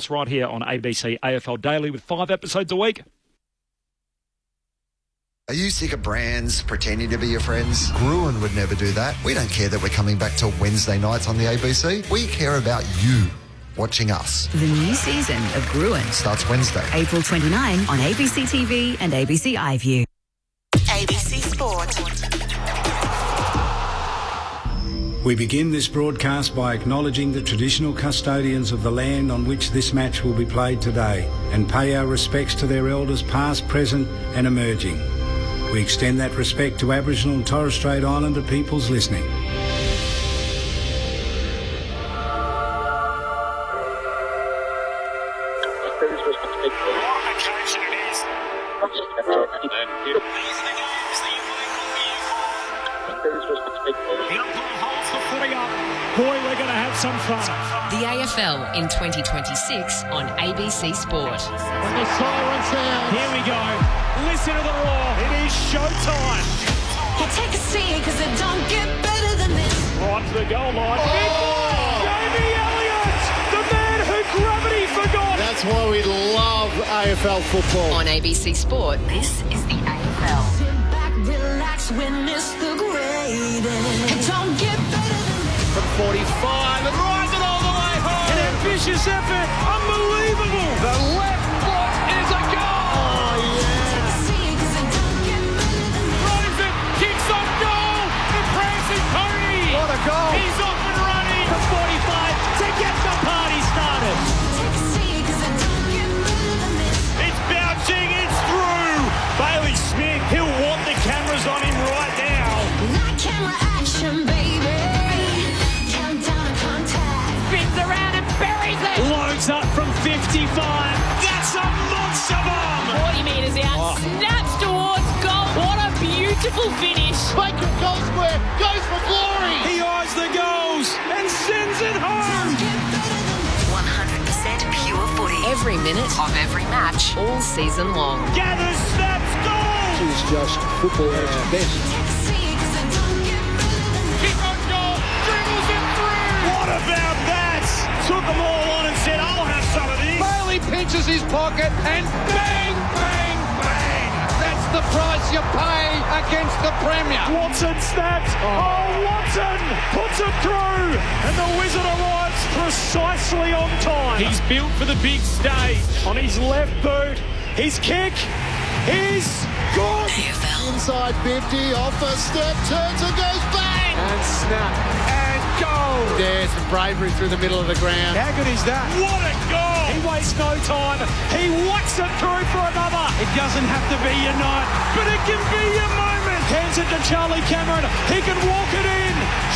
right here on ABC AFL Daily with 5 episodes a week. Are you sick of brands pretending to be your friends? Gruen would never do that. We don't care that we're coming back to Wednesday nights on the ABC. We care about you watching us. The new season of Gruen Starts Wednesday, April 29 on ABC TV and ABC iView. ABC Sport. We begin this broadcast by acknowledging the traditional custodians of the land on which this match will be played today and pay our respects to their elders past, present and emerging. We extend that respect to Aboriginal and Torres Strait Islander peoples listening. Boy, we're going to have some fun. The AFL in 2026 on ABC Sport. When the siren sounds, here we go. Listen to the roar. It is showtime. You take a seat because it don't get better than this. Right to the goal line. Big boy, Jamie Elliott, the man who gravity forgot. That's why we love AFL football. On ABC Sport, this is the AFL. Sit back, relax, witness the greatest. It don't get better than this. From 45 and rise it all the way home. An ambitious effort. Unbelievable. The left foot is a goal. Oh, yeah. Take a seat because it don't get better than this. Throws it, kicks on goal. The prancing pony. What a goal. He's off and running. The 45 to get the party started. Take a seat because it don't get better than this. It's bouncing. It's through. Bailey Smith, he'll want the cameras on him right now. That camera action, baby. Countdown to contact. Spins around and buries it. Loads up from 55. That's a monster bomb. 40 metres out, snaps towards goal. What a beautiful finish. Baker goal square, goes for glory. He eyes the goals and sends it home. Don't get better than this. 100% pure footy. Every minute of every match, all season long. Gathers, snaps, goal. It's just football at its best. Take a seat because it don't get better than this. Kick on goal, dribbles it through. What about that? Took them all on and said, I'll have some of this. Bailey pinches his pocket and bang, bang, bang. That's the price you pay against the Premier. Watson snaps. Oh, Watson puts it through. And the Wizard arrives precisely on time. He's built for the big stage. On his left boot, his kick is good. AFL. Inside 50, off a step, turns and goes bang. And snap and goal. There's the bravery through the middle of the ground. How good is that? What a goal! He wastes no time. He whacks it through for another. It doesn't have to be your night, but it can be your moment. Hands it to Charlie Cameron. He can walk it in.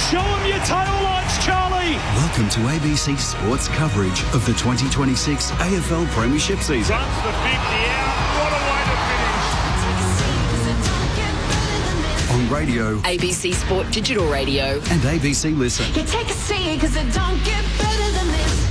Show him your tail lights, Charlie. Welcome to ABC Sports coverage of the 2026 AFL Premiership season. Runs the 50 out. What a way to finish. Take a seat because it don't get better than this. On radio ABC Sport Digital Radio. and ABC Listen. You take a seat because it don't get better than this.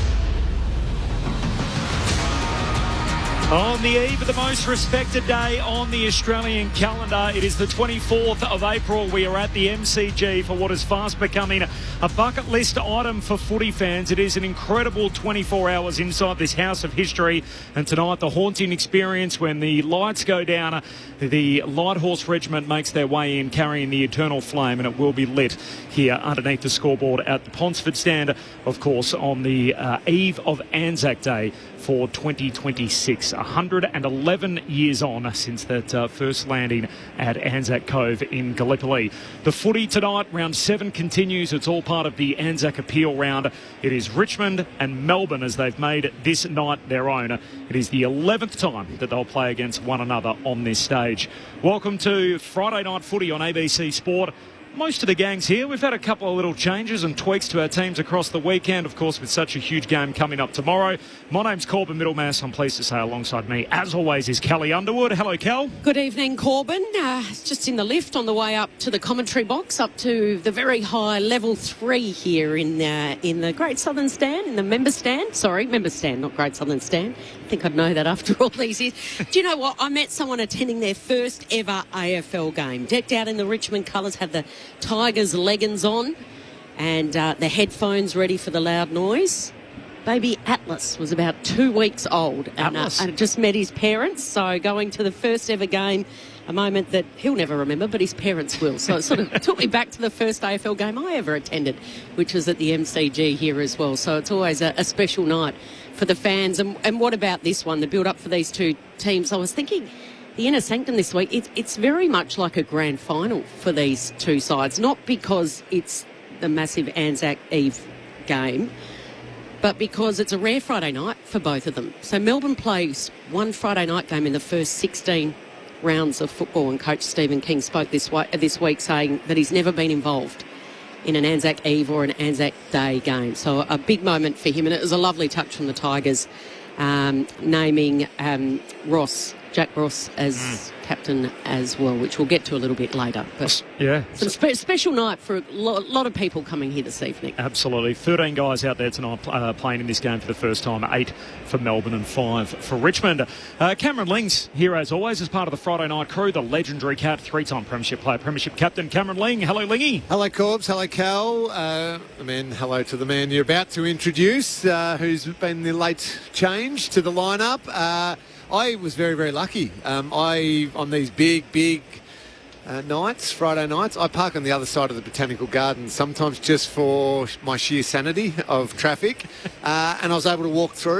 On the eve of the most respected day on the Australian calendar, it is the 24th of April. We are at the MCG for what is fast becoming a bucket list item for footy fans. It is an incredible 24 hours inside this house of history. And tonight, the haunting experience when the lights go down, the Light Horse Regiment makes their way in carrying the eternal flame, and it will be lit here underneath the scoreboard at the Ponsford stand, of course, on the eve of Anzac Day for 2026. 111 years on since that first landing at Anzac Cove in Gallipoli. The footy tonight, round 7 continues. It's all part of the Anzac appeal round. It is Richmond and Melbourne as they've made this night their own. It is the 11th time that they'll play against one another on this stage. Welcome to Friday Night Footy on ABC Sport. Most of the gang's here. We've had a couple of little changes and tweaks to our teams across the weekend, of course, with such a huge game coming up tomorrow. My name's Corbin Middlemass. I'm pleased to say alongside me, as always, is Kelly Underwood. Hello, Kel. Good evening, Corbin. Just in the lift on the way up to the commentary box, up to the very high level 3 here in the Great Southern Stand, in the member stand. Sorry, member stand, not Great Southern Stand. I think I'd know that after all these years. Do you know what? I met someone attending their first ever AFL game. Decked out in the Richmond colours, had the Tigers leggings on and the headphones ready for the loud noise. baby Atlas was about 2 weeks old and just met his parents. So going to the first ever game, a moment that he'll never remember, but his parents will. So it sort of took me back to the first AFL game I ever attended, which was at the MCG here as well. So it's always a special night for the fans. And what about this one, the build-up for these two teams? I was thinking the Inner Sanctum this week, it's very much like a grand final for these two sides, not because it's the massive Anzac Eve game, but because it's a rare Friday night for both of them. So Melbourne plays one Friday night game in the first 16 rounds of football, and Coach Stephen King spoke this week saying that he's never been involved in an Anzac Eve or an Anzac Day game. So a big moment for him, and it was a lovely touch from the Tigers, naming Jack Ross as captain as well, which we'll get to a little bit later. But yeah, it's a special night for a lot of people coming here this evening. Absolutely. 13 guys out there tonight playing in this game for the first time. 8 for Melbourne and 5 for Richmond. Cameron Ling's here as always as part of the Friday night crew, the legendary Cat, 3-time premiership player, premiership captain Cameron Ling. Hello, Lingy. Hello, Corbs. Hello, Cal. Hello to the man you're about to introduce, who's been the late change to the lineup. I was very, very lucky. On these big nights, Friday nights, I park on the other side of the Botanical Gardens, sometimes just for my sheer sanity of traffic. And I was able to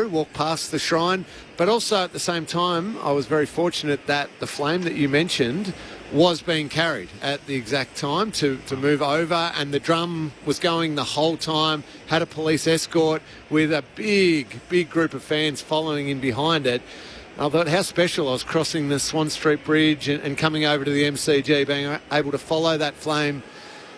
walk past the shrine. But also at the same time, I was very fortunate that the flame that you mentioned was being carried at the exact time to move over, and the drum was going the whole time, had a police escort with a big group of fans following in behind it. I thought how special. I was crossing the Swan Street Bridge and coming over to the MCG, being able to follow that flame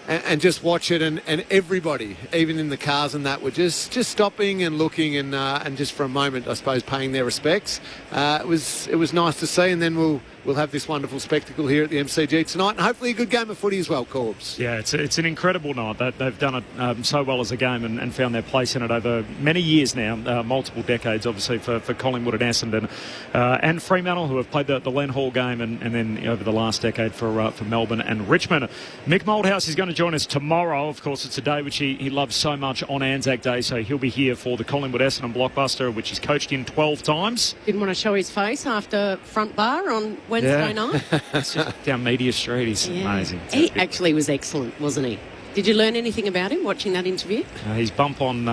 and just watch it, and everybody, even in the cars and that, were just stopping and looking and just for a moment, I suppose, paying their respects. It was nice to see, and then we'll have this wonderful spectacle here at the MCG tonight, and hopefully a good game of footy as well, Corbs. Yeah, it's an incredible night. They've done it so well as a game and found their place in it over many years now, multiple decades, obviously, for Collingwood and Essendon and Fremantle, who have played the Len Hall game, and then over the last decade for Melbourne and Richmond. Mick Moldhouse is going to join us tomorrow. Of course, it's a day which he loves so much on Anzac Day, so he'll be here for the Collingwood-Essendon blockbuster, which he's coached in 12 times. Didn't want to show his face after front bar on Wednesday night. It's just down Media Street. He's amazing. He actually was excellent, wasn't he? Did you learn anything about him watching that interview? His bump on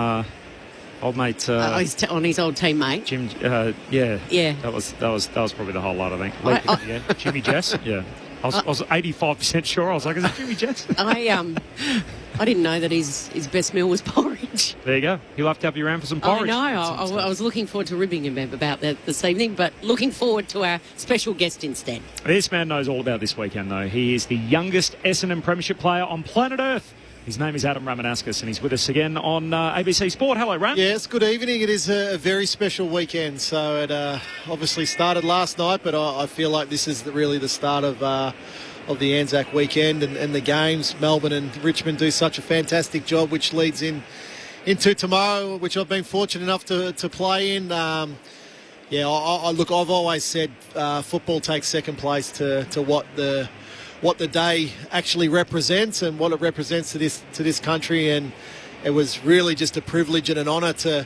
old mate... on his old teammate. Jim, yeah. That was probably the whole lot, I think. Jimmy Jess, yeah. I was 85% sure. I was like, is it Jimmy Jess? I didn't know that his best meal was porridge. There you go. He'll have to have you around for some porridge. I know. I was looking forward to ribbing him about that this evening, but looking forward to our special guest instead. This man knows all about this weekend, though. He is the youngest Essendon premiership player on planet Earth. His name is Adam Ramanauskas, and he's with us again on ABC Sport. Hello, Ram. Yes, good evening. It is a very special weekend. So it obviously started last night, but I feel like this is really the start of the Anzac weekend and the games. Melbourne and Richmond do such a fantastic job, which leads into tomorrow, which I've been fortunate enough to play in. I've always said football takes second place to what the day actually represents and what it represents to this country, and it was really just a privilege and an honour to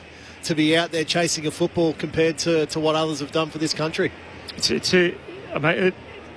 be out there chasing a football compared to what others have done for this country.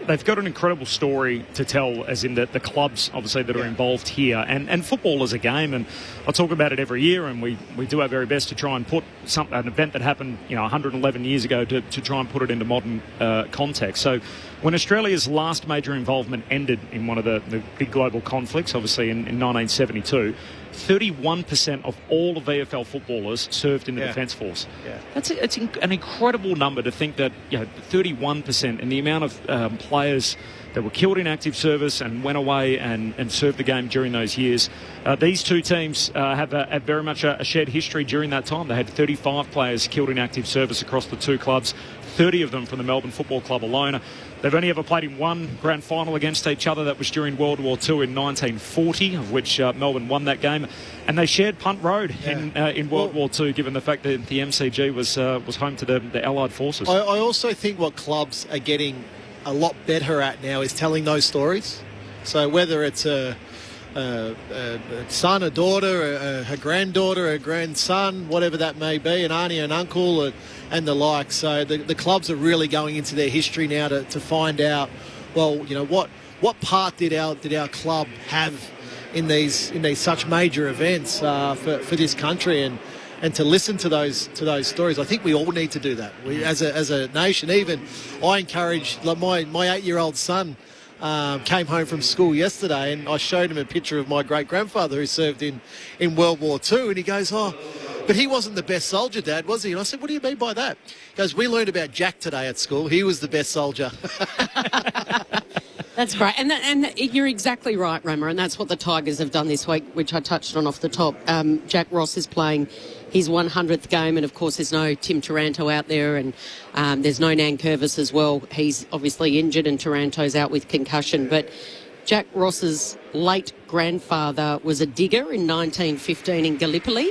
They've got an incredible story to tell, as in the clubs, obviously, that are involved here. And football is a game, and I talk about it every year, and we do our very best to try and put an event that happened 111 years ago to try and put it into modern context. So when Australia's last major involvement ended in one of the big global conflicts, obviously in 1972, 31% of all the VFL footballers served in the Defence Force. Yeah. It's an incredible number to think that 31% and the amount of players that were killed in active service and went away and served the game during those years. These two teams have very much a shared history during that time. They had 35 players killed in active service across the two clubs, 30 of them from the Melbourne Football Club alone. They've only ever played in one grand final against each other. That was during World War II in 1940, of which Melbourne won that game. And they shared Punt Road in World War II, given the fact that the MCG was home to the Allied forces. I also think what clubs are getting a lot better at now is telling those stories. So whether it's a son, a daughter, her granddaughter, her grandson, whatever that may be, an auntie and uncle, and the like. So the clubs are really going into their history now to find out, well, you know, what part did our club have in these such major events for this country, and to listen to those stories. I think we all need to do that. We, as a nation, even I encourage, like my 8-year-old son came home from school yesterday, and I showed him a picture of my great-grandfather who served in World War II, and he goes, "Oh, but he wasn't the best soldier, Dad, was he?" And I said, "What do you mean by that?" He goes, "We learned about Jack today at school. He was the best soldier." That's great. And you're exactly right, Rama, and that's what the Tigers have done this week, which I touched on off the top. Jack Ross is playing his 100th game, and of course there's no Tim Taranto out there, and there's no Nan Curvis as well. He's obviously injured, and Taranto's out with concussion. But Jack Ross's late grandfather was a digger in 1915 in Gallipoli.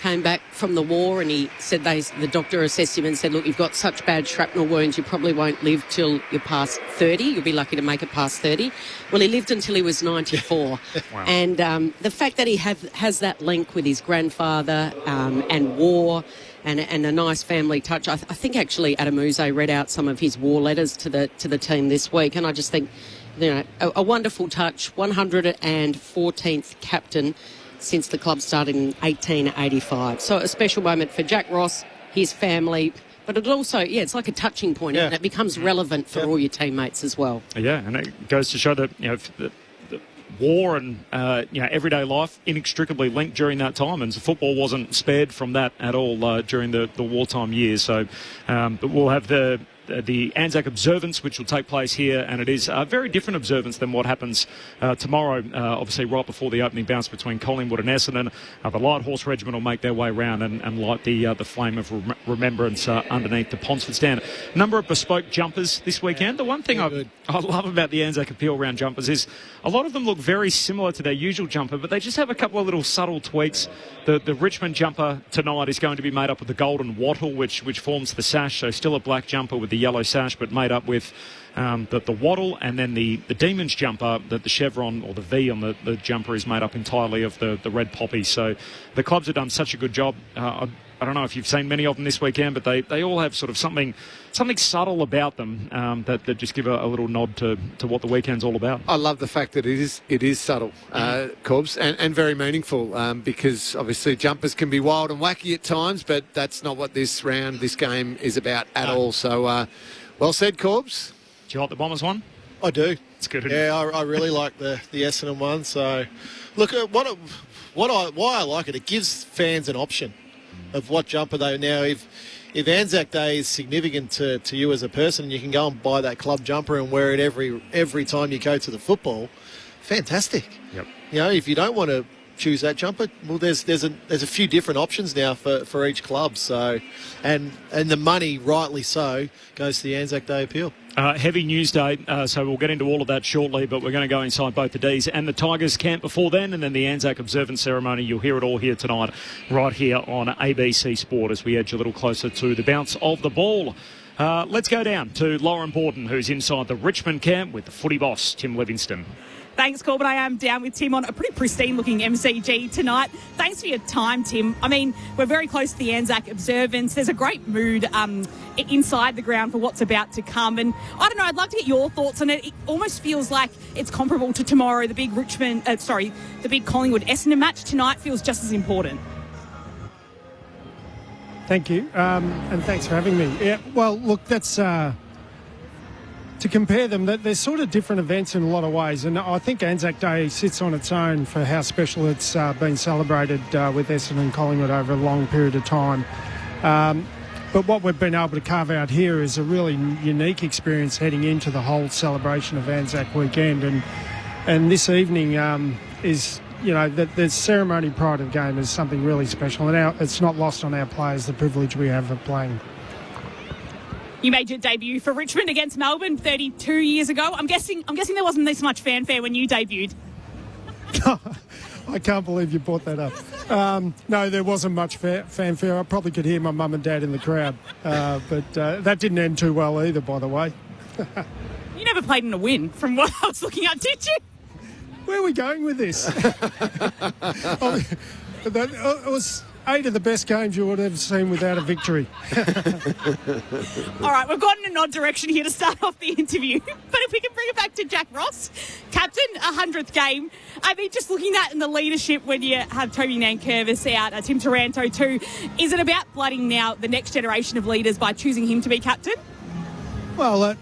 Came back from the war, and he said the doctor assessed him and said, "Look, you've got such bad shrapnel wounds, you probably won't live till you're past 30. You'll be lucky to make it past 30. Well, he lived until he was 94. Wow. And the fact that he has that link with his grandfather and war and a nice family touch. I think actually Adam Uze read out some of his war letters to the team this week, and I just think, you know, a wonderful touch. 114th captain since the club started in 1885. So a special moment for Jack Ross, his family, but it also, it's like a touching point, and it becomes relevant for all your teammates as well. Yeah, and it goes to show that, you know, the war and everyday life inextricably linked during that time, and football wasn't spared from that at all during the wartime years. So, but we'll have the Anzac observance, which will take place here, and it is a very different observance than what happens tomorrow, obviously right before the opening bounce between Collingwood and Essendon. The Light Horse Regiment will make their way around and light the flame of remembrance underneath the Ponsford stand. A number of bespoke jumpers this weekend. The one thing I love about the Anzac Appeal Round jumpers is a lot of them look very similar to their usual jumper, but they just have a couple of little subtle tweaks. The Richmond jumper tonight is going to be made up of the golden wattle, which forms the sash, so still a black jumper with the yellow sash, but made up with the wattle, and then the Demons jumper, the chevron or the V on the jumper is made up entirely of the red poppy. So the clubs have done such a good job. I don't know if you've seen many of them this weekend, but they all have sort of something subtle about them that just give a little nod to what the weekend's all about. I love the fact that it is subtle, Corbs, and very meaningful, because obviously jumpers can be wild and wacky at times, but that's not what this game is about at all. So, well said, Corbs. Do you like the Bombers one? I do. It's good. Yeah, I really like the Essendon one. So, look, why I like it, it gives fans an option of what jumper they now. If Anzac Day is significant to you as a person, you can go and buy that club jumper and wear it every time you go to the football. Fantastic. Yep. You know, if you don't want to choose that jumper, well, there's a few different options now for each club. So, and the money, rightly so, goes to the Anzac Day appeal. Heavy news day, so we'll get into all of that shortly, but we're going to go inside both the D's and the Tigers camp before then, and then the Anzac observance ceremony. You'll hear it all here tonight, right here on ABC Sport, as we edge a little closer to the bounce of the ball. Let's go down to Lauren Borden, who's inside the Richmond camp with the footy boss, Tim Livingston. Thanks, Corbin. I am down with Tim on a pretty pristine-looking MCG tonight. Thanks for your time, Tim. I mean, we're very close to the Anzac observance. There's a great mood inside the ground for what's about to come. And I don't know, I'd love to get your thoughts on it. It almost feels like it's comparable to tomorrow. The big the big Collingwood-Essendon match tonight feels just as important. Thank you, and thanks for having me. Yeah, well, look, that's... to compare them, they're sort of different events in a lot of ways, and I think Anzac Day sits on its own for how special it's been celebrated with Essendon and Collingwood over a long period of time. But what we've been able to carve out here is a really unique experience heading into the whole celebration of Anzac weekend, and this evening is, you know, the ceremony prior to the game is something really special, and it's not lost on our players the privilege we have of playing. You made your debut for Richmond against Melbourne 32 years ago. I'm guessing there wasn't this much fanfare when you debuted. I can't believe you brought that up. No, there wasn't much fanfare. I probably could hear my mum and dad in the crowd. But that didn't end too well either, by the way. You never played in a win, from what I was looking at, did you? Where are we going with this? It was 8 of the best games you would have seen without a victory. All right, we've gone in an odd direction here to start off the interview. But if we can bring it back to Jack Ross, captain, 100th game. I mean, just looking at in the leadership when you have Toby Nankervis out, Tim Taranto too, is it about blooding now the next generation of leaders by choosing him to be captain? Well,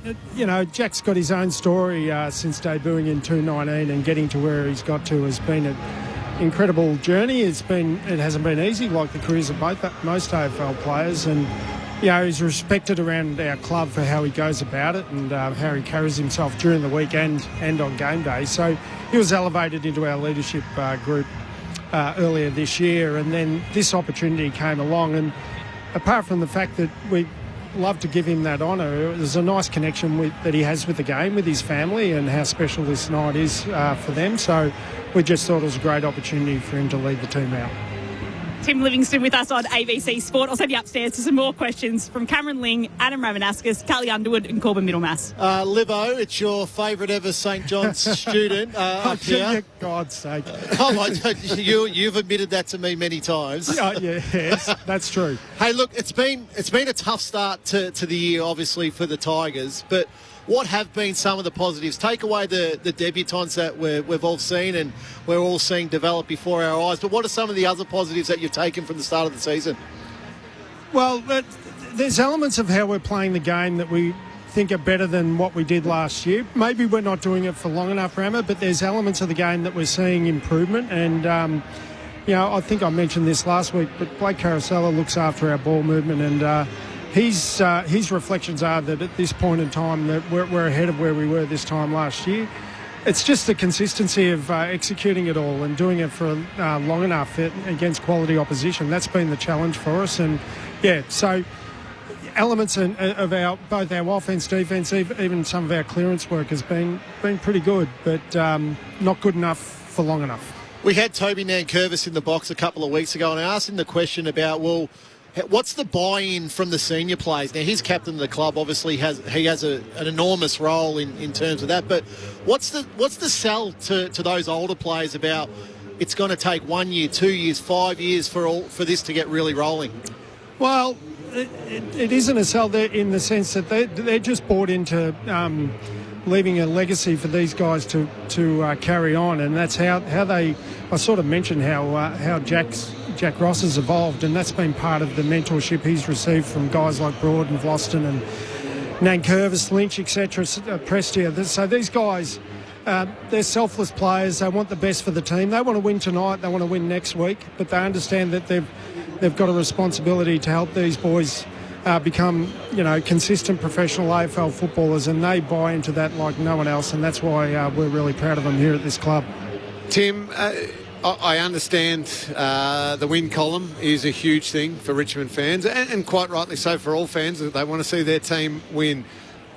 Jack's got his own story since debuting in 2019 and getting to where he's got to has been an incredible journey. It hasn't been easy, like the careers of most AFL players, and he's respected around our club for how he goes about it and how he carries himself during the weekend and on game day. So he was elevated into our leadership group earlier this year, and then this opportunity came along, and apart from the fact that we love to give him that honour, there's a nice connection that he has with the game, with his family, and how special this night is for them. So we just thought it was a great opportunity for him to lead the team out. Tim Livingston with us on ABC Sport. I'll send you upstairs to some more questions from Cameron Ling, Adam Ramanauskas, Callie Underwood and Corbin Middlemass. Livo, it's your favourite ever St John's student up here. For God's sake. You've admitted that to me many times. Yes, that's true. Hey, look, it's been a tough start to the year, obviously, for the Tigers, but what have been some of the positives? Take away the debutants that we've all seen and we're all seeing develop before our eyes, but what are some of the other positives that you've taken from the start of the season? Well, there's elements of how we're playing the game that we think are better than what we did last year. Maybe we're not doing it for long enough, Rammer, but there's elements of the game that we're seeing improvement. And, I think I mentioned this last week, but Blake Carosella looks after our ball movement, and his reflections are that at this point in time that we're ahead of where we were this time last year. It's just the consistency of executing it all and doing it for long enough against quality opposition. That's been the challenge for us. And, so elements of both our offence, defence, even some of our clearance work has been pretty good, but not good enough for long enough. We had Toby Nankervis in the box a couple of weeks ago, and I asked him the question about, what's the buy-in from the senior players? Now, he's captain of the club. Obviously, he has an enormous role in terms of that. But what's the sell to those older players about it's going to take 1 year, 2 years, 5 years for this to get really rolling? Well, it isn't a sell there in the sense that they're just bought into leaving a legacy for these guys to carry on, and that's how they. I sort of mentioned how Jack Ross has evolved, and that's been part of the mentorship he's received from guys like Broad and Vlosten and Nankervis, Lynch, etc., Prestia. So these guys, they're selfless players. They want the best for the team. They want to win tonight. They want to win next week, but they understand that they've got a responsibility to help these boys become, consistent professional AFL footballers, and they buy into that like no one else, and that's why we're really proud of them here at this club. Tim, I understand the win column is a huge thing for Richmond fans, and quite rightly so for all fans. They want to see their team win.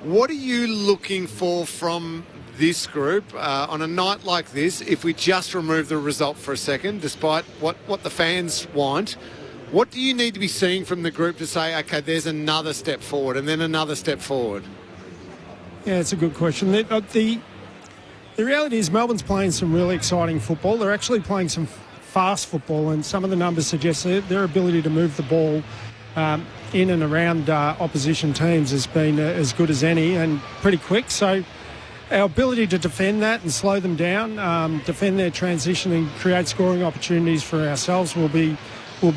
What are you looking for from this group on a night like this, if we just remove the result for a second, despite what the fans want? What do you need to be seeing from the group to say, OK, there's another step forward and then another step forward? Yeah, it's a good question. The reality is Melbourne's playing some really exciting football. They're actually playing some fast football, and some of the numbers suggest their ability to move the ball in and around opposition teams has been as good as any and pretty quick. So our ability to defend that and slow them down, defend their transition and create scoring opportunities for ourselves will be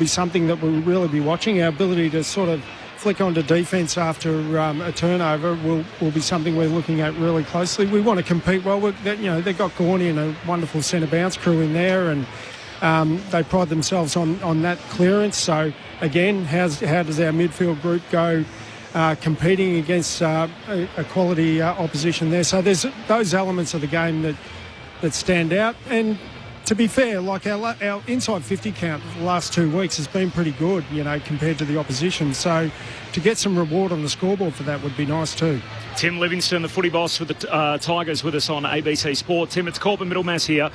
something that we'll really be watching. Our ability to sort of flick onto defence after a turnover will be something we're looking at really closely. We want to compete well. They've got Gorney and a wonderful centre bounce crew in there, and they pride themselves on that clearance. So again, how does our midfield group go competing against a quality opposition there? So there's those elements of the game that stand out. And to be fair, like our inside 50 count the last 2 weeks has been pretty good, compared to the opposition. So to get some reward on the scoreboard for that would be nice too. Tim Livingston, the footy boss with the Tigers, with us on ABC Sport. Tim, it's Corbin Middlemass here.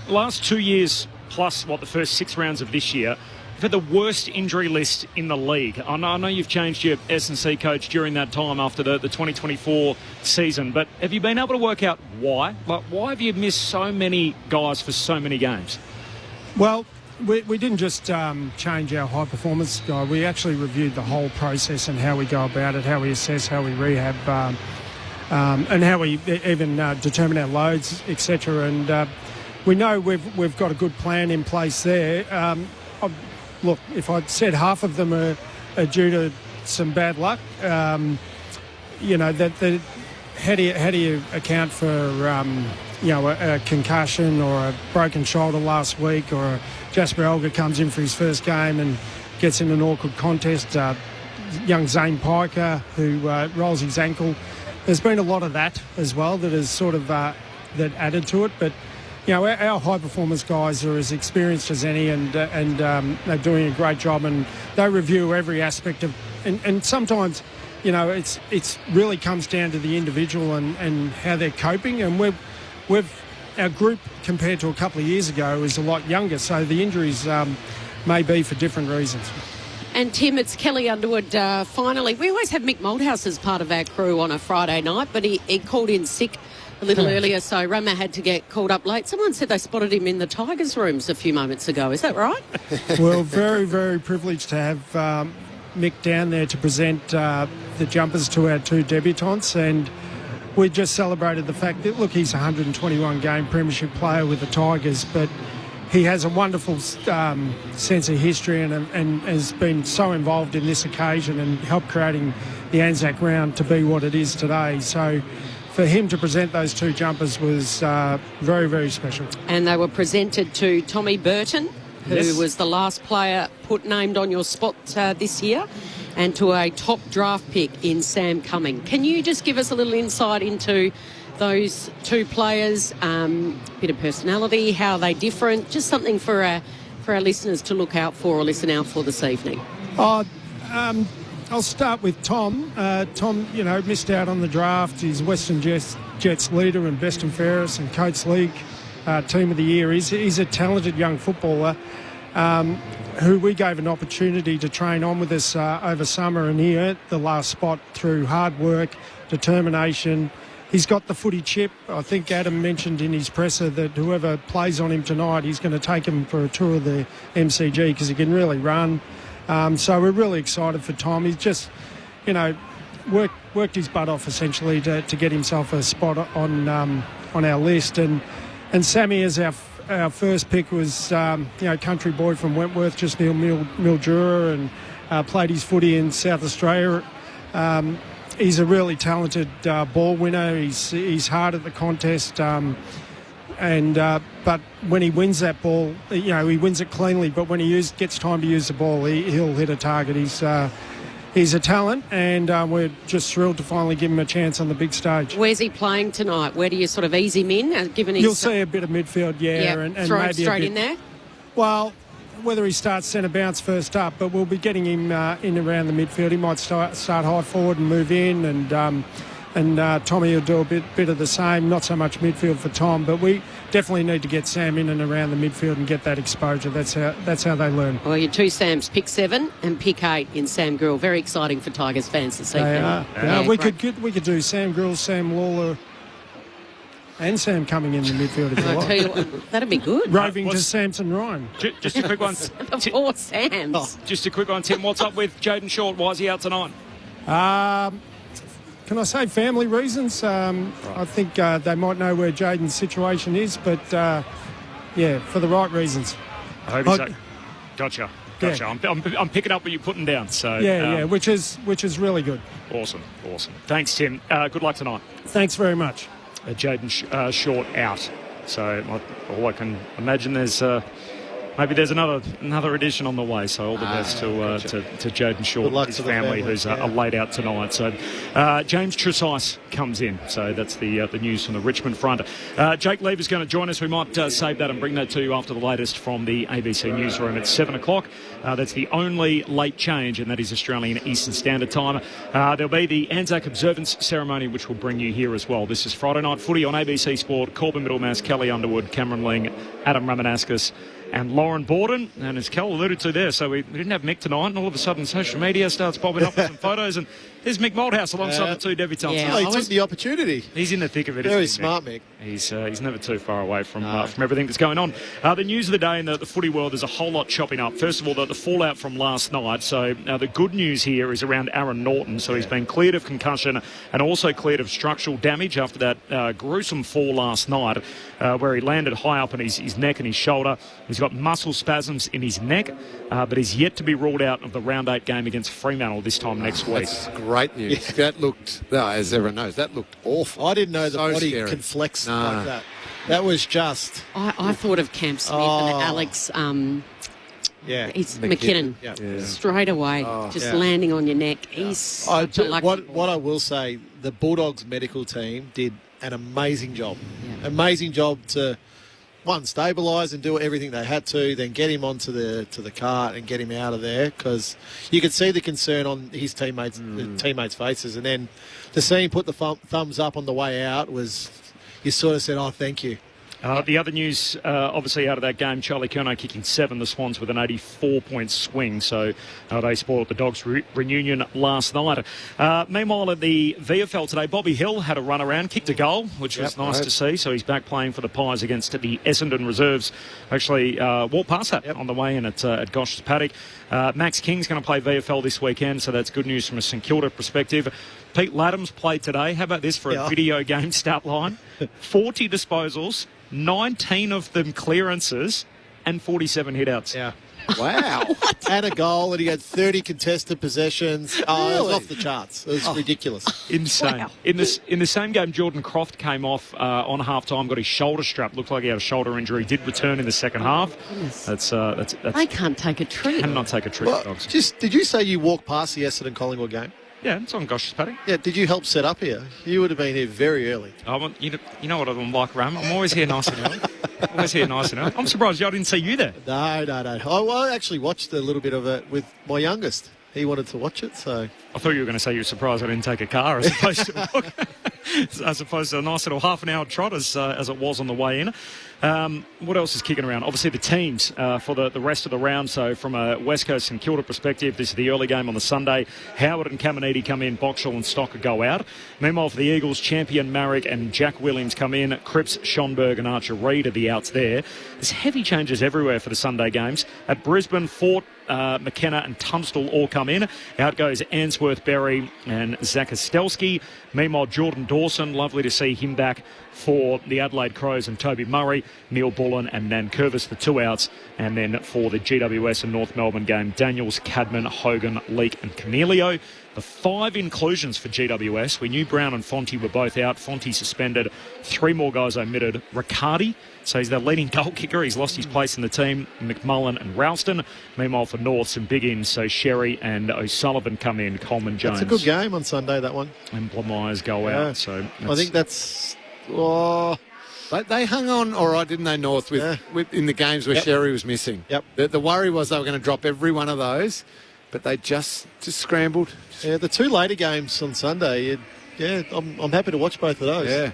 Last 2 years plus, the first 6 rounds of this year, for the worst injury list in the league. I know you've changed your S&C coach during that time after the 2024 season, but have you been able to work out why? Like, why have you missed so many guys for so many games? Well, we didn't just change our high performance guy. We actually reviewed the whole process and how we go about it, how we assess, how we rehab, and how we even determine our loads, etc. And we know we've got a good plan in place there. Look, if I'd said half of them are due to some bad luck, how do you account for a concussion or a broken shoulder last week, or Jasper Elgar comes in for his first game and gets in an awkward contest, young Zane Piker who rolls his ankle. There's been a lot of that as well that has sort of that added to it, but our high performance guys are as experienced as any, and they're doing a great job, and they review every aspect of, and sometimes it's really comes down to the individual and how they're coping, and our group compared to a couple of years ago is a lot younger, so the injuries may be for different reasons. And Tim, it's Kelly Underwood. Finally, we always have Mick Moldhouse as part of our crew on a Friday night, but he called in sick a little earlier, so Rama had to get called up late. Someone said they spotted him in the Tigers' rooms a few moments ago. Is that right? Well, very, very privileged to have Mick down there to present the jumpers to our two debutants, and we just celebrated the fact that, look, he's a 121-game premiership player with the Tigers, but he has a wonderful sense of history and has been so involved in this occasion and helped creating the Anzac round to be what it is today. So for him to present those two jumpers was very, very special. And they were presented to Tommy Burton, who was the last player named on your spot this year, and to a top draft pick in Sam Cumming. Can you just give us a little insight into those two players, bit of personality, how are they different, just something for our listeners to look out for or listen out for this evening? I'll start with Tom. Tom, missed out on the draft. He's Western Jets leader and best and fairest and Coates League Team of the Year. He's a talented young footballer who we gave an opportunity to train on with us over summer, and he earned the last spot through hard work, determination. He's got the footy chip. I think Adam mentioned in his presser that whoever plays on him tonight, he's going to take him for a tour of the MCG because he can really run. So we're really excited for Tom. He's just, worked his butt off essentially to get himself a spot on our list. And Sammy, as our first pick, was country boy from Wentworth, just near Mildura, and played his footy in South Australia. He's a really talented ball winner. He's hard at the contest. But when he wins that ball, he wins it cleanly. But when he gets time to use the ball, he'll hit a target. He's a talent, and we're just thrilled to finally give him a chance on the big stage. Where's he playing tonight? Where do you sort of ease him in? You'll see a bit of midfield, and throw him maybe straight in there. Well, whether he starts centre bounce first up, but we'll be getting him in around the midfield. He might start high forward and move in, and Tommy will do a bit of the same. Not so much midfield for Tom, but we definitely need to get Sam in and around the midfield and get that exposure. That's how they learn. Well, your two Sams, pick 7 and pick 8 in Sam Grill. Very exciting for Tigers fans to see. They are. Yeah, we could do Sam Grill, Sam Lawler, and Sam coming in the midfield if you I'll like. tell you what, that'd be good. Roving to Samson Ryan. Just a quick one. The 4 Sams. Just a quick one, Tim. What's up with Jaden Short? Why is he out tonight? Can I say family reasons? I think they might know where Jaden's situation is, but for the right reasons. I hope so. Gotcha. Yeah. I'm picking up what you're putting down. So which is really good. Awesome. Thanks, Tim. Good luck tonight. Thanks very much. Jaden Short out. So all I can imagine maybe there's another edition on the way. So all the best to Jaden Short and his family who's laid out tonight. So James Tresice comes in. So that's the news from the Richmond front. Jake Lever's going to join us. We might save that and bring that to you after the latest from the ABC newsroom at 7 o'clock. That's the only late change, and that is Australian Eastern Standard Time. There'll be the Anzac Observance Ceremony, which will bring you here as well. This is Friday Night Footy on ABC Sport. Corbin Middlemass, Kelly Underwood, Cameron Ling, Adam Ramanauskas, and Lauren Borden. And as Cal alluded to there, so we didn't have Mick tonight, and all of a sudden social media starts popping up with some photos, and there's Mick Malthouse alongside the two debutants. Yeah, he took the opportunity. He's in the thick of it. Very smart, Mick. He's never too far away from everything that's going on. The news of the day in the footy world, there's a whole lot chopping up. First of all, the fallout from last night. So the good news here is around Aaron Norton. So he's been cleared of concussion and also cleared of structural damage after that gruesome fall last night where he landed high up on his neck and his shoulder. He's got muscle spasms in his neck, but he's yet to be ruled out of the round 8 game against Fremantle this time next week. That's great news. That looked, as everyone knows, that looked awful. I didn't know the body scary. can flex like that. That was just... I thought of Cam Smith and Alex... It's McKinnon. Straight away, landing on your neck. He's such a lucky boy. What I will say, the Bulldogs medical team did an amazing job. Yeah. Amazing job to, one, stabilise and do everything they had to, then get him onto the cart and get him out of there, because you could see the concern on his teammates' faces, and then to see him put the thumbs up on the way out was, you sort of said, oh, thank you. The other news, obviously, out of that game, Charlie Curnow kicking 7, the Swans with an 84-point swing. So they spoiled the Dogs' reunion last night. Meanwhile, at the VFL today, Bobby Hill had a run around, kicked a goal, which was nice to see. So he's back playing for the Pies against the Essendon Reserves. Actually, walked past that on the way in at Gosh's Paddock. Max King's going to play VFL this weekend, so that's good news from a St Kilda perspective. Pete Laddams played today. How about this for a video game stat line? 40 disposals, 19 of them clearances, and 47 hitouts. Yeah. Wow. And a goal, and he had 30 contested possessions. It was off the charts. It was ridiculous. Insane. Wow. In the same game, Jordan Croft came off on half-time, got his shoulder strapped. Looked like he had a shoulder injury. Did return in the second half. That's they can't take a trip. Cannot take a trip, Dogs. Did you say you walked past the Essendon Collingwood game? Yeah, it's on Gosh's Paddock. Yeah, did you help set up here? You would have been here very early. You know what I'm like, Ram. I'm always here nice and early. I'm surprised I didn't see you there. No. I actually watched a little bit of it with my youngest. He wanted to watch it, so... I thought you were going to say you were surprised I didn't take a car as opposed to a nice little half-an-hour trot as it was on the way in. What else is kicking around? Obviously, the teams for the rest of the round. So from a West Coast St Kilda perspective, this is the early game on the Sunday. Howard and Caminiti come in, Boxall and Stocker go out. Meanwhile, for the Eagles, Champion, Marrick and Jack Williams come in. Cripps, Schonberg and Archer Reid are the outs there. There's heavy changes everywhere for the Sunday games. At Brisbane, Fort, McKenna and Tunstall all come in. Out goes Answorth Berry and Zach Ostelsky. Meanwhile, Jordan Dawson, lovely to see him back for the Adelaide Crows, and Toby Murray, Neil Bullen and Nankervis, the two outs. And then for the GWS and North Melbourne game, Daniels, Cadman, Hogan, Leake and Cornelio. The 5 inclusions for GWS. We knew Brown and Fonte were both out. Fonte suspended. 3 more guys omitted. Riccardi, so he's their leading goal kicker. He's lost his place in the team. McMullen and Ralston. Meanwhile, for North, some big ins. So Sherry and O'Sullivan come in. Coleman Jones. That's a good game on Sunday, that one. And Blamires go out. So I think that's... They hung on all right, didn't they, North, with in the games where Sherry was missing. Yep. The worry was they were going to drop every one of those, but they just scrambled. Yeah, the 2 later games on Sunday, I'm happy to watch both of those. Yeah.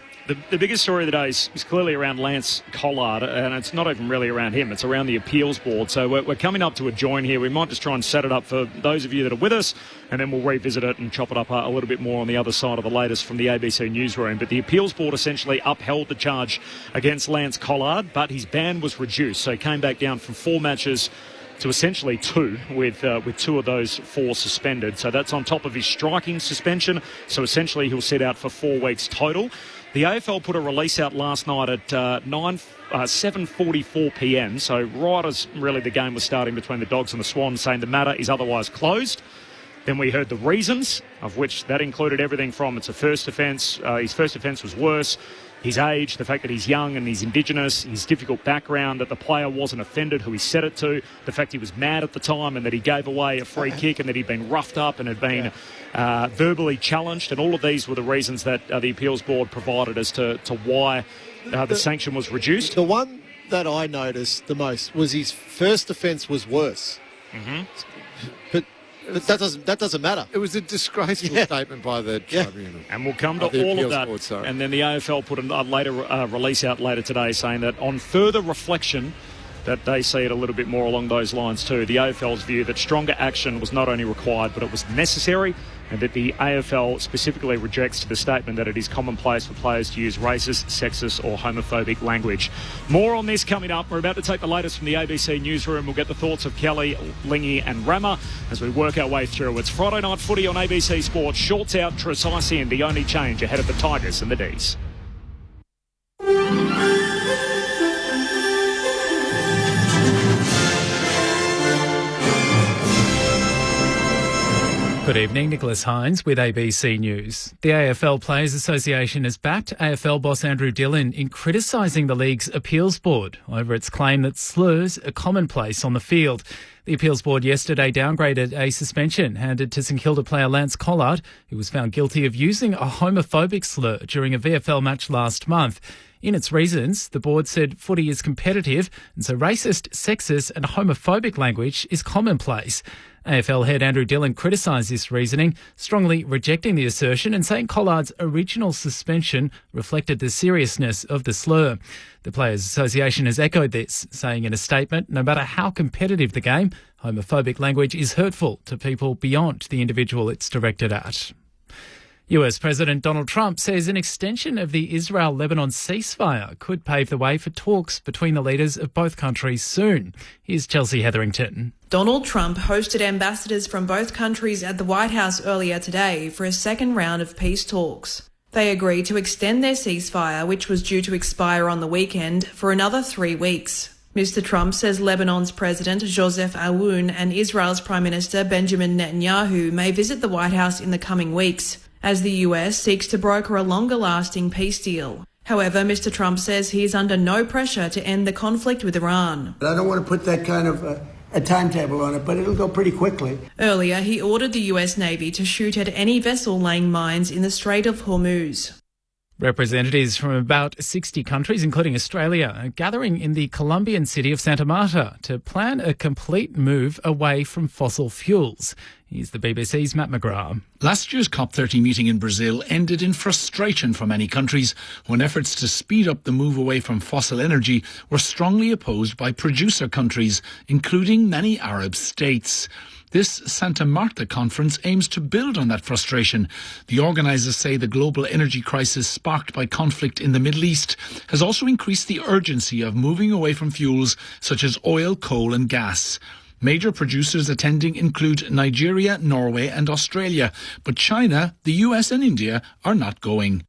The biggest story of the day is clearly around Lance Collard, and it's not even really around him. It's around the appeals board. So we're coming up to a join here. We might just try and set it up for those of you that are with us, and then we'll revisit it and chop it up a little bit more on the other side of the latest from the ABC newsroom. But the appeals board essentially upheld the charge against Lance Collard, but his ban was reduced. So he came back down from 4 matches to essentially 2, with 2 of those 4 suspended. So that's on top of his striking suspension. So essentially he'll sit out for 4 weeks total. The AFL put a release out last night at 7:44 p.m, so right as really the game was starting between the Dogs and the Swans, saying the matter is otherwise closed. Then we heard the reasons, of which that included everything from it's a first offence, his first offence was worse, his age, the fact that he's young and he's Indigenous, his difficult background, that the player wasn't offended who he said it to, the fact he was mad at the time and that he gave away a free kick and that he'd been roughed up and had been verbally challenged. And all of these were the reasons that the appeals board provided as to why the sanction was reduced. The one that I noticed the most was his first offence was worse. Mm-hmm. But that doesn't matter. It was a disgraceful statement by the tribunal. And we'll come to all of that. Board, and then the AFL put a later release out later today saying that on further reflection, that they see it a little bit more along those lines too. The AFL's view that stronger action was not only required but it was necessary, and that the AFL specifically rejects the statement that it is commonplace for players to use racist, sexist or homophobic language. More on this coming up. We're about to take the latest from the ABC newsroom. We'll get the thoughts of Kelly, Lingy and Rama as we work our way through. It's Friday Night Footy on ABC Sports. Shorts out, Tresicey in, the only change ahead of the Tigers and the D's. Good evening, Nicholas Hines with ABC News. The AFL Players Association has backed AFL boss Andrew Dillon in criticising the league's appeals board over its claim that slurs are commonplace on the field. The appeals board yesterday downgraded a suspension handed to St Kilda player Lance Collard, who was found guilty of using a homophobic slur during a VFL match last month. In its reasons, the board said footy is competitive and so racist, sexist and homophobic language is commonplace. AFL head Andrew Dillon criticised this reasoning, strongly rejecting the assertion and saying Collard's original suspension reflected the seriousness of the slur. The Players Association has echoed this, saying in a statement, no matter how competitive the game, homophobic language is hurtful to people beyond the individual it's directed at. US President Donald Trump says an extension of the Israel-Lebanon ceasefire could pave the way for talks between the leaders of both countries soon. Here's Chelsea Hetherington. Donald Trump hosted ambassadors from both countries at the White House earlier today for a second round of peace talks. They agreed to extend their ceasefire, which was due to expire on the weekend, for another 3 weeks. Mr. Trump says Lebanon's President Joseph Aoun and Israel's Prime Minister Benjamin Netanyahu may visit the White House in the coming weeks, as the US seeks to broker a longer-lasting peace deal. However, Mr. Trump says he is under no pressure to end the conflict with Iran. I don't want to put that kind of a timetable on it, but it'll go pretty quickly. Earlier, he ordered the US Navy to shoot at any vessel laying mines in the Strait of Hormuz. Representatives from about 60 countries, including Australia, are gathering in the Colombian city of Santa Marta to plan a complete move away from fossil fuels. Here's the BBC's Matt McGrath. Last year's COP30 meeting in Brazil ended in frustration for many countries when efforts to speed up the move away from fossil energy were strongly opposed by producer countries, including many Arab states. This Santa Marta conference aims to build on that frustration. The organisers say the global energy crisis sparked by conflict in the Middle East has also increased the urgency of moving away from fuels such as oil, coal and gas. Major producers attending include Nigeria, Norway and Australia, but China, the US and India are not going.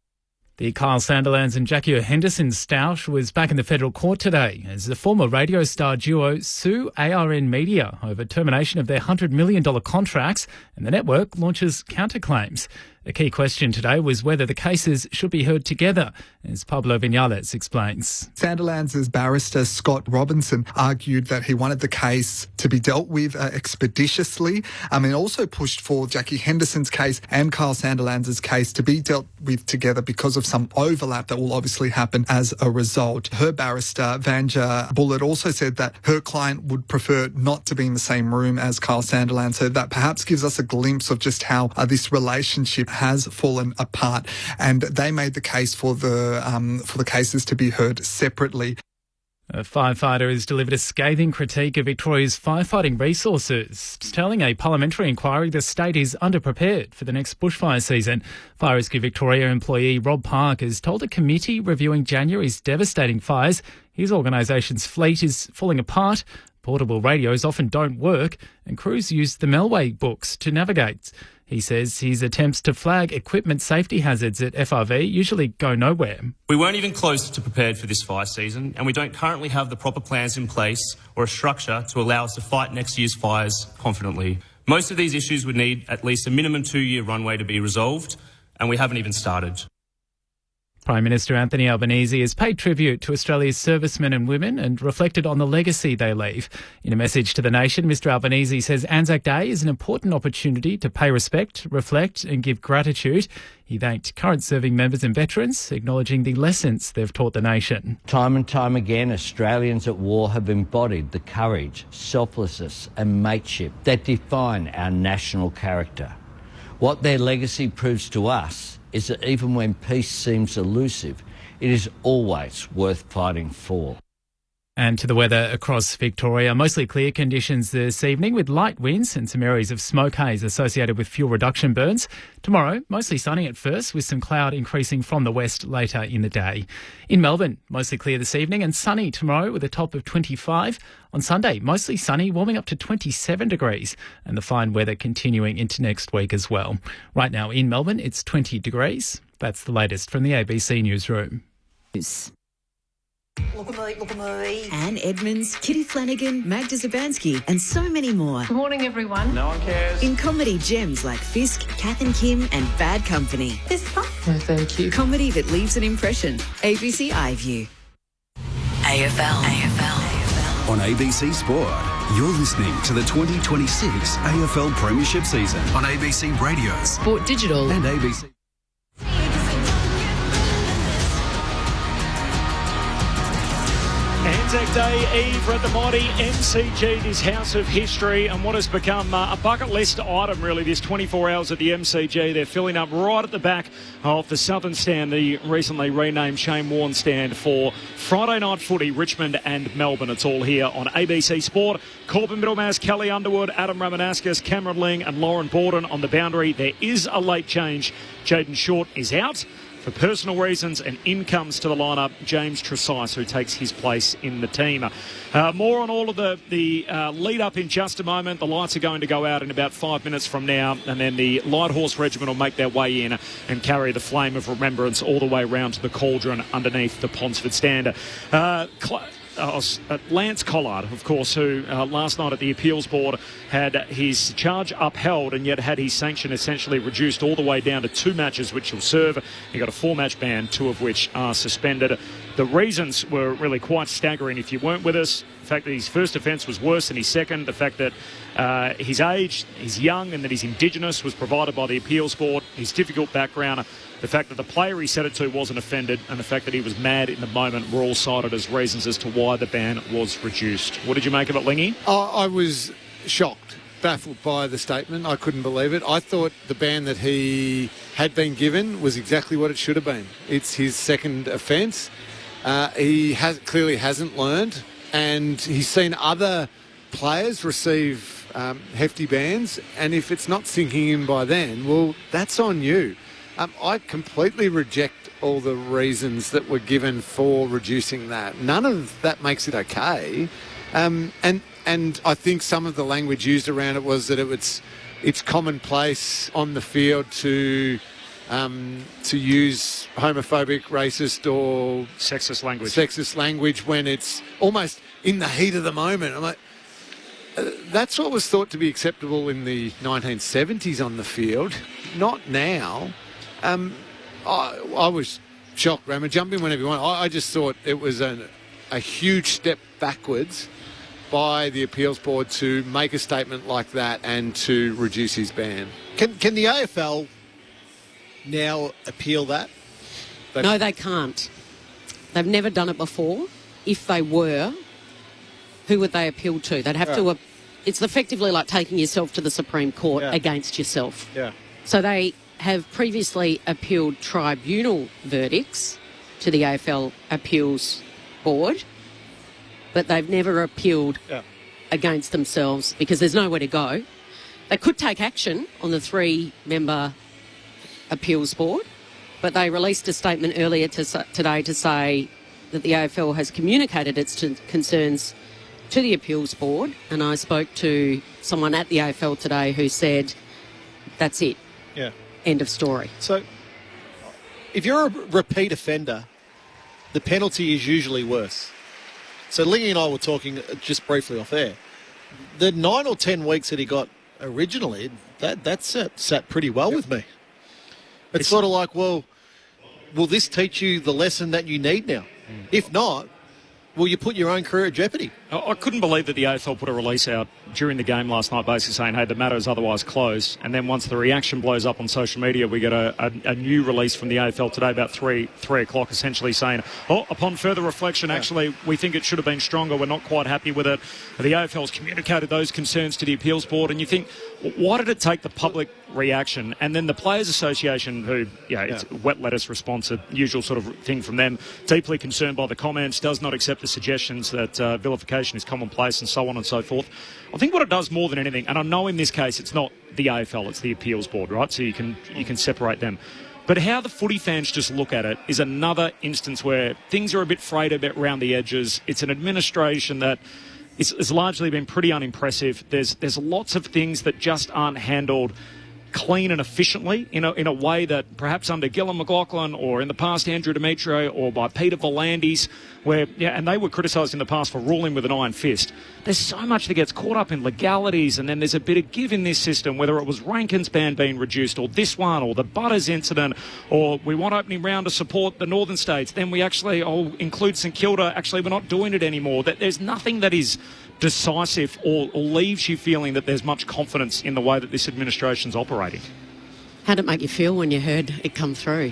The Kyle Sandilands and Jackie Henderson stoush was back in the federal court today as the former radio star duo sue ARN Media over termination of their $100 million contracts, and the network launches counterclaims. A key question today was whether the cases should be heard together, as Pablo Vinales explains. Sandilands' barrister Scott Robinson argued that he wanted the case to be dealt with expeditiously, and also pushed for Jackie Henderson's case and Kyle Sandilands' case to be dealt with together because of some overlap that will obviously happen as a result. Her barrister, Vanja Bullitt, also said that her client would prefer not to be in the same room as Kyle Sandilands, so that perhaps gives us a glimpse of just how this relationship has fallen apart, and they made the case for the cases to be heard separately. A firefighter has delivered a scathing critique of Victoria's firefighting resources, telling a parliamentary inquiry the state is underprepared for the next bushfire season. Fire Rescue Victoria employee Rob Park has told a committee reviewing January's devastating fires his organisation's fleet is falling apart, portable radios often don't work, and crews use the Melway books to navigate. He says his attempts to flag equipment safety hazards at FRV usually go nowhere. We weren't even close to prepared for this fire season, and we don't currently have the proper plans in place or a structure to allow us to fight next year's fires confidently. Most of these issues would need at least a minimum 2-year runway to be resolved, and we haven't even started. Prime Minister Anthony Albanese has paid tribute to Australia's servicemen and women and reflected on the legacy they leave. In a message to the nation, Mr Albanese says Anzac Day is an important opportunity to pay respect, reflect and give gratitude. He thanked current serving members and veterans, acknowledging the lessons they've taught the nation. Time and time again, Australians at war have embodied the courage, selflessness and mateship that define our national character. What their legacy proves to us is that even when peace seems elusive, it is always worth fighting for. And to the weather across Victoria, mostly clear conditions this evening with light winds and some areas of smoke haze associated with fuel reduction burns. Tomorrow, mostly sunny at first with some cloud increasing from the west later in the day. In Melbourne, mostly clear this evening and sunny tomorrow with a top of 25. On Sunday, mostly sunny, warming up to 27 degrees and the fine weather continuing into next week as well. Right now in Melbourne, it's 20 degrees. That's the latest from the ABC Newsroom. Anne Edmonds, Kitty Flanagan, Magda Zabansky, and so many more. Good morning, everyone. No one cares. In comedy gems like Fisk, Kath and Kim, and Bad Company. This fun? No, thank you. Comedy that leaves an impression. ABC iView. AFL. On ABC Sport, you're listening to the 2026 AFL Premiership season on ABC Radio, Sport Digital, and ABC. Anzac Day Eve, we're at the mighty MCG, this house of history, and what has become a bucket list item, really, this 24 hours at the MCG. They're filling up right at the back of the Southern Stand, the recently renamed Shane Warne Stand for Friday night footy, Richmond and Melbourne. It's all here on ABC Sport. Corbin Middlemass, Kelly Underwood, Adam Ramanauskas, Cameron Ling and Lauren Borden on the boundary. There is a late change. Jaden Short is out for personal reasons, and in comes to the lineup James Tresize, who takes his place in the team. More on all of the lead up in just a moment. The lights are going to go out in about 5 minutes from now, and then the Light Horse Regiment will make their way in and carry the flame of remembrance all the way around to the cauldron underneath the Ponsford Stand. Lance Collard, of course, who last night at the Appeals Board had his charge upheld and yet had his sanction essentially reduced all the way down to 2 matches, which he'll serve. He got a 4-match ban, 2 of which are suspended. The reasons were really quite staggering if you weren't with us. The fact that his first offence was worse than his second, the fact that his age, he's young, and that he's Indigenous was provided by the Appeals Board, his difficult background, the fact that the player he said it to wasn't offended, and the fact that he was mad in the moment were all cited as reasons as to why the ban was reduced. What did you make of it, Lingy? I was shocked, baffled by the statement. I couldn't believe it. I thought the ban that he had been given was exactly what it should have been. It's his second offence. He clearly hasn't learned, and he's seen other players receive hefty bans, and if it's not sinking in by then, well, that's on you. I completely reject all the reasons that were given for reducing that. None of that makes it okay. And I think some of the language used around it was that it's commonplace on the field to use homophobic, racist or sexist language when it's almost in the heat of the moment. I'm like, that's what was thought to be acceptable in the 1970s on the field, not now. I was shocked, Rama. Jump in whenever you want. I just thought it was a huge step backwards by the Appeals Board to make a statement like that and to reduce his ban. Can the AFL now appeal that? No, they can't. They've never done it before. If they were, who would they appeal to? They'd have to... It's effectively like taking yourself to the Supreme Court against yourself. Yeah. So they have previously appealed tribunal verdicts to the AFL Appeals Board, but they've never appealed against themselves because there's nowhere to go. They could take action on the 3-member Appeals Board, but they released a statement earlier today to say that the AFL has communicated its concerns to the Appeals Board, and I spoke to someone at the AFL today who said, that's it. Yeah. End of story. So, if you're a repeat offender, the penalty is usually worse. So, Lingy and I were talking just briefly off air. The 9 or 10 weeks that he got originally, that sat pretty well with me. It's sort of like, well, will this teach you the lesson that you need now? If not, will you put your own career at jeopardy? I couldn't believe that the AFL put a release out during the game last night basically saying, hey, the matter is otherwise closed. And then once the reaction blows up on social media, we get a new release from the AFL today about 3 o'clock essentially saying, upon further reflection, actually, we think it should have been stronger. We're not quite happy with it. The AFL's communicated those concerns to the Appeals Board. And you think, why did it take the public reaction. And then the Players Association, who, it's wet lettuce response, a usual sort of thing from them, deeply concerned by the comments, does not accept the suggestions that vilification is commonplace and so on and so forth. I think what it does more than anything, and I know in this case it's not the AFL, it's the appeals board, right? So you can separate them. But how the footy fans just look at it is another instance where things are a bit frayed, a bit round the edges. It's an administration that has largely been pretty unimpressive. There's lots of things that just aren't handled clean and efficiently in a way that perhaps under Gillon McLachlan or in the past Andrew Demetrio or by Peter Volandis, and they were criticised in the past for ruling with an iron fist. There's so much that gets caught up in legalities, and then there's a bit of give in this system, whether it was Rankin's ban being reduced or this one or the Butters incident, or we want opening round to support the northern states, then we actually include St Kilda. Actually, we're not doing it anymore. There's nothing that is decisive or leaves you feeling that there's much confidence in the way that this administration's operating. How did it make you feel when you heard it come through,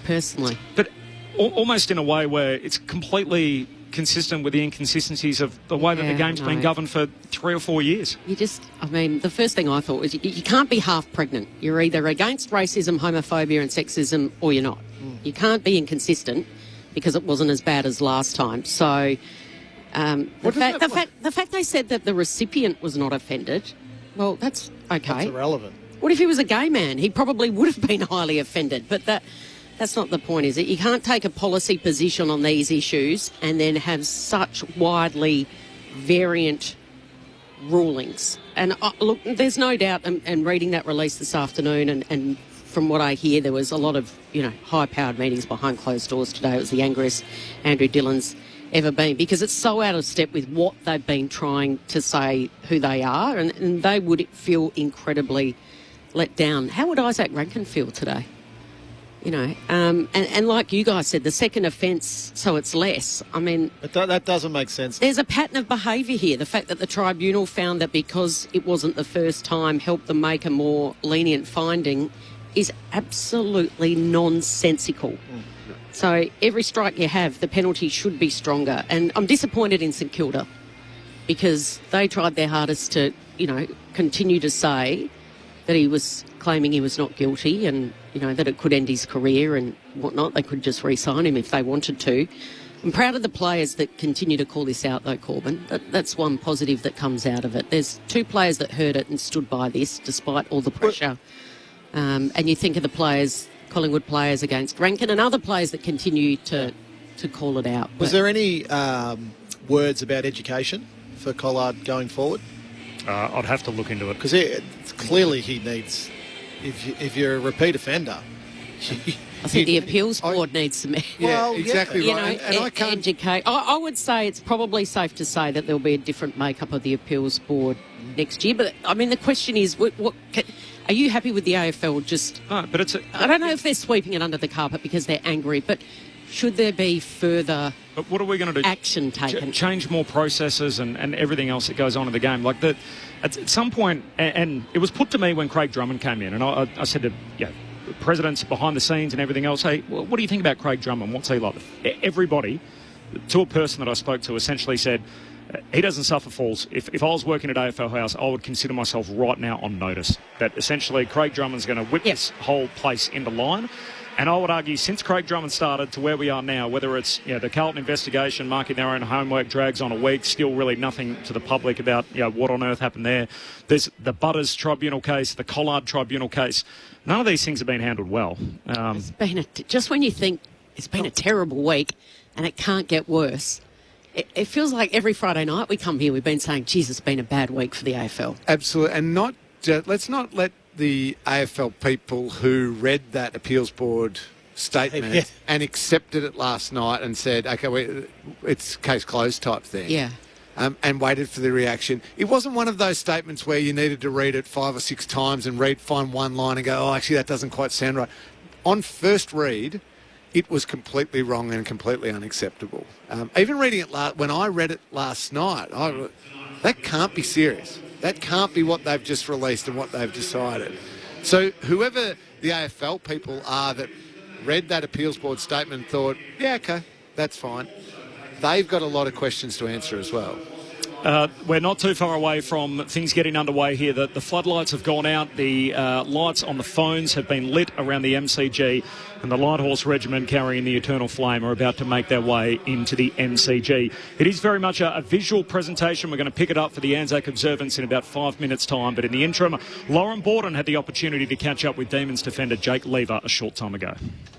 personally? But almost in a way where it's completely consistent with the inconsistencies of the way that the game's been governed for 3 or 4 years. The first thing I thought was you can't be half pregnant. You're either against racism, homophobia and sexism, or you're not. You can't be inconsistent because it wasn't as bad as last time. So the fact they said that the recipient was not offended, well, that's okay. That's irrelevant. What if he was a gay man? He probably would have been highly offended, but that's not the point, is it? You can't take a policy position on these issues and then have such widely variant rulings. And look, there's no doubt, and reading that release this afternoon, and from what I hear, there was a lot of high-powered meetings behind closed doors today. It was the angriest Andrew Dillon's ever been, because it's so out of step with what they've been trying to say who they are, and they would feel incredibly let down. How would Isaac Rankin feel today? And like you guys said, the second offence, so it's less. But that doesn't make sense. There's a pattern of behaviour here. The fact that the tribunal found that because it wasn't the first time helped them make a more lenient finding is absolutely nonsensical. So every strike you have, the penalty should be stronger. And I'm disappointed in St Kilda because they tried their hardest to, continue to say that he was claiming he was not guilty and, that it could end his career and whatnot. They could just re-sign him if they wanted to. I'm proud of the players that continue to call this out, though, Corbin. That's one positive that comes out of it. There's 2 players that heard it and stood by this despite all the pressure. And you think of the players, Collingwood players against Rankin and other players that continue to call it out. Was there any words about education for Collard going forward? I'd have to look into it. Because clearly he needs, if you're a repeat offender... I think the appeals board needs some... Exactly right. And I can't... educate. I would say it's probably safe to say that there'll be a different makeup of the appeals board next year. But, the question is, are you happy with the AFL just... No, but it's... I don't know if they're sweeping it under the carpet because they're angry, but should there be further... But what are we going to do? Action taken. Change more processes and everything else that goes on in the game. At some point, and it was put to me when Craig Drummond came in, and I said to presidents behind the scenes and everything else, hey, what do you think about Craig Drummond? What's he like? Everybody, to a person that I spoke to, essentially said, he doesn't suffer fools. If I was working at AFL House, I would consider myself right now on notice that essentially Craig Drummond's going to whip this whole place into line. And I would argue since Craig Drummond started to where we are now, whether it's the Carlton investigation, marking their own homework, drags on a week, still really nothing to the public about what on earth happened there. There's the Butters tribunal case, the Collard tribunal case. None of these things have been handled well. It's been just when you think it's been a terrible week and it can't get worse, it feels like every Friday night we come here, we've been saying, geez, it's been a bad week for the AFL. Absolutely. And let's not let the AFL people who read that appeals board statement and accepted it last night and said, okay, it's case closed type thing. Yeah. And waited for the reaction. It wasn't one of those statements where you needed to read it 5 or 6 times and find one line and go, actually, that doesn't quite sound right. On first read, it was completely wrong and completely unacceptable. Even reading it when I read it last night, that can't be serious. That can't be what they've just released and what they've decided. So whoever the AFL people are that read that appeals board statement and thought, okay, that's fine, they've got a lot of questions to answer as well. We're not too far away from things getting underway here. The floodlights have gone out. The lights on the phones have been lit around the MCG. And the Light Horse Regiment carrying the Eternal Flame are about to make their way into the MCG. It is very much a visual presentation. We're going to pick it up for the Anzac Observance in about 5 minutes' time. But in the interim, Lauren Borden had the opportunity to catch up with Demons defender Jake Lever a short time ago.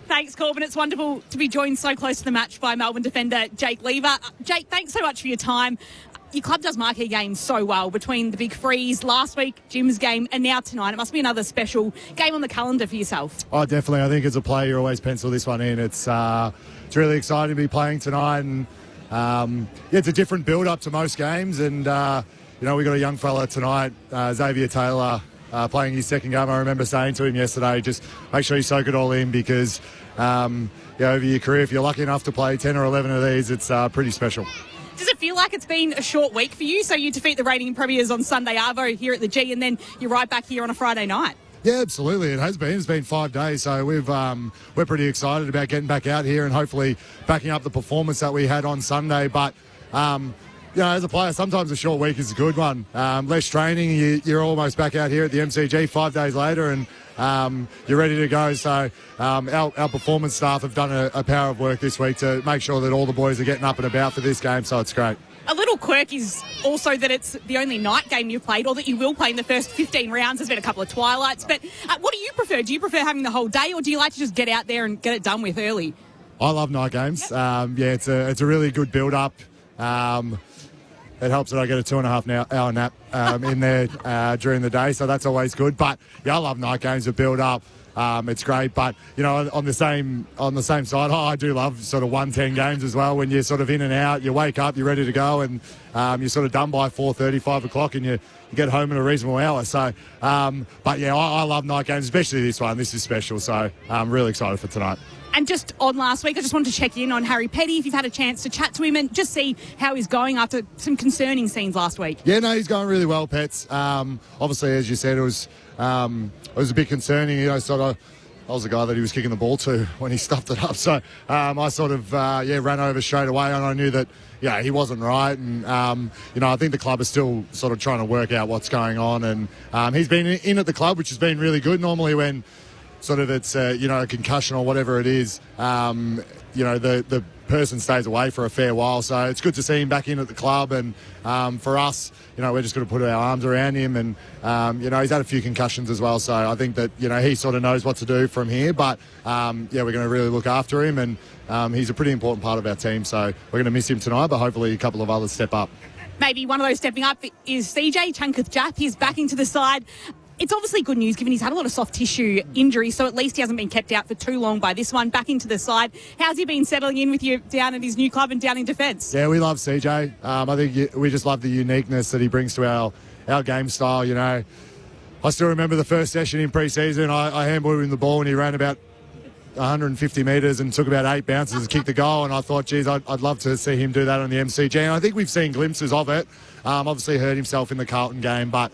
Thanks, Corbin. It's wonderful to be joined so close to the match by Melbourne defender Jake Lever. Jake, thanks so much for your time. Your club does marquee games so well between the big freeze last week, Jim's game, and now tonight. It must be another special game on the calendar for yourself. Oh, definitely. I think as a player, you always pencil this one in. It's really exciting to be playing tonight, and it's a different build-up to most games. And we got a young fella tonight, Xavier Taylor, playing his second game. I remember saying to him yesterday, just make sure you soak it all in because over your career, if you're lucky enough to play 10 or 11 of these, it's pretty special. Does it feel like it's been a short week for you? So you defeat the reigning premiers on Sunday Arvo here at the G, and then you're right back here on a Friday night. Yeah, absolutely. It has been. It's been 5 days, so we're pretty excited about getting back out here and hopefully backing up the performance that we had on Sunday. But as a player, sometimes a short week is a good one. Less training, you're almost back out here at the MCG 5 days later, and you're ready to go. So our performance staff have done a power of work this week to make sure that all the boys are getting up and about for this game, so it's great. A little quirk is also that it's the only night game you've played, or that you will play in the first 15 rounds. There's been a couple of twilights, but what do you prefer? Do you prefer having the whole day, or do you like to just get out there and get it done with early? I love night games. Yep. It's a really good build-up. It helps that I get a 2.5 hour nap in there during the day, so that's always good. But I love night games that build up. It's great, but on the same side, I do love sort of 1-10 games as well. When you're sort of in and out, you wake up, you're ready to go, and you're sort of done by 4:30, 5 o'clock, and you get home in a reasonable hour. So, I love night games, especially this one. This is special, so I'm really excited for tonight. And just on last week, I just wanted to check in on Harry Petty, if you've had a chance to chat to him and just see how he's going after some concerning scenes last week. Yeah, no, he's going really well, Pets. Obviously, as you said, it was a bit concerning. I was the guy that he was kicking the ball to when he stuffed it up. So I sort of ran over straight away, and I knew that he wasn't right. And I think the club is still sort of trying to work out what's going on. And he's been in at the club, which has been really good. Normally when sort of it's a concussion or whatever it is, the person stays away for a fair while. So it's good to see him back in at the club. And for us, we're just going to put our arms around him. And he's had a few concussions as well. So I think that he sort of knows what to do from here. But we're going to really look after him. And he's a pretty important part of our team. So we're going to miss him tonight, but hopefully a couple of others step up. Maybe one of those stepping up is CJ Chunketh Japp. He's back into the side. It's obviously good news given he's had a lot of soft tissue injuries, so at least he hasn't been kept out for too long by this one. Back into the side. How's he been settling in with you down at his new club and down in defence? Yeah, we love CJ. I think we just love the uniqueness that he brings to our game style. I still remember the first session in pre-season. I handballed him the ball and he ran about 150 metres and took about 8 bounces to kick the goal, and I thought, geez, I'd love to see him do that on the MCG, and I think we've seen glimpses of it. Obviously hurt himself in the Carlton game, but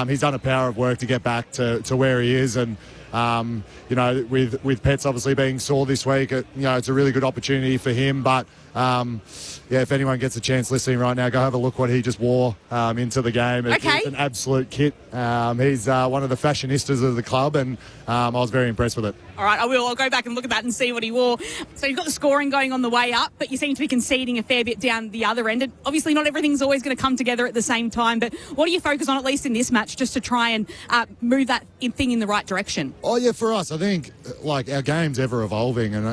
he's done a power of work to get back to where he is, and with Pets obviously being sore this week, it's a really good opportunity for him. But if anyone gets a chance listening right now, go have a look what he just wore into the game. It's an absolute kit. He's one of the fashionistas of the club, and I was very impressed with it. All right, I will. I'll go back and look at that and see what he wore. So you've got the scoring going on the way up, but you seem to be conceding a fair bit down the other end. And obviously not everything's always going to come together at the same time, but what do you focus on, at least in this match, just to try and move that thing in the right direction? Oh, yeah, for us, I think, our game's ever evolving, and,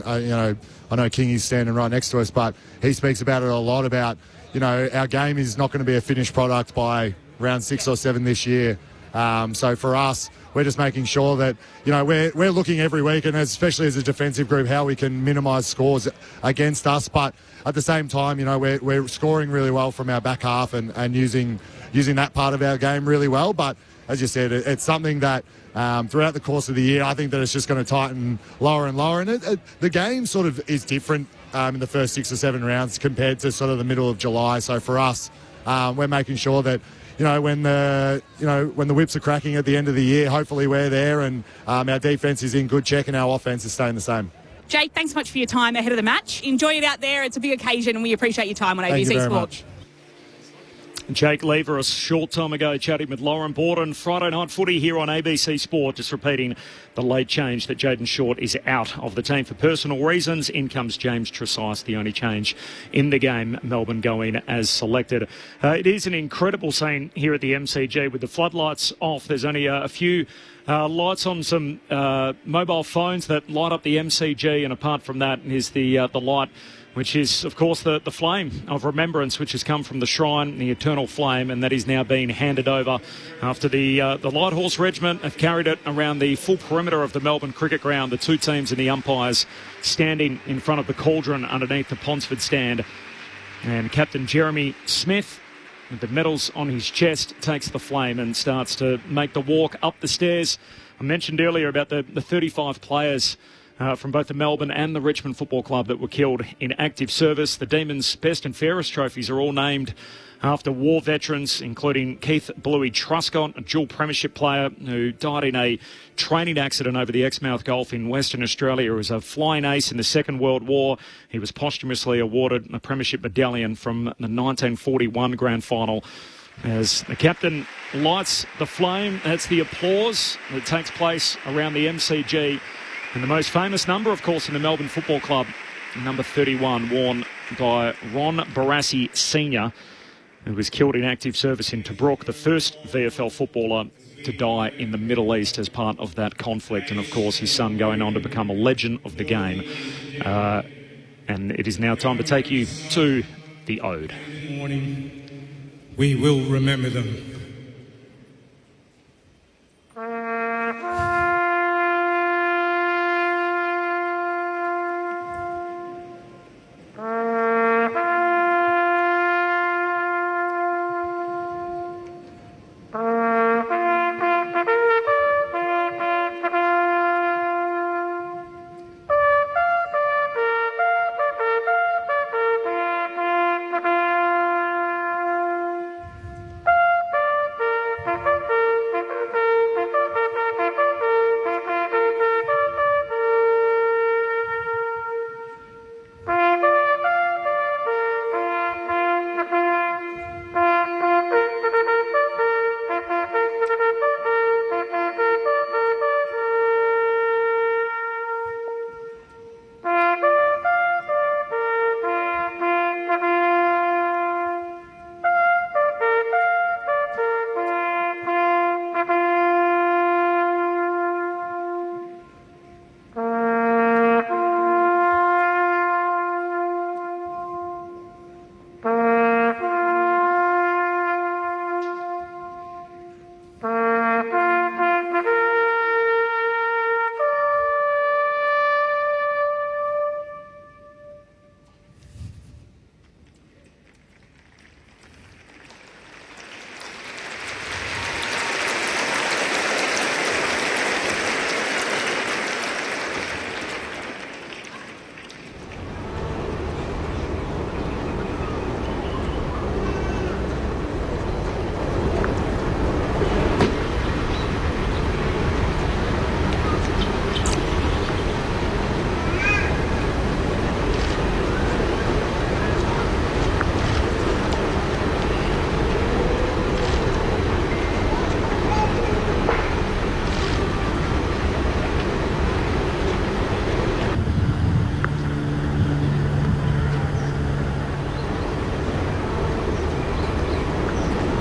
I know Kingy's standing right next to us, but he speaks about it a lot, about, our game is not going to be a finished product by round 6 or 7 this year. So for us, we're just making sure that, we're looking every week, and especially as a defensive group, how we can minimise scores against us. But at the same time, we're scoring really well from our back half and using that part of our game really well. But as you said, it's something that throughout the course of the year, I think that it's just going to tighten lower and lower. And the game sort of is different in the first 6 or 7 rounds compared to sort of the middle of July. So for us, we're making sure that, when the whips are cracking at the end of the year, hopefully we're there, and our defence is in good check and our offence is staying the same. Jake, thanks so much for your time ahead of the match. Enjoy it out there. It's a big occasion, and we appreciate your time on ABC Sport. Thank you very much. Jake Lever a short time ago chatting with Lauren Borden. Friday night footy here on ABC Sport. Just repeating the late change that Jaden Short is out of the team for personal reasons. In comes James Tresize, the only change in the game. Melbourne going as selected. It is an incredible scene here at the MCG with the floodlights off. There's only a few lights on some mobile phones that light up the MCG, and apart from that is the light, which is, of course, the flame of remembrance, which has come from the shrine, the eternal flame, and that is now being handed over after the Light Horse Regiment have carried it around the full perimeter of the Melbourne cricket ground. The two teams and the umpires standing in front of the cauldron underneath the Ponsford stand. And Captain Jeremy Smith, with the medals on his chest, takes the flame and starts to make the walk up the stairs. I mentioned earlier about the 35 players from both the Melbourne and the Richmond Football Club that were killed in active service. The Demons' best and fairest trophies are all named after war veterans, including Keith Bluey Truscott, a dual premiership player who died in a training accident over the Exmouth Gulf in Western Australia. He was a flying ace in the Second World War. He was posthumously awarded a premiership medallion from the 1941 grand final. As the captain lights the flame, that's the applause that takes place around the MCG. And the most famous number, of course, in the Melbourne Football Club, number 31, worn by Ron Barassi Sr., who was killed in active service in Tobruk, the first VFL footballer to die in the Middle East as part of that conflict. And, of course, his son going on to become a legend of the game. And it is now time to take you to the Ode. Good morning. We will remember them.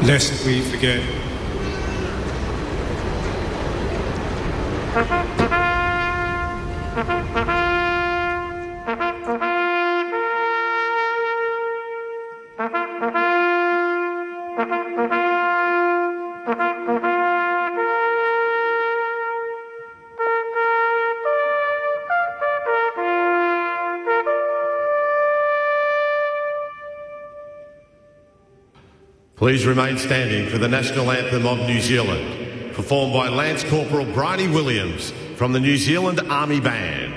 Lest we forget. Please remain standing for the National Anthem of New Zealand, performed by Lance Corporal Bridie Williams from the New Zealand Army Band.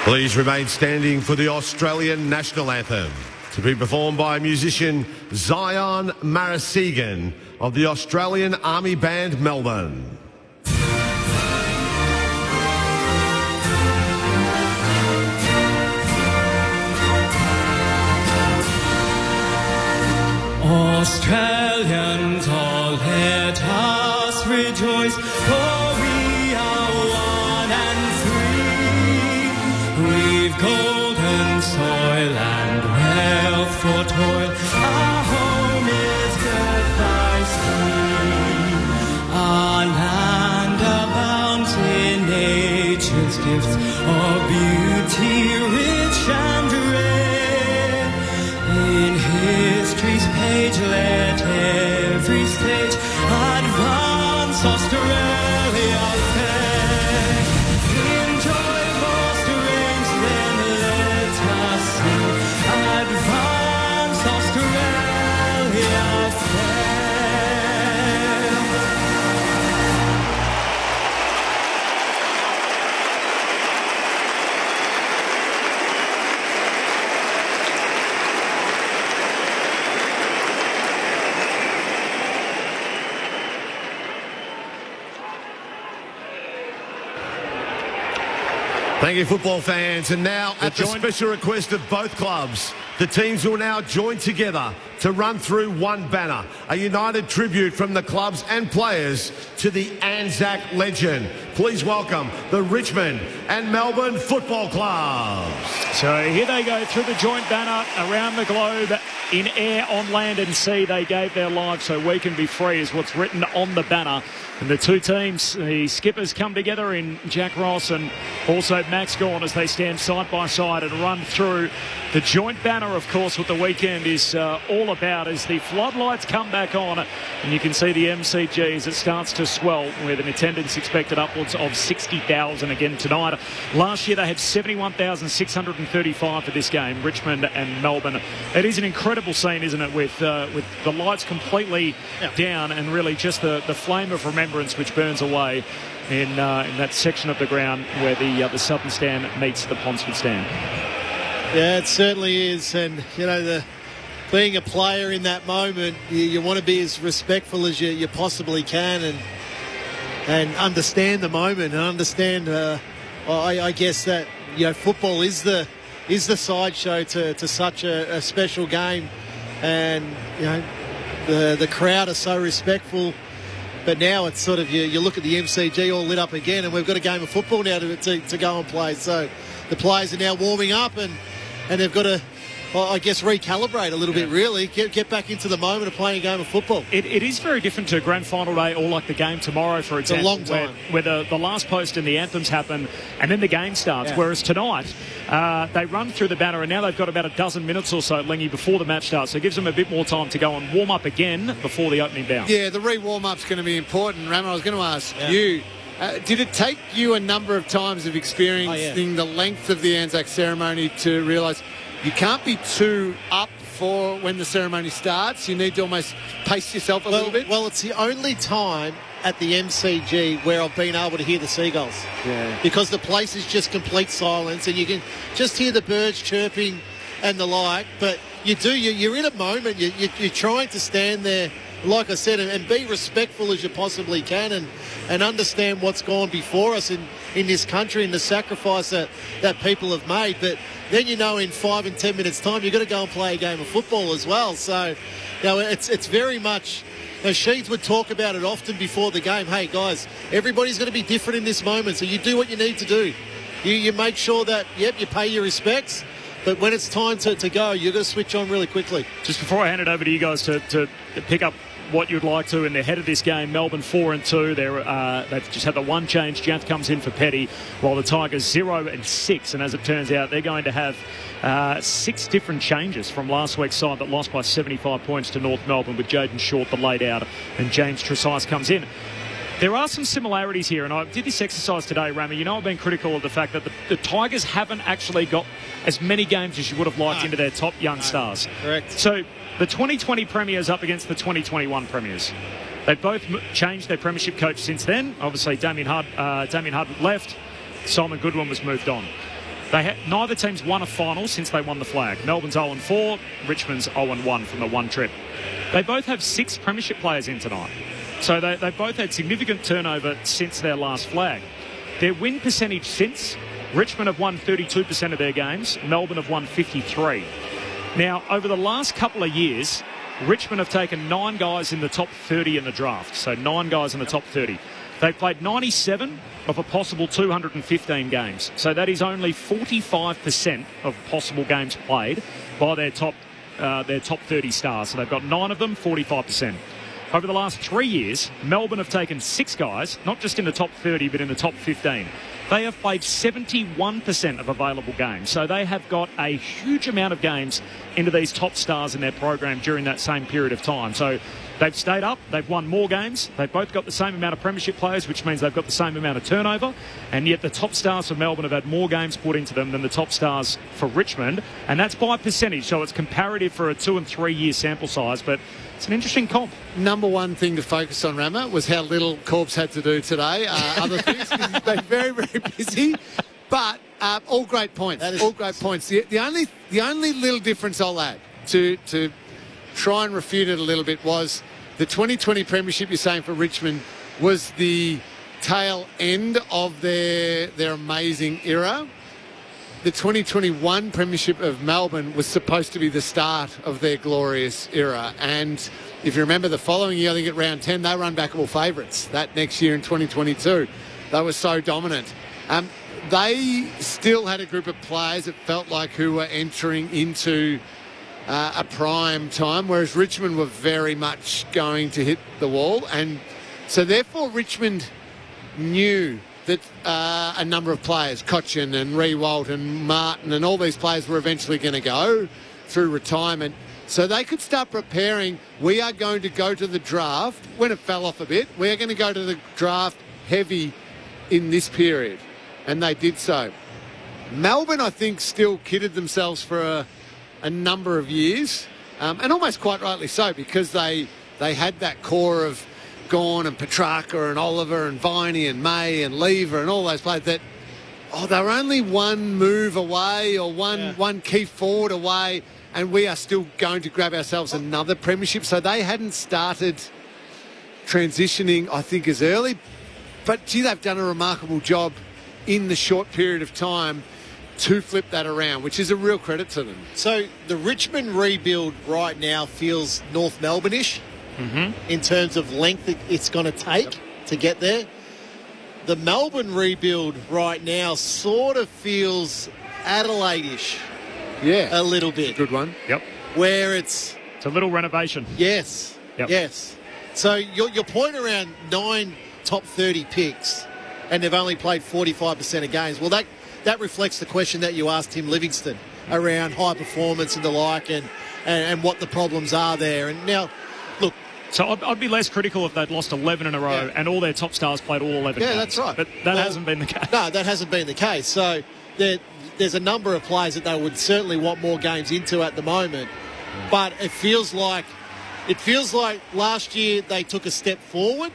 Please remain standing for the Australian National Anthem, to be performed by musician Zion Marasegan of the Australian Army Band, Melbourne. Australians, all let us rejoice, for we are one and free. We've golden soil and wealth for toil. Our home is girt by sea. Our land abounds in nature's gifts of beauty, rich and rare. In history's page, let every state advance Australia fair. Enjoy most reigns, then let us sing. Advance Australia fair. Thank you, football fans. And now, at the special request of both clubs, the teams will now join together to run through one banner, a united tribute from the clubs and players to the Anzac legend. Please welcome the Richmond and Melbourne football clubs. So here they go through the joint banner around the globe. In air, on land and sea, they gave their lives so we can be free, is what's written on the banner. And the two teams, the skippers, come together in Jack Ross and also Max Gawn as they stand side by side and run through the joint banner. Of course, what the weekend is all about as the floodlights come back on, and you can see the MCG as it starts to swell with an attendance expected upwards of 60,000 again tonight. Last year they had 71,635 for this game, Richmond and Melbourne. It is an incredible scene, isn't it, with the lights completely down and really just the flame of remembrance which burns away in that section of the ground where the southern stand meets the Ponsford stand. Yeah, it certainly is. And, you know, being a player in that moment, you want to be as respectful as you possibly can and understand the moment and understand, I guess, that, you know, football is the sideshow to such a special game. And, you know, the crowd are so respectful. But now it's sort of, you look at the MCG all lit up again, and we've got a game of football now to go and play. So the players are now warming up and they've got to, I guess, recalibrate a little bit, really. Get back into the moment of playing a game of football. It is very different to a grand final day or like the game tomorrow, for example. It's a long time. Where the last post and the anthems happen and then the game starts. Yeah. Whereas tonight, they run through the banner and now they've got about a dozen minutes or so, Lengy, before the match starts. So it gives them a bit more time to go and warm up again before the opening bounce. Yeah, the re-warm-up's going to be important. Ram, I was going to ask you, did it take you a number of times of experiencing the length of the Anzac ceremony to realise you can't be too up for when the ceremony starts? You need to almost pace yourself a little bit? Well, it's the only time at the MCG where I've been able to hear the seagulls. Yeah. Because the place is just complete silence and you can just hear the birds chirping and the like. But you're in a moment. You're trying to stand there, like I said, and be respectful as you possibly can and understand what's gone before us in this country and the sacrifice that people have made. But then, you know, in 5 and 10 minutes' time, you've got to go and play a game of football as well. So, you know, it's very much, you know, Sheeds would talk about it often before the game. Hey, guys, everybody's going to be different in this moment, so you do what you need to do. You make sure that, you pay your respects, but when it's time to go, you've got to switch on really quickly. Just before I hand it over to you guys to pick up what you'd like to, and they're ahead of this game, Melbourne 4-2. They've just had the one change. Jath comes in for Petty, while the Tigers 0-6. And as it turns out, they're going to have 6 different changes from last week's side that lost by 75 points to North Melbourne, with Jaden Short the laid out and James Tresize comes in. There are some similarities here, and I did this exercise today, Rami. You know, I've been critical of the fact that the Tigers haven't actually got as many games as you would have liked into their top young stars. Correct. So the 2020 Premiers up against the 2021 Premiers. They've both changed their premiership coach since then. Obviously, Damien Hard left. Simon Goodwin was moved on. Neither team's won a final since they won the flag. Melbourne's 0-4, Richmond's 0-1 from the one trip. They both have 6 premiership players in tonight. So they both had significant turnover since their last flag. Their win percentage since, Richmond have won 32% of their games, Melbourne have won 53%. Now, over the last couple of years, Richmond have taken 9 guys in the top 30 in the draft. So 9 guys in the top 30. They've played 97 of a possible 215 games. So that is only 45% of possible games played by their top 30 stars. So they've got 9 of them, 45%. Over the last 3 years, Melbourne have taken 6 guys, not just in the top 30, but in the top 15. They have played 71% of available games. So they have got a huge amount of games into these top stars in their program during that same period of time. So they've stayed up, they've won more games, they've both got the same amount of premiership players, which means they've got the same amount of turnover, and yet the top stars for Melbourne have had more games put into them than the top stars for Richmond, and that's by percentage, so it's comparative for a 2 and 3 year sample size, but it's an interesting comp. Number one thing to focus on, Rama, was how little Corbs had to do today. Other things, because he's been very, very busy. But all great points. All great points. The only little difference I'll add to try and refute it a little bit was the 2020 premiership, you're saying, for Richmond was the tail end of their amazing era. The 2021 premiership of Melbourne was supposed to be the start of their glorious era. And if you remember the following year, I think at round 10, they were unbackable favourites. That next year in 2022, they were so dominant. They still had a group of players, it felt like, who were entering into a prime time, whereas Richmond were very much going to hit the wall. And so therefore Richmond knew that a number of players, Cochin and Rewalt and Martin and all these players were eventually going to go through retirement. So they could start preparing. We are going to go to the draft, when it fell off a bit, we are going to go to the draft heavy in this period. And they did so. Melbourne, I think, still kidded themselves for a number of years, and almost quite rightly so, because they had that core of Gawn and Petrarca and Oliver and Viney and May and Lever and all those players that, they were only one move away or one key forward away, and we are still going to grab ourselves another premiership. So they hadn't started transitioning, I think, as early. But, gee, they've done a remarkable job in the short period of time to flip that around, which is a real credit to them. So the Richmond rebuild right now feels North Melbourne-ish in terms of length it's going to take to get there. The Melbourne rebuild right now sort of feels Adelaide-ish. Yeah. A little bit. Good one. Yep. Where it's a little renovation. Yes. Yep. Yes. So your point around 9 top 30 picks and they've only played 45% of games, well, that reflects the question that you asked Tim Livingston around high performance and the like and what the problems are there. And now, look. So I'd be less critical if they'd lost 11 in a row and all their top stars played all 11 games. Yeah, that's right. But that hasn't been the case. No, that hasn't been the case. So there's a number of players that they would certainly want more games into at the moment. But it feels like last year they took a step forward.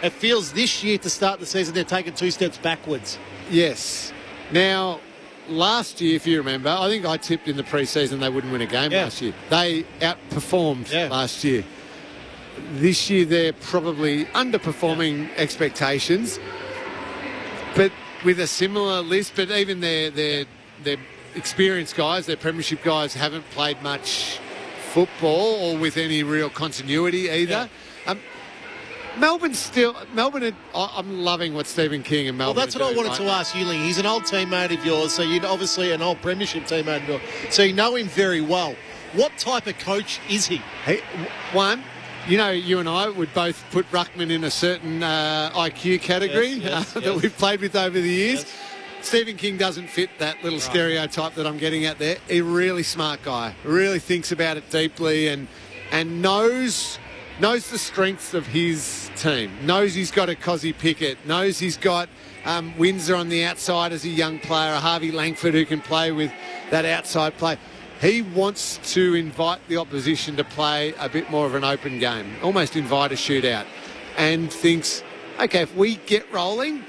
It feels this year to start the season they're taking 2 steps backwards. Yes. Now, last year, if you remember, I think I tipped in the pre-season they wouldn't win a game last year. They outperformed last year. This year, they're probably underperforming expectations, but with a similar list. But even their experienced guys, their premiership guys, haven't played much football or with any real continuity either. Melbourne, I'm loving what Stephen King and Melbourne. Well, that's what I wanted to ask you, Ling. He's an old teammate of yours, so you're obviously an old premiership teammate of yours, so you know him very well. What type of coach is he? You know, you and I would both put Ruckman in a certain IQ category that we've played with over the years. Yes. Stephen King doesn't fit that little stereotype that I'm getting at there. He's a really smart guy, really thinks about it deeply and knows the strengths of his team, knows he's got a Cozzy Pickett, knows he's got Windsor on the outside as a young player, a Harvey Langford who can play with that outside play. He wants to invite the opposition to play a bit more of an open game, almost invite a shootout, and thinks, okay, if we get rolling,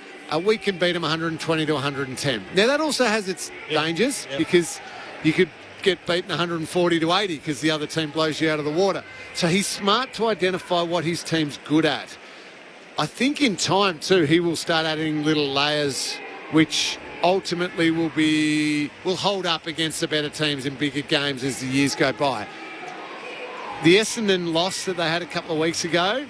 we can beat them 120 to 110. Now, that also has its dangers because you could get beaten 140 to 80 because the other team blows you out of the water. So he's smart to identify what his team's good at. I think in time, too, he will start adding little layers which ultimately will hold up against the better teams in bigger games as the years go by. The Essendon loss that they had a couple of weeks ago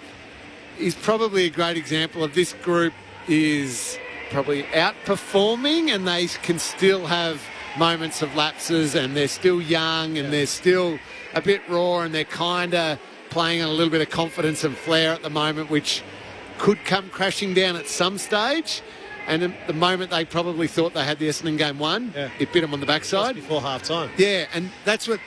is probably a great example of this group is probably outperforming, and they can still have moments of lapses, and they're still young and they're still a bit raw, and they're kind of playing on a little bit of confidence and flair at the moment, which could come crashing down at some stage. And at the moment they probably thought they had the Essendon game won, it bit them on the backside. Just before half-time. Yeah, and that's what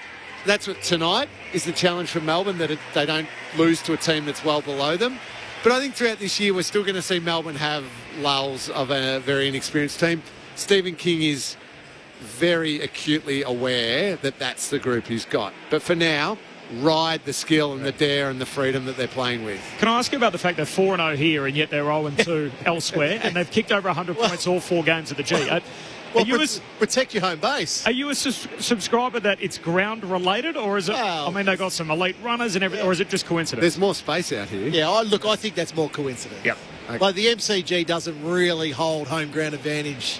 tonight is the challenge for Melbourne, that they don't lose to a team that's well below them. But I think throughout this year we're still going to see Melbourne have lulls of a very inexperienced team. Stephen King is very acutely aware that that's the group he's got. But for now, ride the skill and the dare and the freedom that they're playing with. Can I ask you about the fact they're 4-0 here and yet they're 0-2 elsewhere, and they've kicked over 100 points all 4 games of the G? Protect your home base. Are you a subscriber that it's ground related, or is it? I mean, they've got some elite runners and everything, or is it just coincidence? There's more space out here. Yeah, I think that's more coincidence. Yep. Okay. Like the MCG doesn't really hold home ground advantage,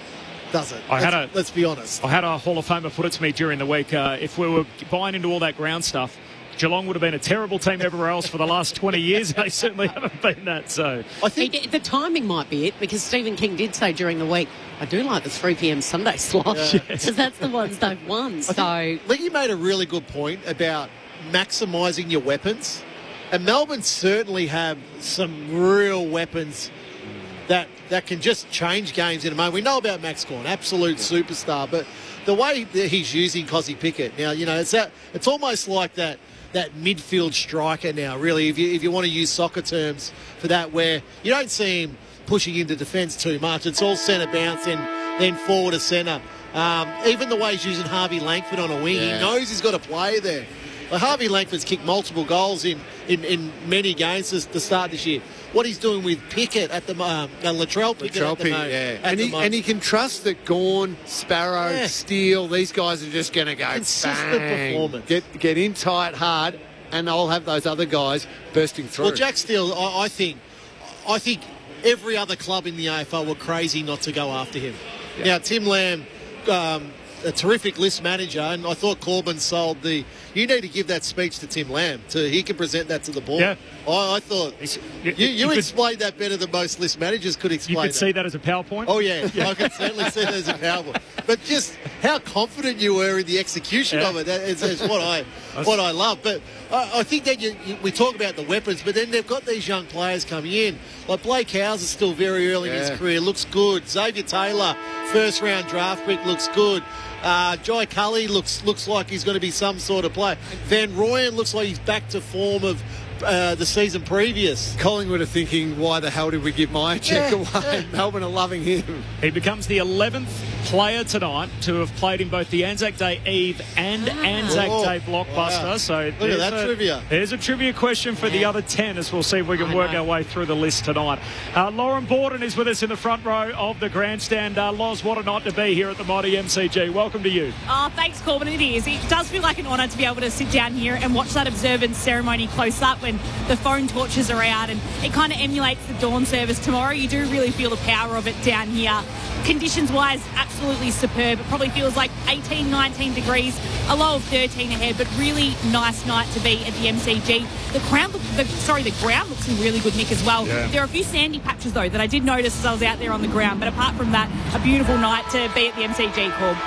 does it? Let's be honest. I had a Hall of Famer put it to me during the week. If we were buying into all that ground stuff, Geelong would have been a terrible team everywhere else for the last 20 years. They certainly haven't been that. So I think the timing might be it, because Stephen King did say during the week, I do like the 3 p.m. Sunday slot, because that's the ones they've won. Leggy made a really good point about maximising your weapons, and Melbourne certainly have some real weapons that can just change games in a moment. We know about Max Gawn, absolute superstar, but the way that he's using Cozzy Pickett now, it's almost like that midfield striker now, really, if you want to use soccer terms for that, where you don't see him pushing into defence too much. It's all centre bounce and then forward to centre. Even the way he's using Harvey Langford on a wing, he knows he's got a play there. Well, Harvey Langford's kicked multiple goals in many games to start this year. What he's doing with Pickett at the Latrell Pickett at the moment. And he can trust that Gawn, Sparrow, Steele, these guys are just going to go consistent performance. Get in tight, hard, and I'll have those other guys bursting through. Well, Jack Steele, I think every other club in the AFL were crazy not to go after him. Yeah. Now, Tim Lamb, a terrific list manager, and I thought Corbin sold you need to give that speech to Tim Lamb. He can present that to the board. Yeah. I thought you explained that better than most list managers could explain. You could see that as a PowerPoint? Oh, yeah. I could certainly see that as a PowerPoint. But just how confident you were in the execution of it is what I love. But I think that we talk about the weapons, but then they've got these young players coming in. Like Blake Howes is still very early in his career, looks good. Xavier Taylor, first-round draft pick, looks good. Jai Cully looks like he's going to be some sort of player. Van Rooyen looks like he's back to form of the season previous. Collingwood are thinking, why the hell did we give Myercheck away? Melbourne are loving him. He becomes the 11th player tonight to have played in both the Anzac Day Eve and Anzac Day Blockbuster. Wow. So look at that trivia. There's a trivia question for the other 10, as we'll see if we can work our way through the list tonight. Lauren Borden is with us in the front row of the grandstand. Loz, what a night to be here at the mighty MCG. Welcome to you. Oh, thanks, Corbin. It is. It does feel like an honour to be able to sit down here and watch that observance ceremony close up when the phone torches are out, and it kind of emulates the dawn service tomorrow. You do really feel the power of it down here. Conditions-wise, absolutely superb. It probably feels like 18, 19 degrees, a low of 13 ahead, but really nice night to be at the MCG. The ground looks in really good nick as well. Yeah. There are a few sandy patches, though, that I did notice as I was out there on the ground, but apart from that, a beautiful night to be at the MCG, Corb.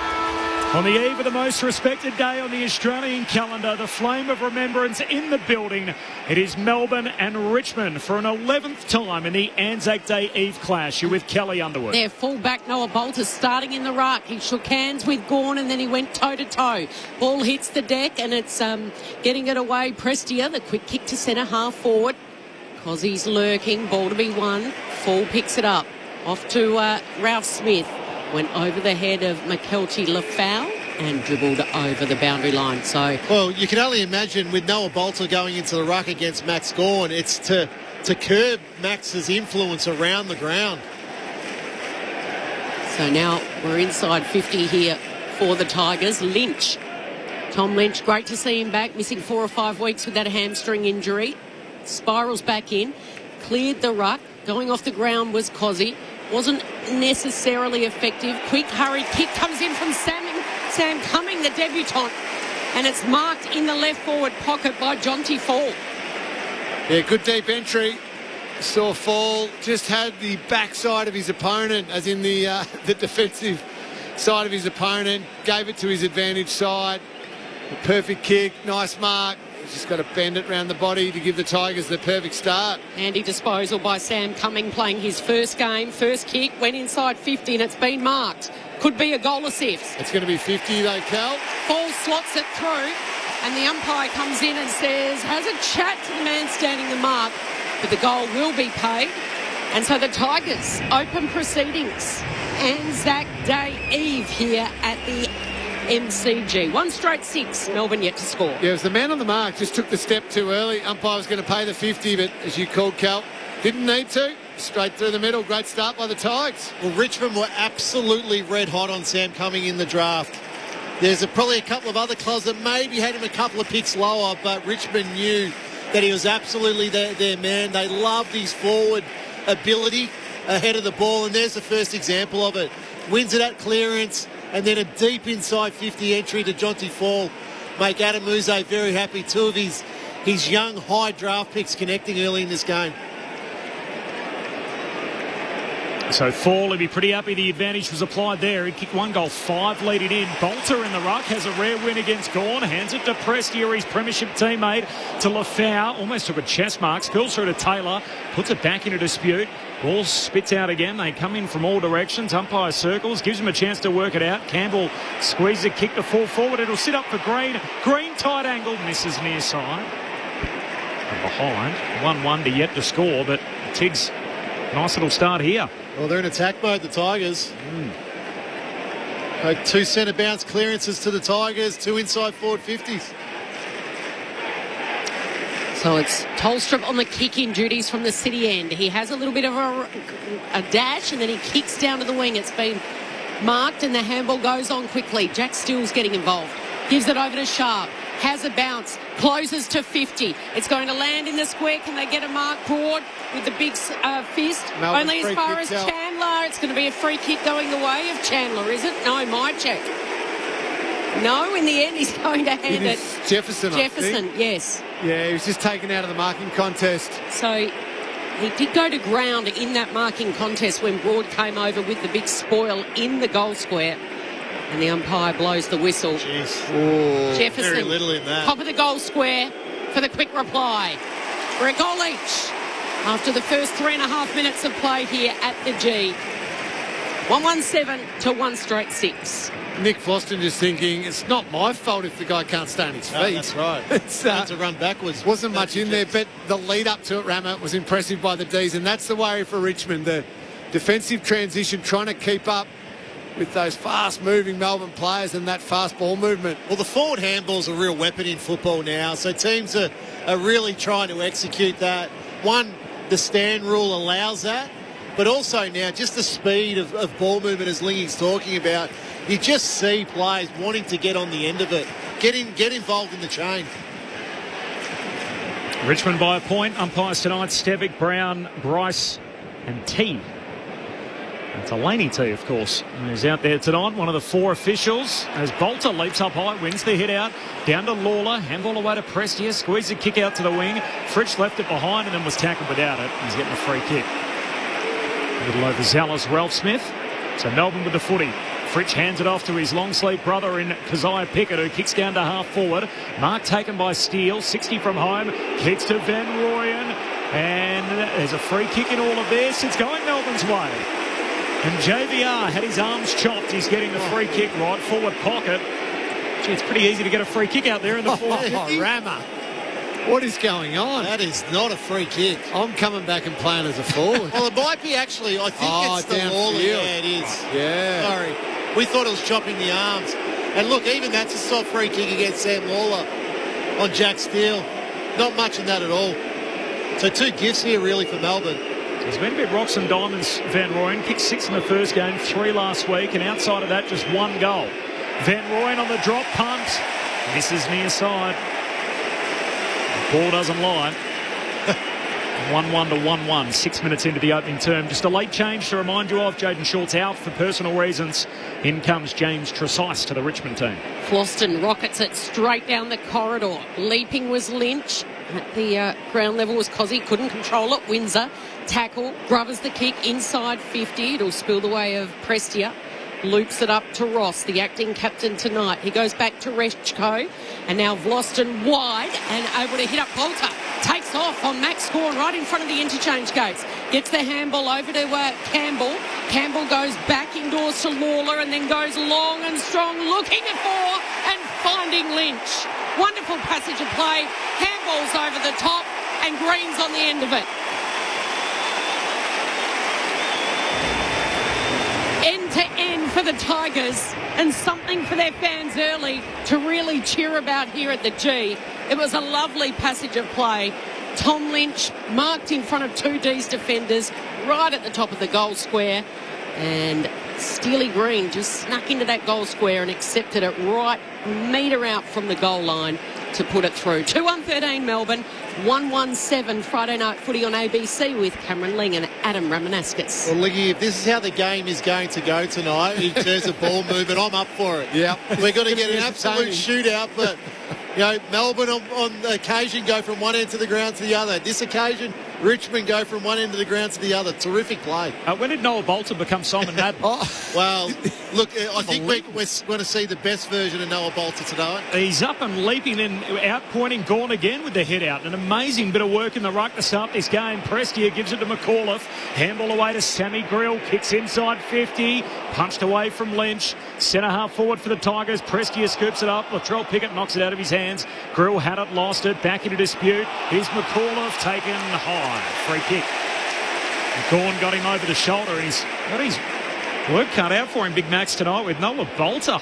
On the eve of the most respected day on the Australian calendar, the flame of remembrance in the building. It is Melbourne and Richmond for an 11th time in the Anzac Day Eve clash. You're with Kelly Underwood. Their fullback Noah Bolter starting in the ruck. He shook hands with Gawn and then he went toe-to-toe. Ball hits the deck and it's getting it away. Prestia, the quick kick to centre, half forward. Cozzy's lurking, ball to be won. Fall picks it up. Off to Ralph Smith. Went over the head of McKelty Lafau and dribbled over the boundary line. So, well, you can only imagine with Noah Bolter going into the ruck against Max Gawn, it's to curb Max's influence around the ground. So now we're inside 50 here for the Tigers. Lynch. Tom Lynch, great to see him back, missing 4 or 5 weeks with that hamstring injury. Spirals back in, cleared the ruck. Going off the ground was Cozzy. Wasn't necessarily effective. Quick, hurried kick comes in from Sam Cumming, the debutant. And it's marked in the left forward pocket by Jonty Fall. Yeah, good deep entry. Saw Fall, just had the backside of his opponent, as in the defensive side of his opponent, gave it to his advantage side. A perfect kick, nice mark. He's just got to bend it round the body to give the Tigers the perfect start. Handy disposal by Sam Cumming, playing his first game. First kick, went inside 50 and it's been marked. Could be a goal assist. It's going to be 50 though, Cal. Fall slots it through and the umpire comes in and says, has a chat to the man standing the mark, but the goal will be paid. And so the Tigers open proceedings. Anzac Day Eve here at the MCG. 1 straight 6, Melbourne yet to score. Yeah, it was the man on the mark, just took the step too early. Umpire was going to pay the 50, but as you called, Cal, didn't need to. Straight through the middle. Great start by the Tigers. Well, Richmond were absolutely red hot on Sam Cumming in the draft. There's probably a couple of other clubs that maybe had him a couple of picks lower, but Richmond knew that he was absolutely their man. They loved his forward ability ahead of the ball, and there's the first example of it. Wins it at clearance, and then a deep inside 50 entry to Jonty Fall. Make Adam Muze very happy. 2 of his young high draft picks connecting early in this game. So Fall would be pretty happy the advantage was applied there. He'd kick 1 goal, 5 leading in. Bolter in the ruck has a rare win against Gawn. Hands it to Prestia, his premiership teammate, to Lafau. Almost took a chest mark. Spills through to Taylor. Puts it back into dispute. Ball spits out again. They come in from all directions. Umpire circles. Gives him a chance to work it out. Campbell squeezes a kick to fall forward. It'll sit up for Green. Green tight angle. Misses near side. And behind. 1-1 to yet to score. But Tiggs, nice little start here. Well, they're in attack mode, the Tigers. 2 centre bounce clearances to the Tigers, 2 inside forward 50s. So it's Tolstrup on the kick-in duties from the city end. He has a little bit of a dash and then he kicks down to the wing. It's been marked and the handball goes on quickly. Jack Steele's getting involved. Gives it over to Sharp. Has a bounce. Closes to 50. It's going to land in the square. Can they get a mark broad with the big fist? Melbourne only as far as Chandler. It's going to be a free kick going the way of Chandler, is it? No, my check. No, in the end, he's going to hand it. Jefferson, yes. Yeah, he was just taken out of the marking contest. So he did go to ground in that marking contest when Broad came over with the big spoil in the goal square. And the umpire blows the whistle. Jefferson, very little in that. Top of the goal square for the quick reply. For a goal each after the first 3.5 minutes of play here at the G. 1-1-7 to 1 straight 6. Nick Floston just thinking, it's not my fault if the guy can't stay on his feet. No, that's right. It's to run backwards. Wasn't much in there, but the lead up to it, Rammer, was impressive by the Ds, and that's the worry for Richmond. The defensive transition, trying to keep up with those fast-moving Melbourne players and that fast ball movement. Well, the forward handball's a real weapon in football now, so teams are really trying to execute that. One, the stand rule allows that, but also now just the speed of ball movement, as Lingy's talking about. You just see players wanting to get on the end of it, get involved in the chain. Richmond by a point. Umpires tonight, Stevic, Brown, Bryce and T. And Delaney T, of course, is out there tonight. One of the 4 officials as Bolter leaps up high, wins the hit out. Down to Lawler, handball away to Prestia, squeezes a kick out to the wing. Fritsch left it behind and then was tackled without it. He's getting a free kick. A little overzealous, Ralph Smith. So Melbourne with the footy. Fritsch hands it off to his long-sleeve brother in Keziah Pickett, who kicks down to half forward. Mark taken by Steele, 60 from home. Kicks to Van Rooyen. And there's a free kick in all of this. It's going Melbourne's way. And JVR had his arms chopped. He's getting the free kick right forward pocket. Gee, it's pretty easy to get a free kick out there in the forward. Rammer. What is going on? That is not a free kick. I'm coming back and playing as a forward. Well, it might be actually. I think it's the Lawler. Yeah, it is. Yeah. Sorry. We thought it was chopping the arms. And look, even that's a soft free kick against Sam Lawler on Jack Steele. Not much in that at all. So 2 gifts here really for Melbourne. He's been a bit rocks and diamonds, Van Rooyen. Kicked 6 in the first game, 3 last week, and outside of that, just 1 goal. Van Rooyen on the drop punt. Misses near side. The ball doesn't lie. 1-1 to 1-1, 6 minutes into the opening term. Just a late change to remind you of. Jaden Short's out for personal reasons. In comes James Tresice to the Richmond team. Floston rockets it straight down the corridor. Leaping was Lynch. At the ground level was Cozzy. Couldn't control it. Windsor. Tackle. Grubbers the kick inside 50. It'll spill the way of Prestia. Loops it up to Ross, the acting captain tonight. He goes back to Rechko. And now Vloston wide and able to hit up Bolter. Takes off on Max Scorn right in front of the interchange gates. Gets the handball over to Campbell. Campbell goes back indoors to Lawler and then goes long and strong, looking for and finding Lynch. Wonderful passage of play. Handballs over the top and Green's on the end of it. End to end for the Tigers, and something for their fans early to really cheer about here at the G. It was a lovely passage of play. Tom Lynch marked in front of 2D's defenders right at the top of the goal square, and Steely Green just snuck into that goal square and accepted it right a metre out from the goal line to put it through. 2-1-13 Melbourne, 1-1-7 Friday night footy on ABC with Cameron Ling and Adam Ramanaskis. Well, Liggy, if this is how the game is going to go tonight in terms of ball movement, I'm up for it. Yeah, we're going to get an absolute shootout, but you know, Melbourne on occasion go from one end to the ground to the other. This occasion, Richmond go from one end of the ground to the other. Terrific play. When did Noah Bolter become Simon Madden? Well, look, I think we're going to see the best version of Noah Bolter tonight. He's up and leaping and outpointing Gawn again with the head out. An amazing bit of work in the ruck to start this game. Prestia gives it to McAuliffe. Handball away to Sammy Grill. Kicks inside 50. Punched away from Lynch. Centre half forward for the Tigers. Prestia scoops it up. Latrell Pickett knocks it out of his hands. Grill had it, lost it. Back into dispute. Here's McAuliffe taken high. Free kick. Gawn got him over the shoulder. He's got his work cut out for him, Big Max, tonight with Noah Bolter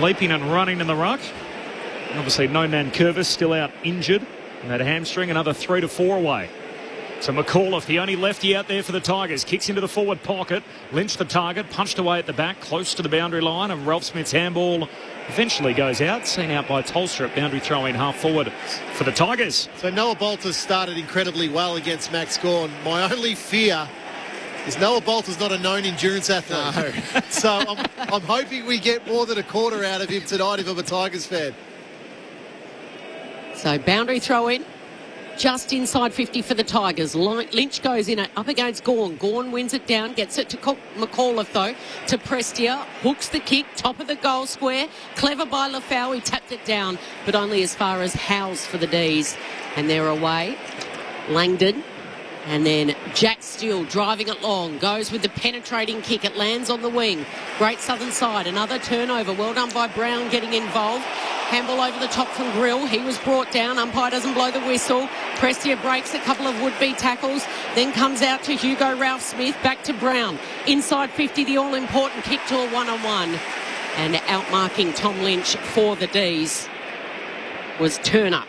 leaping and running in the ruck. Obviously, no man Curvis still out injured. And that hamstring, another 3 to 4 away. So McAuliffe, the only lefty out there for the Tigers, kicks into the forward pocket. Lynch the target, punched away at the back, close to the boundary line. And Ralph Smith's handball eventually goes out, seen out by Tolster. Boundary throw in half forward for the Tigers. So Noah Bolter started incredibly well against Max Gawn. My only fear is Noah Bolter's not a known endurance athlete. No. So I'm hoping we get more than a quarter out of him tonight if I'm a Tigers fan. So boundary throw in. Just inside 50 for the Tigers. Lynch goes in it up against Gawn. Gawn wins it down, gets it to McAuliffe though, to Prestia, hooks the kick, top of the goal square. Clever by Lafau, he tapped it down, but only as far as Howes for the D's. And they're away. Langdon. And then Jack Steele driving it long, goes with the penetrating kick. It lands on the wing. Great Southern side. Another turnover. Well done by Brown getting involved. Handball over the top from Grill. He was brought down. Umpire doesn't blow the whistle. Prestia breaks a couple of would-be tackles. Then comes out to Hugo Ralph Smith. Back to Brown. Inside 50, the all-important kick to a one-on-one. And outmarking Tom Lynch for the D's was Turner.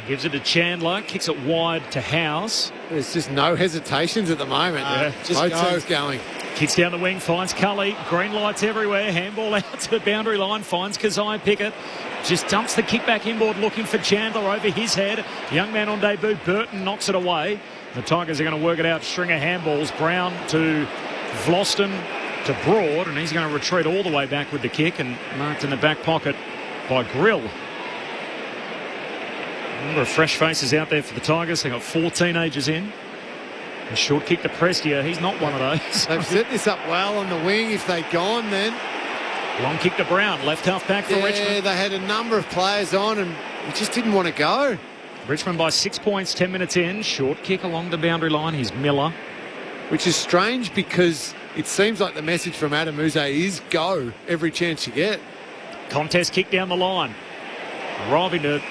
Gives it to Chandler. Kicks it wide to Howes. There's just no hesitations at the moment. Just both teams going. Kicks down the wing, finds Cully. Green lights everywhere. Handball out to the boundary line. Finds Keziah Pickett. Just dumps the kick back inboard looking for Chandler over his head. Young man on debut, Burton, knocks it away. The Tigers are going to work it out. String of handballs. Brown to Vloston to Broad. And he's going to retreat all the way back with the kick and marked in the back pocket by Grill. A number of fresh faces out there for the Tigers. They've got 4 teenagers in. A short kick to Prestia. He's not one of those. They've set this up well on the wing. If they'd gone then. Long kick to Brown. Left half back for Richmond. Yeah, they had a number of players on and he just didn't want to go. Richmond by 6 points, 10 minutes in. Short kick along the boundary line. Here's Miller. Which is strange because it seems like the message from Adam Uze is go every chance you get. Contest kick down the line. Arriving to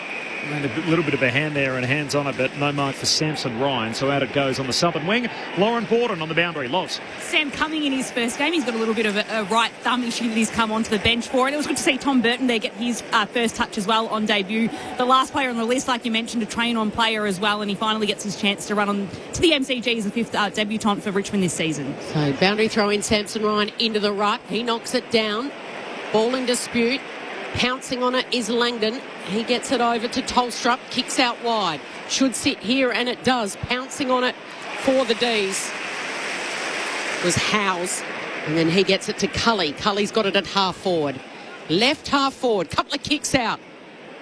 And a little bit of a hand there and hands on it, but no mark for Samson Ryan. So out it goes on the southern wing. Lauren Borden on the boundary. Loz. Sam coming in his first game, he's got a little bit of a right thumb issue that he's come onto the bench for. And it was good to see Tom Burton there get his first touch as well on debut. The last player on the list, like you mentioned, a train-on player as well, and he finally gets his chance to run on to the MCG as the fifth debutant for Richmond this season. So boundary throw in, Samson Ryan into the ruck. He knocks it down. Ball in dispute. Pouncing on it is Langdon. He gets it over to Tolstrup. Kicks out wide. Should sit here, and it does. Pouncing on it for the D's was Howes. And then he gets it to Cully. Cully's got it at half forward. Left half forward. Couple of kicks out.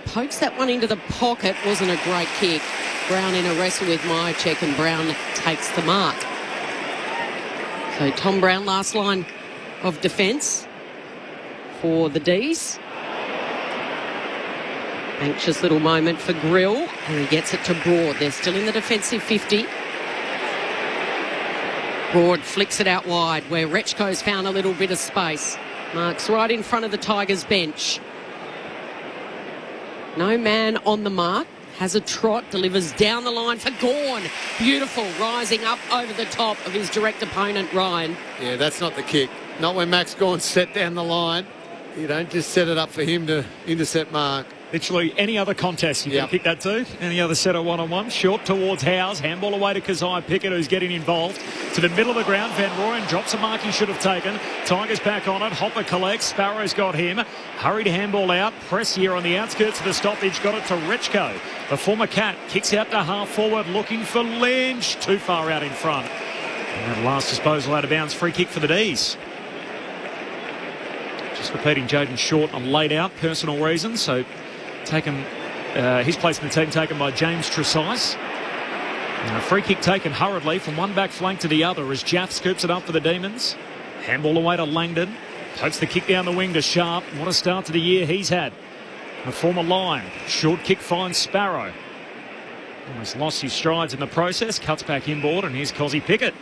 Pokes that one into the pocket. Wasn't a great kick. Brown in a wrestle with Myercheck, and Brown takes the mark. So Tom Brown, last line of defence for the D's. Anxious little moment for Grill, and he gets it to Broad. They're still in the defensive 50. Broad flicks it out wide, where Rechko's found a little bit of space. Marks right in front of the Tigers bench. No man on the mark. Has a trot, delivers down the line for Gawn. Beautiful, rising up over the top of his direct opponent, Ryan. Yeah, that's not the kick. Not when Max Gawn's set down the line. You don't just set it up for him to intercept mark. Literally any other contest you can pick that to. Any other set of one-on-one. Short towards Howes. Handball away to Keziah Pickett, who's getting involved. To the middle of the ground. Van Rooyen drops a mark he should have taken. Tigers back on it. Hopper collects. Sparrow's got him. Hurried handball out. Press here on the outskirts of the stoppage. Got it to Rechko. The former Cat kicks out to half forward, looking for Lynch. Too far out in front. And that last disposal out of bounds. Free kick for the D's. Just repeating, Jaden Short on laid out. Personal reasons. So taken his place in the team taken by James Tresize. And a free kick taken hurriedly from one back flank to the other as Jaff scoops it up for the Demons. Handball away to Langdon. Pokes the kick down the wing to Sharp. What a start to the year he's had. The former Lion. Short kick finds Sparrow. Almost lost his strides in the process. Cuts back inboard, and here's Cozzy Pickett.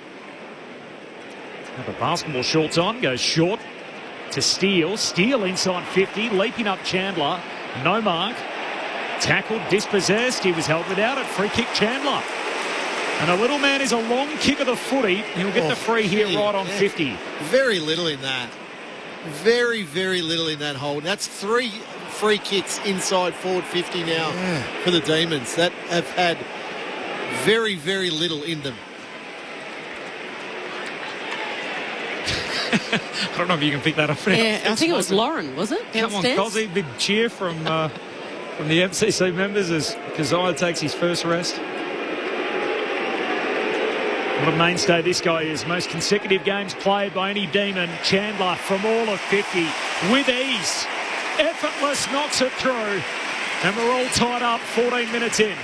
Now the basketball shorts on. Goes short to Steele. Steele inside 50. Leaping up Chandler. No mark. Tackled, dispossessed. He was held without it. Free kick Chandler. And a little man is a long kick of the footy. He'll get the free here right on 50. Very little in that. Very, very little in that hold. That's 3 free kicks inside forward 50 now for the Demons that have had very, very little in them. I don't know if you can pick that up. Yeah, I think it was Lauren, was it? Come on, Cozzy. Big cheer from the MCC members as Keziah takes his first rest. What a mainstay this guy is. Most consecutive games played by any Demon. Chandler from all of 50 with ease. Effortless, knocks it through. And we're all tied up 14 minutes in.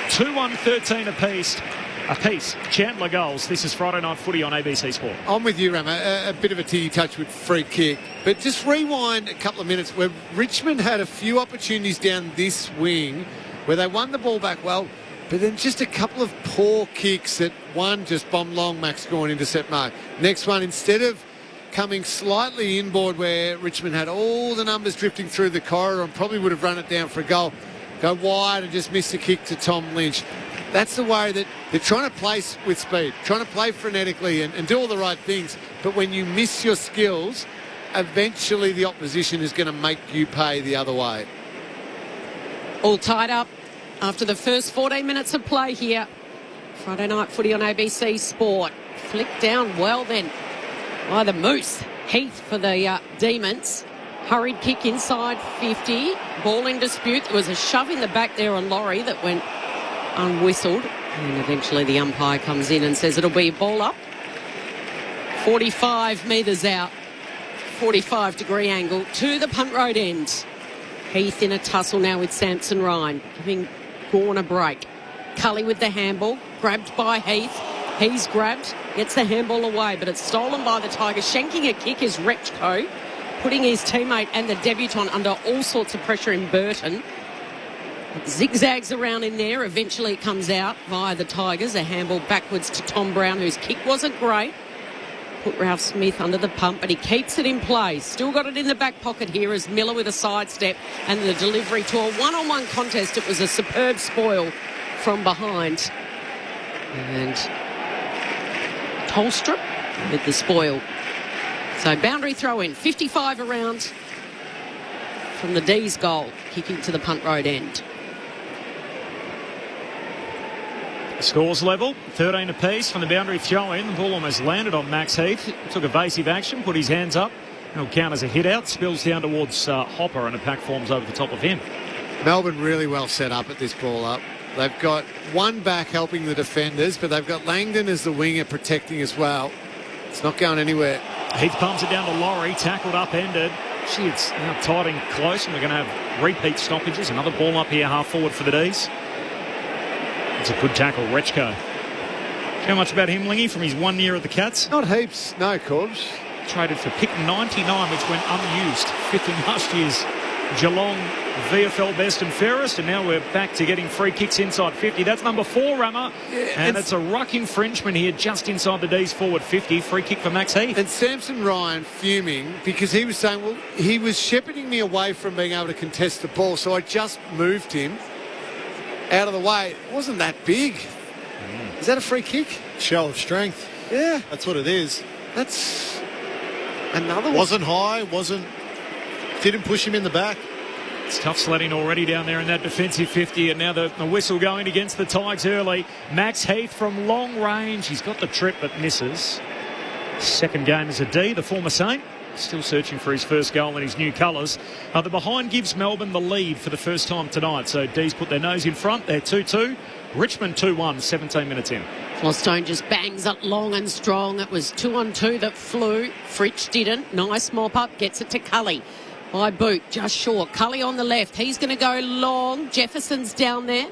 2-1-13 apiece. Chandler goals. This is Friday Night Footy on ABC Sport. I'm with you, Rama. A bit of a titty touch with free kick. But just rewind a couple of minutes where Richmond had a few opportunities down this wing where they won the ball back well, but then just a couple of poor kicks that one just bombed long, Max Gawn intercept mark. Next one, instead of coming slightly inboard where Richmond had all the numbers drifting through the corridor and probably would have run it down for a goal, go wide and just miss the kick to Tom Lynch. That's the way that they're trying to play with speed, trying to play frenetically and do all the right things. But when you miss your skills, eventually the opposition is going to make you pay the other way. All tied up after the first 14 minutes of play here. Friday Night Footy on ABC Sport. Flicked down well then by the Moose. Heath for the Demons. Hurried kick inside 50. Ball in dispute. There was a shove in the back there on Laurie that went unwhistled, and eventually the umpire comes in and says it'll be a ball up. 45 metres out, 45-degree angle to the punt road end. Heath in a tussle now with Samson Ryan, giving Gawn a break. Cully with the handball, grabbed by Heath. He's grabbed, gets the handball away, but it's stolen by the Tigers. Shanking a kick is Rechko, putting his teammate and the debutant under all sorts of pressure in Burton. Zigzags around in there. Eventually it comes out via the Tigers. A handball backwards to Tom Brown, whose kick wasn't great. Put Ralph Smith under the pump, but he keeps it in play. Still got it in the back pocket here as Miller with a sidestep and the delivery to a one-on-one contest. It was a superb spoil from behind. And Tolstrup with the spoil. So boundary throw in, 55 around from the D's goal, kicking to the punt road end. Scores level, 13 apiece from the boundary throw in. The ball almost landed on Max Heath. Took evasive action, put his hands up. It'll count as a hit out. Spills down towards Hopper and a pack forms over the top of him. Melbourne really well set up at this ball up. They've got one back helping the defenders, but they've got Langdon as the winger protecting as well. It's not going anywhere. Heath pumps it down to Laurie, tackled upended. It's now tight and close, and we're going to have repeat stoppages. Another ball up here, half forward for the D's. It's a good tackle, Rechko. How much about him, Lingy, from his 1 year at the Cats? Not heaps, no, Corbs. Traded for pick 99, which went unused. Fifth in last year's Geelong VFL best and fairest, and now we're back to getting free kicks inside 50. That's number 4, Rammer. Yeah, and it's a ruck infringement here just inside the D's forward 50. Free kick for Max Heath. And Samson Ryan fuming because he was saying, well, he was shepherding me away from being able to contest the ball, so I just moved him out of the way. It wasn't that big. Is that a free kick? Show of strength. Yeah. That's what it is. That's another one. Wasn't high, didn't push him in the back. It's tough sledding already down there in that defensive 50, and now the whistle going against the Tigers early. Max Heath from long range. He's got the trip but misses. Second game as a D, the former Saint. Still searching for his first goal in his new colours. The behind gives Melbourne the lead for the first time tonight. So D's put their nose in front. They're 2-2. Richmond 2-1, 17 minutes in. Flostone just bangs it long and strong. It was 2-on-2 that flew. Fritsch didn't. Nice mop up. Gets it to Cully. By boot, just short. Cully on the left. He's going to go long. Jefferson's down there.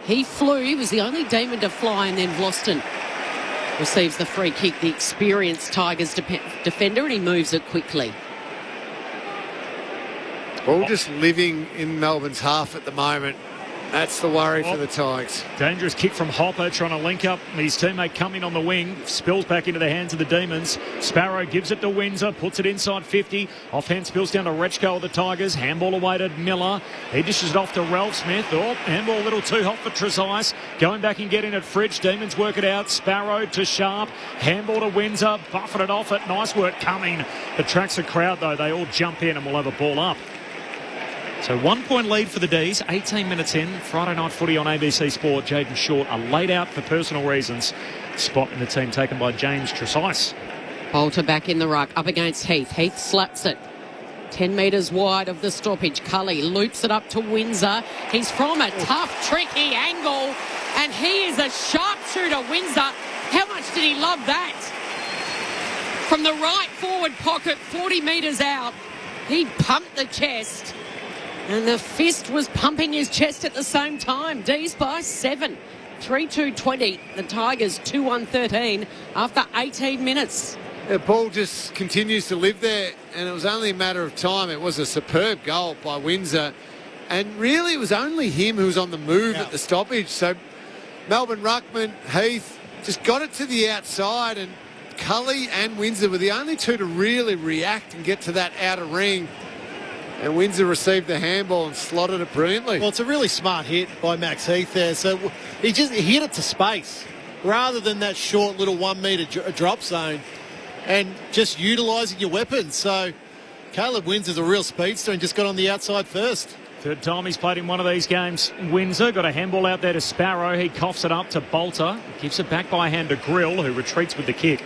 He flew. He was the only demon to fly, and then Vlosten receives the free kick, the experienced Tigers defender, and he moves it quickly. All just living in Melbourne's half at the moment. That's the worry for the Tigers. Dangerous kick from Hopper, trying to link up his teammate coming on the wing. Spills back into the hands of the Demons. Sparrow gives it to Windsor, puts it inside 50. Offhand spills down to Rechko of the Tigers. Handball awaited Miller. He dishes it off to Ralph Smith. Oh, handball a little too hot for Trezise. Going back and getting it, Fridge. Demons work it out. Sparrow to Sharp. Handball to Windsor. Buffet it off it. Nice work coming. Attracts a crowd though. They all jump in and we'll have a ball up. So 1 point lead for the D's, 18 minutes in. Friday night footy on ABC Sport. Jaden Short, a laid out for personal reasons. Spot in the team taken by James Trezise. Bolter back in the ruck, up against Heath. Heath slaps it. 10 metres wide of the stoppage. Cully loops it up to Windsor. He's from a tough, tricky angle, and he is a sharpshooter, Windsor. How much did he love that? From the right forward pocket, 40 metres out, he pumped the chest. And the fist was pumping his chest at the same time. D's by 7. 3-2-20. The Tigers 2-1-13 after 18 minutes. The ball just continues to live there, and it was only a matter of time. It was a superb goal by Windsor. And really, it was only him who was on the move at the stoppage. So Melbourne ruckman, Heath, just got it to the outside, and Cully and Windsor were the only two to really react and get to that outer ring. And Windsor received the handball and slotted it brilliantly. Well, it's a really smart hit by Max Heath there. So he hit it to space rather than that short little 1 metre drop zone, and just utilising your weapons. So Caleb Windsor's a real speedster and just got on the outside first. Third time he's played in one of these games. Windsor got a handball out there to Sparrow. He coughs it up to Bolter. Gives it back by hand to Grill, who retreats with the kick.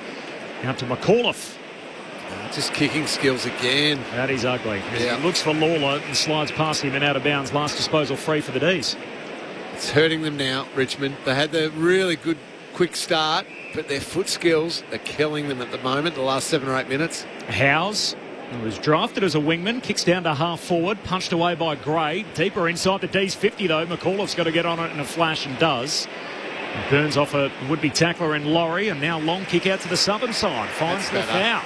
Out to McAuliffe. Just kicking skills again. That is ugly. Yeah. He looks for Lawler and slides past him and out of bounds. Last disposal free for the D's. It's hurting them now, Richmond. They had the really good quick start, but their foot skills are killing them at the moment, the last 7 or 8 minutes. Howes, who was drafted as a wingman, kicks down to half forward, punched away by Gray. Deeper inside the D's 50 though. McAuliffe's got to get on it in a flash and does. And burns off a would-be tackler in Laurie, and now long kick out to the southern side. Finds the foul.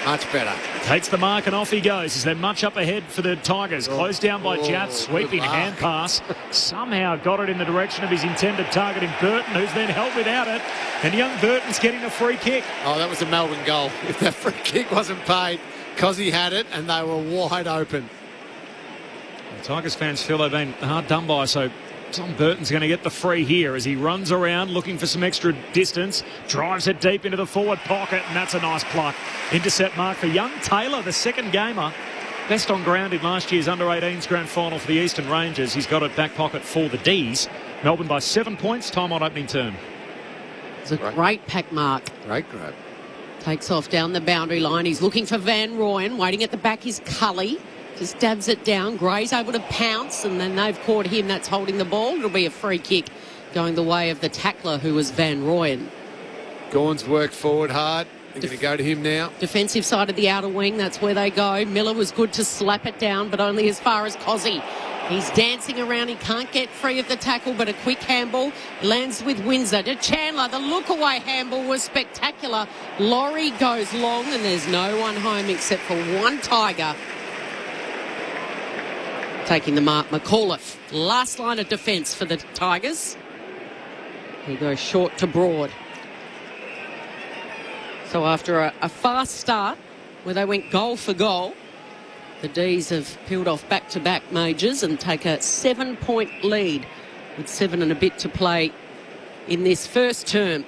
Much better. Takes the mark and off he goes. Is there much up ahead for the Tigers? Closed down by Jaff. Sweeping hand pass. Somehow got it in the direction of his intended target in Burton, who's then held without it. And young Burton's getting a free kick. Oh, that was a Melbourne goal. If that free kick wasn't paid, Cozzy had it and they were wide open. The Tigers fans feel they've been hard done by, so Tom Burton's going to get the free here as he runs around looking for some extra distance, drives it deep into the forward pocket, and that's a nice pluck. Intercept mark for young Taylor, the second gamer. Best on ground in last year's under-18s grand final for the Eastern Rangers. He's got it back pocket for the D's. Melbourne by 7 points, time on opening term. It's a great pack mark. Great grab. Takes off down the boundary line. He's looking for Van Rooyen. Waiting at the back is Cully. Just dabs it down. Gray's able to pounce, and then they've caught him. That's holding the ball. It'll be a free kick going the way of the tackler, who was Van Rooyen. Gawn's worked forward hard. They're going to go to him now. Defensive side of the outer wing. That's where they go. Miller was good to slap it down, but only as far as Cozzy. He's dancing around. He can't get free of the tackle, but a quick handball lands with Windsor to Chandler. The look-away handball was spectacular. Laurie goes long, and there's no one home except for one Tiger. Taking the mark, McAuliffe. Last line of defence for the Tigers. He goes short to Broad. So after a fast start where they went goal for goal, the D's have peeled off back-to-back majors and take a 7-point lead with 7 and a bit to play in this first term.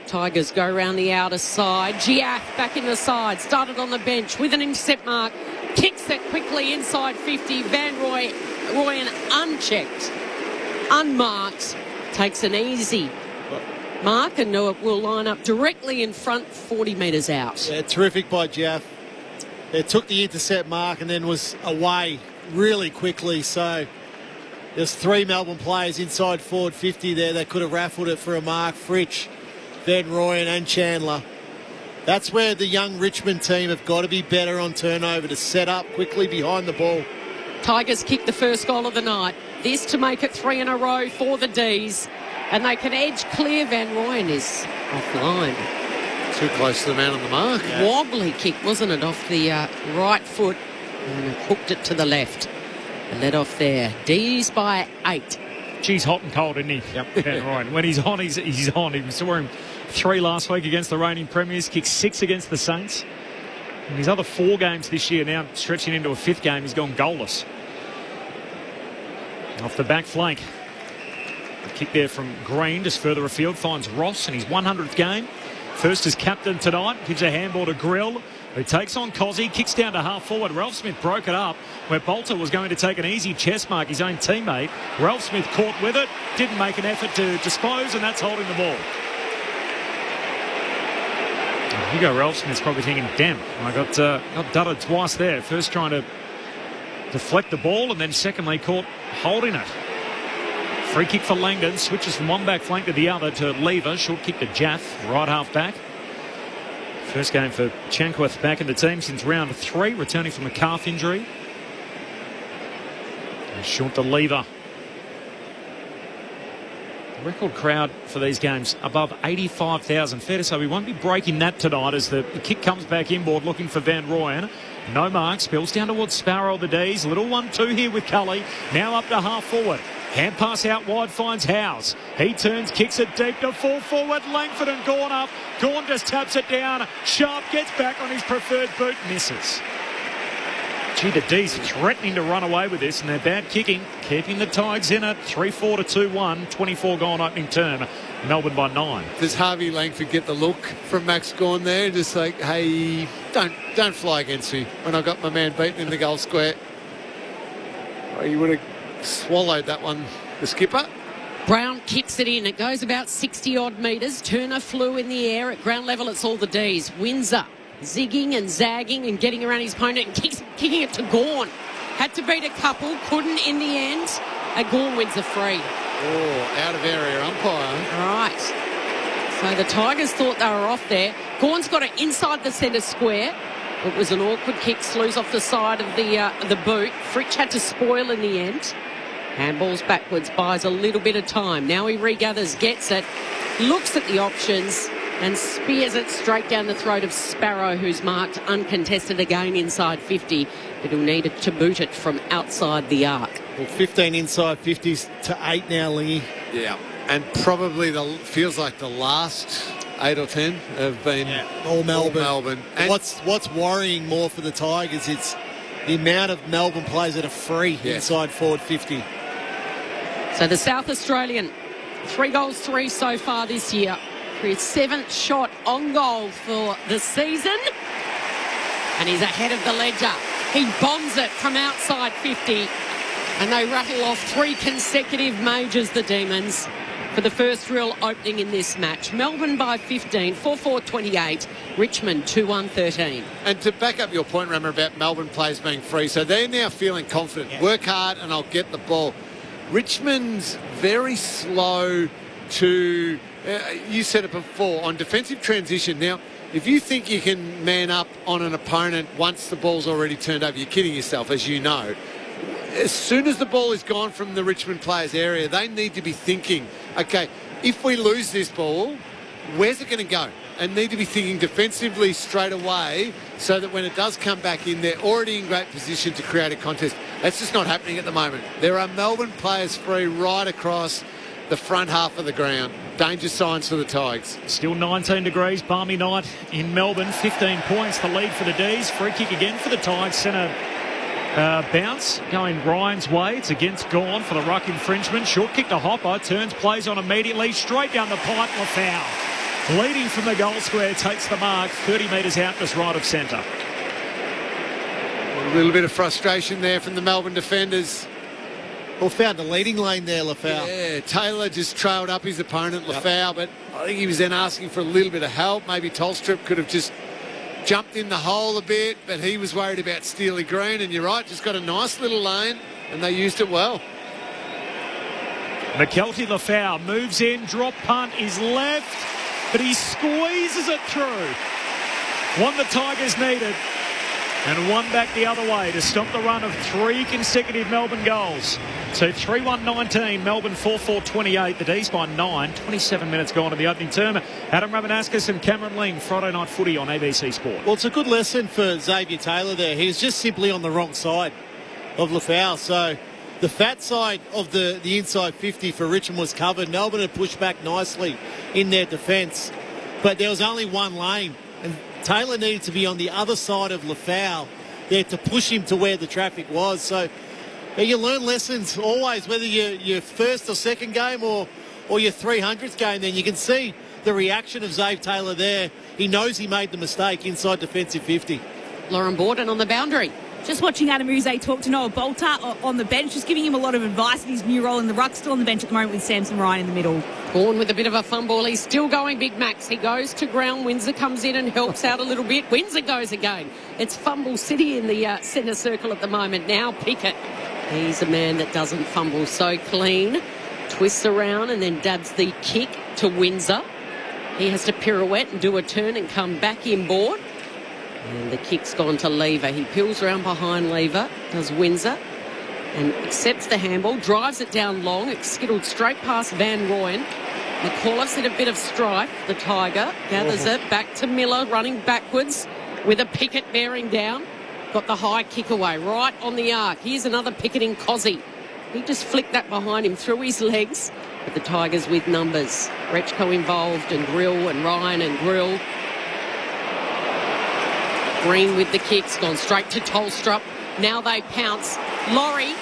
Tigers go around the outer side. Giath back in the side. Started on the bench with an intercept mark. Kicks it quickly inside 50. Van Rooyen unchecked, unmarked. Takes an easy mark and will line up directly in front, 40 metres out. Yeah, terrific by Jaff. It took the intercept mark and then was away really quickly. So there's 3 Melbourne players inside forward 50 there. They could have raffled it for a mark. Fritsch, Van Rooyen and Chandler. That's where the young Richmond team have got to be better on turnover, to set up quickly behind the ball. Tigers kick the first goal of the night. This to make it 3 in a row for the D's. And they can edge clear. Van Rooyen is offline. Too close to the man on the mark. Yeah. Wobbly kick, wasn't it, off the right foot, and hooked it to the left. And let off there. D's by 8. Geez, hot and cold, isn't he? Yep. Van Rooyen. When he's on, he's on. We saw him 3 last week against the reigning premiers, kicked 6 against the Saints. In his other 4 games this year, now stretching into a 5th game, he's gone goalless. Off the back flank. A kick there from Green, just further afield, finds Ross in his 100th game. First as captain tonight, gives a handball to Grill, who takes on Cozzy, kicks down to half forward. Ralph Smith broke it up where Bolter was going to take an easy chest mark, his own teammate. Ralph Smith caught with it, didn't make an effort to dispose, and that's holding the ball. Hugo Ralph Smith's probably thinking, damn, I got dudded twice there. First trying to deflect the ball, and then secondly caught holding it. Free kick for Langdon, switches from one back flank to the other to Lever. Short kick to Jaff, right half back. First game for Chankworth back in the team since round 3, returning from a calf injury. And short to Lever. Record crowd for these games above 85,000. Fair to say we won't be breaking that tonight as the kick comes back inboard looking for Van Rooyen. No mark, spills down towards Sparrow, the D's. Little 1-2 here with Cully. Now up to half forward. Hand pass out wide, finds Howes. He turns, kicks it deep to full forward. Langford and Gawn up. Gawn just taps it down. Sharp gets back on his preferred boot, misses. Gee, the D's threatening to run away with this, and they're bad kicking, keeping the Tigers in it. 3-4 to 2-1, 24 gone opening term. Melbourne by 9. Does Harvey Langford get the look from Max Gawn there? Just like, hey, don't fly against me when I got my man beaten in the goal square. Oh, you would have swallowed that one, the skipper. Brown kicks it in. It goes about 60-odd metres. Turner flew in the air. At ground level, it's all the D's. Windsor zigging and zagging and getting around his opponent and kicking it to Gawn. Had to beat a couple, couldn't in the end. And Gawn wins a free. Oh, out of area umpire. Right. So the Tigers thought they were off there. Gawn's got it inside the centre square. It was an awkward kick, slews off the side of the boot. Fritsch had to spoil in the end. Handballs backwards, buys a little bit of time. Now he regathers, gets it, looks at the options, and spears it straight down the throat of Sparrow, who's marked uncontested again inside 50, but who needed to boot it from outside the arc. Well, 15 inside 50s to 8 now, Lingy. Yeah, and probably feels like the last 8 or 10 have been all Melbourne. All Melbourne. And what's worrying more for the Tigers, it's the amount of Melbourne players that are free inside forward 50. So the South Australian, 3 goals, 3 so far this year. His 7th shot on goal for the season. And he's ahead of the ledger. He bombs it from outside 50. And they rattle off 3 consecutive majors, the Demons, for the first real opening in this match. Melbourne by 15, 4-4-28. Richmond 2-1-13. And to back up your point, Rammer, about Melbourne players being free, so they're now feeling confident. Work hard and I'll get the ball. Richmond's very slow to... you said it before, on defensive transition. Now, if you think you can man up on an opponent once the ball's already turned over, you're kidding yourself, as you know. As soon as the ball is gone from the Richmond players' area, they need to be thinking, okay, if we lose this ball, where's it going to go? And need to be thinking defensively straight away so that when it does come back in, they're already in great position to create a contest. That's just not happening at the moment. There are Melbourne players free right across the front half of the ground. Danger signs for the Tigers. Still 19 degrees, balmy night in Melbourne. 15 points, the lead for the D's. Free kick again for the Tigers. Centre bounce going Ryan's way. It's against Gawn for the ruck infringement. Short kick to Hopper. Turns, plays on immediately. Straight down the pipe, Lafau. Leading from the goal square, takes the mark. 30 metres out, just right of centre. A little bit of frustration there from the Melbourne defenders. Well, found the leading lane there, Lafau. Yeah, Taylor just trailed up his opponent, Lafau, but I think he was then asking for a little bit of help. Maybe Tolstrup could have just jumped in the hole a bit, but he was worried about Steely Green, and you're right, just got a nice little lane, and they used it well. McKelty Lafau moves in, drop punt is left, but he squeezes it through. One the Tigers needed, and one back the other way to stop the run of 3 consecutive Melbourne goals. So 3-1-19, Melbourne 4-4-28. The D's by 9, 27 minutes gone in the opening term. Adam Ramanaskas and Cameron Ling, Friday Night Footy on ABC Sport. Well, it's a good lesson for Xavier Taylor there. He was just simply on the wrong side of Lafau. So the fat side of the inside 50 for Richmond was covered. Melbourne had pushed back nicely in their defence, but there was only one lane, and Taylor needed to be on the other side of Lafau there to push him to where the traffic was. So you learn lessons always, whether your first or second game or your 300th game. Then you can see the reaction of Xavier Taylor there. He knows he made the mistake inside defensive 50. Lauren Borden on the boundary. Just watching Adam Uze talk to Noah Bolter on the bench, just giving him a lot of advice in his new role in the ruck. Still on the bench at the moment with Samson Ryan in the middle. Gawn with a bit of a fumble. He's still going Big Max. He goes to ground. Windsor comes in and helps out a little bit. Windsor goes again. It's Fumble City in the centre circle at the moment. Now Pickett. He's a man that doesn't fumble so clean. Twists around and then dabs the kick to Windsor. He has to pirouette and do a turn and come back inboard. And the kick's gone to Lever. He peels around behind Lever, does Windsor, and accepts the handball, drives it down long. It's skittled straight past Van Rooyen. McAuliffe's in a bit of strife. The Tiger gathers it back to Miller, running backwards with a Pickett bearing down. Got the high kick away right on the arc. Here's another picketing Cozzy. He just flicked that behind him through his legs. But the Tigers with numbers. Rechko involved, and Grill and Ryan and Grill. Green with the kicks, gone straight to Tolstrup. Now they pounce. Laurie,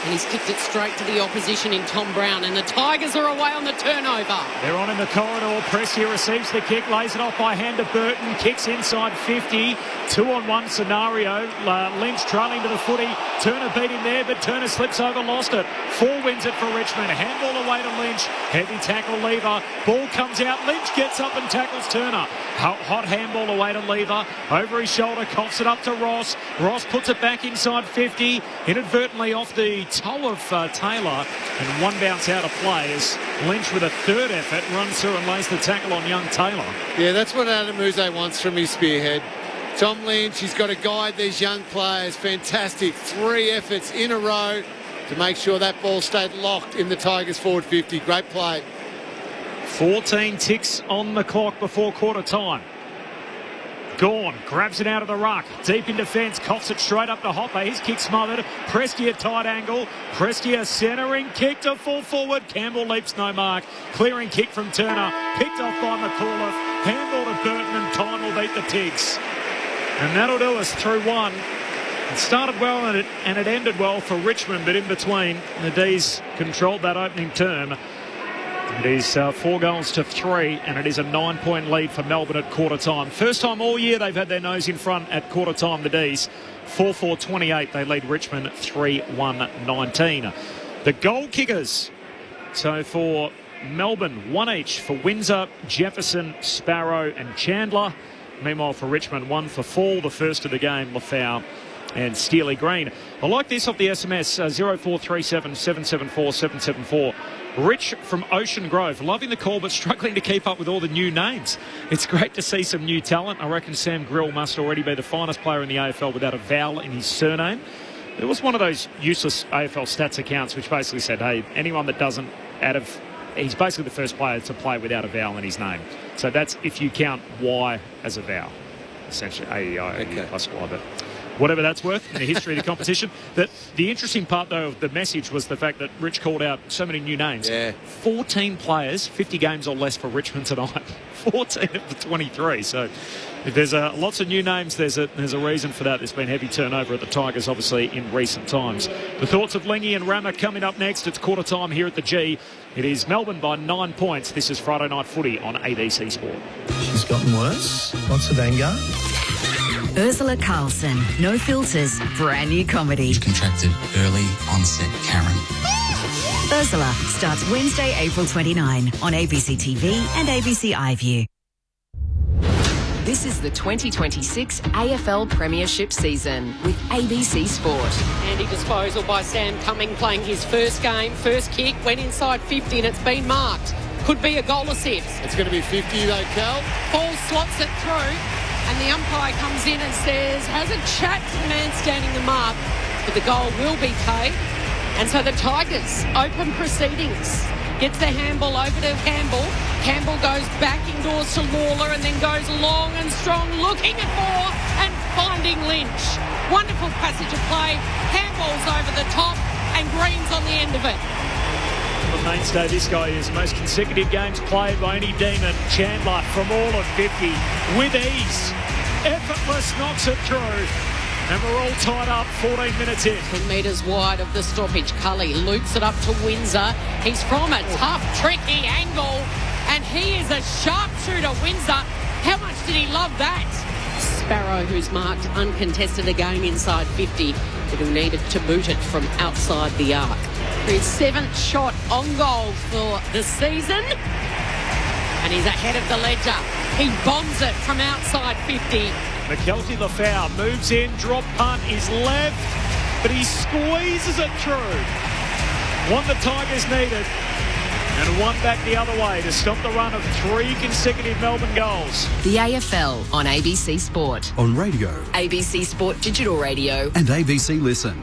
and he's kicked it straight to the opposition in Tom Brown, and the Tigers are away on the turnover. They're on in the corridor. Pressia receives the kick, lays it off by hand to Burton, kicks inside 50. 2-on-1 scenario. Lynch trailing to the footy. Turner beat him there, but Turner slips over, lost it. 4 wins it for Richmond. Handball away to Lynch. Heavy tackle, Lever. Ball comes out. Lynch gets up and tackles Turner. Hot handball away to Lever. Over his shoulder, coughs it up to Ross. Ross puts it back inside 50. Inadvertently off the toe of Taylor. And one bounce out of play as Lynch with a third effort runs through and lays the tackle on young Taylor. Yeah, that's what Adam Uze wants from his spearhead. Tom Lynch, he's got to guide these young players. Fantastic. 3 efforts in a row to make sure that ball stayed locked in the Tigers forward 50. Great play. 14 ticks on the clock before quarter time. Gawn grabs it out of the ruck. Deep in defence. Coughs it straight up to Hopper. His kick smothered. Prestia tight angle. Prestia centering kick to full forward. Campbell leaps no mark. Clearing kick from Turner. Picked off by McAuliffe. Handball to Burton and time will beat the Tigs. And that'll do us through one. It started well and it ended well for Richmond, but in between, the D's controlled that opening term. It is 4-3, and it is a 9-point lead for Melbourne at quarter time. First time all year they've had their nose in front at quarter time, the D's. 4-4-28, they lead Richmond 3-1-19. The goal kickers. So for Melbourne, one each for Windsor, Jefferson, Sparrow and Chandler. Meanwhile for Richmond, one for Fall, the first of the game, Lafau and Steely Green. I like this off the SMS, 0437 774 774. Rich from Ocean Grove, loving the call but struggling to keep up with all the new names. It's great to see some new talent. I reckon Sam Grill must already be the finest player in the AFL without a vowel in his surname. There was one of those useless AFL stats accounts which basically said, hey, anyone that doesn't he's basically the first player to play without a vowel in his name. So that's if you count Y as a vowel, essentially A-E-I-O-U+Y, but whatever that's worth in the history of the competition. The interesting part, though, of the message was the fact that Rich called out so many new names. Yeah. 14 players, 50 games or less for Richmond tonight. 14 of the 23. So if there's lots of new names, there's a reason for that. There's been heavy turnover at the Tigers, obviously, in recent times. The thoughts of Lingy and Rammer coming up next. It's quarter time here at the G. It is Melbourne by 9 points. This is Friday Night Footy on ABC Sport. She's gotten worse. Lots of anger. Ursula Carlson, No Filters, brand new comedy. Contracted early onset Karen. Ursula starts Wednesday, April 29 on ABC TV and ABC iView. This is the 2026 AFL Premiership season with ABC Sport. Handy disposal by Sam Cumming playing his first game. First kick went inside 50 and it's been marked. Could be a goal assist. It's going to be 50 though, Cal. Paul slots it through and the umpire comes in and says, has a chat to the man standing the mark, but the goal will be paid. And so the Tigers open proceedings. Gets the handball over to Campbell. Campbell goes back indoors to Lawler and then goes long and strong, looking at four and finding Lynch. Wonderful passage of play. Handballs over the top and Green's on the end of it. The mainstay this guy is. Most consecutive games played by any demon. Chandler from all of 50 with ease. Effortless knocks it through. And we're all tied up 14 minutes in. 10 metres wide of the stoppage. Cully loops it up to Windsor. He's from a tough, tricky angle. And he is a sharpshooter, Windsor. How much did he love that? Sparrow, who's marked uncontested again inside 50, but who needed to boot it from outside the arc. His 7th shot on goal for the season. And he's ahead of the ledger. He bombs it from outside 50. McKelty Lafau moves in, drop punt is left, but he squeezes it through. One the Tigers needed, and one back the other way to stop the run of 3 consecutive Melbourne goals. The AFL on ABC Sport. On radio. ABC Sport Digital Radio. And ABC Listen.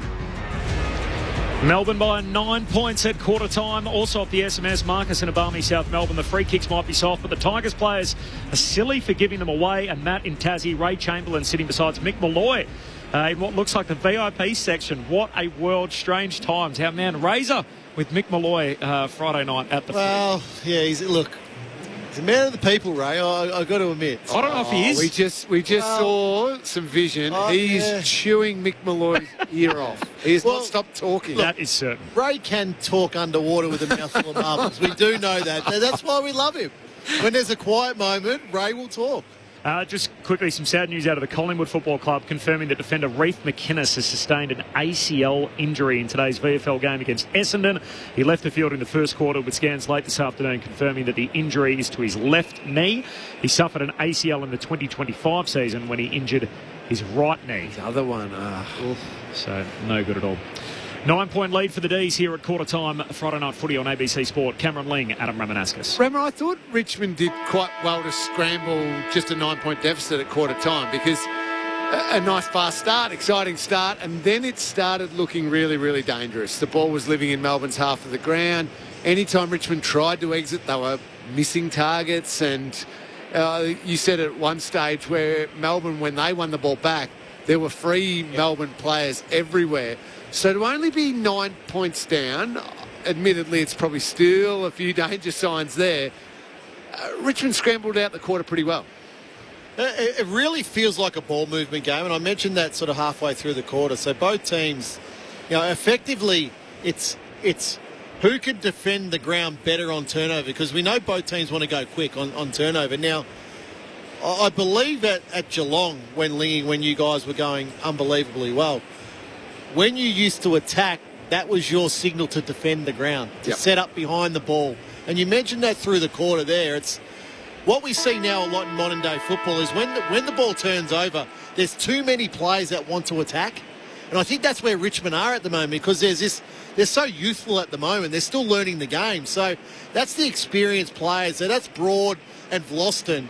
Melbourne by 9 points at quarter time. Also off the SMS, Marcus and Abami, South Melbourne. The free kicks might be soft, but the Tigers players are silly for giving them away. And Matt in Tassie, Ray Chamberlain sitting beside Mick Malloy in what looks like the VIP section. What a world, strange times. Our man Razor with Mick Malloy Friday night at the Well, yeah, he's a man of the people, Ray. I got to admit. I don't know if he is. We just saw some vision. He's chewing Mick Malloy's ear off. He has not stopped talking. That is certain. Ray can talk underwater with a mouthful of marbles. We do know that. That's why we love him. When there's a quiet moment, Ray will talk. Just quickly, some sad news out of the Collingwood Football Club confirming that defender Reef McInnes has sustained an ACL injury in today's VFL game against Essendon. He left the field in the first quarter with scans late this afternoon confirming that the injury is to his left knee. He suffered an ACL in the 2025 season when he injured his right knee. The other one. So no good at all. 9-point lead for the D's here at quarter time. Friday Night Footy on ABC Sport. Cameron Ling, Adam Ramanauskas. Rammer, I thought Richmond did quite well to scramble just a 9-point deficit at quarter time because a nice fast start, exciting start, and then it started looking really, really dangerous. The ball was living in Melbourne's half of the ground. Anytime Richmond tried to exit, they were missing targets. And you said at one stage where Melbourne, when they won the ball back, there were free Melbourne players everywhere. So to only be 9 points down, admittedly it's probably still a few danger signs there. Richmond scrambled out the quarter pretty well. It really feels like a ball movement game, and I mentioned that sort of halfway through the quarter. So both teams, effectively, it's who can defend the ground better on turnover, because we know both teams want to go quick on turnover. Now, I believe that at Geelong, when you guys were going unbelievably well, when you used to attack, that was your signal to defend the ground, to set up behind the ball. And you mentioned that through the quarter there. It's what we see now a lot in modern day football is when the ball turns over, there's too many players that want to attack. And I think that's where Richmond are at the moment, because they're so youthful at the moment. They're still learning the game. So that's the experienced players. So that's Broad and Vlosten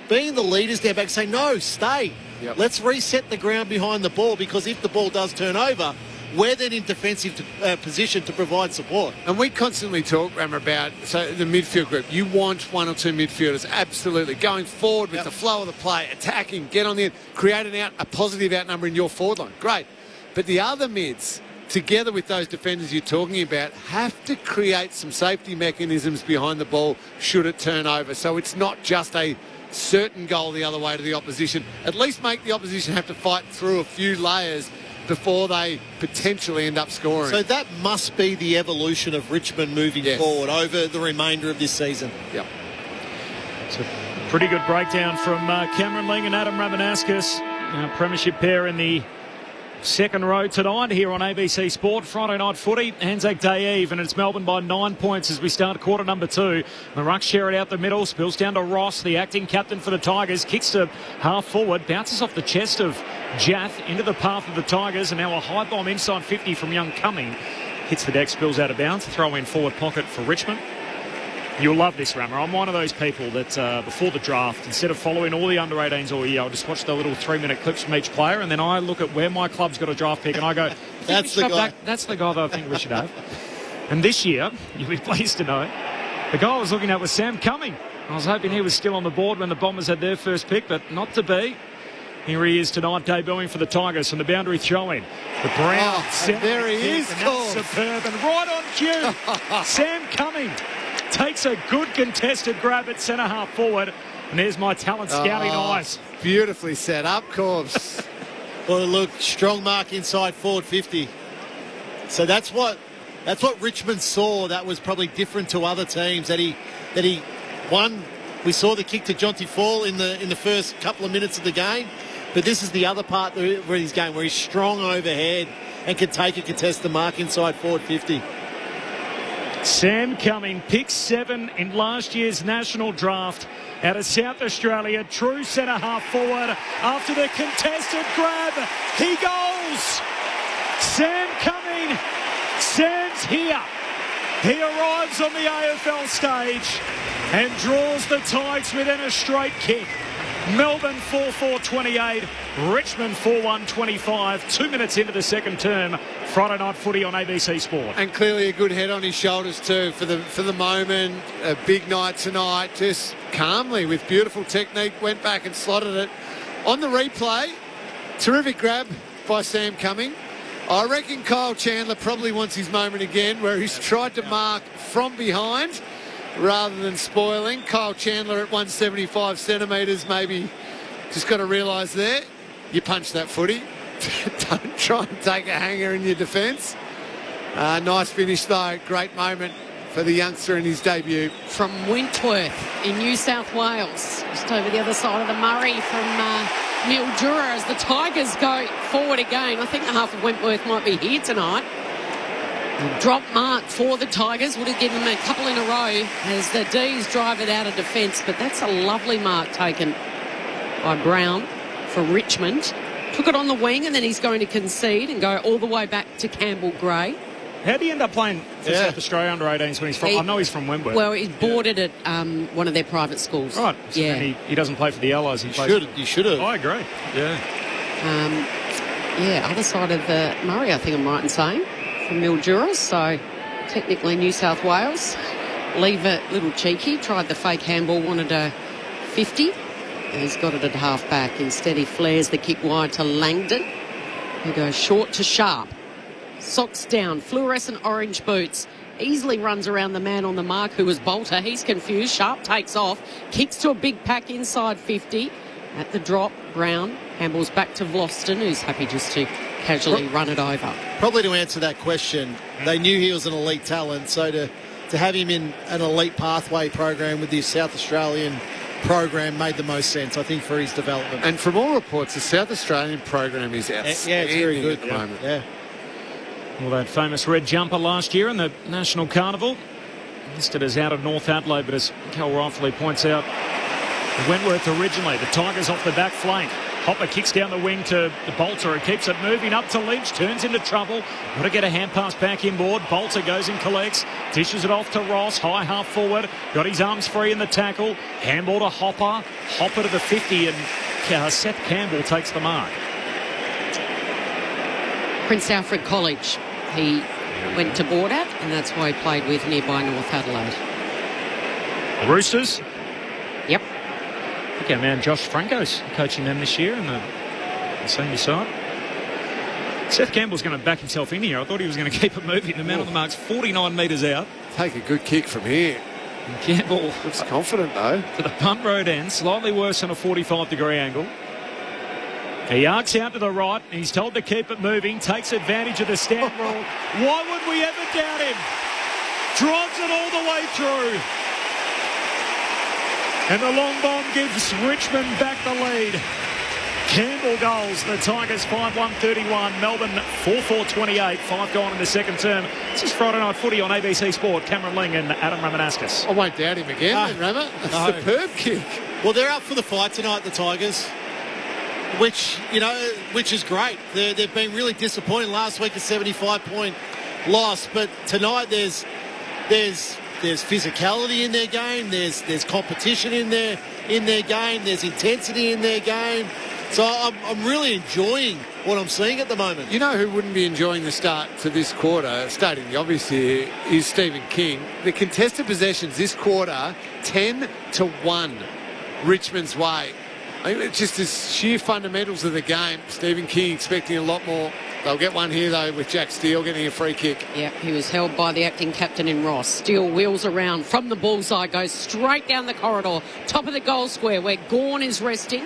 being the leaders there back, saying, no, stay. Let's reset the ground behind the ball, because if the ball does turn over, we're then in defensive position to provide support. And we constantly talk, Rammer, about the midfield group. You want one or two midfielders, absolutely, going forward with the flow of the play, attacking, get on the end, create a positive outnumber in your forward line. Great. But the other mids, together with those defenders you're talking about, have to create some safety mechanisms behind the ball should it turn over. So it's not just a certain goal the other way to the opposition. At least make the opposition have to fight through a few layers before they potentially end up scoring. So that must be the evolution of Richmond moving forward over the remainder of this season. Yep. It's a pretty good breakdown from Cameron Ling and Adam Ramanauskas. Premiership pair in the second row tonight here on ABC Sport. Friday night footy, Anzac Day Eve, and it's Melbourne by 9 points as we start quarter number 2. The ruck share it out the middle, spills down to Ross, the acting captain for the Tigers, kicks to half forward, bounces off the chest of Jath into the path of the Tigers, and now a high bomb inside 50 from Young Cumming. Hits the deck, spills out of bounds, throw in forward pocket for Richmond. You'll love this, Rammer. I'm one of those people that before the draft, instead of following all the under-18s all year, I'll just watch the little 3-minute clips from each player, and then I look at where my club's got a draft pick, and I go, that's the guy. That's the guy that I think we should have. And this year, you'll be pleased to know, the guy I was looking at was Sam Cumming. I was hoping he was still on the board when the Bombers had their first pick, but not to be. Here he is tonight, debuting for the Tigers from the boundary throw-in. The Brown, there he is. Superb, and right on cue, Sam Cumming takes a good contested grab at centre half forward, and there's my talent scouting eyes. Beautifully set up, Corbs. Well, look, strong mark inside forward 50. So that's what Richmond saw. That was probably different to other teams. That he won. We saw the kick to Jonty Fall in the first couple of minutes of the game, but this is the other part where he's going, where he's strong overhead and can take a contested mark inside forward 50. Sam Cumming, pick 7 in last year's national draft out of South Australia. True centre half forward after the contested grab. He goes. Sam Cumming. Sam's here. He arrives on the AFL stage and draws the Tigers within a straight kick. Melbourne 4-4-28, Richmond 4-1-25, 2 minutes into the second term. Friday night footy on ABC Sport. And clearly a good head on his shoulders too for the moment. A big night tonight, just calmly with beautiful technique, went back and slotted it. On the replay, terrific grab by Sam Cumming. I reckon Kyle Chandler probably wants his moment again where he's tried to mark from behind rather than spoiling. Kyle Chandler at 175 centimetres, maybe just got to realise there, you punch that footy. Don't try and take a hanger in your defence. Nice finish though, great moment for the youngster in his debut. From Wentworth in New South Wales, just over the other side of the Murray from Mildura as the Tigers go forward again. I think the half of Wentworth might be here tonight. Drop mark for the Tigers, would have given them a couple in a row as the D's drive it out of defence, but that's a lovely mark taken by Brown for Richmond. Took it on the wing and then he's going to concede and go all the way back to Campbell Gray. How did he end up playing for South Australia under 18s when he's from? I know he's from Wentworth. Well, he's boarded at one of their private schools. Right. So yeah. He doesn't play for the Allies. He should have. I agree. Yeah. Other side of the Murray, I think I'm right in saying, from Mildura. So technically New South Wales. Leave a little cheeky, tried the fake handball, wanted a 50. He's got it at half-back. Instead, he flares the kick wide to Langdon, who goes short to Sharp. Socks down, fluorescent orange boots. Easily runs around the man on the mark, who was Bolter. He's confused. Sharp takes off, kicks to a big pack inside 50. At the drop, Brown handballs back to Vlosten, who's happy just to casually run it over. Probably to answer that question, they knew he was an elite talent, so to have him in an elite pathway program with the South Australian program made the most sense, I think, for his development. And from all reports, the South Australian program is outstanding it's very good at the moment. Yeah. Well, that famous red jumper last year in the National Carnival, listed as out of North Adelaide, but as Cal Rifley points out, Wentworth originally. The Tigers off the back flank. Hopper kicks down the wing to Bolter, who keeps it moving up to Lynch, turns into trouble. Got to get a hand pass back inboard. Bolter goes and collects, dishes it off to Ross, high half forward. Got his arms free in the tackle. Handball to Hopper. Hopper to the 50, and Seth Campbell takes the mark. Prince Alfred College, he went to board at, and that's why he played with nearby North Adelaide. Roosters? Yep. I think our man Josh Franco's coaching them this year in the senior side. Seth Campbell's going to back himself in here. I thought he was going to keep it moving. The man on the mark's 49 metres out. Take a good kick from here. And Campbell looks confident, though. To the punt road end, slightly worse than a 45-degree angle. He arcs out to the right. He's told to keep it moving. Takes advantage of the stand rule. Why would we ever doubt him? Drives it all the way through. And the long bomb gives Richmond back the lead. Campbell goals. The Tigers 5-1-31. Melbourne 4-4-28. 5 gone in the second term. This is Friday Night Footy on ABC Sport. Cameron Ling and Adam Ramanauskas. I won't doubt him again, Rama. A superb kick. Well, they're up for the fight tonight, the Tigers, which is great. They've been really disappointed last week, a 75-point loss, but tonight there's physicality in their game. There's competition in their game. There's intensity in their game. So I'm really enjoying what I'm seeing at the moment. You know who wouldn't be enjoying the start to this quarter, stating the obvious here, is Stephen King. The contested possessions this quarter, 10-1, Richmond's way. I mean, it's just the sheer fundamentals of the game. Stephen King expecting a lot more. They'll get one here, though, with Jack Steele getting a free kick. Yep, he was held by the acting captain in Ross. Steele wheels around from the bullseye, goes straight down the corridor, top of the goal square where Gawn is resting.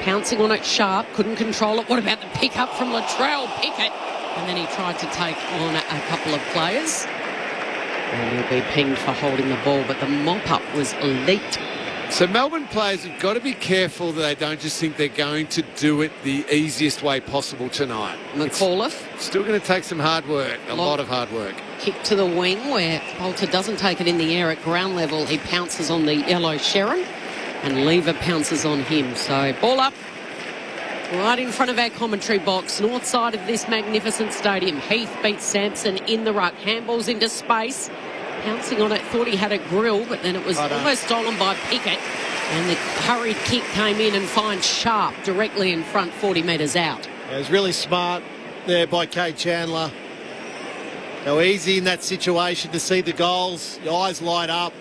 Pouncing on it sharp, couldn't control it. What about the pick up from Latrell Pickett? And then he tried to take on a couple of players. And he'll be pinged for holding the ball, but the mop-up was elite. So Melbourne players have got to be careful that they don't just think they're going to do it the easiest way possible tonight. McAuliffe. Still going to take some hard work, a lot of hard work. Kick to the wing where Bolter doesn't take it in the air at ground level. He pounces on the yellow Sharon and Lever pounces on him. So ball up right in front of our commentary box, north side of this magnificent stadium. Heath beats Sampson in the ruck, handballs into space. Pouncing on it, thought he had a grill, but then it was almost stolen by Pickett. And the hurried kick came in and finds Sharp directly in front, 40 metres out. It was really smart there by Kate Chandler. How easy in that situation to see the goals. Your eyes light up.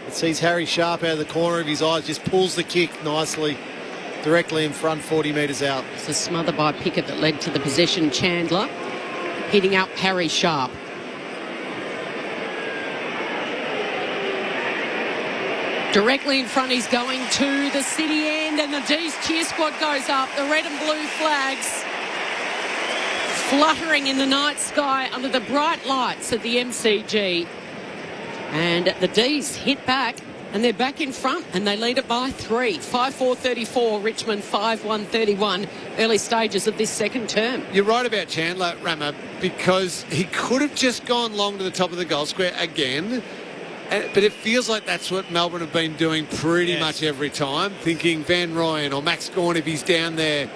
It sees Harry Sharp out of the corner of his eyes, just pulls the kick nicely directly in front, 40 metres out. It's a smother by Pickett that led to the possession. Chandler hitting up Harry Sharp. Directly in front, he's going to the city end, and the D's cheer squad goes up. The red and blue flags fluttering in the night sky under the bright lights at the MCG. And the D's hit back, and they're back in front, and they lead it by 3. 5-4-34, Richmond 5-1-31, early stages of this second term. You're right about Chandler, Rama, because he could have just gone long to the top of the goal square again. But it feels like that's what Melbourne have been doing pretty much every time, thinking Van Rooyen or Max Gawn if he's down there,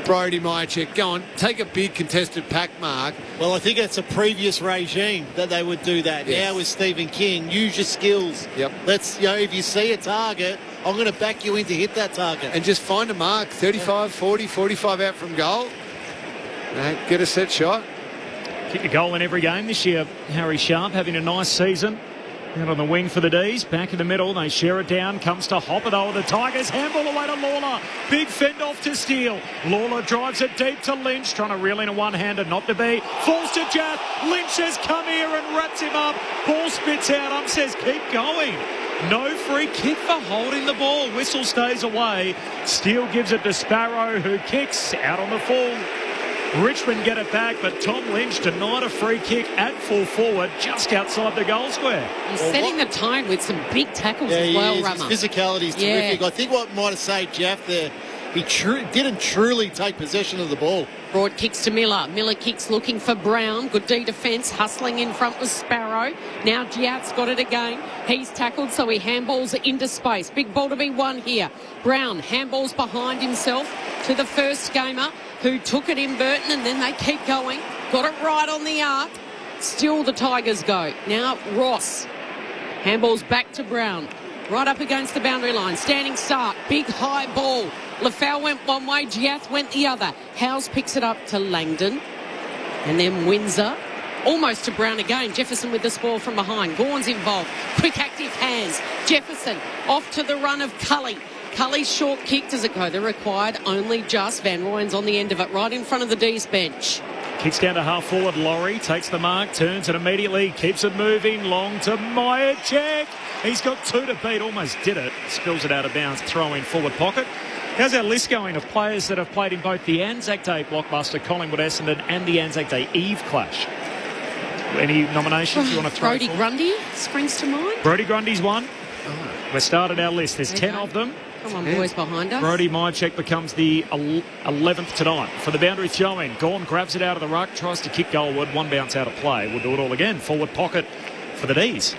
Brodie Myercheck, go on, take a big contested pack mark. Well, I think it's a previous regime that they would do that. Yes. Now with Stephen King, use your skills. Yep. Let's, if you see a target, I'm going to back you in to hit that target. And just find a mark, 35, 40, 45 out from goal. Get a set shot. Kicked a goal in every game this year. Harry Sharp having a nice season. Out on the wing for the D's. Back in the middle. They share it down. Comes to Hopper though. The Tigers handball away to Lawler. Big fend off to Steele. Lawler drives it deep to Lynch. Trying to reel in a one-hander. Not to be. Falls to Jaff. Lynch has come here and wraps him up. Ball spits out. Ump says keep going. No free kick for holding the ball. Whistle stays away. Steele gives it to Sparrow, who kicks out on the full. Richmond get it back, but Tom Lynch denied a free kick at full forward just outside the goal square. He's setting the tone with some big tackles as well, Rama. His physicality is terrific. I think what might have saved Jeff there, he didn't truly take possession of the ball. Broad kicks to Miller. Miller kicks looking for Brown. Good D defence. Hustling in front was Sparrow. Now Giat's got it again. He's tackled, so he handballs it into space. Big ball to be won here. Brown handballs behind himself to the first gamer, who took it in Burton, and then they keep going. Got it right on the arc. Still the Tigers go. Now Ross. Handballs back to Brown. Right up against the boundary line. Standing start. Big high ball. Lafau went one way. Giath went the other. Howes picks it up to Langdon. And then Windsor. Almost to Brown again. Jefferson with the spoil from behind. Gawn's involved. Quick active hands. Jefferson off to the run of Cully. Cully's short kick, does it go? They're required only just. Van Rooyen's on the end of it, right in front of the D's bench. Kicks down to half forward. Laurie takes the mark, turns it immediately, keeps it moving. Long to Myercheck. He's got two to beat, almost did it. Spills it out of bounds, throw in forward pocket. How's our list going of players that have played in both the Anzac Day blockbuster Collingwood Essendon and the Anzac Day Eve clash? Any nominations you want to throw? Brodie Grundy springs to mind. Brodie Grundy's one. We've started our list. There's 10 of them. Come on, boys behind us. Brodie Myercheck becomes the 11th tonight. For the boundary throw-in, Gawn grabs it out of the ruck, tries to kick goalward, one bounce out of play. We'll do it all again. Forward pocket for the D's.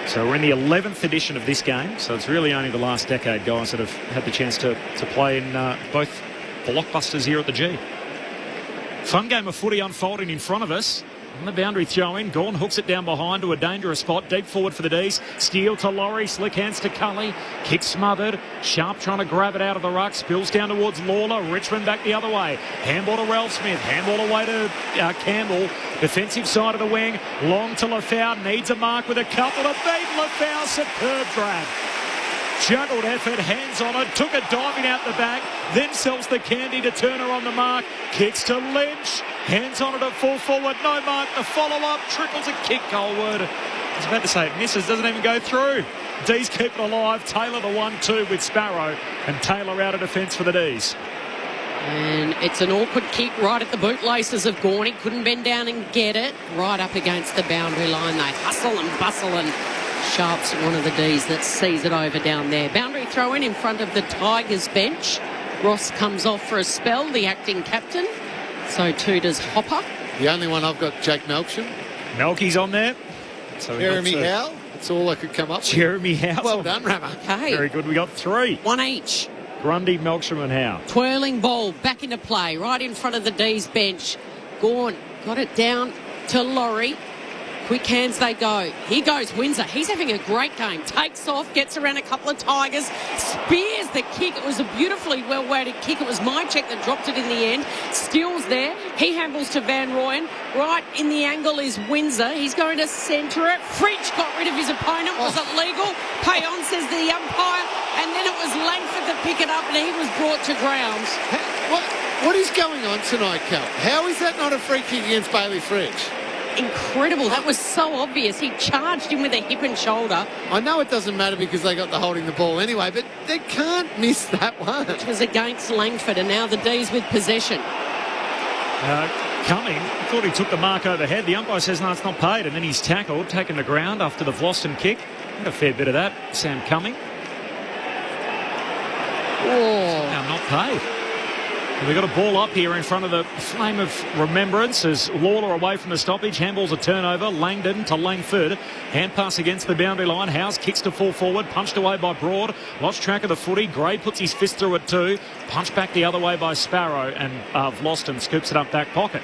So we're in the 11th edition of this game, so it's really only the last decade guys that have had the chance to play in both blockbusters here at the G. Fun game of footy unfolding in front of us. On the boundary throw-in, Gawn hooks it down behind to a dangerous spot. Deep forward for the D's. Steele to Laurie. Slick hands to Cully. Kick smothered. Sharp trying to grab it out of the ruck. Spills down towards Lawler. Richmond back the other way. Handball to Ralph Smith. Handball away to Campbell. Defensive side of the wing. Long to Lafau. Needs a mark with a couple to beat. Lafau. Superb grab. Juggled effort, hands on it, took it diving out the back, then sells the candy to Turner on the mark, kicks to Lynch, hands on it at full forward, no mark, the follow-up, trickles a kick goalward. I was about to say it misses, doesn't even go through. D's keep it alive, Taylor the 1-2 with Sparrow, and Taylor out of defence for the D's. And it's an awkward kick right at the bootlaces of Gawn. He couldn't bend down and get it. Right up against the boundary line, they hustle and bustle, and Sharp's one of the D's that sees it over down there. Boundary throw-in in front of the Tigers bench. Ross comes off for a spell, the acting captain. So too does Hopper. The only one I've got, Jake Melksham. Melky's on there. So Jeremy Howe. That's all I could come up with. Jeremy Howe. Well done, Rammer. Okay. Very good. We got three. One each. Grundy, Melksham and Howe. Twirling ball back into play right in front of the D's bench. Gawn got it down to Laurie. Quick hands they go. Here goes Windsor. He's having a great game. Takes off, gets around a couple of Tigers, spears the kick. It was a beautifully well-weighted kick. It was Myercheck that dropped it in the end. Steele's there. He handballs to Van Rooyen. Right in the angle is Windsor. He's going to centre it. Fridge got rid of his opponent. Was it legal? Pay on, says the umpire. And then it was Langford that picked it up and he was brought to ground. What is going on tonight, Cal? How is that not a free kick against Bailey Fridge? Incredible. That was so obvious. He charged him with a hip and shoulder. I know it doesn't matter because they got the holding the ball anyway, but they can't miss that one. Which was against Langford, and now the D's with possession. Cumming thought he took the mark overhead. The umpire says no, it's not paid, and then he's tackled, taken the ground after the Vlosten kick. Had a fair bit of that, Sam Cumming. Oh. Now not paid. We've got a ball up here in front of the flame of remembrance as Lawler away from the stoppage. Handball's a turnover. Langdon to Langford. Hand pass against the boundary line. Howes kicks to full forward. Punched away by Broad. Lost track of the footy. Gray puts his fist through it too. Punched back the other way by Sparrow. And Vlosten scoops it up back pocket.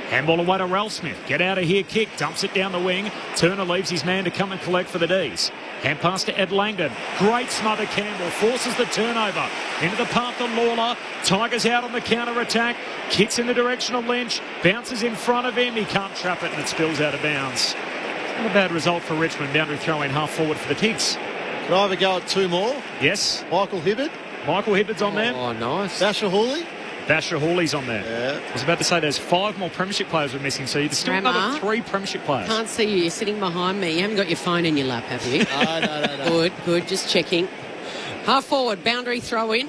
Handball away to Ralph Smith. Get out of here kick. Dumps it down the wing. Turner leaves his man to come and collect for the D's. Hand pass to Ed Langdon. Great smother Campbell. Forces the turnover into the path of Lawler. Tigers out on the counter-attack. Kicks in the direction of Lynch. Bounces in front of him. He can't trap it and it spills out of bounds. Not a bad result for Richmond. Boundary throw in half forward for the Tigs. Can I have a go at two more? Yes. Michael Hibberd. Michael Hibberd's on there. Oh, nice. Basher Hawley. Basher Hawley's on there. Yeah. I was about to say there's 5 more premiership players we're missing, so there's still another 3 premiership players. Can't see you. You're sitting behind me. You haven't got your phone in your lap, have you? No. Good. Just checking. Half forward, boundary throw in.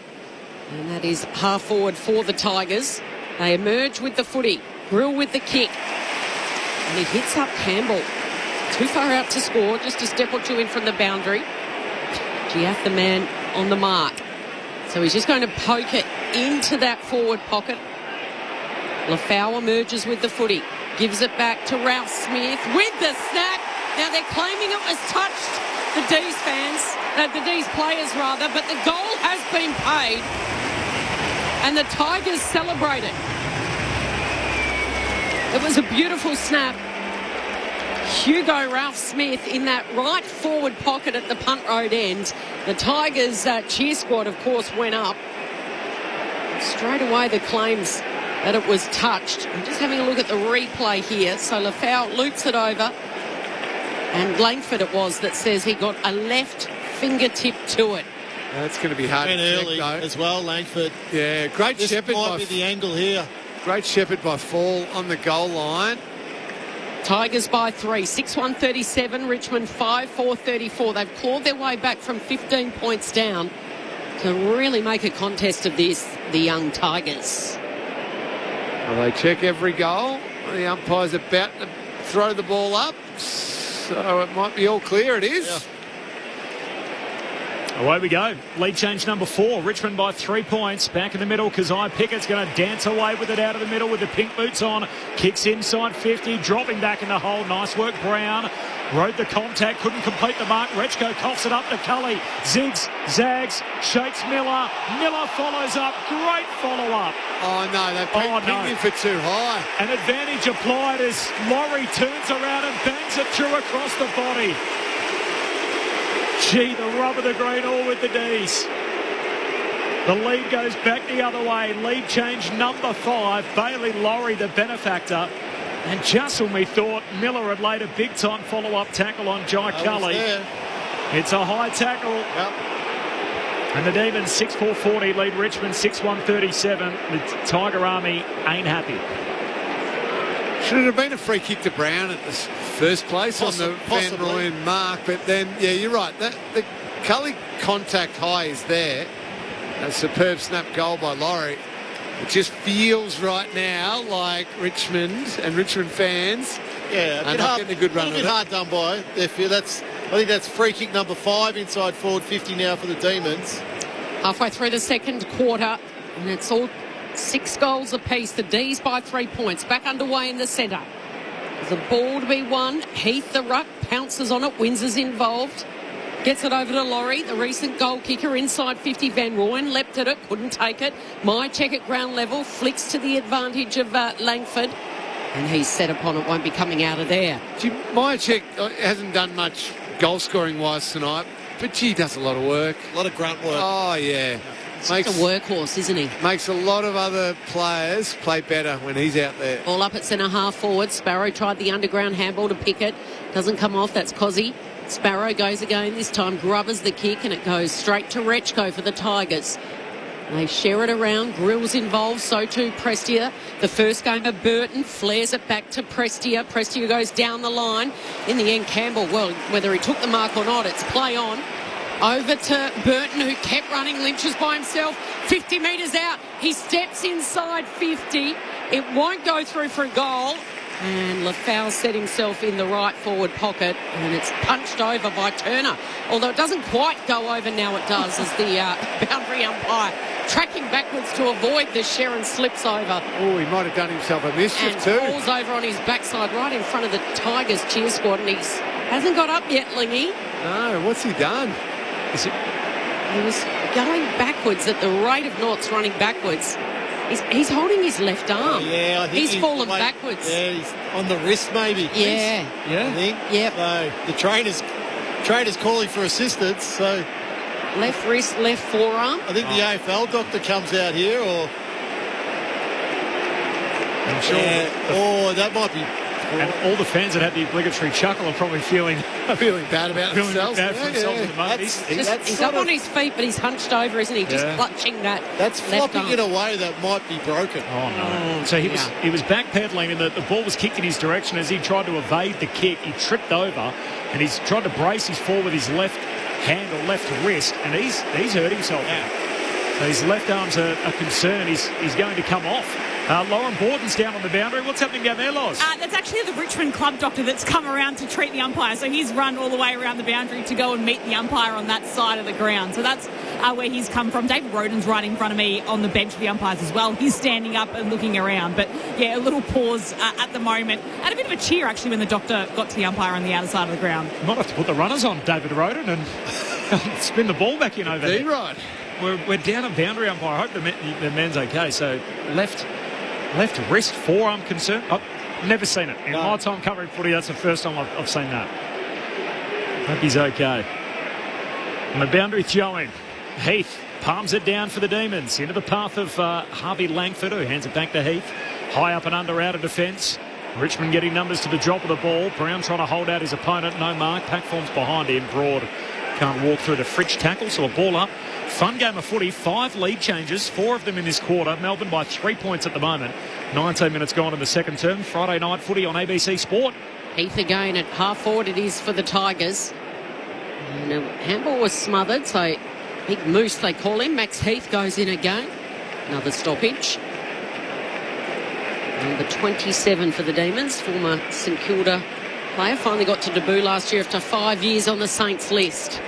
And that is half forward for the Tigers. They emerge with the footy. Grill with the kick. And he hits up Campbell. Too far out to score, just a step or two in from the boundary. Giath, the man on the mark. So he's just going to poke it into that forward pocket. Lafau emerges with the footy. Gives it back to Ralph Smith with the snap. Now they're claiming it was touched, the D's fans, the D's players rather, but the goal has been paid. And the Tigers celebrate it. It was a beautiful snap. Hugo Ralph Smith in that right forward pocket at the punt road end. The Tigers cheer squad, of course, went up. Straight away the claims that it was touched. I'm just having a look at the replay here. So Lafau loops it over. And Langford it was that says he got a left fingertip to it. That's going to be hard to check, early though. as well, Langford. Yeah, great this shepherd. Might be the angle here. Great shepherd by Fall on the goal line. Tigers by 3, 6-1-37, Richmond 5-4-34. They've clawed their way back from 15 points down to really make a contest of this, the young Tigers. Well, they check every goal. The umpire's about to throw the ball up, so it might be all clear. It is. Yeah. Away we go. Lead change number 4. Richmond by 3 points. Back in the middle. Kazai Pickett's going to dance away with it out of the middle with the pink boots on. Kicks inside 50. Dropping back in the hole. Nice work, Brown. Rode the contact. Couldn't complete the mark. Rechko coughs it up to Cully. Zigs, zags, shakes Miller. Miller follows up. Great follow-up. Oh, no. They've pinged him for too high. An advantage applied as Laurie turns around and bangs it through across the body. Gee, the rub of the green all with the D's. The lead goes back the other way. Lead change number 5. Bailey Laurie, the benefactor. And just when we thought Miller had laid a big-time follow-up tackle on Jai Cully, it's a high tackle. Yep. And the Demons 6-4-40 lead Richmond 6-1-37. The Tiger Army ain't happy. Should it have been a free kick to Brown at the first place on the Van Rooyen mark? But then, yeah, you're right. The Cully contact high is there. A superb snap goal by Laurie. It just feels right now like Richmond and Richmond fans are not getting a good run of it. Hard done by. I think that's free kick number 5 inside forward 50 now for the Demons. Halfway through the second quarter, and it's all 6 goals apiece. The D's by 3 points. Back underway in the centre. There's a ball to be won. Heath, the ruck, pounces on it. Windsor's involved. Gets it over to Laurie, the recent goal kicker inside 50. Van Rooyen leapt at it, couldn't take it. My check at ground level, flicks to the advantage of Langford. And he's set upon it, won't be coming out of there. My check hasn't done much goal scoring wise tonight, but he does a lot of work. A lot of grunt work. Oh, yeah. He's a workhorse, isn't he? Makes a lot of other players play better when he's out there. All up at centre half forward. Sparrow tried the underground handball to pick it. Doesn't come off, that's Cozzy. Sparrow goes again, this time grubbers the kick and it goes straight to Rechko for the Tigers. They share it around, Grill's involved, so too Prestia. The first game of Burton flares it back to Prestia. Prestia goes down the line. In the end, Campbell, well, whether he took the mark or not, it's play on. Over to Burton, who kept running. Lynch is by himself, 50 metres out. He steps inside 50. It won't go through for a goal. And Lafau set himself in the right forward pocket and it's punched over by Turner. Although it doesn't quite go over now, it does as the boundary umpire tracking backwards to avoid the Sharon slips over. Oh, he might have done himself a mischief and too. Falls over on his backside right in front of the Tigers cheer squad and he hasn't got up yet, Lingy. No, what's he done? He was going backwards at the rate of knots running backwards. He's holding his left arm. Yeah, I think he's fallen backwards. Yeah, he's on the wrist maybe. Yeah. I think. Yep. So the trainer's Trader's calling for assistance, so... Left wrist, left forearm. I think the AFL doctor comes out here, or... I'm sure. Yeah. That might be... And all the fans that had the obligatory chuckle are probably feeling bad about themselves. Bad for themselves at the moment. He's up on his feet, but he's hunched over, isn't he? Just clutching that. That's flopping in a way that might be broken. Oh no! So he was backpedaling, and the ball was kicked in his direction as he tried to evade the kick. He tripped over, and he's tried to brace his fall with his left hand or left wrist, and he's hurt himself now. So his left arm's a concern. He's going to come off. Lauren Borden's down on the boundary. What's happening down there, Loz? That's actually the Richmond club doctor that's come around to treat the umpire. So he's run all the way around the boundary to go and meet the umpire on that side of the ground. So that's where he's come from. David Roden's right in front of me on the bench for the umpires as well. He's standing up and looking around. But, yeah, a little pause at the moment. And a bit of a cheer, actually, when the doctor got to the umpire on the outer side of the ground. Might have to put the runners on David Roden and spin the ball back in over there. Right. We're down a boundary umpire. I hope the man's okay. So left wrist, forearm concern. I've never seen it. In my time covering footy, that's the first time I've seen that. Hope he's okay. On the boundary throwing, Heath palms it down for the Demons. Into the path of Harvey Langford, who hands it back to Heath. High up and under out of defence. Richmond getting numbers to the drop of the ball. Brown trying to hold out his opponent. No mark. Pack forms behind him. Broad can't walk through the fridge tackle, so a ball up. Fun game of footy, 5 lead changes, 4 of them in this quarter. Melbourne by 3 points at the moment. 19 minutes gone in the second term. Friday night footy on ABC Sport. Heath again at half forward it is for the Tigers. And handball was smothered, so Big Moose they call him. Max Heath goes in again. Another stoppage. Number 27 for the Demons, former St Kilda player. Finally got to debut last year after 5 years on the Saints list.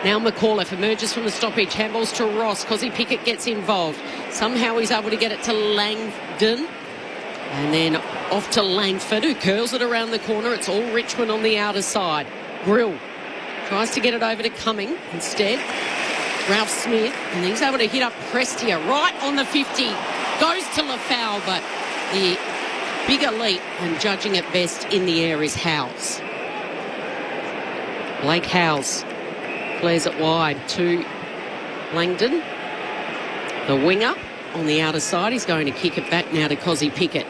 Now McAuliffe emerges from the stoppage. Handballs to Ross. Cosy Pickett gets involved. Somehow he's able to get it to Langdon. And then off to Langford, who curls it around the corner. It's all Richmond on the outer side. Grill tries to get it over to Cumming. Instead, Ralph Smith. And he's able to hit up Prestia right on the 50. Goes to Lafau, but the big elite and judging it best in the air is Howes. Blake Howes plays it wide to Langdon. The winger on the outer side. He's going to kick it back now to Cosy Pickett.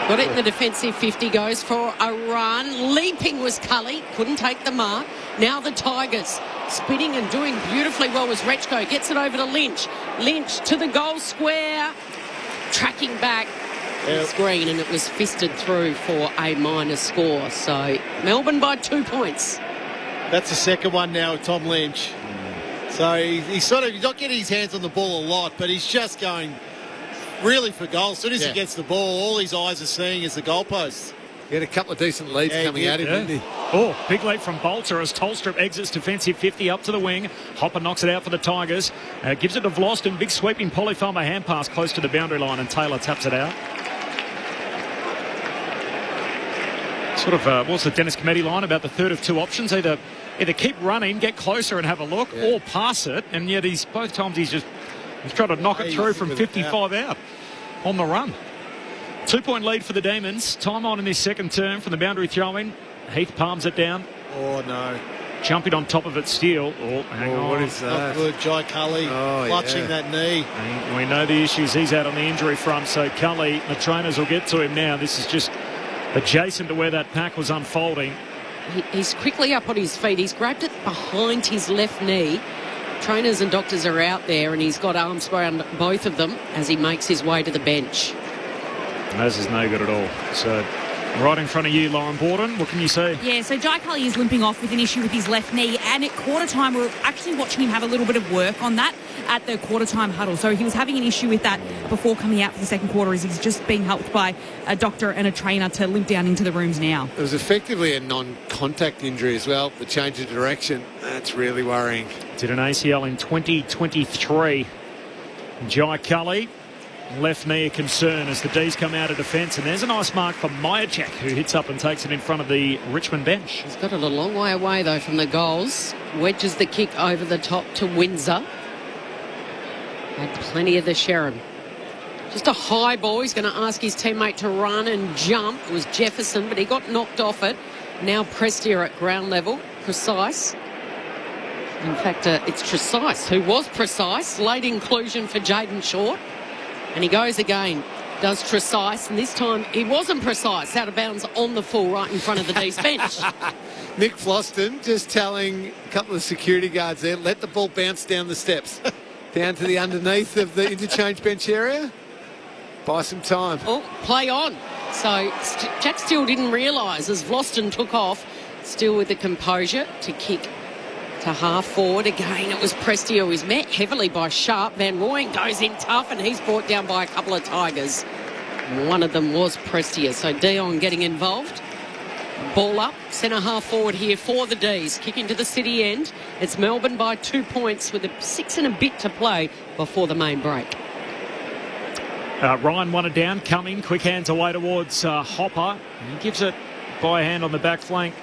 Got it in the defensive 50. Goes for a run. Leaping was Cully. Couldn't take the mark. Now the Tigers spinning and doing beautifully well was Rechko. Gets it over to Lynch. Lynch to the goal square. Tracking back. Screen, and it was fisted through for a minor score. So Melbourne by 2 points. That's the second one now with Tom Lynch. So he's not getting his hands on the ball a lot, but he's just going really for goal. As soon as he gets the ball, all his eyes are seeing is the goalposts. He had a couple of decent leads coming at him, didn't he? Oh, big lead from Bolter as Tolstrup exits defensive 50 up to the wing. Hopper knocks it out for the Tigers. Gives it to Vlosten. Big sweeping Polly Farmer hand pass close to the boundary line, and Taylor taps it out. Sort of, what's the Dennis Cometti line about the third of two options? Either keep running, get closer and have a look, or pass it. And yet both times he's trying to knock it through from 55 out on the run. 2 point lead for the Demons. Time on in this second term from the boundary throw-in. Heath palms it down. Oh, no. Jumping on top of it, Steele. Oh, hang on. What is that? Not good. Jai Cully clutching that knee. And we know the issues he's had on the injury front, so Cully, the trainers will get to him now. This is just adjacent to where that pack was unfolding. He's quickly up on his feet. He's grabbed it behind his left knee. Trainers and doctors are out there, and he's got arms around both of them as he makes his way to the bench. And this is no good at all. So right in front of you, Lauren Borden. What can you see? Yeah, so Jai Cully is limping off with an issue with his left knee, and at quarter time we're actually watching him have a little bit of work on that at the quarter time huddle. So he was having an issue with that before coming out for the second quarter, as he's just being helped by a doctor and a trainer to limp down into the rooms now. It was effectively a non-contact injury as well. The change of direction, that's really worrying. Did an ACL in 2023. Jai Cully. Left knee a concern as the D's come out of defence, and there's a nice mark for Majacek, who hits up and takes it in front of the Richmond bench. He's got it a long way away though from the goals. Wedges the kick over the top to Windsor. Had plenty of the Sherrin. Just a high ball. He's going to ask his teammate to run and jump. It was Jefferson, but he got knocked off it. Now Prestia at ground level. Precise. In fact, it's Precise who was Precise. Late inclusion for Jaden Short. And he goes again. Does Precise. And this time he wasn't Precise. Out of bounds on the full right in front of the D's bench. Nick Floston just telling a couple of security guards there, let the ball bounce down the steps. Down to the underneath of the interchange bench area. Buy some time. Oh, play on. So Jack Steele didn't realise as Vloston took off, still with the composure to kick to half forward. Again, it was Prestia who was met heavily by Sharp. Van Rooyen goes in tough and he's brought down by a couple of Tigers. One of them was Prestia. So Dion getting involved. Ball up, centre half forward here for the D's. Kicking to the city end. It's Melbourne by 2 points with 6 and a bit to play before the main break. Ryan won it down, coming, quick hands away towards Hopper. He gives it by hand on the back flank.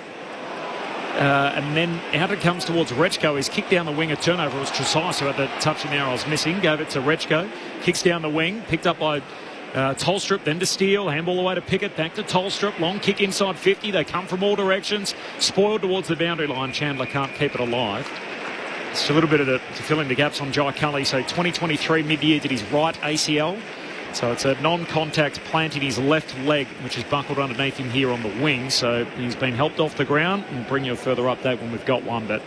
And then out it comes towards Rechko. He's kicked down the wing. A turnover. It was Precise who had the touch and arrows missing. Gave it to Rechko. Kicks down the wing. Picked up by Tolstrup, then to Steele. Handball away to Pickett. Back to Tolstrup. Long kick inside 50. They come from all directions. Spoiled towards the boundary line. Chandler can't keep it alive. It's a little bit of to fill in the gaps on Jai Cully. So 2023 mid-year did his right ACL. So it's a non-contact plant in his left leg, which is buckled underneath him here on the wing. So he's been helped off the ground. We'll bring you a further update when we've got one. But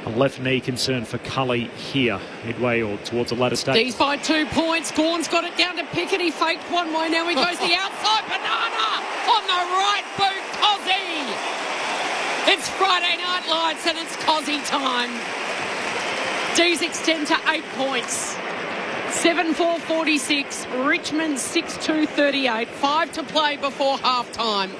a left knee concern for Cully here, midway or towards the latter stage. D's by 2 points. Gorn's got it down to Pickett. He faked one way. Now he goes the outside. Banana on the right boot. Cozzy. It's Friday Night Lights and it's Cozzy time. D's extend to 8 points. 7-4-46, Richmond 6-2-38, 5 to play before half-time.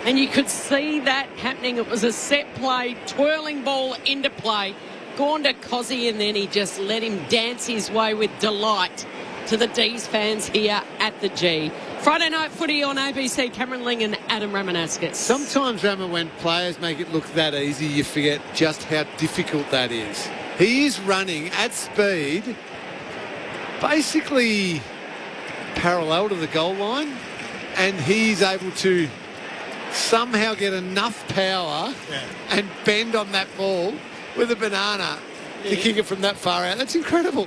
And you could see that happening. It was a set play, twirling ball into play. Gone to Cozzy and then he just let him dance his way with delight to the D's fans here at the G. Friday Night Footy on ABC, Cameron Ling and Adam Ramanauskas. Sometimes, Rama, when players make it look that easy, you forget just how difficult that is. He is running at speed, basically parallel to the goal line, and he's able to somehow get enough power and bend on that ball with a banana to kick it from that far out. That's incredible.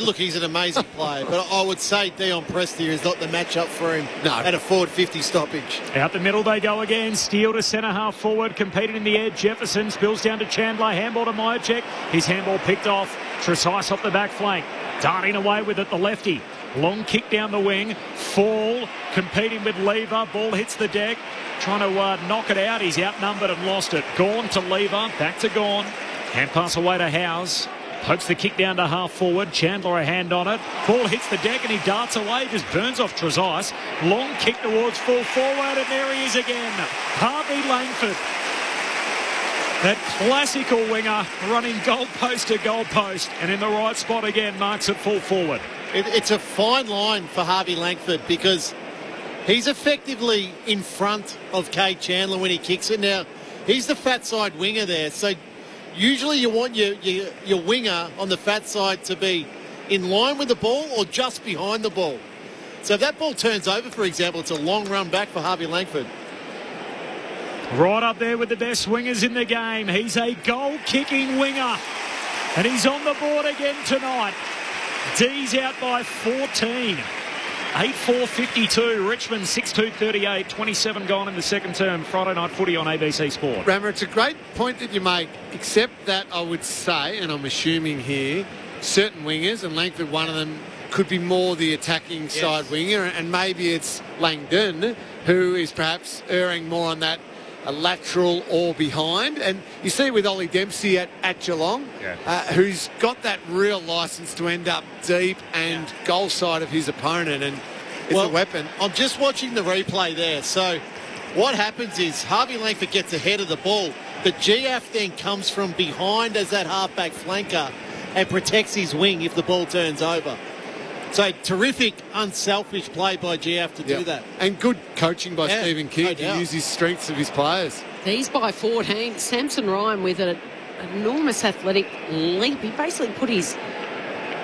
Look, he's an amazing player, but I would say Dion Prestia is not the matchup for him at a forward 50 stoppage. Out the middle they go again. Steele to centre half forward, competing in the air. Jefferson spills down to Chandler. Handball to Myercheck. His handball picked off. Precise off the back flank. Darting away with it, the lefty. Long kick down the wing. Fall, competing with Lever. Ball hits the deck. Trying to knock it out. He's outnumbered and lost it. Gawn to Lever. Back to Gawn. Hand pass away to Howes. Pokes the kick down to half forward. Chandler a hand on it. Ball hits the deck and he darts away. Just burns off Trezise. Long kick towards full forward and there he is again. Harvey Langford. That classical winger running goalpost to goalpost and in the right spot again, marks it full forward. It's a fine line for Harvey Langford because he's effectively in front of Cade Chandler when he kicks it. Now, he's the fat side winger there, so usually you want your winger on the fat side to be in line with the ball or just behind the ball. So if that ball turns over, for example, it's a long run back for Harvey Langford. Right up there with the best wingers in the game. He's a goal-kicking winger. And he's on the board again tonight. D's out by 14. 8-4-52. Richmond 6-2-38. 27 gone in the second term. Friday Night Footy on ABC Sport. Rammer, it's a great point that you make, except that I would say, and I'm assuming here, certain wingers, and Langford, one of them, could be more the attacking side winger, and maybe it's Langdon, who is perhaps erring more on that a lateral or behind. And you see with Ollie Dempsey at Geelong, who's got that real licence to end up deep and goal side of his opponent, and it's a weapon. I'm just watching the replay there. So what happens is Harvey Langford gets ahead of the ball, but GF then comes from behind as that halfback flanker and protects his wing if the ball turns over. So terrific, unselfish play by GF to do that. And good coaching by Stephen King to use his strengths of his players. He's by 14. Samson Ryan with an enormous athletic leap. He basically put his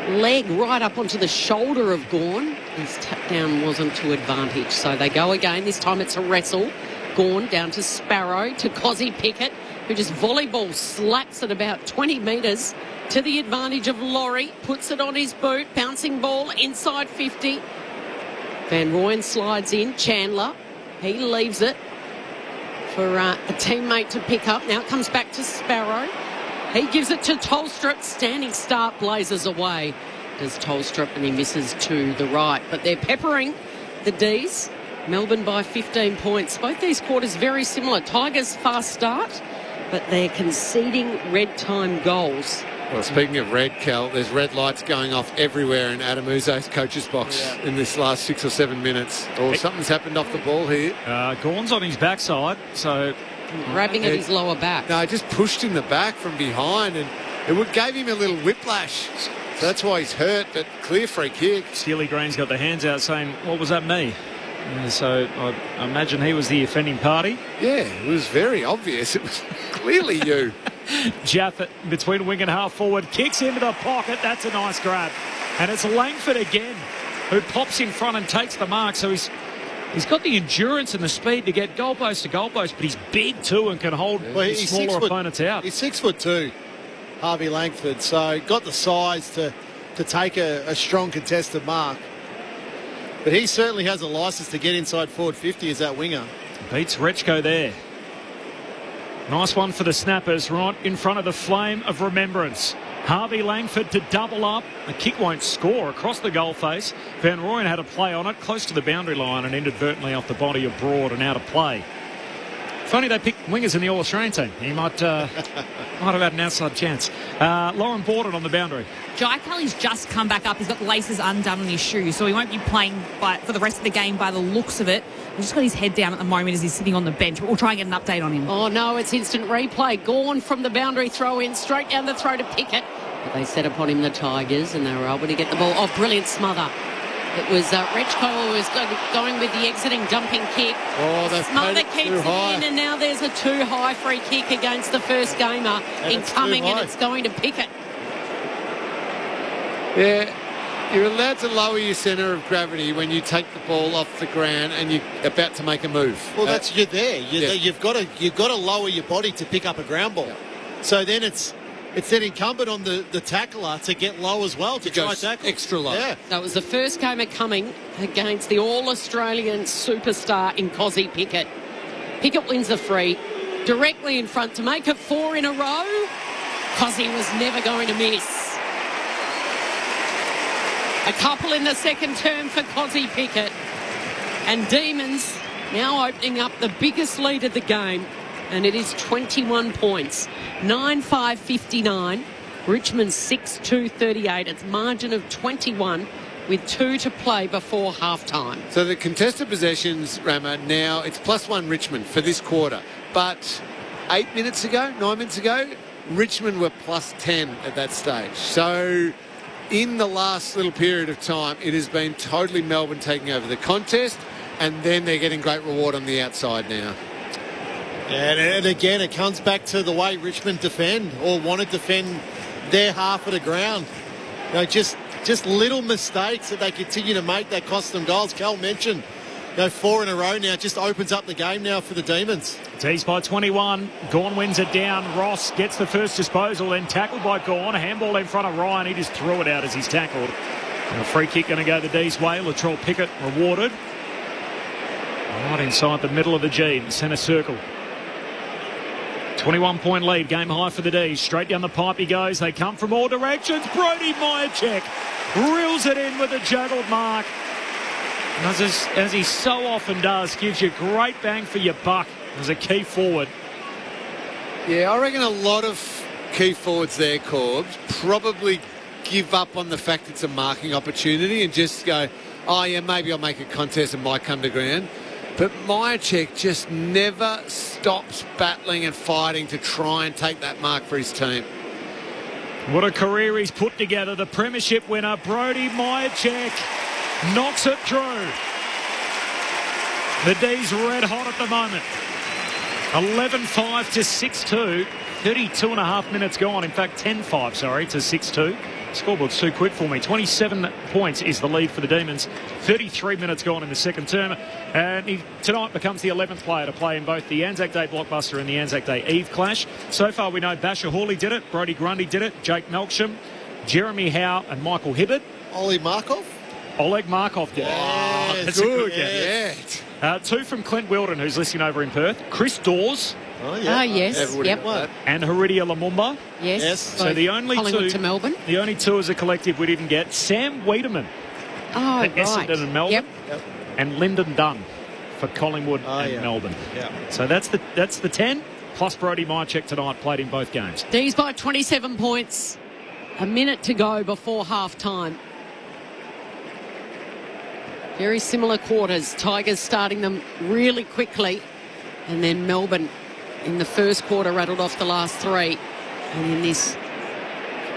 leg right up onto the shoulder of Gawn. His tap down wasn't to advantage. So they go again. This time it's a wrestle. Gawn down to Sparrow, to Cozzy Pickett, who just volleyball slaps at about 20 metres to the advantage of Laurie. Puts it on his boot. Bouncing ball inside 50. Van Rooyen slides in. Chandler. He leaves it for a teammate to pick up. Now it comes back to Sparrow. He gives it to Tolstrup. Standing start blazes away. Does Tolstrup, and he misses to the right. But they're peppering the D's. Melbourne by 15 points. Both these quarters very similar. Tigers fast start, but they're conceding red time goals. Well, speaking of red, Cal, there's red lights going off everywhere in Adam Uze's coach's box in this last 6 or 7 minutes. Or something's happened off the ball here. Gawn's on his backside, so... Grabbing at his lower back. No, just pushed in the back from behind, and it gave him a little whiplash. So that's why he's hurt, but clear free kick. Steely Green's got the hands out saying, what was that, me? So I imagine he was the offending party. Yeah, it was very obvious. It was clearly you. Jaffet between wing and half forward, kicks into the pocket. That's a nice grab. And it's Langford again who pops in front and takes the mark. So he's got the endurance and the speed to get goalpost to goalpost, but he's big too and can hold smaller opponents out. He's 6'2", Harvey Langford, so got the size to take a strong contested mark. But he certainly has a licence to get inside forward 50 as that winger. Beats Rechko there. Nice one for the Snappers, right in front of the flame of remembrance. Harvey Langford to double up. The kick won't score across the goal face. Van Rooyen had a play on it close to the boundary line and inadvertently off the body of Broad and out of play. Funny they picked wingers in the All-Australian team. He might have had an outside chance. Lauren Borden on the boundary. Jai Kelly's just come back up. He's got the laces undone on his shoes, so he won't be playing for the rest of the game by the looks of it. He's just got his head down at the moment as he's sitting on the bench. We'll try and get an update on him. Oh, no, it's instant replay. Gawn from the boundary throw in, straight down the throw to Pickett. But they set upon him, the Tigers, and they were able to get the ball. Oh, brilliant smother. It was Rechko who was going with the exiting dumping kick. Oh, that's Smother keeps it in, and now there's a too high free kick against the first gamer incoming, and it's going to Pickett. Yeah, you're allowed to lower your centre of gravity when you take the ball off the ground and you're about to make a move. Well, you're there. You've got to lower your body to pick up a ground ball. So then it's then incumbent on the tackler to get low as well to try tackle. Extra low. Yeah. That was the first gamer coming against the All-Australian superstar in Cozzy Pickett. Pickett wins the free directly in front to make it 4 in a row. Cozzy was never going to miss. A couple in the second term for Cozzy Pickett. And Demons now opening up the biggest lead of the game. And it is 21 points. 9-5-59. Richmond 6-2-38. It's margin of 21 with 2 to play before half-time. So the contested possessions, Rama, now it's +1 Richmond for this quarter. But 9 minutes ago, Richmond were +10 at that stage. So in the last little period of time, it has been totally Melbourne taking over the contest, and then they're getting great reward on the outside now. And again, it comes back to the way Richmond defend or want to defend their half of the ground. You know, just little mistakes that they continue to make that cost them goals. Cal mentioned, 4 in a row now just opens up the game now for the Demons. Tees by 21. Gawn wins it down. Ross gets the first disposal, then tackled by Gawn. A handball in front of Ryan. He just threw it out as he's tackled. And a free kick going to go the D's way. Latrell Pickett rewarded. Right inside the middle of the G in the centre circle. 21-point lead, game high for the D's. Straight down the pipe he goes. They come from all directions. Brody Myercheck reels it in with a juggled mark. As he so often does, gives you great bang for your buck as a key forward. Yeah, I reckon a lot of key forwards there, Corbs, probably give up on the fact it's a marking opportunity and just go, oh, yeah, maybe I'll make a contest and might come to ground. But Myercheck just never stops battling and fighting to try and take that mark for his team. What a career he's put together. The premiership winner, Brody Myercheck, knocks it through. The D's red hot at the moment. 11-5 to 6-2. 32 and a half minutes gone. In fact, 10-5, to 6-2. Scoreboard's too quick for me. 27 points is the lead for the Demons. 33 minutes gone in the second term. And he tonight becomes the 11th player to play in both the Anzac Day blockbuster and the Anzac Day Eve clash. So far we know Basher Hawley did it, Brodie Grundy did it, Jake Melksham, Jeremy Howe and Michael Hibbert. Oleg Markov did it. Yeah, That's good. a good guess. 2 from Clint Wilden, who's listening over in Perth. Chris Dawes. Oh, yeah. Yes. Yep. And Haridia Lumumba. Yes. So the only Collingwood two to Melbourne. The only two as a collective we didn't get. Sam Wiedemann Oh, for Essendon and Melbourne. Yep. And Lyndon Dunn for Collingwood and Melbourne. Yeah. So that's the 10. Plus Brodie Mychek tonight played in both games. D's by 27 points. A minute to go before half-time. Very similar quarters. Tigers starting them really quickly. And then Melbourne in the first quarter rattled off the last 3. And in this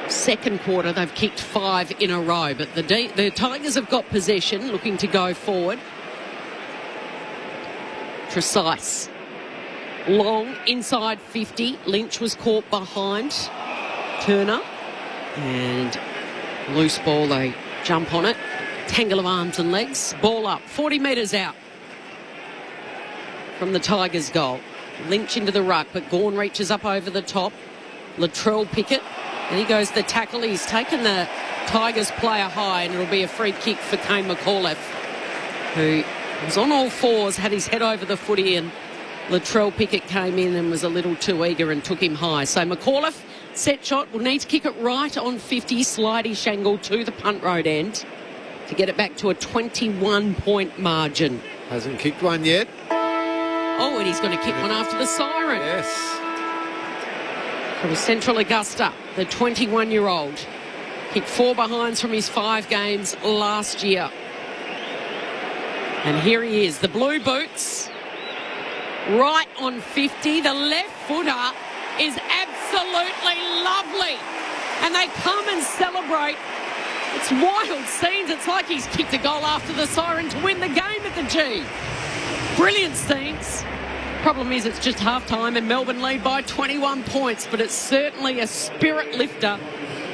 second quarter, they've kicked 5 in a row. But the Tigers have got possession, looking to go forward. Precise. Long, inside 50. Lynch was caught behind Turner. And loose ball, they jump on it. Tangle of arms and legs. Ball up, 40 metres out from the Tigers' goal. Lynch into the ruck, but Gawn reaches up over the top. Latrell Pickett, and he goes the tackle. He's taken the Tigers player high, and it'll be a free kick for Kane McAuliffe, who was on all fours, had his head over the footy, and Latrell Pickett came in and was a little too eager and took him high. So McAuliffe, set shot, will need to kick it right on 50, slidey shangle to the punt road end to get it back to a 21-point margin. Hasn't kicked one yet. Oh, and he's going to kick one after the siren. Yes. From Central Augusta, the 21-year-old. Kicked 4 behinds from his 5 games last year. And here he is, the blue boots, right on 50. The left footer is absolutely lovely. And they come and celebrate. It's wild scenes. It's like he's kicked a goal after the siren to win the game at the G. Brilliant scenes. Problem is it's just half-time and Melbourne lead by 21 points, but it's certainly a spirit lifter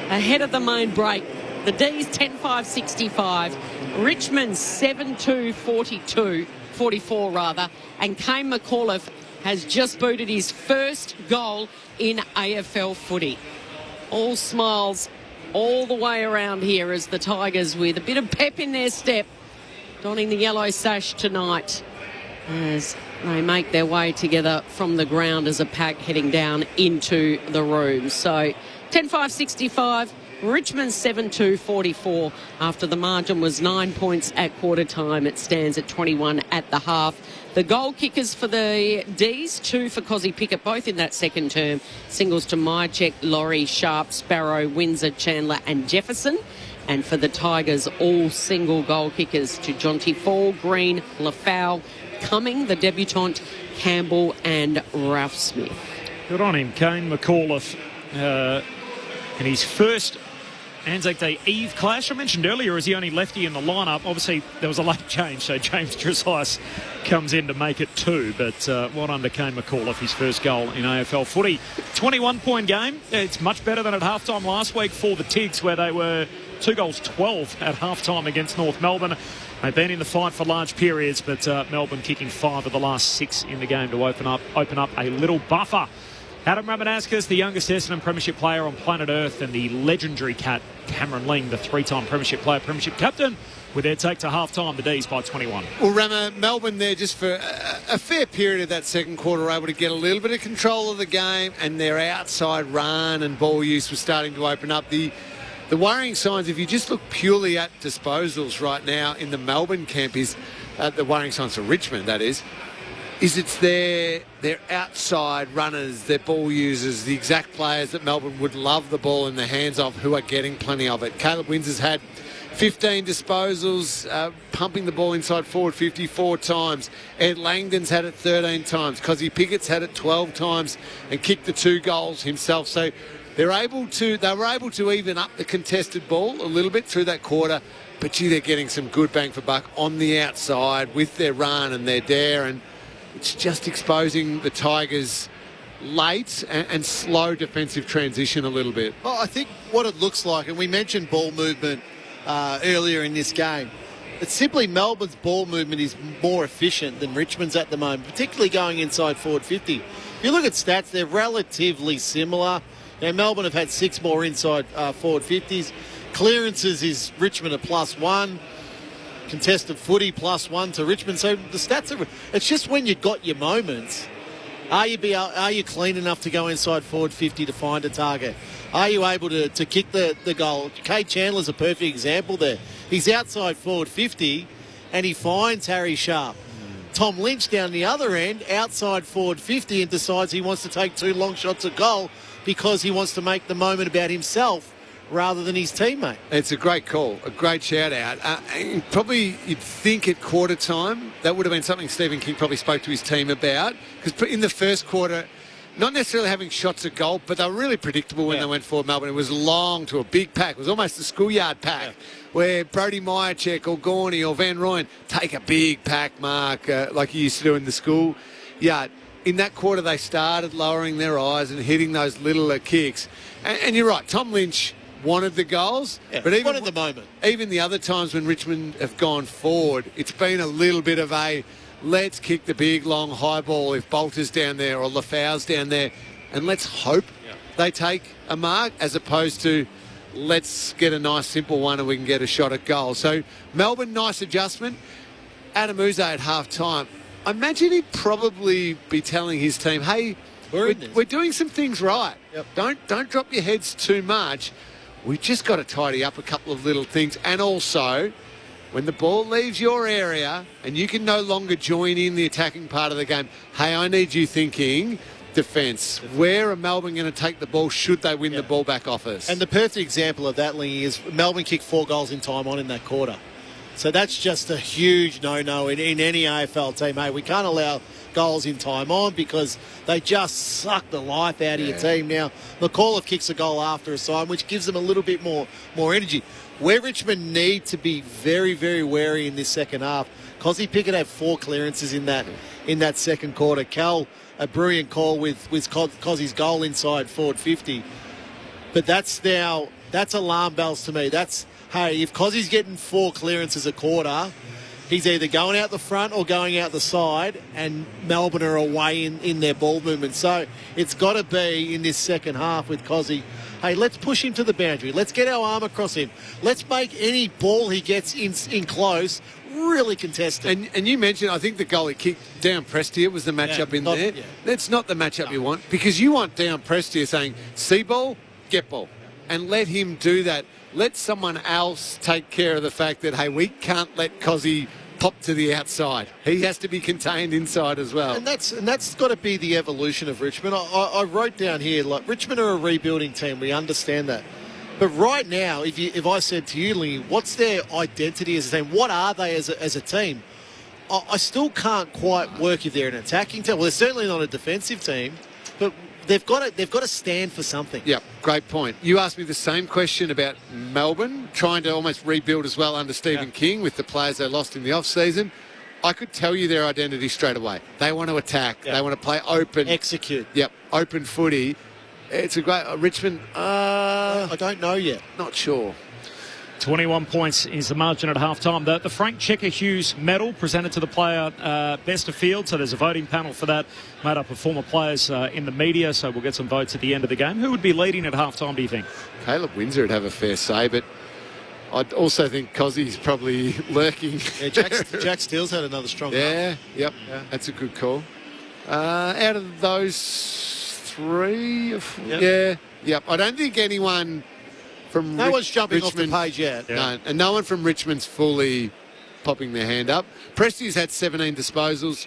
ahead of the main break. The D's 10-5-65, Richmond 7-2-42, 44 rather, and Kane McAuliffe has just booted his first goal in AFL footy. All smiles all the way around here as the Tigers, with a bit of pep in their step, donning the yellow sash tonight as they make their way together from the ground as a pack heading down into the room. So 10-5-65, Richmond 7-2-44. After the margin was 9 points at quarter time, it stands at 21 at the half. The goal kickers for the D's, 2 for Cozzy Pickett, both in that second term. Singles to Mychek, Laurie, Sharp, Sparrow, Windsor, Chandler and Jefferson. And for the Tigers, all single goal kickers to Jonty Fall, Green, Lafau, Cumming, the debutant, Campbell and Ralph Smith. Good on him, Kane McAuliffe. In his first Anzac Day Eve clash, I mentioned earlier, is the only lefty in the lineup. Obviously, there was a late change, so James Trezise comes in to make it 2. But well done to Kane McAuliffe, his first goal in AFL footy. 21-point game. It's much better than at halftime last week for the Tigs, where they were 2 goals 12 at halftime against North Melbourne. They've been in the fight for large periods, but Melbourne kicking 5 of the last 6 in the game to open up a little buffer. Adam Ramanaskas, the youngest Essendon Premiership player on planet Earth, and the legendary cat Cameron Ling, the 3-time Premiership player, Premiership captain, with their take to half-time, the D's by 21. Well, Rama, Melbourne there just for a fair period of that second quarter were able to get a little bit of control of the game, and their outside run and ball use was starting to open up. The worrying signs, if you just look purely at disposals right now in the Melbourne camp, is the worrying signs for Richmond, that is it's their outside runners, their ball users, the exact players that Melbourne would love the ball in the hands of, who are getting plenty of it. Caleb Windsor's had 15 disposals, pumping the ball inside forward 54 times. Ed Langdon's had it 13 times. Cozzy Pickett's had it 12 times and kicked the 2 goals himself. So they were able to even up the contested ball a little bit through that quarter. But gee, they're getting some good bang for buck on the outside with their run and their dare, and it's just exposing the Tigers' late and slow defensive transition a little bit. Well, I think what it looks like, and we mentioned ball movement earlier in this game, it's simply Melbourne's ball movement is more efficient than Richmond's at the moment, particularly going inside forward 50. If you look at stats, they're relatively similar. Melbourne have had 6 more inside forward 50s. Clearances is Richmond a +1. Contested footy +1 to Richmond. So the stats are... It's just when you've got your moments, are you clean enough to go inside forward 50 to find a target? Are you able to kick the goal? Kate Chandler's a perfect example there. He's outside forward 50 and he finds Harry Sharp. Tom Lynch down the other end, outside forward 50, and decides he wants to take 2 long shots at goal because he wants to make the moment about himself rather than his teammate. It's a great call, a great shout out. Probably you'd think at quarter time that would have been something Stephen King probably spoke to his team about, because in the first quarter, not necessarily having shots at goal, but they were really predictable when they went forward, Melbourne. It was long to a big pack. It was almost a schoolyard pack where Brody Myercheck or Gorney or Van Rooyen take a big pack mark like you used to do in the school yard. In that quarter, they started lowering their eyes and hitting those littler kicks. And you're right, Tom Lynch wanted the goals, but even wanted the moment. Even the other times when Richmond have gone forward, it's been a little bit of a let's kick the big, long, high ball if Bolter's down there or Lafau's down there, and let's hope they take a mark, as opposed to let's get a nice, simple one and we can get a shot at goal. So Melbourne, nice adjustment. Adam Uze at half-time. I imagine he'd probably be telling his team, hey, we're doing some things right. Don't drop your heads too much. We've just got to tidy up a couple of little things. And also, when the ball leaves your area and you can no longer join in the attacking part of the game, hey, I need you thinking defence. Where are Melbourne going to take the ball should they win the ball back off us? And the perfect example of that, Lingy, is Melbourne kicked 4 goals in time on in that quarter. So that's just a huge no-no in any AFL team. Hey, we can't allow goals in time on because they just suck the life out of your team. Now, McAuliffe kicks a goal after a sign, which gives them a little bit more energy. Where Richmond need to be very, very wary in this second half, Cozzy Pickett had 4 clearances in that second quarter. Cal, a brilliant call with Cozzy's goal inside forward 50. But that's alarm bells to me. Hey, if Cozzy's getting 4 clearances a quarter, he's either going out the front or going out the side, and Melbourne are away in their ball movement. So it's got to be in this second half with Cozzy. Hey, let's push him to the boundary. Let's get our arm across him. Let's make any ball he gets in close really contested. And you mentioned, I think the goal he kicked down Prestia was the matchup in there. Yeah. That's not the matchup you want, because you want down Prestia saying, see ball, get ball. And let him do that. Let someone else take care of the fact that, hey, we can't let Cozzy pop to the outside. He has to be contained inside as well. And that's got to be the evolution of Richmond. I wrote down here, like, Richmond are a rebuilding team. We understand that. But right now, if I said to you, Lee, what's their identity as a team? What are they as a team? I still can't quite work if they're an attacking team. Well, they're certainly not a defensive team, but they've got to stand for something. Yeah, great point. You asked me the same question about Melbourne, trying to almost rebuild as well under Stephen King with the players they lost in the off-season. I could tell you their identity straight away. They want to attack. They want to play open. Execute. Yep, open footy. It's a great... Richmond... I don't know yet. Not sure. 21 points is the margin at half-time. The Frank Checker-Hughes medal presented to the player best of field, so there's a voting panel for that made up of former players in the media, so we'll get some votes at the end of the game. Who would be leading at half-time, do you think? Caleb Windsor would have a fair say, but I also think Cozzy's probably lurking. Yeah, Jack Steele's had another strong Yeah, yep, that's a good call. Out of those 3 or 4, yep. I don't think anyone... No one's jumping Richmond, off the page yet. No, and no one from Richmond's fully popping their hand up. Presti's had 17 disposals.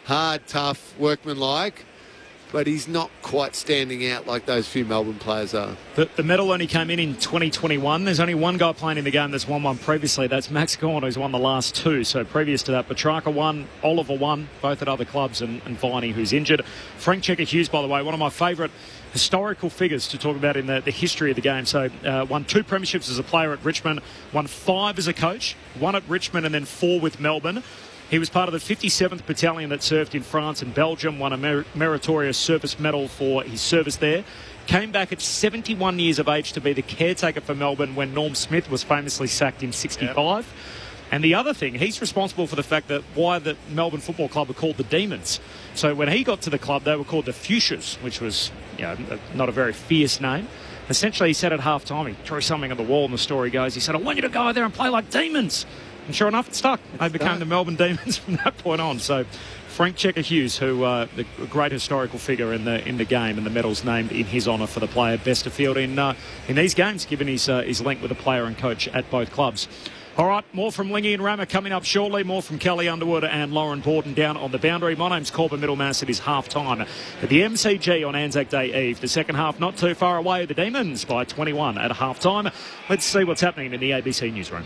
Hard, tough, workmanlike. But he's not quite standing out like those few Melbourne players are. The medal only came in 2021. There's only one guy playing in the game that's won one previously. That's Max Gawn, who's won the last 2. So previous to that, Petrarca won, Oliver won, both at other clubs, and Viney, who's injured. Frank Checker-Hughes, by the way, one of my favourite historical figures to talk about in the history of the game. So won 2 premierships as a player at Richmond, won 5 as a coach, 1 at Richmond and then 4 with Melbourne. He was part of the 57th Battalion that served in France and Belgium, won a meritorious service medal for his service there. Came back at 71 years of age to be the caretaker for Melbourne when Norm Smith was famously sacked in 65. Yep. And the other thing, he's responsible for the fact that why the Melbourne Football Club were called the Demons. So when he got to the club, they were called the Fuchsias, which was not a very fierce name. Essentially, he said at half-time, he threw something on the wall, and the story goes, he said, I want you to go out there and play like demons. And sure enough, it stuck. They became the Melbourne Demons from that point on. So Frank Checker-Hughes, who the great historical figure in the game, and the medal's named in his honour for the player best of field in these games, given his link with the player and coach at both clubs. All right, more from Lingy and Rammer coming up shortly. More from Kelly Underwood and Lauren Borden down on the boundary. My name's Corbin Middlemass. It is half-time at the MCG on Anzac Day Eve. The second half not too far away. The Demons by 21 at half-time. Let's see what's happening in the ABC newsroom.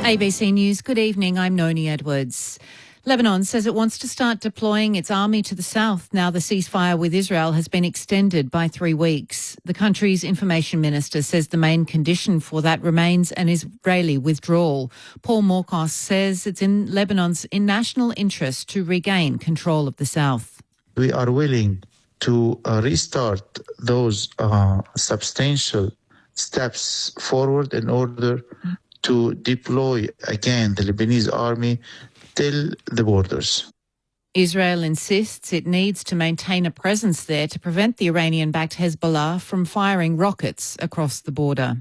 ABC News, good evening. I'm Noni Edwards. Lebanon says it wants to start deploying its army to the south now the ceasefire with Israel has been extended by 3 weeks. The country's information minister says the main condition for that remains an Israeli withdrawal. Paul Morkos says it's in Lebanon's national interest to regain control of the south. We are willing to restart those substantial steps forward in order to deploy again the Lebanese army till the borders. Israel insists it needs to maintain a presence there to prevent the Iranian-backed Hezbollah from firing rockets across the border.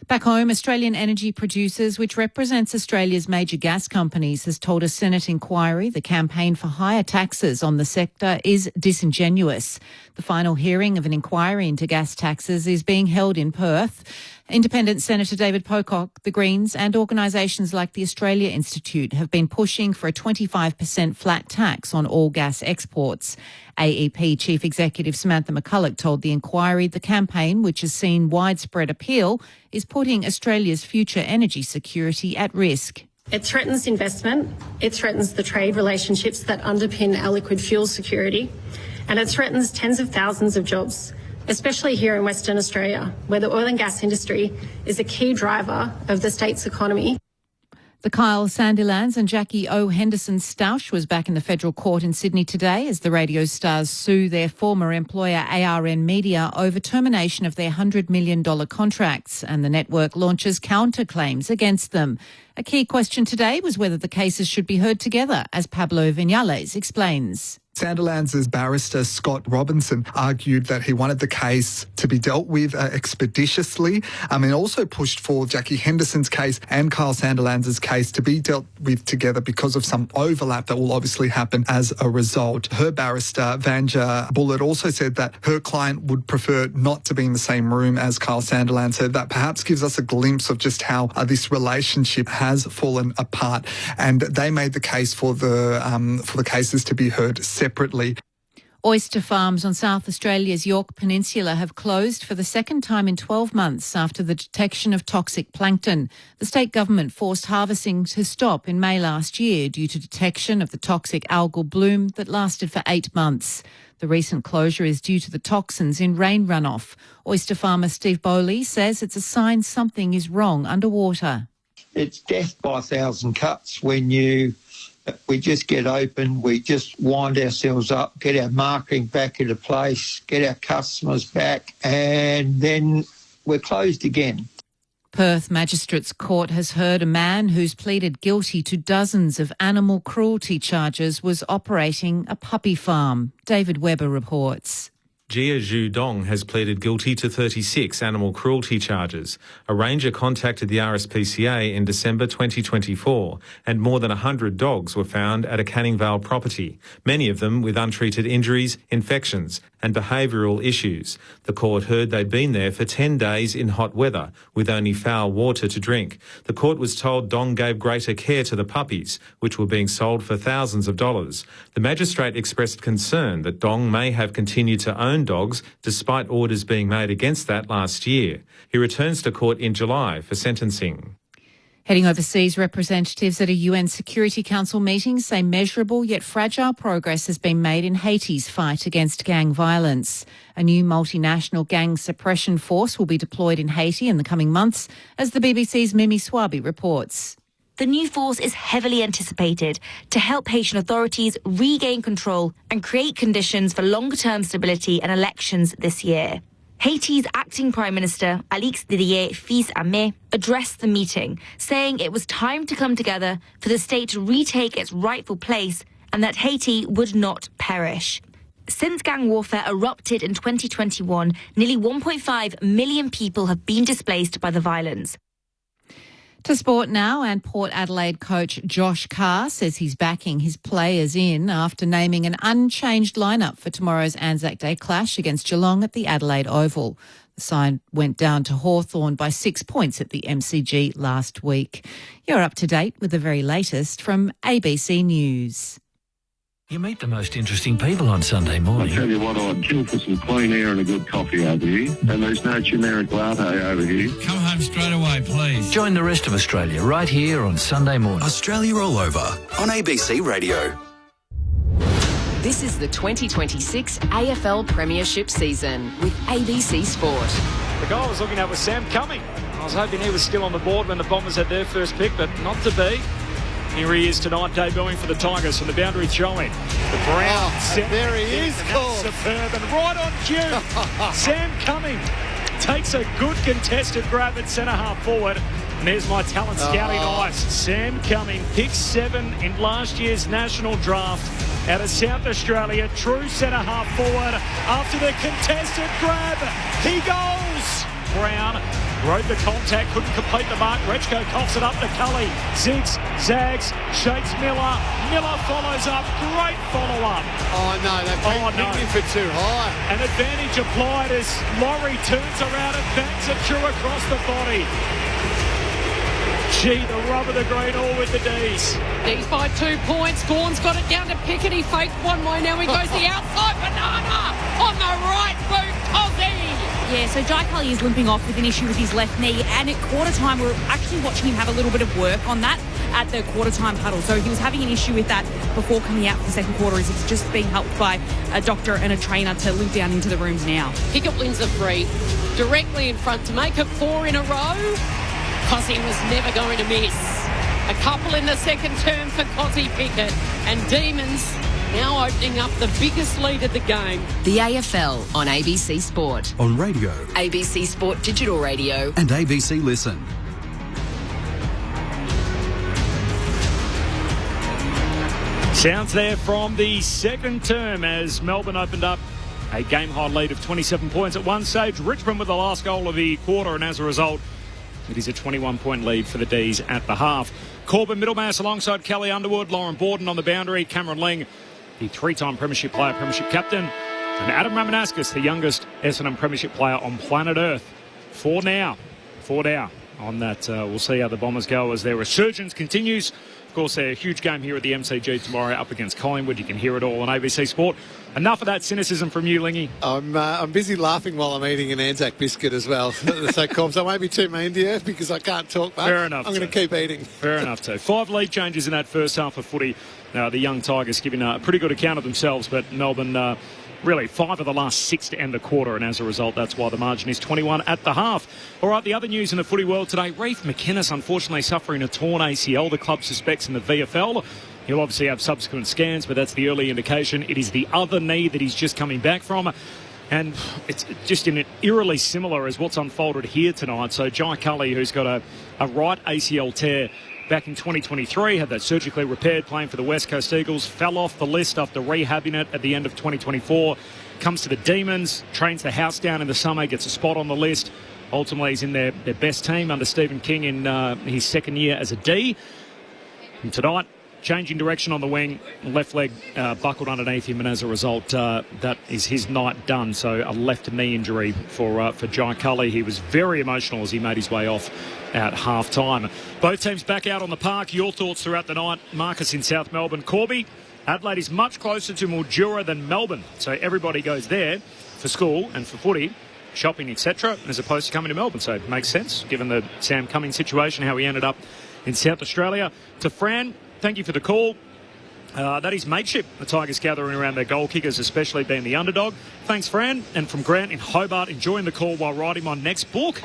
Back home, Australian Energy Producers, which represents Australia's major gas companies, has told a Senate inquiry the campaign for higher taxes on the sector is disingenuous. The final hearing of an inquiry into gas taxes is being held in Perth. Independent Senator David Pocock, the Greens and organisations like the Australia Institute have been pushing for a 25% flat tax on all gas exports. AEP Chief Executive Samantha McCulloch told the inquiry the campaign, which has seen widespread appeal, is putting Australia's future energy security at risk. It threatens investment, it threatens the trade relationships that underpin our liquid fuel security, and it threatens tens of thousands of jobs, especially here in Western Australia, where the oil and gas industry is a key driver of the state's economy. The Kyle Sandilands and Jackie O. Henderson Stausch was back in the federal court in Sydney today as the radio stars sue their former employer ARN Media over termination of their $100 million contracts, and the network launches counterclaims against them. A key question today was whether the cases should be heard together, as Pablo Vinales explains. Sandilands' barrister Scott Robinson argued that he wanted the case to be dealt with expeditiously. He also pushed for Jackie Henderson's case and Kyle Sandilands' case to be dealt with together because of some overlap that will obviously happen as a result. Her barrister, Vanja Bullitt, also said that her client would prefer not to be in the same room as Kyle Sandilands, so that perhaps gives us a glimpse of just how this relationship has fallen apart. And they made the case for the cases to be heard separately. Oyster farms on South Australia's York Peninsula have closed for the second time in 12 months after the detection of toxic plankton. The state government forced harvesting to stop in May last year due to detection of the toxic algal bloom that lasted for 8 months. The recent closure is due to the toxins in rain runoff. Oyster farmer Steve Bowley says it's a sign something is wrong underwater. It's death by 1,000 cuts when we just get open, we just wind ourselves up, get our marketing back into place, get our customers back, and then we're closed again. Perth Magistrates Court has heard a man who's pleaded guilty to dozens of animal cruelty charges was operating a puppy farm. David Webber reports. Jia Zhu Dong has pleaded guilty to 36 animal cruelty charges. A ranger contacted the RSPCA in December 2024 and more than 100 dogs were found at a Canning Vale property, many of them with untreated injuries, infections and behavioural issues. The court heard they'd been there for 10 days in hot weather with only foul water to drink. The court was told Dong gave greater care to the puppies, which were being sold for thousands of dollars. The magistrate expressed concern that Dong may have continued to own dogs despite orders being made against that last year. He returns to court in July for sentencing. Heading overseas, representatives at a UN Security Council meeting say measurable yet fragile progress has been made in Haiti's fight against gang violence. A new multinational gang suppression force will be deployed in Haiti in the coming months, as the BBC's Mimi Swabi reports. The new force is heavily anticipated to help Haitian authorities regain control and create conditions for longer-term stability and elections this year. Haiti's acting Prime Minister, Alix Didier Fils-Aimé, addressed the meeting, saying it was time to come together for the state to retake its rightful place and that Haiti would not perish. Since gang warfare erupted in 2021, nearly 1.5 million people have been displaced by the violence. To sport now, and Port Adelaide coach Josh Carr says he's backing his players in after naming an unchanged lineup for tomorrow's Anzac Day clash against Geelong at the Adelaide Oval. The side went down to Hawthorn by 6 points at the MCG last week. You're up to date with the very latest from ABC News. You meet the most interesting people on Sunday morning. I tell you what, I'd kill for some clean air and a good coffee over here. And there's no generic latte over here. Come home straight away, please. Join the rest of Australia right here on Sunday morning. Australia All Over on ABC Radio. This is the 2026 AFL Premiership season with ABC Sport. The guy I was looking at was Sam Cumming. I was hoping he was still on the board when the Bombers had their first pick, but not to be. Here he is tonight, debuting for the Tigers from the boundary throwing. The Brown there he is, superb and right on cue. Sam Cumming takes a good contested grab at centre half forward. And there's my talent scouting eyes. Sam Cumming, pick 7 in last year's national draft out of South Australia. True centre half forward after the contested grab. He goes. Brown rode the contact, couldn't complete the mark. Rechko coughs it up to Cully. Zigs, zags, shakes Miller. Miller follows up. Great follow-up. Oh, no, they've been picking for too high. An advantage applied as Laurie turns around and bangs it through across the body. Gee, the rub of the green all with the D's. D's by 2 points. Gawn's got it down to Pickett. He faked one way. Now he goes the outside. Banana on the right boot. Cozzy. Yeah, so Jai Cully is limping off with an issue with his left knee, and at quarter time we're actually watching him have a little bit of work on that at the quarter time huddle. So he was having an issue with that before coming out for the second quarter, as he's just being helped by a doctor and a trainer to limp down into the rooms now. Pickett wins the free directly in front to make it 4 in a row. Cozzy was never going to miss. A couple in the second term for Cozzy Pickett, and Demons now opening up the biggest lead of the game. The AFL on ABC Sport. On radio. ABC Sport Digital Radio. And ABC Listen. Sounds there from the second term as Melbourne opened up a game-high lead of 27 points at one stage. Richmond with the last goal of the quarter, and as a result, it is a 21-point lead for the D's at the half. Corbin Middlemass alongside Kelly Underwood, Lauren Borden on the boundary, Cameron Ling, the 3-time Premiership player, Premiership captain, and Adam Ramanauskas, the youngest Essendon Premiership player on planet Earth. 4 down on that. We'll see how the Bombers go as their resurgence continues. Of course, a huge game here at the MCG tomorrow up against Collingwood. You can hear it all on ABC Sport. Enough of that cynicism from you, Lingy. I'm busy laughing while I'm eating an Anzac biscuit as well. So, Cobbs, I won't be too mean to you because I can't talk much. Fair enough. I'm going to keep eating. Fair enough, too. 5 lead changes in that first half of footy. The young Tigers giving a pretty good account of themselves, but Melbourne really 5 of the last 6 to end the quarter, and as a result, that's why the margin is 21 at the half. All right, the other news in the footy world today, Reef McInnes unfortunately suffering a torn ACL. The club suspects in the VFL. He'll obviously have subsequent scans, but that's the early indication. It is the other knee that he's just coming back from. And it's just eerily similar as what's unfolded here tonight. So Jai Cully, who's got a right ACL tear back in 2023, had that surgically repaired, playing for the West Coast Eagles, fell off the list after rehabbing it at the end of 2024, comes to the Demons, trains the house down in the summer, gets a spot on the list. Ultimately, he's in their best team under Stephen King in his second year as a D. And tonight, changing direction on the wing, left leg buckled underneath him, and as a result, that is his night done. So a left knee injury for Jai Cully. He was very emotional as he made his way off at half-time. Both teams back out on the park. Your thoughts throughout the night. Marcus in South Melbourne. Corby, Adelaide is much closer to Mildura than Melbourne, so everybody goes there for school and for footy, shopping, etc., as opposed to coming to Melbourne. So it makes sense, given the Sam Cummings situation, how he ended up in South Australia. To Fran, thank you for the call. That is mateship, the Tigers gathering around their goal kickers, especially being the underdog. Thanks, Fran. And from Grant in Hobart, enjoying the call while writing my next book.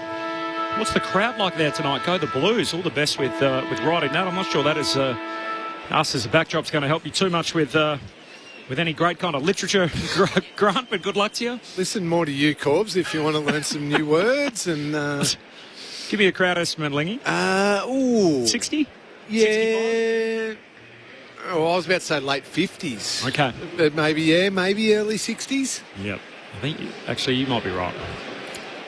What's the crowd like there tonight? Go the Blues. All the best with writing that. I'm not sure that is us as a backdrop's going to help you too much with any great kind of literature, Grant, but good luck to you. Listen more to you, Corbs, if you want to learn some new words. And give me a crowd estimate, Lingy. 60? Yeah. 65? Oh, I was about to say late 50s. Okay. But maybe early 60s. Yep. I think you might be right.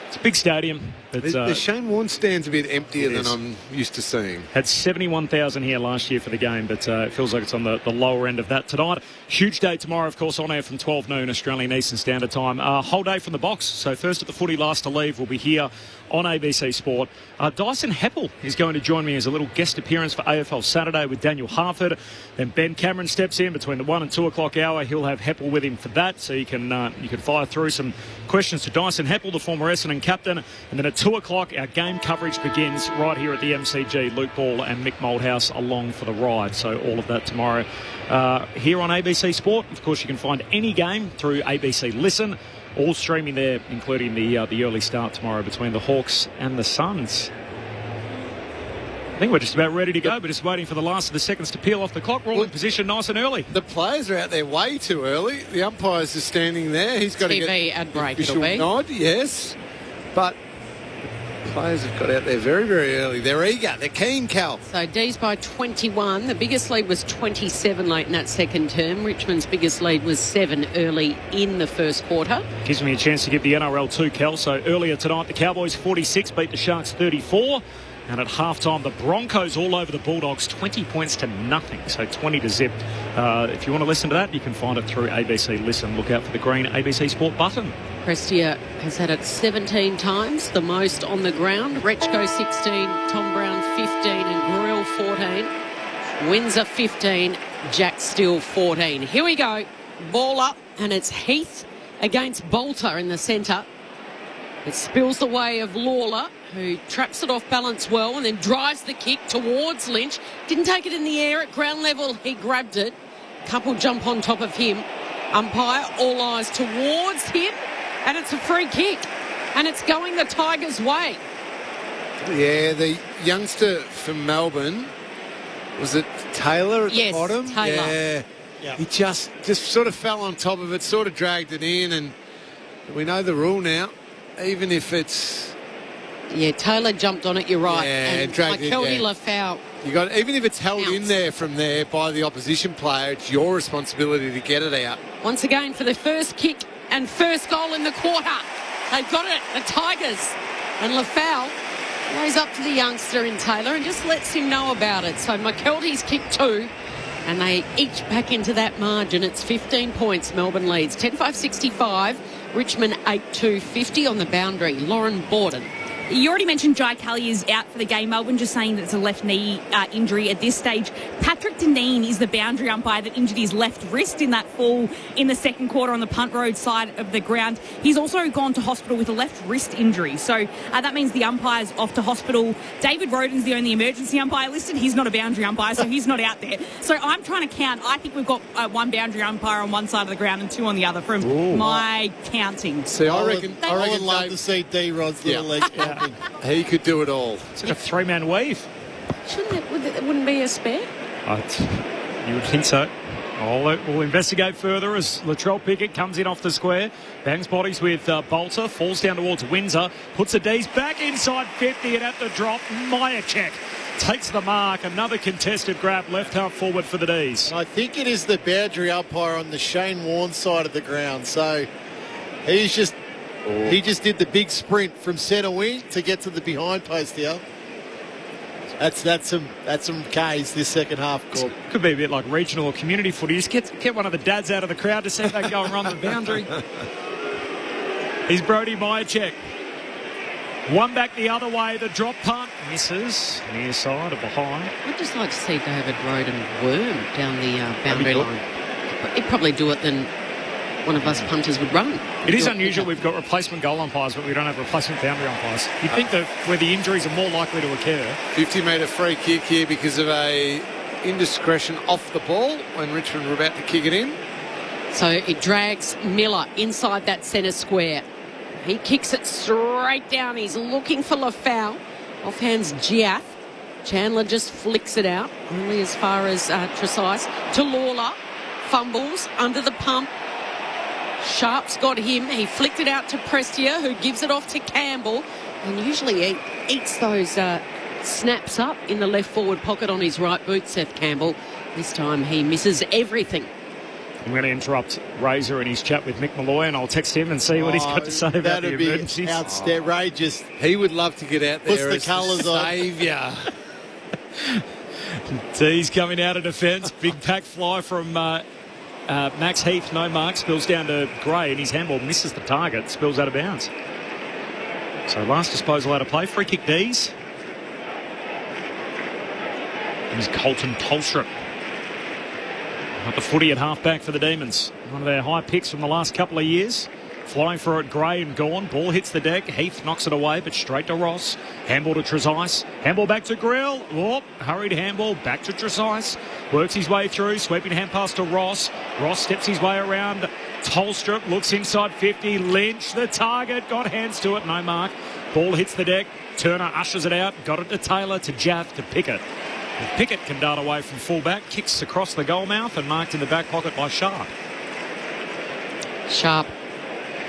It's a big stadium. The Shane Warne stand's a bit emptier than I'm used to seeing. Had 71,000 here last year for the game, but it feels like it's on the lower end of that tonight. Huge day tomorrow, of course, on air from 12 noon Australian Eastern Standard Time. Whole day from the box. So first at the footy, last to leave. We'll be here on ABC Sport. Dyson Heppel is going to join me as a little guest appearance for AFL Saturday with Daniel Harford. Then Ben Cameron steps in between the 1 and 2 o'clock hour. He'll have Heppel with him for that, so you can fire through some questions to Dyson Heppel, the former Essendon captain. And then at 2 o'clock, our game coverage begins right here at the MCG. Luke Ball and Mick Moldhouse along for the ride. So all of that tomorrow here on ABC Sport. Of course, you can find any game through ABC Listen. All streaming there, including the early start tomorrow between the Hawks and the Suns. I think we're just about ready to go. We're just waiting for the last of the seconds to peel off the clock. We're all in position nice and early. The players are out there way too early. The umpires are standing there. He's got to get ad break, official nod, yes. But the players have got out there very, very early. They're eager. They're keen, Cal. So D's by 21. The biggest lead was 27 late in that second term. Richmond's biggest lead was 7 early in the first quarter. Gives me a chance to give the NRL 2, Cal. So earlier tonight, the Cowboys 46 beat the Sharks 34. And at halftime, the Broncos all over the Bulldogs, 20 points to nothing, so 20 to zip. If you want to listen to that, you can find it through ABC Listen. Look out for the green ABC Sport button. Prestia has had it 17 times, the most on the ground. Rechko 16, Tom Brown 15 and Grill 14. Windsor 15, Jack Steele 14. Here we go. Ball up, and it's Heath against Bolter in the centre. It spills the way of Lawler, who traps it off balance well and then drives the kick towards Lynch. Didn't take it in the air at ground level. He grabbed it. Couple jump on top of him. Umpire, all eyes towards him. And it's a free kick. And it's going the Tigers' way. Yeah, the youngster from Melbourne, was it Taylor at the bottom? Taylor. Yeah. He just sort of fell on top of it, sort of dragged it in. And we know the rule now. Even if it's... Yeah, Taylor jumped on it, you're right. Yeah, and dragged it Kelly down. Lafau. Even if it's held in there from there by the opposition player, it's your responsibility to get it out. Once again for the first kick and first goal in the quarter. They've got it, the Tigers. And Lafau goes up to the youngster in Taylor and just lets him know about it. So McKelty's kicked 2. And they each back into that margin. It's 15 points, Melbourne leads. 10-5-65, Richmond 8-2-50 on the boundary. Lauren Borden. You already mentioned Jai Kelly is out for the game. Melbourne just saying that it's a left knee injury at this stage. Patrick Dineen is the boundary umpire that injured his left wrist in that fall in the second quarter on the Punt Road side of the ground. He's also gone to hospital with a left wrist injury. So that means the umpire's off to hospital. David Roden's the only emergency umpire listed. He's not a boundary umpire, so he's not out there. So I'm trying to count. I think we've got one boundary umpire on one side of the ground and 2 on the other from my counting. See, I reckon I would love to see D-Rod's little legs pumping. He could do it all. It's like a 3-man weave. It wouldn't be a spare? You would think so. We'll investigate further as Latrell Pickett comes in off the square. Bangs bodies with Bolter. Falls down towards Windsor. Puts the D's back inside 50 and at the drop, Myercheck takes the mark. Another contested grab left half forward for the D's. I think it is the boundary umpire on the Shane Warne side of the ground. So he just did the big sprint from centre wing to get to the behind post here. That's some Ks this second half, Corp. Could be a bit like regional or community footy. Just get one of the dads out of the crowd to see if they go and run the boundary. He's Brody Myercheck. One back the other way. The drop punt misses near side or behind. I'd just like to see David Roden worm down the boundary line. He'd probably do it than one of us punters would run. It is unusual we've got replacement goal umpires, but we don't have replacement boundary umpires. You'd think that where the injuries are more likely to occur. 50-metre free kick here because of a indiscretion off the ball when Richmond were about to kick it in. So it drags Miller inside that centre square. He kicks it straight down. He's looking for Lafau. Offhands Giath. Chandler just flicks it out, only as far as Tresize. To Lawler. Fumbles under the pump. Sharp's got him. He flicked it out to Prestia, who gives it off to Campbell. And usually he eats those snaps up in the left forward pocket on his right boot, Seth Campbell. This time he misses everything. I'm going to interrupt Razor in his chat with Mick Malloy, and I'll text him and see what he's got to say about the emergencies. That'd be outrageous. He would love to get out there. Puts the colours on. Saviour. D's coming out of defence. Big pack fly from Max Heath. No mark. Spills down to Gray, and his handball misses the target. Spills out of bounds. So last disposal out of play. Free kick D's. Here's Colton Tolstrup. Got the footy at half-back for the Demons. One of their high picks from the last couple of years. Flying for it, Gray and gone. Ball hits the deck. Heath knocks it away, but straight to Ross. Handball to Tresize. Handball back to Grill. Hurried handball back to Tresize. Works his way through. Sweeping hand pass to Ross. Ross steps his way around. Tolstrup looks inside 50. Lynch, the target. Got hands to it. No mark. Ball hits the deck. Turner ushers it out. Got it to Taylor, to Jaff, to Pickett. And Pickett can dart away from fullback. Kicks across the goal mouth and marked in the back pocket by Sharp. Sharp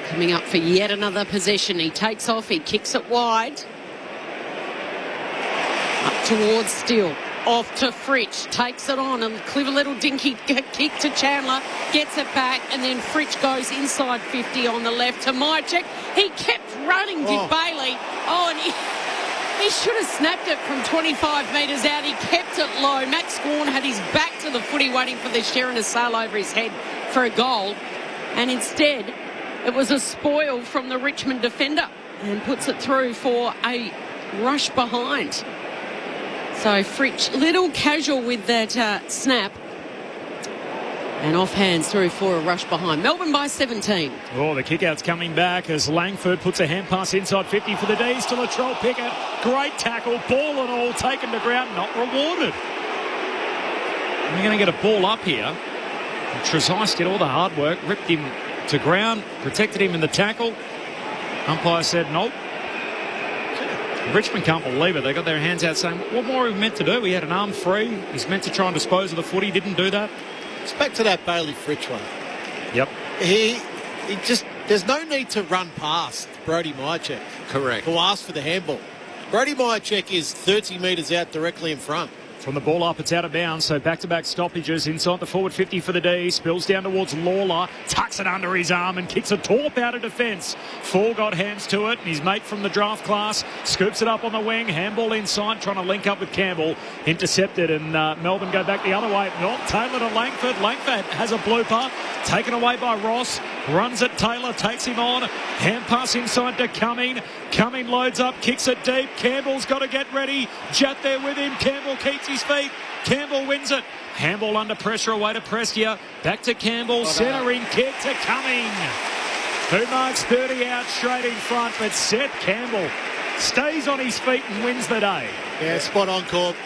coming up for yet another possession. He takes off. He kicks it wide. Up towards Steele. Off to Fritsch. Takes it on. A clever little dinky kick to Chandler. Gets it back. And then Fritsch goes inside 50 on the left to Mychek. He kept running, did Bailey. And he should have snapped it from 25 metres out. He kept it low. Max Gawn had his back to the footy waiting for the Sharon to sail over his head for a goal. And instead, it was a spoil from the Richmond defender and puts it through for a rush behind. So Fritsch, little casual with that snap. And off hands through for a rush behind. Melbourne by 17. The kick-out's coming back as Langford puts a hand pass inside 50 for the D's to Latrell Pickett. Great tackle, ball and all, taken to ground, not rewarded. We're going to get a ball up here. Tresize did all the hard work, ripped him to ground, protected him in the tackle. Umpire said nope. Richmond can't believe it. They got their hands out saying, what more are we meant to do? He had an arm free. He's meant to try and dispose of the footy. Didn't do that. It's back to that Bailey Fritsch one. Yep. He just, there's no need to run past Brody Mychek. Correct. Who asked for the handball. Brody Mychek is 30 metres out directly in front. From the ball up, it's out of bounds, so back-to-back stoppages inside the forward 50 for the D. Spills down towards Lawler, tucks it under his arm and kicks a torp out of defence. Four got hands to it, and his mate from the draft class scoops it up on the wing. Handball inside, trying to link up with Campbell. Intercepted, and Melbourne go back the other way. Taylor to Langford. Langford has a blooper. Taken away by Ross. Runs at Taylor, takes him on. Hand pass inside to Cumming. Cumming loads up, kicks it deep. Campbell's got to get ready. Jat there with him. Campbell keeps his feet. Campbell wins it. Handball under pressure away to Prestia. Back to Campbell. Centering kick to Cumming, who marks 30 out straight in front. But Seth Campbell stays on his feet and wins the day. Yeah, spot on, Corb.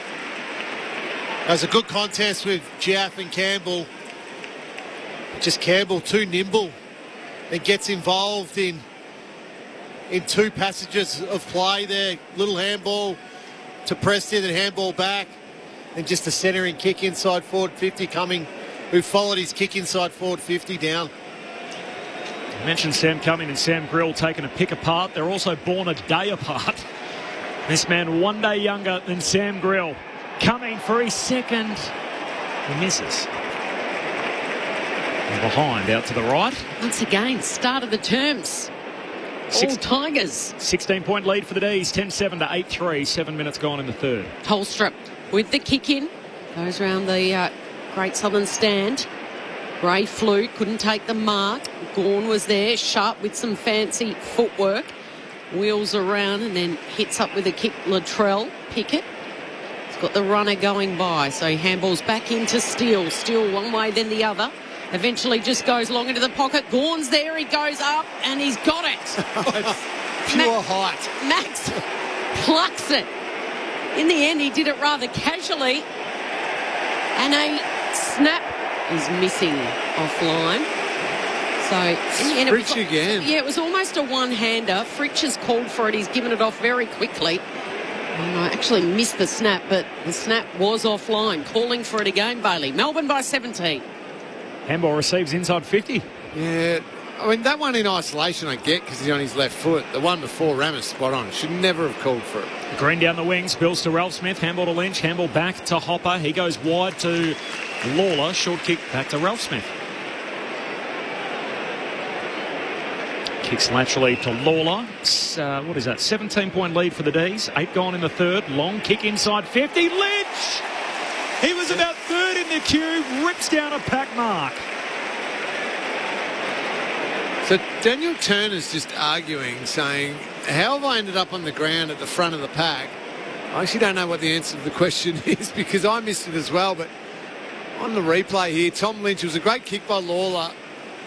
That was a good contest with Jaff and Campbell. Just Campbell too nimble and gets involved in two passages of play there. Little handball to Preston and handball back. And just a centering kick inside forward 50 Cumming, who followed his kick inside forward 50 down. I mentioned Sam Cumming and Sam Grill taking a pick apart. They're also born a day apart. This man 1 day younger than Sam Grill. Cumming for his second. He misses. And behind, out to the right. Once again, start of the terms. All Tigers. 16-point lead for the D's, 10-7 to 8-3. 7 minutes gone in the third. Tolstrup with the kick in. Goes around the Great Southern stand. Gray flew, couldn't take the mark. Gawn was there, Sharp with some fancy footwork. Wheels around and then hits up with a kick. Latrell Pickett. He's got the runner going by, so he handballs back into Steele. Steele one way, then the other. Eventually just goes long into the pocket. Gawn's there. He goes up and he's got it. Pure height. Max plucks it. In the end, he did it rather casually. And a snap is missing offline. So in the end, it was almost a one-hander. Fritsch has called for it. He's given it off very quickly. And I actually missed the snap, but the snap was offline. Calling for it again, Bailey. Melbourne by 17. Handball receives inside 50. Yeah, I mean, that one in isolation I get because he's on his left foot. The one before Ramos spot on. Should never have called for it. Green down the wing, spills to Ralph Smith. Handball to Lynch. Handball back to Hopper. He goes wide to Lawler. Short kick back to Ralph Smith. Kicks laterally to Lawler. What is that? 17-point lead for the D's. 8 gone in the third. Long kick inside 50. Lynch! He was about third in the queue. Rips down a pack mark. So Daniel Turner's just arguing, saying, how have I ended up on the ground at the front of the pack? I actually don't know what the answer to the question is because I missed it as well. But on the replay here, Tom Lynch, was a great kick by Lawler,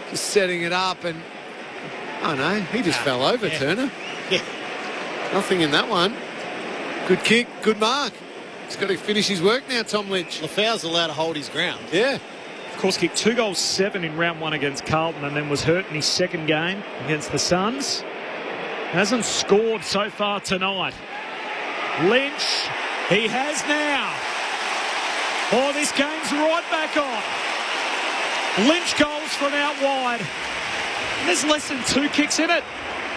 just setting it up, and oh no, he just fell over, Turner. Yeah. Nothing in that one. Good kick, good mark. He's got to finish his work now, Tom Lynch. Lafau's allowed to hold his ground. Yeah. Of course, kicked 2 goals, 7 in round 1 against Carlton and then was hurt in his second game against the Suns. Hasn't scored so far tonight. Lynch, he has now. Oh, this game's right back on. Lynch goals from out wide. There's less than 2 kicks in it.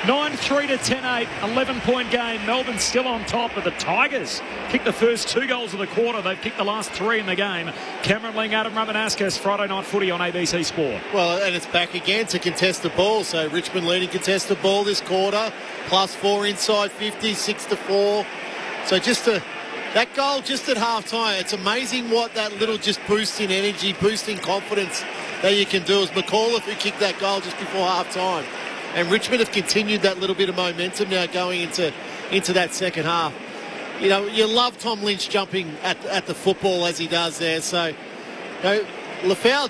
9-3 to 10-8, 11-point game. Melbourne still on top, but the Tigers kicked the first 2 goals of the quarter. They've kicked the last 3 in the game. Cameron Ling, Adam Ramanauskas, Friday Night Footy on ABC Sport. Well, and it's back again to contested ball. So Richmond leading contested ball this quarter. +4 inside 50, 6-4. So that goal just at half-time. It's amazing what that little just boost in energy, boost in confidence that you can do. It was McAuliffe who kicked that goal just before half-time. And Richmond have continued that little bit of momentum now going into that second half. You know, you love Tom Lynch jumping at the football as he does there. So, you know, Lafau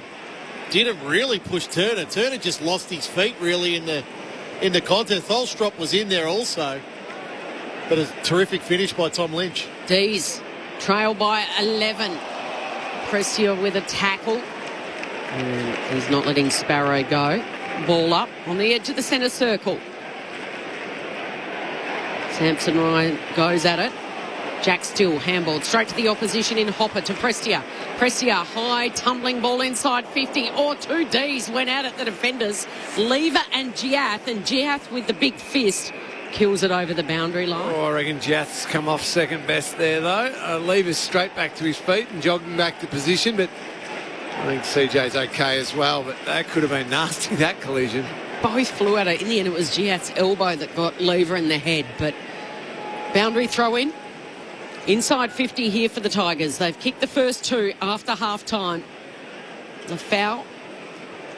didn't really push Turner. Turner just lost his feet really in the contest. Tholstrup was in there also. But a terrific finish by Tom Lynch. D's trail by 11. Prestia with a tackle. And he's not letting Sparrow go. Ball up on the edge of the centre circle. Samson Ryan goes at it. Jack Still handballed straight to the opposition in Hopper to Prestia. Prestia high tumbling ball inside 50. Or 2 Ds went at it, the defenders. Lever and Giath with the big fist kills it over the boundary line. Oh, I reckon Giath's come off second best there though. Lever's straight back to his feet and jogging back to position, but I think CJ's okay as well, but that could have been nasty, that collision. Both flew at it. In the end, it was Giath's elbow that got Lever in the head, but boundary throw in. Inside 50 here for the Tigers. They've kicked the first 2 after half-time. The foul,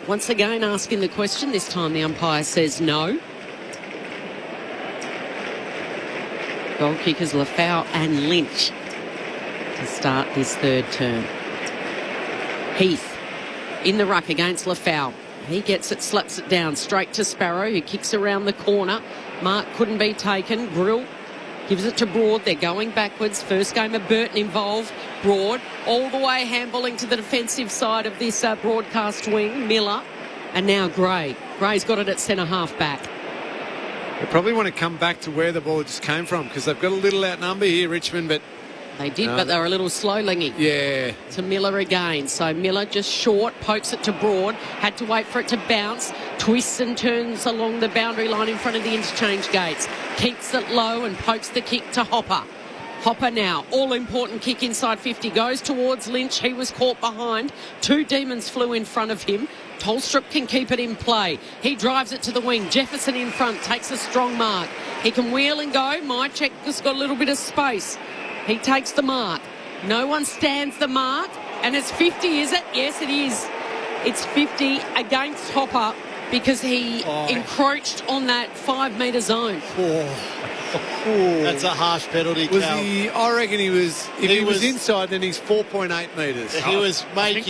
once again asking the question. This time the umpire says no. Goal kickers Lafau and Lynch to start this third term. Heath in the ruck against Lafau. He gets it, slaps it down straight to Sparrow, who kicks around the corner. Mark couldn't be taken. Brill gives it to Broad. They're going backwards. First game of Burton involved. Broad all the way handballing to the defensive side of this broadcast wing. Miller and now Gray. Gray's got it at centre half back. They probably want to come back to where the ball just came from because they've got a little outnumber here, Richmond, but they did, but they were a little slow lingy. Yeah. To Miller again. So Miller just short, pokes it to Broad, had to wait for it to bounce, twists and turns along the boundary line in front of the interchange gates, keeps it low and pokes the kick to Hopper. Hopper now, all-important kick inside 50, goes towards Lynch. He was caught behind. 2 Demons flew in front of him. Tolstrup can keep it in play. He drives it to the wing. Jefferson in front, takes a strong mark. He can wheel and go. Mychek has got a little bit of space. He takes the mark. No one stands the mark. And it's 50, is it? Yes, it is. It's 50 against Hopper. because he encroached on that 5 metre zone. That's a harsh penalty, Cal. I reckon he was. If he was inside, then he's 4.8 metres. He was making.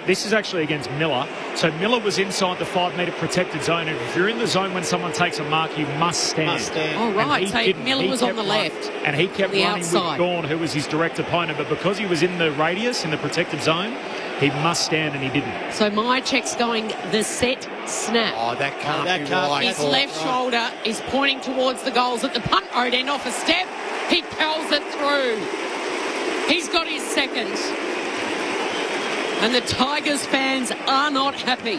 This is actually against Miller. So Miller was inside the 5 metre protected zone. And if you're in the zone when someone takes a mark, you must stand. Oh, right. So Miller was on the left. And he kept running outside. with Gawn, who was his direct opponent. But because he was in the radius, in the protected zone, he must stand, and he didn't. So my check's going the set snap. Oh, that can't be right. His left shoulder is pointing towards the goals at the punt road end off a step. He pels it through. He's got his second. And the Tigers fans are not happy.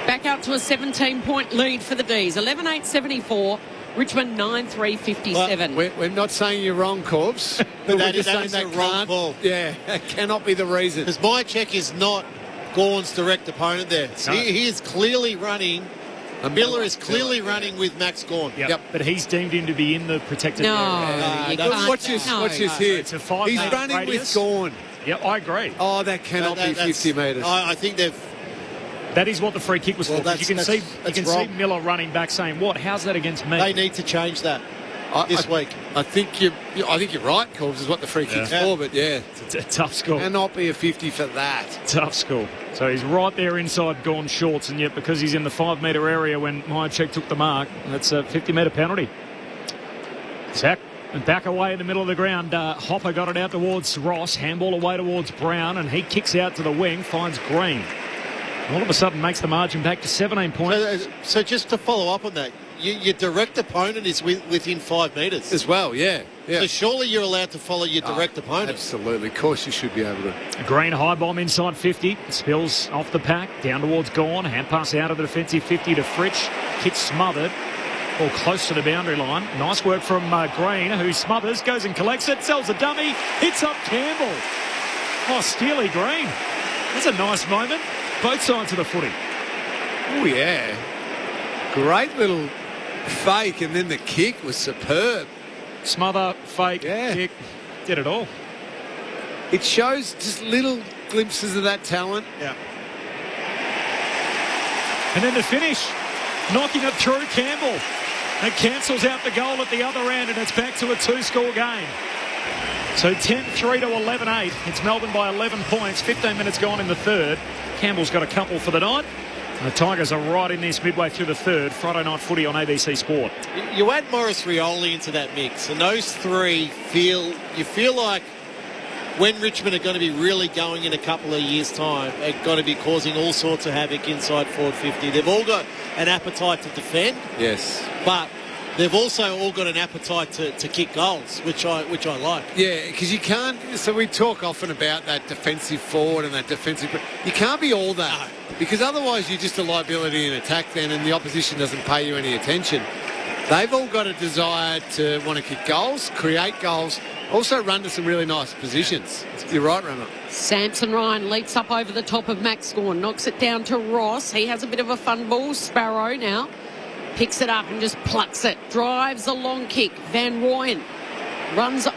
Back out to a 17-point lead for the D's. 11-8-74. Richmond 9-3-57. Well, we're not saying you're wrong, Corbs. But that is the wrong ball. Yeah, that cannot be the reason. Because my check is not Gawn's direct opponent there. No. He is clearly running. Miller is clearly running with Max Gawn. Yep. But he's deemed him to be in the protected area. You can't. Watch this here. It's a 5 He's metre running radius. with Gawn. Yep, I agree. Oh, that cannot be 50 metres. I think they've. That is what the free kick was for. You can see Miller running back saying, "What? How's that against me?" They need to change that this week. I think you're right, Corbs, is what the free kick's for. But it's a tough score. Cannot be a 50 for that. Tough score. So he's right there inside Gawn's shorts, and yet because he's in the 5 metre area when Myercheck took the mark, that's a 50 metre penalty. Zach. And back away in the middle of the ground, Hopper got it out towards Ross, handball away towards Brown, and he kicks out to the wing, finds Green. All of a sudden makes the margin back to 17 points. So just to follow up on that, your direct opponent is within 5 metres. As well, yeah. So surely you're allowed to follow your direct opponent. Absolutely. Of course you should be able to. A Green high bomb inside 50. Spills off the pack, down towards Gawn. Hand pass out of the defensive 50 to Fritsch. Kick smothered. Or close to the boundary line. Nice work from Green, who smothers, goes and collects it, sells a dummy, hits up Campbell. Oh, Steely Green. That's a nice moment. Both sides of the footy. Oh, yeah. Great little fake, and then the kick was superb. Smother, fake, kick, did it all. It shows just little glimpses of that talent. Yeah. And then the finish. Knocking it through Campbell. And cancels out the goal at the other end, and it's back to a 2-score game. So 10-3 to 11-8. It's Melbourne by 11 points. 15 minutes gone in the third. Campbell's got a couple for the night. And the Tigers are right in this midway through the third. Friday night footy on ABC Sport. You add Morris Rioli into that mix, and those three feel like when Richmond are going to be really going in a couple of years' time, are going to be causing all sorts of havoc inside forward 50. They've all got an appetite to defend. Yes. But they've also all got an appetite to kick goals, which I like. Yeah, because you can't. So we talk often about that defensive forward and that defensive. You can't be all that because otherwise you're just a liability in attack then, and the opposition doesn't pay you any attention. They've all got a desire to want to kick goals, create goals, also run to some really nice positions. You're right, Rama. Samson Ryan leaps up over the top of Max Gawn, knocks it down to Ross. He has a bit of a fun ball. Sparrow now picks it up and just plucks it. Drives a long kick. Van Rooyen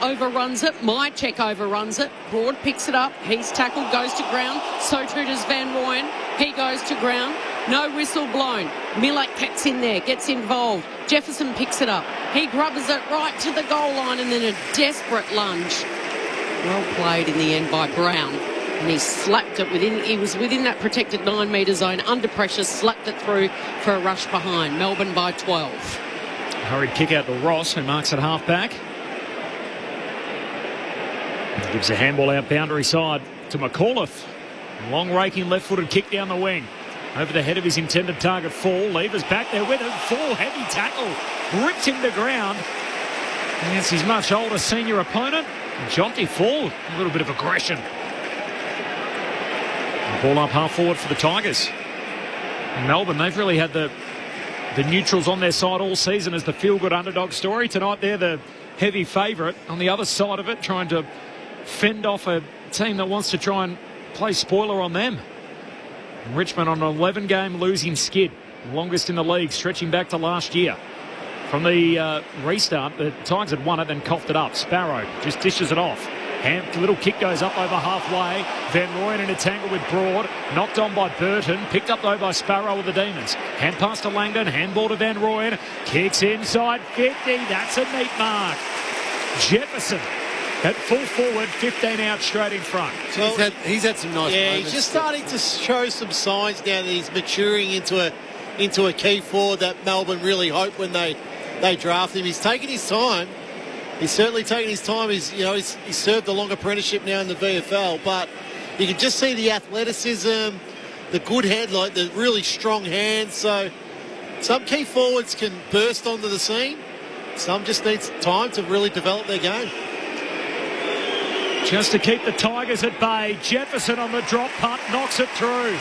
overruns it. Myercheck overruns it. Broad picks it up. He's tackled, goes to ground. So too does Van Rooyen. He goes to ground. No whistle blown. Miller gets in there, gets involved. Jefferson picks it up. He grubbers it right to the goal line and then a desperate lunge. Well played in the end by Brown. And he slapped it within. He was within that protected 9 metre zone, under pressure, slapped it through for a rush behind. Melbourne by 12. Hurried kick out to Ross, who marks at half back. Gives a handball out boundary side to McAuliffe. Long raking left-footed kick down the wing. Over the head of his intended target, Fall. Levers back there with him. Fall, heavy tackle. Ripped him to ground. Against his much older senior opponent. Jonty Fall, a little bit of aggression. Ball up half forward for the Tigers. Melbourne, they've really had the neutrals on their side all season as the feel-good underdog story. Tonight they're the heavy favourite. On the other side of it, trying to fend off a team that wants to try and play spoiler on them. Richmond on an 11-game losing skid. Longest in the league, stretching back to last year. From the restart, the Tigers had won it, then coughed it up. Sparrow just dishes it off. Little kick goes up over halfway. Van Rooyen in a tangle with Broad. Knocked on by Burton. Picked up though by Sparrow with the Demons. Hand pass to Langdon. Handball to Van Rooyen. Kicks inside 50. That's a neat mark. Jefferson at full forward, 15 out straight in front. So he's had some nice moments. He's just starting to show some signs now that he's maturing into a key forward that Melbourne really hope when they draft him. He's taken his time. He's certainly taken his time. He's served a long apprenticeship now in the VFL, but you can just see the athleticism, the good head, like the really strong hands. So some key forwards can burst onto the scene. Some just need time to really develop their game. Just to keep the Tigers at bay, Jefferson on the drop punt knocks it through.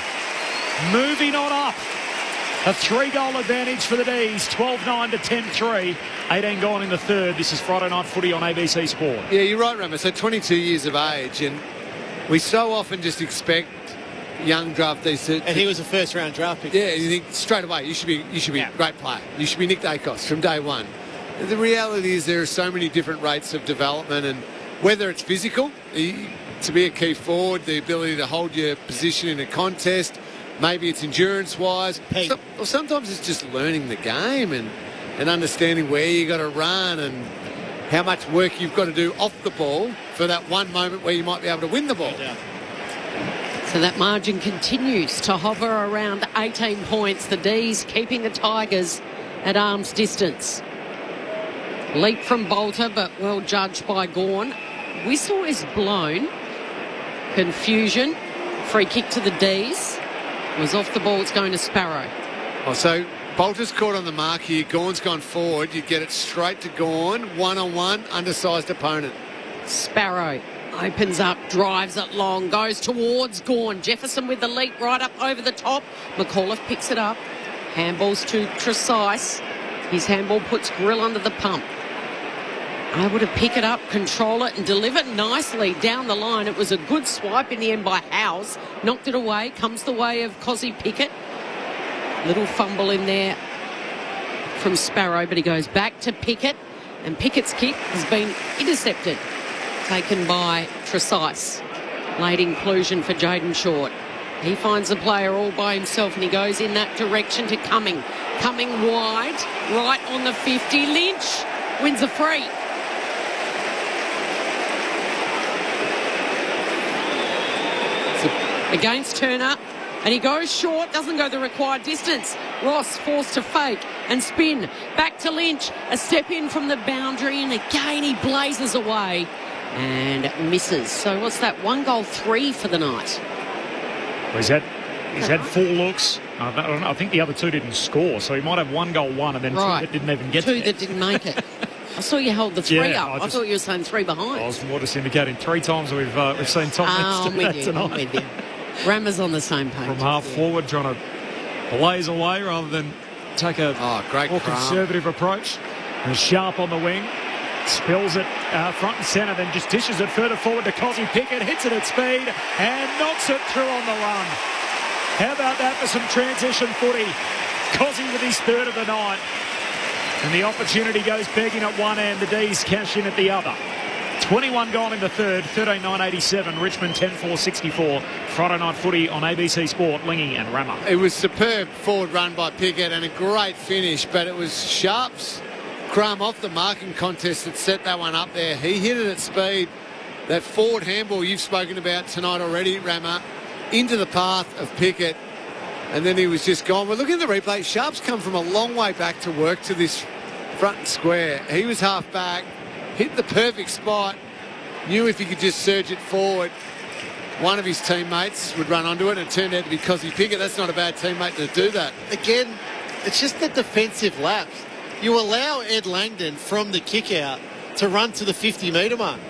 Moving on up. A 3-goal advantage for the D's, 12-9 to 10-3. 18 gone in the third. This is Friday Night Footy on ABC Sport. Yeah, you're right, Rama. So 22 years of age, and we so often just expect young draftees to... And he was a first-round draft pick. Yeah, you think straight away, you should be a great player. You should be Nick Dacos from day one. The reality is there are so many different rates of development, and whether it's physical, to be a key forward, the ability to hold your position in a contest, maybe it's endurance-wise, or sometimes it's just learning the game and understanding where you got to run and how much work you've got to do off the ball for that one moment where you might be able to win the ball. Yeah. So that margin continues to hover around 18 points. The D's keeping the Tigers at arm's distance. Leap from Bolter, but well judged by Gawn. Whistle is blown. Confusion. Free kick to the D's. Was off the ball. It's going to Sparrow. Oh, so Bolter's caught on the mark here. Gawn's gone forward. You get it straight to Gawn. One-on-one, undersized opponent. Sparrow opens up, drives it long, goes towards Gawn. Jefferson with the leap right up over the top. McAuliffe picks it up. Handballs to Tresice. His handball puts Grill under the pump. Able to pick it up, control it and deliver nicely down the line. It was a good swipe in the end by Howes. Knocked it away. Comes the way of Cozzy Pickett. Little fumble in there from Sparrow, but he goes back to Pickett. And Pickett's kick has been intercepted. Taken by Tresice. Late inclusion for Jayden Short. He finds the player all by himself and he goes in that direction to Cumming. Cumming wide, right on the 50. Lynch wins a free. Against Turner, and he goes short, doesn't go the required distance. Ross forced to fake and spin. Back to Lynch, a step in from the boundary, and again he blazes away and misses. So what's that? 1-goal-3 for the night. Well, he's had 4 looks. I think the other 2 didn't score, so he might have 1-goal-1 and then 2 that didn't even get 2 there. that didn't make it. I saw you held the 3 up. I thought you were saying 3 behind. I was more just indicating 3 times we've seen Tom do that tonight. I'm with you. Rammer's on the same page. From half forward, trying to blaze away rather than take a more conservative approach. And Sharp on the wing. Spills it front and centre, then just dishes it further forward to Cozzy Pickett. Hits it at speed and knocks it through on the run. How about that for some transition footy? Cozzy with his 3rd of the night. And the opportunity goes begging at one end. The D's cash in at the other. 21 gone in the third, 13-9-87, Richmond 10-4-64. Friday Night Footy on ABC Sport, Lingy and Rammer. It was superb forward run by Pickett and a great finish, but it was Sharp's crumb off the marking contest that set that one up there. He hit it at speed. That forward handball you've spoken about tonight already, Rammer, into the path of Pickett, and then he was just gone. We're looking at the replay. Sharp's come from a long way back to work to this front and square. He was half back. Hit the perfect spot, knew if he could just surge it forward, one of his teammates would run onto it, and it turned out to be Cozzy Pickett. That's not a bad teammate to do that. Again, it's just the defensive lapse. You allow Ed Langdon from the kick-out to run to the 50-metre mark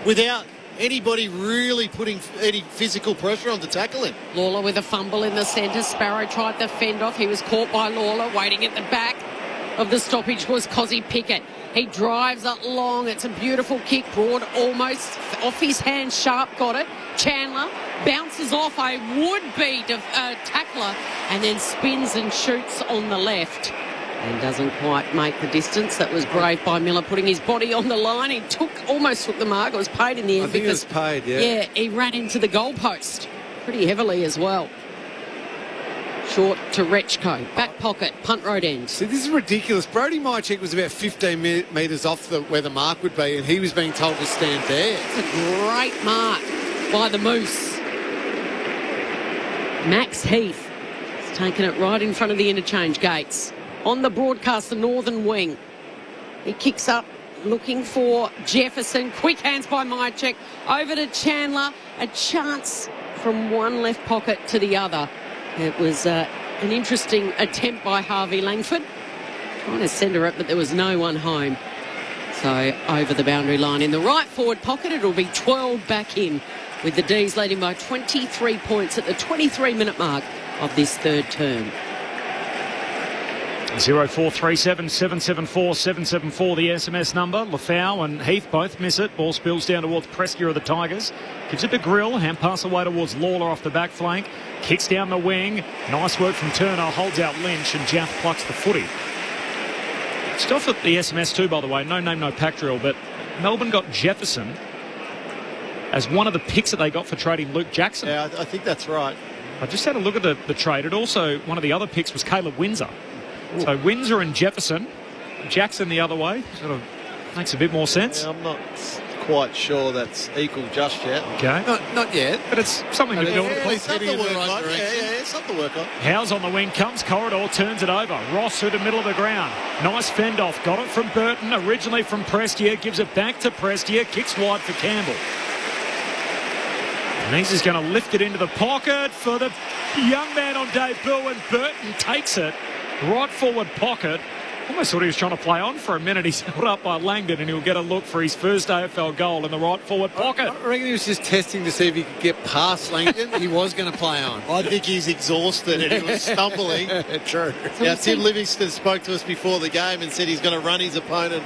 without anybody really putting any physical pressure on to tackle him. Lawler with a fumble in the centre. Sparrow tried to fend off. He was caught by Lawler. Waiting at the back of the stoppage was Cozzy Pickett. He drives it long. It's a beautiful kick. Broad almost off his hand. Sharp got it. Chandler bounces off a would-be tackler and then spins and shoots on the left. and doesn't quite make the distance. That was brave by Miller, putting his body on the line. He almost took the mark. It was paid in the end. I think it was paid, yeah. Yeah, he ran into the goalpost pretty heavily as well. Short to Rechko, back pocket, punt road end. See, this is ridiculous. Brody Mychek was about 15 metres off where the mark would be, and he was being told to stand there. It's a great mark by the Moose. Max Heath has taken it right in front of the interchange gates. On the broadcast, the northern wing. He kicks up, looking for Jefferson. Quick hands by Mychek. Over to Chandler. A chance from one left pocket to the other. It was an interesting attempt by Harvey Langford. Trying to centre it, but there was no one home. So over the boundary line in the right forward pocket, it'll be 12 back in, with the D's leading by 23 points at the 23-minute mark of this third term. 0437 774 774 the SMS number. Lafau and Heath both miss it. Ball spills down towards Prestia of the Tigers. Gives it to Grill. Hand pass away towards Lawler off the back flank. Kicks down the wing. Nice work from Turner. Holds out Lynch, and Jaff plucks the footy. Stuff at the SMS too, by the way. No name, no pack drill. But Melbourne got Jefferson as one of the picks that they got for trading Luke Jackson. Yeah, I think that's right. I just had a look at the trade. It also, one of the other picks was Caleb Windsor. Ooh. So Windsor and Jefferson, Jackson the other way. Sort of makes a bit more sense. Yeah, I'm not quite sure that's equal just yet. Okay. Not yet. But it's something to build upon. Something to work on. Yeah, something to work on. Howes on the wing comes, Corridor turns it over. Ross through the middle of the ground. Nice fend off. Got it from Burton, originally from Prestia. Gives it back to Prestia. Kicks wide for Campbell. And he's just going to lift it into the pocket for the young man on debut, and Burton takes it. Right forward pocket. Almost thought he was trying to play on for a minute. He's held up by Langdon, and he'll get a look for his first AFL goal in the right forward pocket. I reckon he was just testing to see if he could get past Langdon. He was going to play on. I think he's exhausted and he was stumbling. True. Now, Tim Livingston spoke to us before the game and said he's going to run his opponent,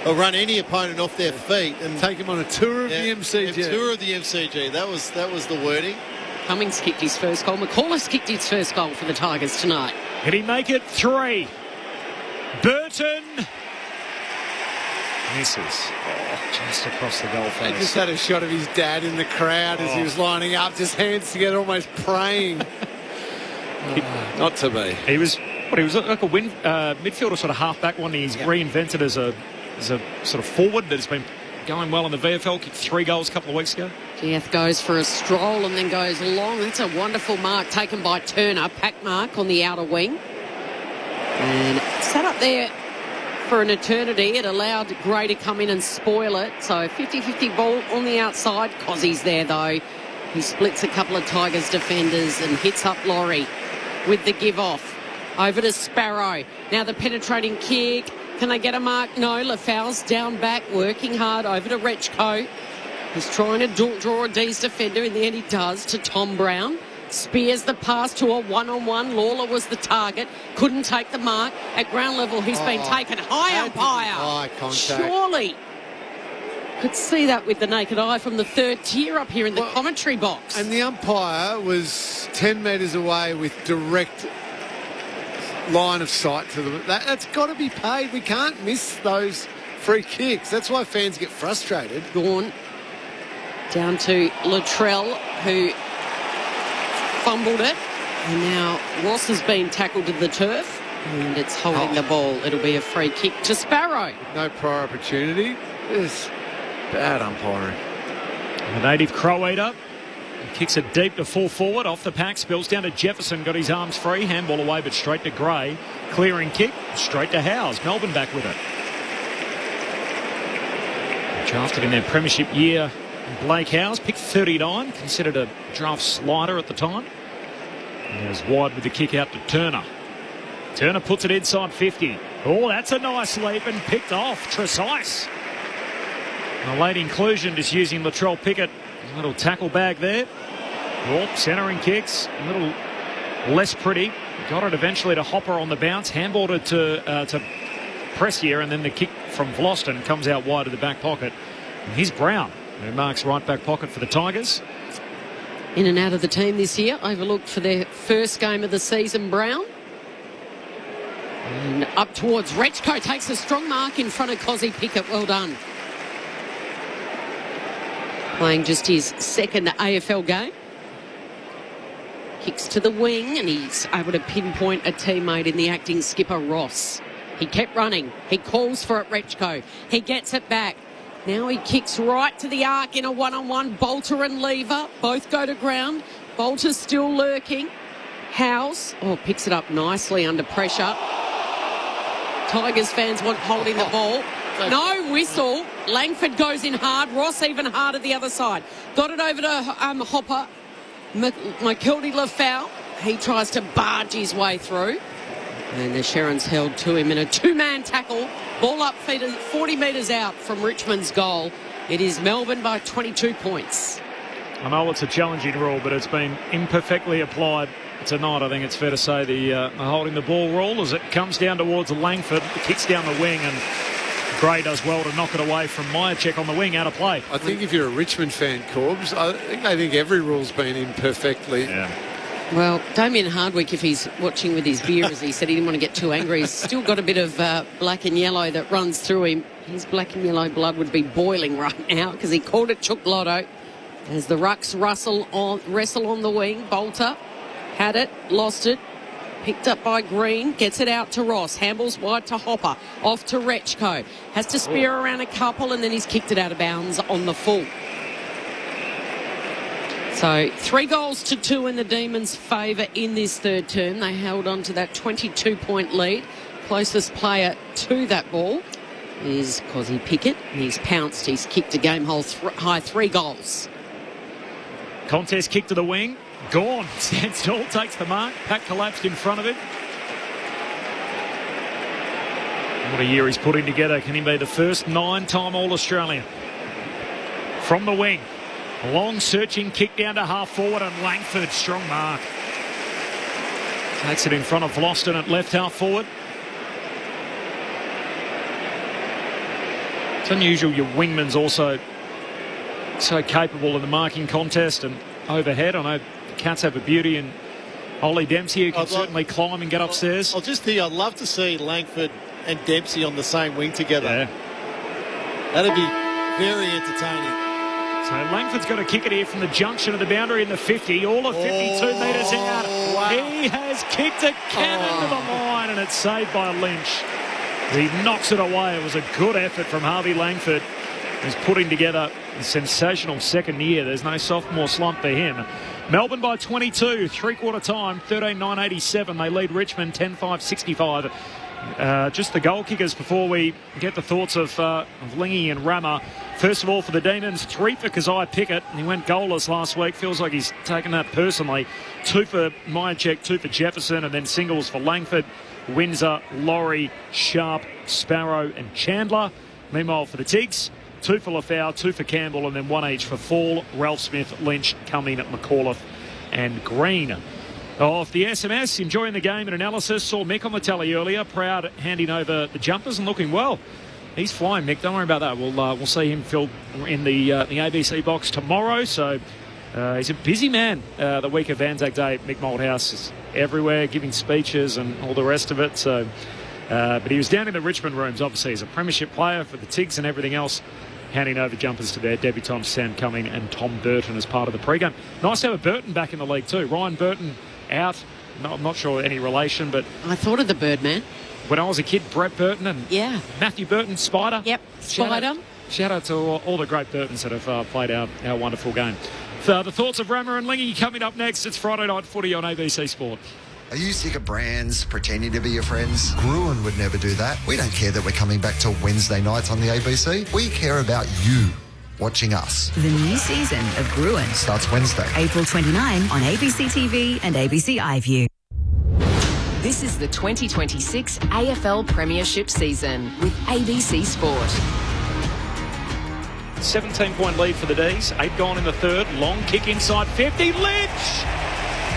or run any opponent off their feet and take him on a tour of the MCG. A tour of the MCG. That was the wording. Cummings kicked his first goal. McCallus kicked his first goal for the Tigers tonight. Can he make it 3? Burton misses. Just across the goal face. I just had a shot of his dad in the crowd as he was lining up, just hands together, almost praying. Not to be. He was like a midfielder, sort of half-back one. He's reinvented as a sort of forward that's been going well in the VFL. Kicked 3 goals a couple of weeks ago. GF goes for a stroll and then goes long. That's a wonderful mark taken by Turner. Pack mark on the outer wing. And sat up there for an eternity. It allowed Gray to come in and spoil it. So 50-50 ball on the outside. Cozzie's there, though. He splits a couple of Tigers defenders and hits up Laurie with the give-off. Over to Sparrow. Now the penetrating kick. Can they get a mark? No. Lafau's down back, working hard. Over to Rechko. He's trying to draw a D's defender. In the end, he does, to Tom Brown. Spears the pass to a one-on-one. Lawler was the target. Couldn't take the mark. At ground level, he's been taken high umpire. Eye contact. Surely. Could see that with the naked eye from the third tier up here in the commentary box. And the umpire was 10 metres away with direct line of sight to them. That's got to be paid. We can't miss those free kicks. That's why fans get frustrated. Gawn down to Latrell, who fumbled it, and now Ross has been tackled to the turf, and it's holding the ball. It'll be a free kick to Sparrow. No prior opportunity. It's bad umpiring. The native Crow Eater kicks it deep to full forward, off the pack, spills down to Jefferson, got his arms free, handball away but straight to Gray. Clearing kick, straight to Howes. Melbourne back with it. Drafted in their premiership year, Blake Howes, picked 39, considered a draft slider at the time. And he was wide with the kick out to Turner. Turner puts it inside 50. Oh, that's a nice leap and picked off. Tresice. A late inclusion, just using Latrell Pickett. A little tackle bag there. Oh, centering kicks, a little less pretty. Got it eventually to Hopper on the bounce. Handballed it to Prestia, and then the kick from Vloston comes out wide of the back pocket. And here's Brown, who marks right back pocket for the Tigers. In and out of the team this year, overlooked for their first game of the season, Brown. And up towards Rechko, takes a strong mark in front of Cozzy Pickett. Well done. Playing just his second AFL game. Kicks to the wing and he's able to pinpoint a teammate in the acting skipper, Ross. He kept running. He calls for it, Rechko. He gets it back. Now he kicks right to the arc in a one-on-one. Bolter and Lever both go to ground. Bolter's still lurking. Howes, picks it up nicely under pressure. Tigers fans want holding the ball. No whistle. Langford goes in hard. Ross even harder the other side. Got it over to Hopper. McKeldy Lafau. He tries to barge his way through. And the Sherrans held to him in a two-man tackle. Ball up 40 metres out from Richmond's goal. It is Melbourne by 22 points. I know it's a challenging rule, but it's been imperfectly applied tonight. I think it's fair to say the holding the ball rule as it comes down towards Langford. It kicks down the wing and Gray does well to knock it away from Myercheck on the wing, out of play. I think if you're a Richmond fan, Corbs, I think every rule's been imperfectly. Yeah. Well, Damien Hardwick, if he's watching with his beer, as he said, he didn't want to get too angry. He's still got a bit of black and yellow that runs through him. His black and yellow blood would be boiling right now because he called it Chook Lotto. As the Rucks wrestle on the wing, Bolter had it, lost it. Picked up by Green, gets it out to Ross, handles wide to Hopper, off to Rechko, has to spear around a couple and then he's kicked it out of bounds on the full. So 3-2 in the Demons' favour in this third term. They held on to that 22-point lead. Closest player to that ball is Cozzy Pickett. He's pounced, he's kicked a game high 3 goals. Contest kick to the wing. Gawn stands tall, takes the mark. Pack collapsed in front of him. What a year he's putting together. Can he be the first 9-time All-Australian? From the wing. A long searching kick down to half forward and Langford, strong mark. Takes it in front of Vlosten at left half forward. It's unusual your wingman's also so capable in the marking contest and overhead. I know Cats have a beauty in Ollie Dempsey, who can certainly climb and get upstairs. I'd love to see Langford and Dempsey on the same wing together. Yeah. That'd be very entertaining. So Langford's got to kick it here from the junction of the boundary in the 50, all of 52 metres out. Wow. He has kicked a cannon to the line and it's saved by Lynch. He knocks it away. It was a good effort from Harvey Langford. He's putting together a sensational second year. There's no sophomore slump for him. Melbourne by 22, three-quarter time, 13-9-87. They lead Richmond 10-5-65. Just the goal kickers before we get the thoughts of Lingy and Rammer. First of all, for the Demons, 3 for Kazai Pickett. He went goalless last week. Feels like he's taken that personally. 2 for Myercheck, 2 for Jefferson, and then singles for Langford, Windsor, Laurie, Sharp, Sparrow and Chandler. Meanwhile, for the Tigs, 2 for Lafau, 2 for Campbell, and then 1 each for Fall, Ralph Smith, Lynch, Cumming, McAuliffe and Green. Off the SMS, enjoying the game and analysis. Saw Mick on the tally earlier, proud handing over the jumpers and looking well. He's flying, Mick. Don't worry about that. We'll see him filled in the ABC box tomorrow. So he's a busy man the week of Anzac Day. Mick Malthouse is everywhere, giving speeches and all the rest of it. So, but he was down in the Richmond rooms, obviously, as a premiership player for the Tigs and everything else, handing over jumpers to their debutants, Sam Cumming and Tom Burton, as part of the pre-game. Nice to have a Burton back in the league too. Ryan Burton out. No, I'm not sure any relation, but I thought of the Birdman. When I was a kid, Brett Burton and Matthew Burton, Spider. Yep, Spider. Shout out to all the great Burtons that have played our wonderful game. So the thoughts of Rammer and Lingy coming up next. It's Friday Night Footy on ABC Sport. Are you sick of brands pretending to be your friends? Gruen would never do that. We don't care that we're coming back to Wednesday nights on the ABC. We care about you watching us. The new season of Gruen starts Wednesday, April 29 on ABC TV and ABC iView. This is the 2026 AFL Premiership season with ABC Sport. 17-point lead for the D's. 8 gone in the third. Long kick inside 50. Lynch!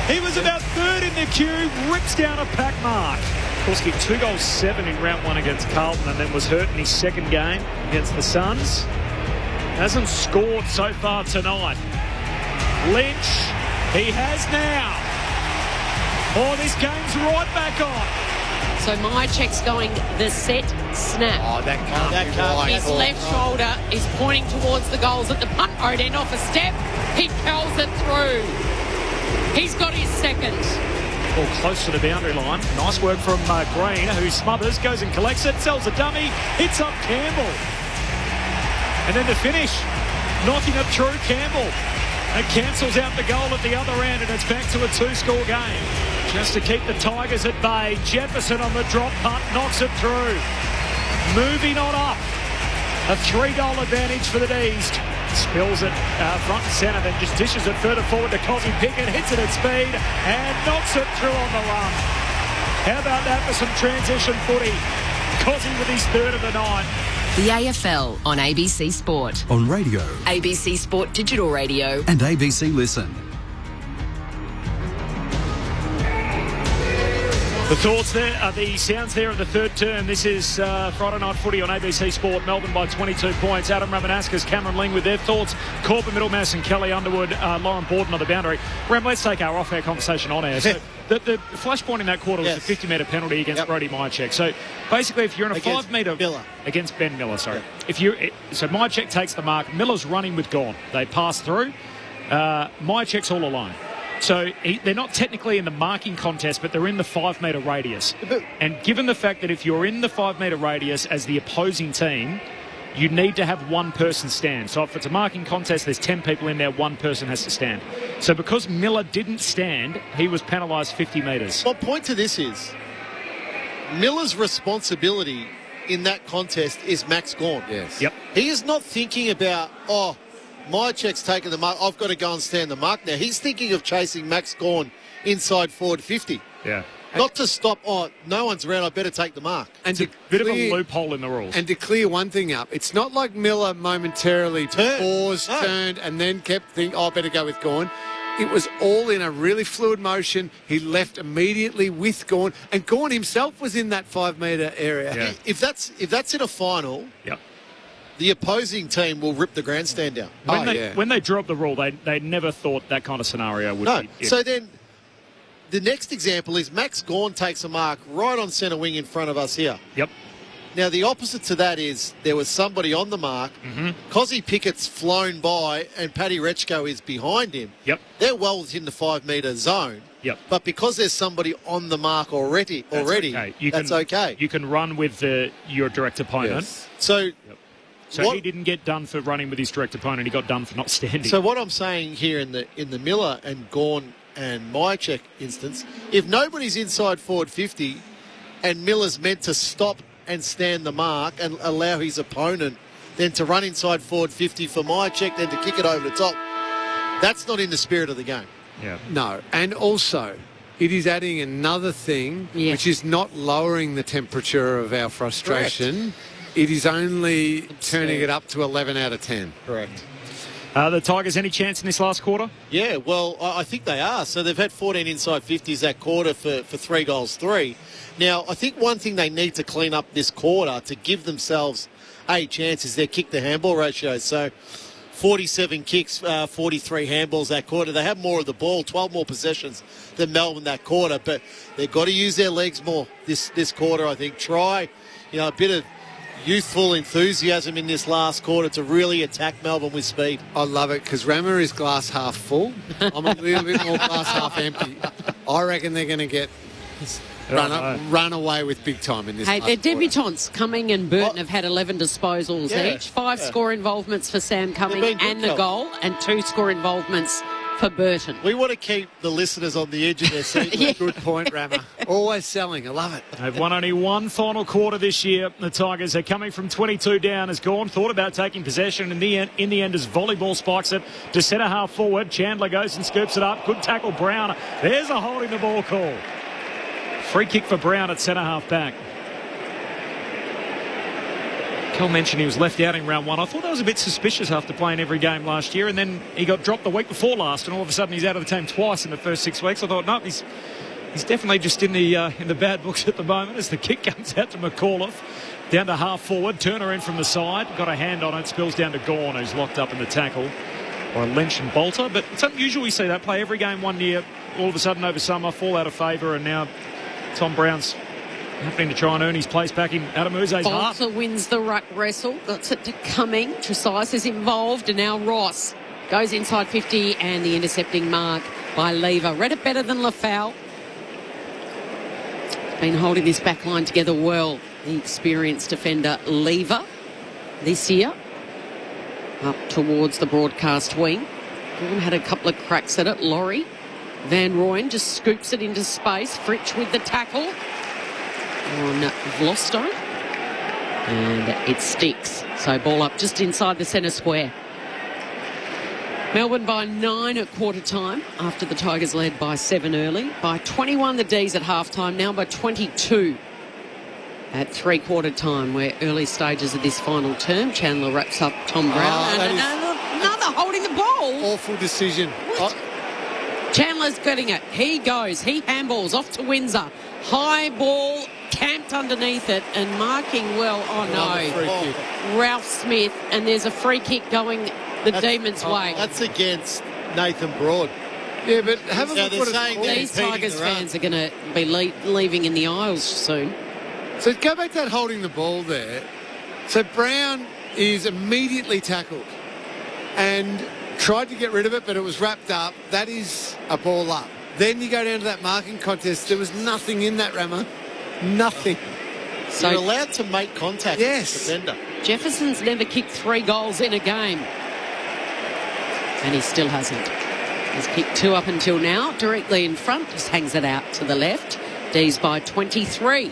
He was about third in the queue. Rips down a pack mark. Of course, kicked 2 goals 7 in round 1 against Carlton and then was hurt in his second game against the Suns. Hasn't scored so far tonight. Lynch, he has now. Oh, this game's right back on. So Myercheck's going the set snap. Oh, that can't be right. His left shoulder is pointing towards the goals at the punt road end off a step. He curls it through. He's got his second. Ball close to the boundary line. Nice work from Green, who smothers, goes and collects it, sells a dummy, hits up Campbell. And then the finish, knocking it through Campbell. It cancels out the goal at the other end, and it's back to a 2-score game. Just to keep the Tigers at bay. Jefferson on the drop punt, knocks it through. Moving on up. A 3-goal advantage for the D's. Spills it front and centre, then just dishes it further forward to Cosy Pickett, hits it at speed, and knocks it through on the run. How about that for some transition footy? Cosy with his third of the night. The AFL on ABC Sport. On radio. ABC Sport Digital Radio. And ABC Listen. The thoughts there are the sounds there of the third term. This is Friday Night Footy on ABC Sport. Melbourne by 22 points. Adam Ramanaskas, Cameron Ling with their thoughts. Corbin Middlemass and Kelly Underwood, Lauren Borden on the boundary. Ram, let's take our off-air conversation on air. So the flashpoint in that quarter was a 50-metre penalty against Brody Myercheck. So basically, if you're in a 5-metre... Against Ben Miller, sorry. So Myercheck takes the mark. Miller's running with Gawn. They pass through. Myercheck's all alone. So they're not technically in the marking contest, but they're in the 5-metre radius. And given the fact that if you're in the 5-metre radius as the opposing team, you need to have one person stand. So if it's a marking contest, there's 10 people in there, one person has to stand. So because Miller didn't stand, he was penalised 50 metres. My point to this is, Miller's responsibility in that contest is Max Gawn. Yes. Yep. He is not thinking about, Myercheck's taken the mark, I've got to go and stand the mark now. He's thinking of chasing Max Gawn inside forward 50. Yeah. Not to stop, no one's around, I better take the mark. And it's a bit of a loophole in the rules. And to clear one thing up, it's not like Miller momentarily paused, turned, and then kept thinking, I better go with Gawn. It was all in a really fluid motion. He left immediately with Gawn, and Gawn himself was in that 5-metre area. Yeah. If that's in a final... Yep. The opposing team will rip the grandstand down. When they drew up the rule, they never thought that kind of scenario would be. Yeah. So then the next example is Max Gawn takes a mark right on centre wing in front of us here. Yep. Now, the opposite to that is there was somebody on the mark. Cosy Pickett's flown by and Paddy Rechko is behind him. Yep. They're well within the 5-metre zone. Yep. But because there's somebody on the mark already, that's okay. You can run with your direct opponent. Yes. So he didn't get done for running with his direct opponent. He got done for not standing. So what I'm saying here in the Miller and Gawn and Myercheck instance, if nobody's inside forward 50 and Miller's meant to stop and stand the mark and allow his opponent then to run inside forward 50 for Myercheck, then to kick it over the top, that's not in the spirit of the game. Yeah. No, and also it is adding another thing, which is not lowering the temperature of our frustration. Correct. It is only turning it up to 11 out of 10. Correct. The Tigers, any chance in this last quarter? Yeah, well, I think they are. So they've had 14 inside 50s that quarter for 3 goals, 3. Now, I think one thing they need to clean up this quarter to give themselves a chance is their kick-to-handball ratio. So 47 kicks, 43 handballs that quarter. They have more of the ball, 12 more possessions than Melbourne that quarter, but they've got to use their legs more this quarter, I think. Try, a bit of youthful enthusiasm in this last quarter to really attack Melbourne with speed. I love it because Rammer is glass half full. I'm a little bit more glass half empty. I reckon they're going to get run away with big time in this. Hey, their debutants, Cumming and Burton, have had 11 disposals each. 5 score involvements for Sam Cumming and the goal, and 2 score involvements for Burton. We want to keep the listeners on the edge of their seat. Good point, Rammer. Always selling. I love it. They've won only one final quarter this year. The Tigers are coming from 22 down. As Gawn thought about taking possession. In the end, as volleyball spikes it to centre half forward. Chandler goes and scoops it up. Good tackle, Brown. There's a holding the ball call. Free kick for Brown at centre half back. Kel mentioned he was left out in round 1. I thought that was a bit suspicious after playing every game last year, and then he got dropped the week before last, and all of a sudden he's out of the team twice in the first 6 weeks. I thought, no, he's definitely just in the bad books at the moment as the kick comes out to McAuliffe. Down to half forward, Turner in from the side, got a hand on it, spills down to Gawn, who's locked up in the tackle by Lynch and Bolter. But it's unusual we see that play every game 1 year, all of a sudden over summer, fall out of favour, and now Tom Brown's happening to try and earn his place back in Adam Uze's half. Bolter wins the ruck wrestle. Got it to Cumming. Tresize is involved, and now Ross goes inside 50, and the intercepting mark by Lever. Read it better than Lafau. Been holding this back line together well. The experienced defender Lever this year. Up towards the broadcast wing. Gorn had a couple of cracks at it. Laurie. Van Rooyen just scoops it into space. Fritsch with the tackle on Vlosto. And it sticks. So ball up just inside the centre square. Melbourne by 9 at quarter time after the Tigers led by 7 early. By 21 the D's at half time, now by 22 at three-quarter time. We're early stages of this final term. Chandler wraps up Tom Brown. And another holding the ball. Awful decision. Chandler's getting it. He goes. He handballs off to Windsor. High ball camped underneath it and marking well. Oh, no. Ralph Smith. And there's a free kick going the Demons' way. That's against Nathan Broad. Yeah, but have a look what it's These Tigers fans are going to be leaving in the aisles soon. So go back to that holding the ball there. So Brown is immediately tackled and tried to get rid of it, but it was wrapped up. That is a ball up. Then you go down to that marking contest. There was nothing in that, Rammer. Nothing. So you're allowed to make contact with the defender. Jefferson's never kicked 3 goals in a game. And he still hasn't. He's kicked 2 up until now, directly in front. Just hangs it out to the left. D's by 23.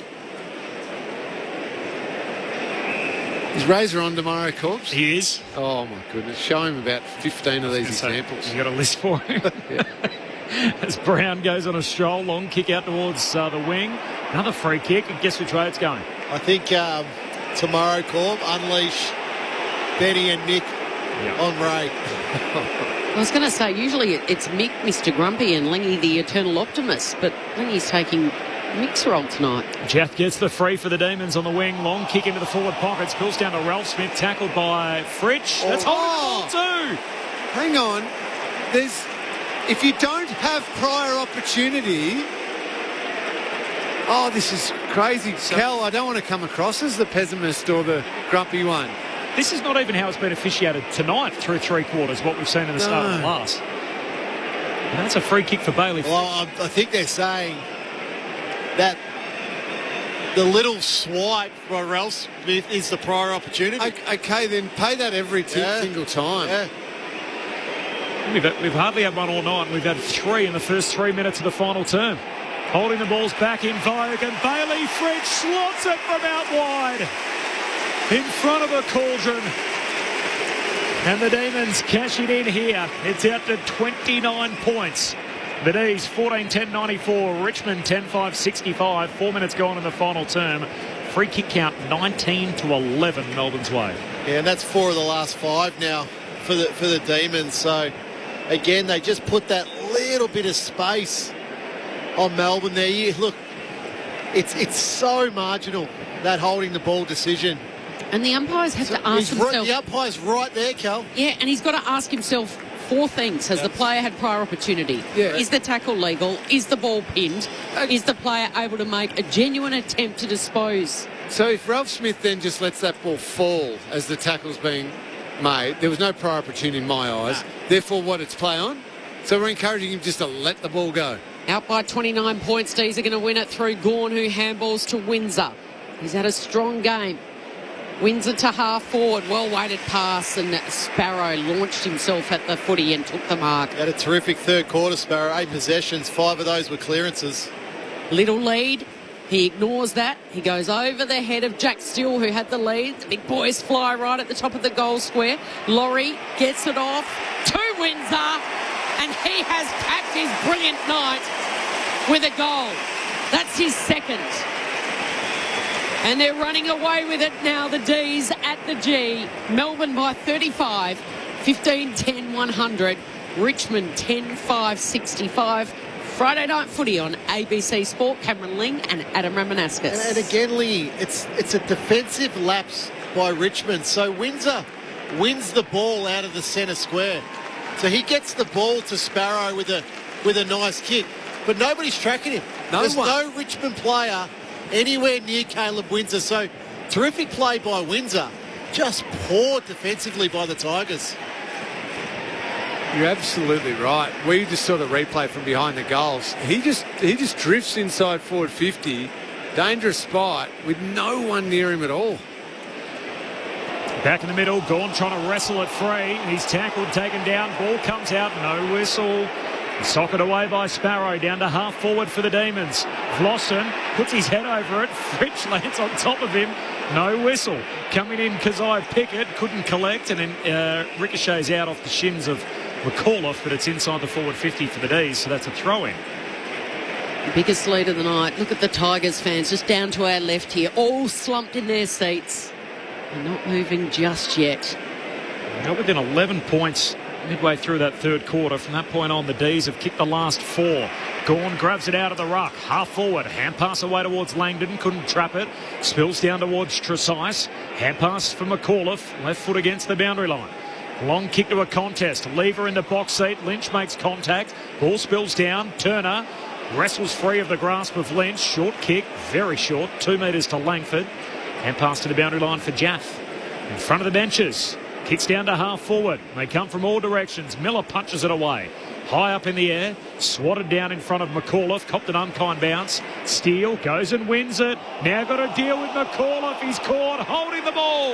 Is Razor on tomorrow, Corpse? He is. Oh, my goodness. Show him about 15 of these examples. You got a list for him. As Brown goes on a stroll, long kick out towards the wing. Another free kick, and guess which way it's going? I think tomorrow, Corb, unleash Benny and Nick on Ray. I was going to say, usually it's Mick, Mr. Grumpy, and Lingy, the eternal optimist, but Lingy's taking Mick's role tonight. Jeff gets the free for the Demons on the wing. Long kick into the forward pocket. Spills down to Ralph Smith, tackled by Fritsch. That's holding the ball too. Hang on. If you don't have prior opportunity... Oh, this is crazy. Cal, I don't want to come across as the pessimist or the grumpy one. This is not even how it's been officiated tonight through 3 quarters, what we've seen in the start of the last. And that's a free kick for Bailey. Well, I think they're saying that the little swipe by Ralph Smith is the prior opportunity. Okay, then pay that every single time. Yeah. We've hardly had one all night, and we've had 3 in the first 3 minutes of the final term. Holding the balls back in vogue, and Bailey Fritsch slots it from out wide. In front of a cauldron. And the Demons cash it in here. It's out to 29 points. The D's 14-10-94, Richmond 10-5-65. 4 minutes gone in the final term. Free kick count 19-11 Melbourne's way. Yeah, and that's 4 of the last 5 now for the Demons. So again, they just put that little bit of space on Melbourne there. Look, it's so marginal, that holding the ball decision. And the umpires have to ask themselves... The umpire's right there, Cal. Yeah, and he's got to ask himself 4 things. Has the player had prior opportunity? Yeah. Is the tackle legal? Is the ball pinned? Is the player able to make a genuine attempt to dispose? So if Ralph Smith then just lets that ball fall as the tackle's being made, there was no prior opportunity in my eyes. Therefore, what, it's play on? So we're encouraging him just to let the ball go. Out by 29 points, D's are going to win it through Gawn, who handballs to Windsor. He's had a strong game. Windsor to half forward, well-weighted pass, and Sparrow launched himself at the footy and took the mark. Had a terrific third quarter, Sparrow. 8 possessions, 5 of those were clearances. Little lead. He ignores that. He goes over the head of Jack Steele, who had the lead. The big boys fly right at the top of the goal square. Laurie gets it off to Windsor, and he has capped his brilliant night with a goal. That's his second. And they're running away with it now, the D's at the G. Melbourne by 35, 15-10-100. Richmond 10-5-65. Friday night footy on ABC Sport. Cameron Ling and Adam Ramanauskas. And again, Lee, it's a defensive lapse by Richmond. So Windsor wins the ball out of the centre square. So he gets the ball to Sparrow with a nice kick. But nobody's tracking him. There's no Richmond player anywhere near Caleb Windsor. So terrific play by Windsor. Just poor defensively by the Tigers. You're absolutely right. We just saw the replay from behind the goals. He just drifts inside forward 50. Dangerous spot with no one near him at all. Back in the middle, Gawn trying to wrestle it free. He's tackled, taken down. Ball comes out, no whistle. Socked away by Sparrow, down to half forward for the Demons. Vlosten puts his head over it. Fritsch lands on top of him. No whistle. Coming in, Keziah Pickett couldn't collect, and then ricochets out off the shins of McAuliffe, but it's inside the forward 50 for the D's, so that's a throw-in. Biggest lead of the night. Look at the Tigers fans just down to our left here, all slumped in their seats. They're not moving just yet. Got within 11 points midway through that third quarter. From that point on, the D's have kicked the last 4. Gawn grabs it out of the ruck. Half forward. Hand pass away towards Langdon. Couldn't trap it. Spills down towards Tresice. Hand pass for McAuliffe. Left foot against the boundary line. Long kick to a contest. Lever in the box seat. Lynch makes contact. Ball spills down. Turner wrestles free of the grasp of Lynch. Short kick. Very short. 2 metres to Langford. And pass to the boundary line for Jaff. In front of the benches. Kicks down to half forward. They come from all directions. Miller punches it away. High up in the air. Swatted down in front of McAuliffe. Copped an unkind bounce. Steele goes and wins it. Now got to deal with McAuliffe. He's caught holding the ball.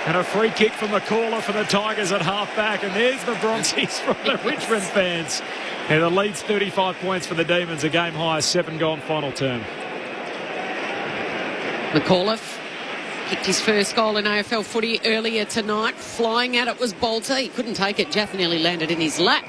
And a free kick from McAuliffe for the Tigers at half back. And there's the Bronxies from the Richmond fans. And the lead's 35 points for the Demons. A game high, 7 gone final term. McAuliffe kicked his first goal in AFL footy earlier tonight. Flying at it was Bolter. He couldn't take it. Jaff nearly landed in his lap.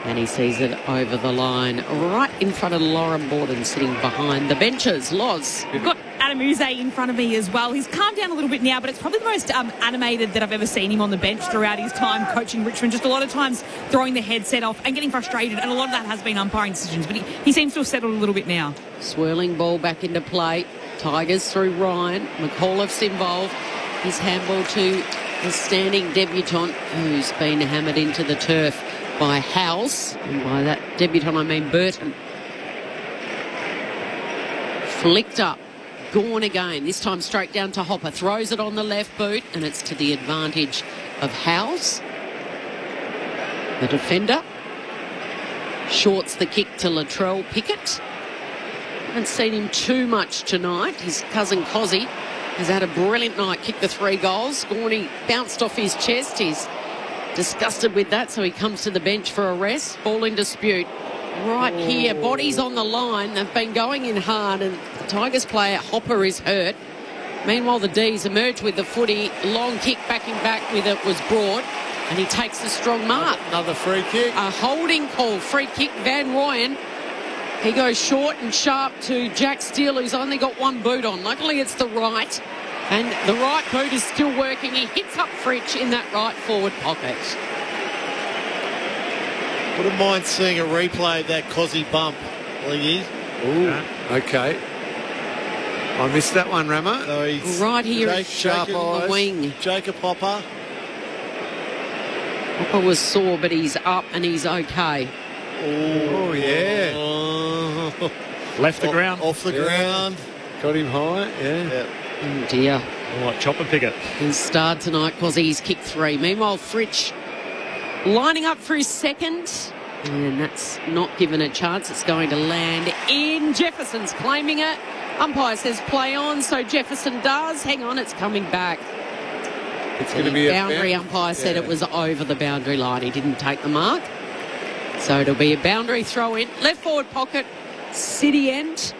And he sees it over the line right in front of Lauren Borden sitting behind the benches. Loz. We've got Adam Uze in front of me as well. He's calmed down a little bit now, but it's probably the most animated that I've ever seen him on the bench throughout his time coaching Richmond. Just a lot of times throwing the headset off and getting frustrated, and a lot of that has been umpiring decisions, but he seems to have settled a little bit now. Swirling ball back into play. Tigers through Ryan. McAuliffe's involved. His handball to the standing debutant who's been hammered into the turf by House. And by that debutant, I mean Burton. Flicked up. Gawn again. This time straight down to Hopper. Throws it on the left boot, and it's to the advantage of House. The defender. Shorts the kick to Latrell Pickett. Haven't seen him too much tonight. His cousin Cozzy has had a brilliant night, kicked the 3 goals. Gorney bounced off his chest. He's disgusted with that, so he comes to the bench for a rest. Ball in dispute. Right here, bodies on the line. They've been going in hard, and the Tigers player Hopper is hurt. Meanwhile, the D's emerge with the footy. Long kick backing back with it was Broad, and he takes a strong mark. Another free kick. A holding call. Free kick, Van Rooyen. He goes short and sharp to Jack Steele, who's only got 1 boot on. Luckily, it's the right. And the right boot is still working. He hits up Fritsch in that right forward pocket. Wouldn't mind seeing a replay of that Cozzy bump, Lingy. Ooh, okay. I missed that one, Rama. Right here, sharp on the wing. Jacob Hopper. Hopper was sore, but he's up and he's okay. Oh, yeah. Left the ground. Off the ground. Got him high, yeah. Oh, dear. Like Chopper Pickett. He's starred tonight because he's kicked 3. Meanwhile, Fritsch lining up for his second. And that's not given a chance. It's going to land in. Jefferson's claiming it. Umpire says play on, so Jefferson does. Hang on, it's coming back. It's going to be a boundary. Umpire said it was over the boundary line. He didn't take the mark. So it'll be a boundary throw in. Left forward pocket. City end.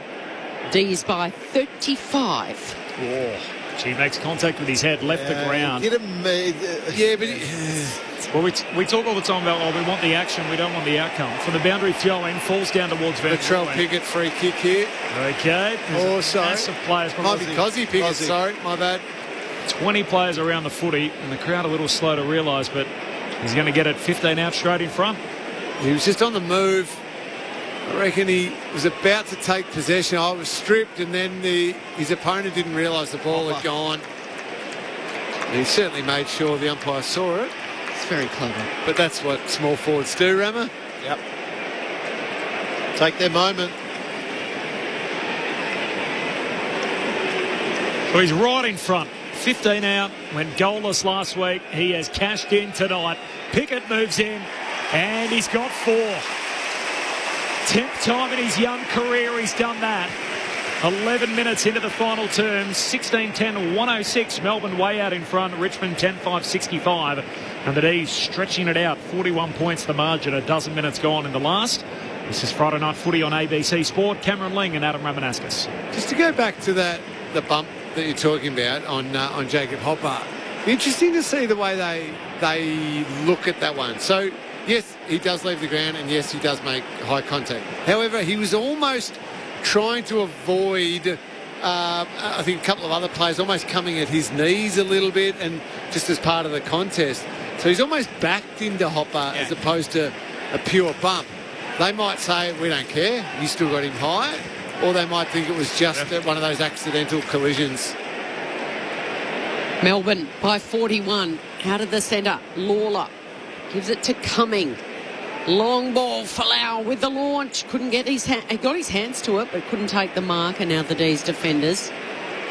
D's by 35. Oh, he makes contact with his head, left the ground. Get him, yeah, but well, we talk all the time about, we want the action, we don't want the outcome. For the boundary throw in, falls down towards Van Latrell Pickett, free kick here. Okay. Sorry. Massive players. Might be Cozzy Pickett, sorry, my bad. 20 players around the footy, and the crowd a little slow to realise, but he's going to get it 15 out straight in front. He was just on the move. I reckon he was about to take possession. I was stripped, and then his opponent didn't realise the ball had gone. And he certainly made sure the umpire saw it. It's very clever. But that's what small forwards do, Rama. Yep. Take their moment. Well, he's right in front. 15 out, went goalless last week. He has cashed in tonight. Pickett moves in, and he's got 4. 10th time in his young career he's done that. 11 minutes into the final term, 16-10, 106. Melbourne way out in front. Richmond 10-5, 65. And the D's stretching it out. 41 points the margin. A dozen minutes gone in the last. This is Friday Night Footy on ABC Sport. Cameron Ling and Adam Ramanauskas. Just to go back to the bump that you're talking about on Jacob Hopper. Interesting to see the way they look at that one. So, yes, he does leave the ground, and yes, he does make high contact. However, he was almost trying to avoid, I think, a couple of other players almost coming at his knees a little bit, and just as part of the contest. So he's almost backed into Hopper as opposed to a pure bump. They might say, we don't care, you still got him high. Or they might think it was just one of those accidental collisions. Melbourne by 41. Out of the centre. Lawler gives it to Cumming. Long ball. Falau with the launch. Couldn't get his hand. He got his hands to it, but couldn't take the mark. And now the D's defenders.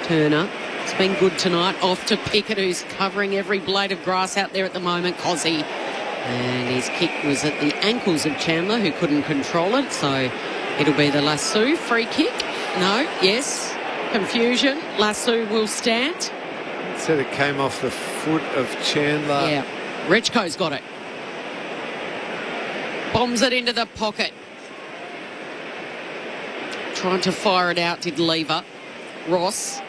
Turner. It's been good tonight. Off to Pickett, who's covering every blade of grass out there at the moment. Cozzy. And his kick was at the ankles of Chandler, who couldn't control it. So it'll be the Lasso free kick. No, yes. Confusion. Lasso will stand. Said it came off the foot of Chandler. Yeah. Rechko's got it. Bombs it into the pocket. Trying to fire it out, did Lever. Ross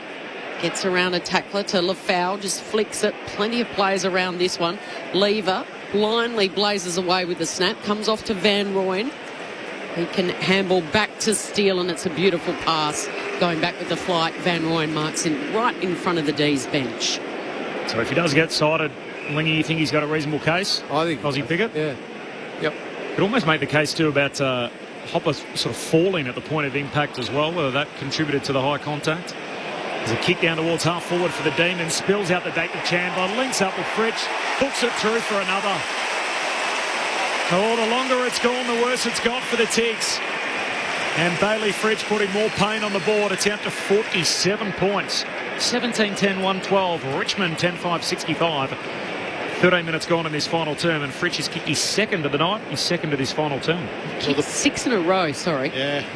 gets around a tackler to Lafau, just flicks it. Plenty of players around this one. Lever blindly blazes away with the snap. Comes off to Van Rooyen. He can handball back to Steele, and it's a beautiful pass. Going back with the flight, Van Rooyen marks in right in front of the D's bench. So if he does get cited, Lingy, you think he's got a reasonable case? I think Aussie Pickett? Yeah. Yep. Could almost make the case too about Hopper sort of falling at the point of impact as well, whether that contributed to the high contact. There's a kick down towards half forward for the Demons. Spills out the back to Chandler. Links up with Fritsch. Hooks it through for another. Oh, the longer it's gone, the worse it's got for the Tigs. And Bailey Fritsch putting more pain on the board. It's out to 47 points. 17-10, 112. Richmond 10-5, 65. 13 minutes gone in this final term, and Fritsch has kicked his second of the night. His second of this final term. Kicked 6 in a row, sorry. Yeah.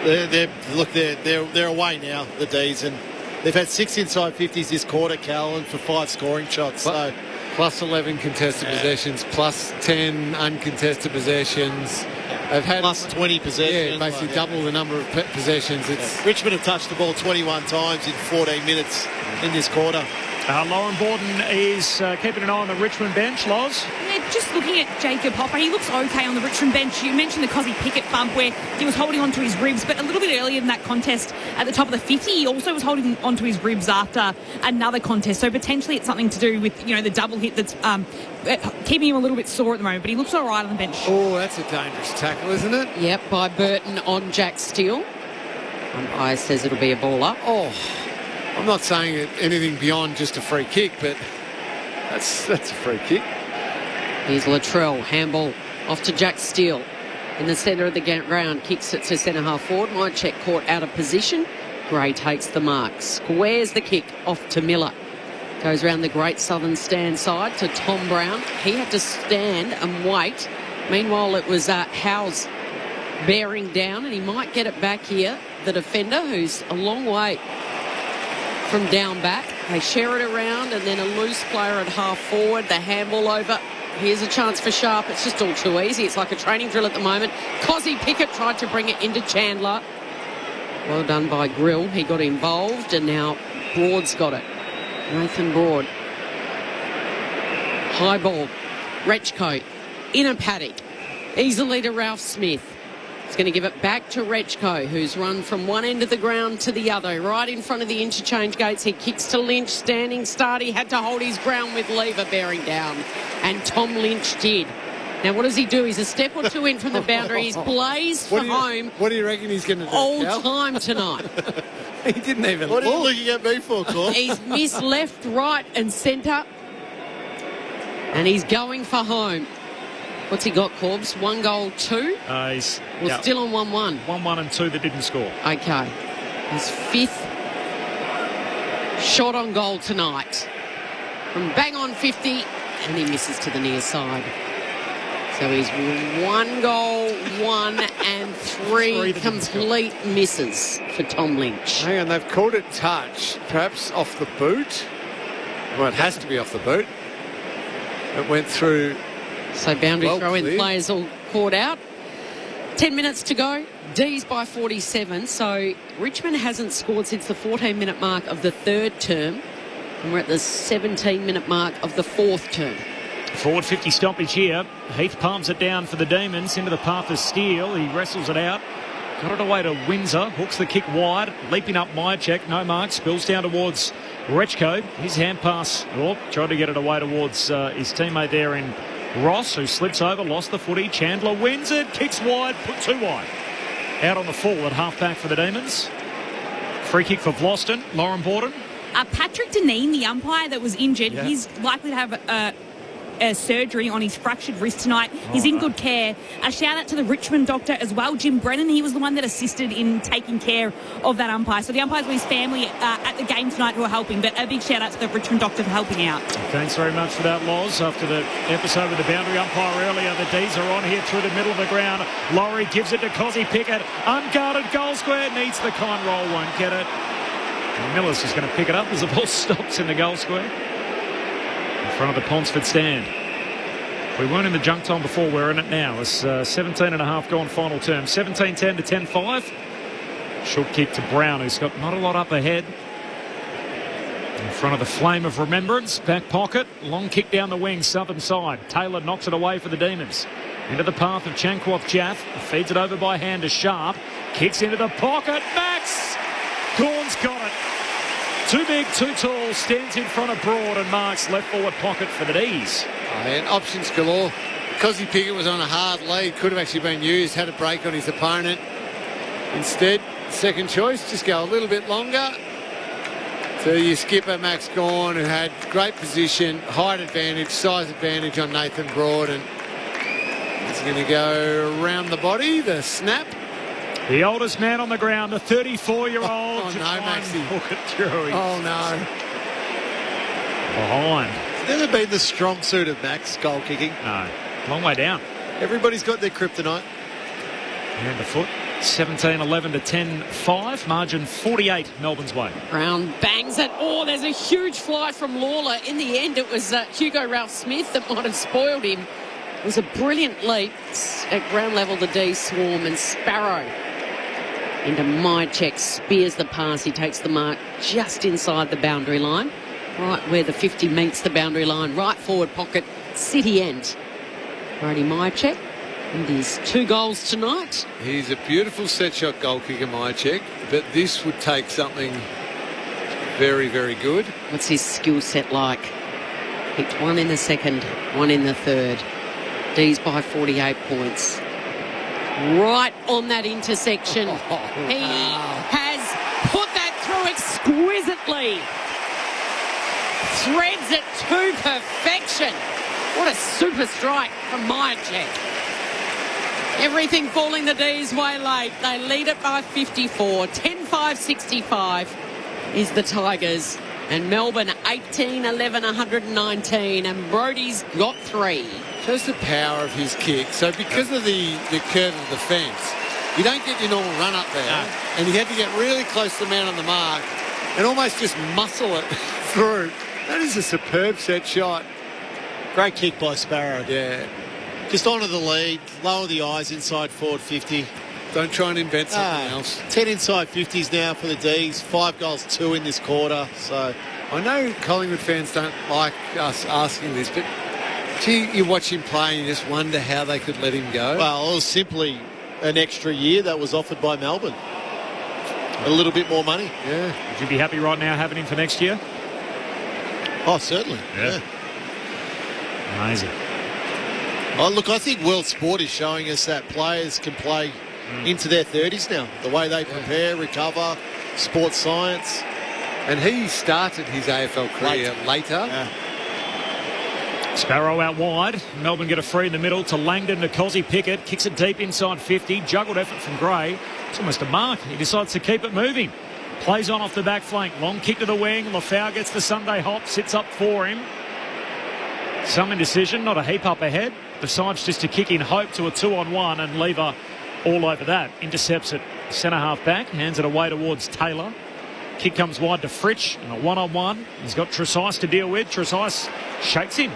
They're away now, the D's, and they've had 6 inside 50s this quarter, Callan, for 5 scoring shots. So plus 11 contested possessions, plus 10 uncontested possessions. They've had plus 20 possessions. Yeah, basically double the number of possessions. Richmond have touched the ball 21 times in 14 minutes in this quarter. Lauren Borden is keeping an eye on the Richmond bench, Loz. Yeah, just looking at Jacob Hopper, he looks okay on the Richmond bench. You mentioned the Cozzy Pickett bump where he was holding onto his ribs, but a little bit earlier in that contest at the top of the 50, he also was holding onto his ribs after another contest. So potentially it's something to do with, the double hit that's keeping him a little bit sore at the moment, but he looks all right on the bench. Oh, that's a dangerous tackle, isn't it? Yep, by Burton on Jack Steele. Umpire says it'll be a ball up. Oh, I'm not saying anything beyond just a free kick, but that's a free kick. Here's Latrell, handball off to Jack Steele in the centre of the ground, kicks it to centre half forward. Mychek caught out of position. Gray takes the mark, squares the kick off to Miller. Goes round the Great Southern Stand side to Tom Brown. He had to stand and wait. Meanwhile, it was Howes bearing down, and he might get it back here. The defender, who's a long way from down back. They share it around, and then a loose player at half forward. The handball over. Here's a chance for Sharp. It's just all too easy. It's like a training drill at the moment. Cozzy Pickett tried to bring it into Chandler. Well done by Grill. He got involved, and now Broad's got it. Nathan Broad. High ball. Rechko in a paddock. Easily to Ralph Smith. He's going to give it back to Rechko, who's run from one end of the ground to the other. Right in front of the interchange gates. He kicks to Lynch. Standing start. He had to hold his ground with Lever bearing down. And Tom Lynch did. Now, what does he do? He's a step or two in from the boundary. He's blazed for home. What do you reckon he's going to do? All time tonight. He didn't even look. What are you looking at me for, Claude? He's missed left, right and centre. And he's going for home. What's he got, Corbs? 1 goal, 2? He's still on 1-1. 1-1 and 2 that didn't score. Okay. His 5th shot on goal tonight from bang on 50, and he misses to the near side. So he's 1 goal, 1 and 3 complete misses for Tom Lynch. Hang on, they've called it touch, perhaps off the boot. Well, it has to be off the boot. It went through. So boundary well throw-in cleared. players all caught out. 10 minutes to go. D's by 47. So Richmond hasn't scored since the 14-minute mark of the third term. And we're at the 17-minute mark of the fourth term. Forward 50 stoppage here. Heath palms it down for the Demons into the path of Steele. He wrestles it out. Got it away to Windsor. Hooks the kick wide. Leaping up Myercheck. No mark. Spills down towards Rechko. His hand pass. Oh, tried to get it away towards his teammate there in Ross, who slips over. Lost the footy. Chandler wins it. Kicks wide. Put 2 wide. Out on the full at half-back for the Demons. Free kick for Vloston. Lauren Borden. Patrick Deneen, the umpire that was injured, he's likely to have a surgery on his fractured wrist tonight. He's in good care. A shout out to the Richmond doctor as well, Jim Brennan. He was the one that assisted in taking care of that umpire. So the umpires were his family at the game tonight who are helping, but a big shout out to the Richmond doctor for helping out. Thanks very much for that, Loz. After the episode with the boundary umpire earlier, the D's are on here through the middle of the ground. Laurie gives it to Cozzy Pickett. Unguarded goal square. Needs the kind roll. Won't get it. And Miller's just going to pick it up as the ball stops in the goal square. In front of the Ponsford stand. We weren't in the junk time before, we're in it now. It's 17 and a half gone final term. 17-10 to 10-5. Short kick to Brown, who's got not a lot up ahead. In front of the flame of remembrance. Back pocket. Long kick down the wing, southern side. Taylor knocks it away for the Demons. Into the path of Chankwath Jaff. Feeds it over by hand to Sharp. Kicks into the pocket. Max! Gorn's got it. Too big, too tall. Stands in front of Broad and marks left forward pocket for the D's. And options galore. Cozzy Pickett was on a hard lead. Could have actually been used. Had a break on his opponent. Instead, second choice, just go a little bit longer. So your skipper, Max Gawn, who had great position, height advantage, size advantage on Nathan Broad. And it's going to go around the body, the snap. The oldest man on the ground, the 34-year-old. Oh, no, Maxie. Hook it through. Oh, no. Behind. It's never been the strong suit of Max, goal kicking. No. Long way down. Everybody's got their kryptonite. And the foot. 17-11 to 10-5. Margin 48 Melbourne's way. Brown bangs it. Oh, there's a huge fly from Lawler. In the end, it was Hugo Ralph-Smith that might have spoiled him. It was a brilliant leap. At ground level, the D swarm, and Sparrow into Myercheck spears the pass. He takes the mark just inside the boundary line, right where the 50 meets the boundary line, right forward pocket, city end. Brody Myercheck and his 2 goals tonight. He's a beautiful set shot goal kicker, Myercheck, but this would take something very, very good. What's his skill set like? Picked 1 in the second, 1 in the third. D's by 48 points. Right on that intersection. He has put that through exquisitely. Threads it to perfection. What a super strike from Myercheck. Everything falling the D's way late. They lead it by 54. 10-5-65 is the Tigers. And Melbourne 18-11, 119. And Brody's got 3. Shows the power of his kick. So because of the curve of the fence, you don't get your normal run up there. No. And he had to get really close to the man on the mark and almost just muscle it through. That is a superb set shot. Great kick by Sparrow. Yeah. Just onto the lead, lower the eyes, inside forward 50. Don't try and invent something else. 10 inside 50s now for the D's. 5 goals, 2 in this quarter. So I know Collingwood fans don't like us asking this, but gee, you watch him play and you just wonder how they could let him go. Well, it was simply an extra year that was offered by Melbourne. A little bit more money. Yeah. Would you be happy right now having him for next year? Oh, certainly. Yeah. Amazing. Oh, look, I think World Sport is showing us that players can play into their 30s now. The way they prepare, recover, sports science. And he started his AFL career later. Yeah. Sparrow out wide. Melbourne get a free in the middle to Langdon to Cozzy Pickett. Kicks it deep inside 50. Juggled effort from Gray. It's almost a mark. He decides to keep it moving. Plays on off the back flank. Long kick to the wing. Lafau gets the Sunday hop. Sits up for him. Some indecision. Not a heap up ahead. Decides just to kick in hope to a 2-on-1 and Lever all over that. Intercepts it. Centre half back. Hands it away towards Taylor. Kick comes wide to Fritsch. And a 1-on-1. He's got Tresice to deal with. Tresice shakes him.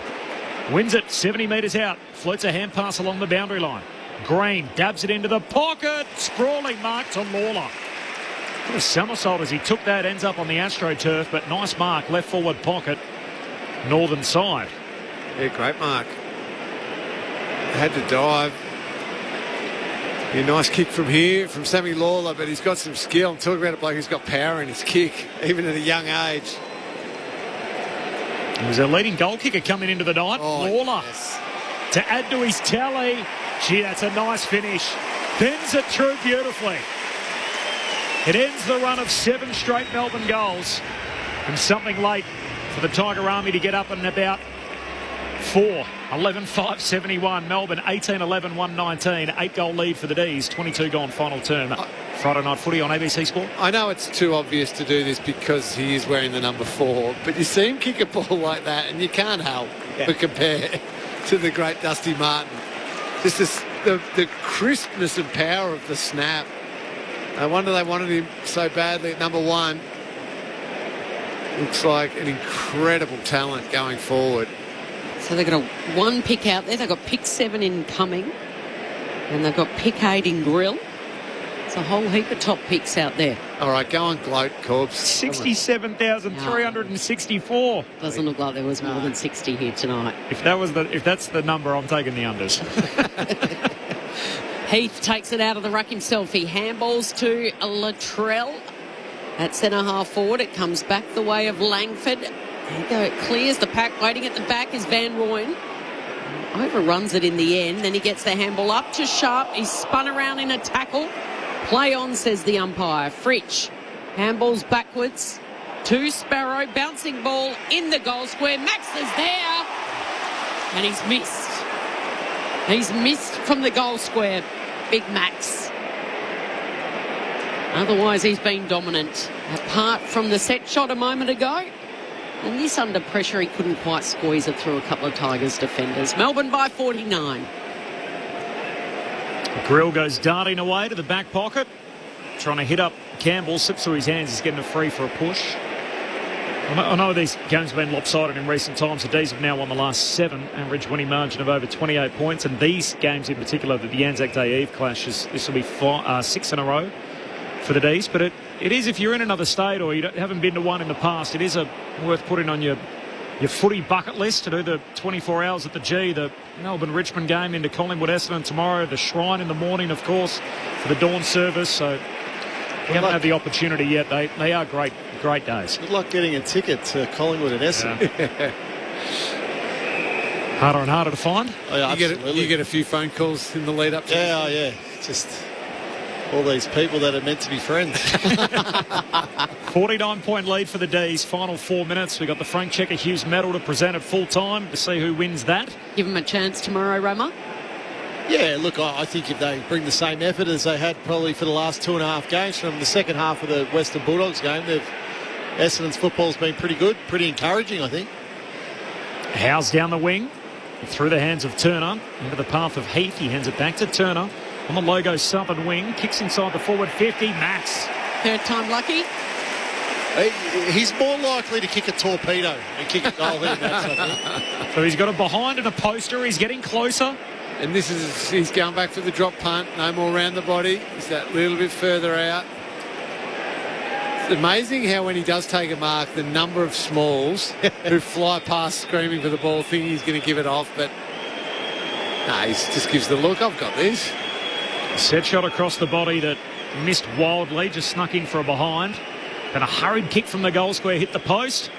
Wins it 70 metres out. Floats a hand pass along the boundary line. Green dabs it into the pocket. Sprawling mark to Lawler. What a somersault as he took that. Ends up on the AstroTurf, but nice mark. Left forward pocket. Northern side. Yeah, great mark. Had to dive. Yeah, nice kick from here from Sammy Lawler, but he's got some skill. I'm talking about a bloke who's got power in his kick, even at a young age. He was a leading goal kicker coming into the night. Lawler to add to his tally. Gee, that's a nice finish. Bends it through beautifully. It ends the run of 7 straight Melbourne goals. And something late for the Tiger Army to get up and about 4. 11-5-71. Melbourne 18-11-119. 8-goal lead for the D's. 22 gone final term. Friday night footy on ABC Sport. I know it's too obvious to do this because he is wearing the number 4, but you see him kick a ball like that and you can't help but compare to the great Dusty Martin. Just the crispness and power of the snap. I wonder they wanted him so badly at number 1. Looks like an incredible talent going forward. So they've got one pick out there. They've got pick 7 incoming. And they've got pick 8 in grill. It's a whole heap of top picks out there. All right, go on, gloat, Corbs. 67,364. Doesn't look like there was more than 60 here tonight. If that's the number, I'm taking the unders. Heath takes it out of the ruck himself. He handballs to Latrell at centre half forward. It comes back the way of Langford. There you go. It clears the pack. Waiting at the back is Van Rooyen. Overruns it in the end. Then he gets the handball up to Sharp. He's spun around in a tackle. Play on, says the umpire. Fritsch handballs backwards to Sparrow. Bouncing ball in the goal square. Max is there. And he's missed. He's missed from the goal square. Big Max. Otherwise, he's been dominant. Apart from the set shot a moment ago. And this under pressure, he couldn't quite squeeze it through a couple of Tigers defenders. Melbourne by 49. Grill goes darting away to the back pocket. Trying to hit up Campbell. Slips through his hands. He's getting a free for a push. I know these games have been lopsided in recent times. The D's have now won the last 7, average winning margin of over 28 points. And these games in particular, the Anzac Day Eve clash, this will be 6 in a row for the D's. But it is, if you're in another state or you haven't been to one in the past, it is worth putting on your footy bucket list to do the 24 hours at the G, the Melbourne-Richmond game into Collingwood-Essendon tomorrow, the Shrine in the morning, of course, for the dawn service. So if you haven't had the opportunity yet, they are great days. Good luck getting a ticket to Collingwood and Essendon. Yeah. Harder and harder to find. Oh, yeah, you get a few phone calls in the lead up to yeah. Just all these people that are meant to be friends. 49-point lead for the D's. Final 4 minutes. We've got the Frank Checker Hughes medal to present at full time to see who wins that. Give them a chance tomorrow, Roma. Yeah, look, I think if they bring the same effort as they had probably for the last 2.5 games from the second half of the Western Bulldogs game, Essendon's football's been pretty good, pretty encouraging, I think. Howes down the wing, through the hands of Turner, into the path of Heath. He hands it back to Turner on the logo southern wing, kicks inside the forward 50. Max. Third time lucky. He's more likely to kick a torpedo and kick a goal than Max, I think. So he's got a behind and a poster. He's getting closer. And he's going back for the drop punt. No more around the body. He's that little bit further out. It's amazing how when he does take a mark, the number of smalls who fly past screaming for the ball, thinking he's going to give it off. But no, he just gives the look. I've got this. Set shot across the body that missed wildly. Just snuck in for a behind. Then a hurried kick from the goal square hit the post.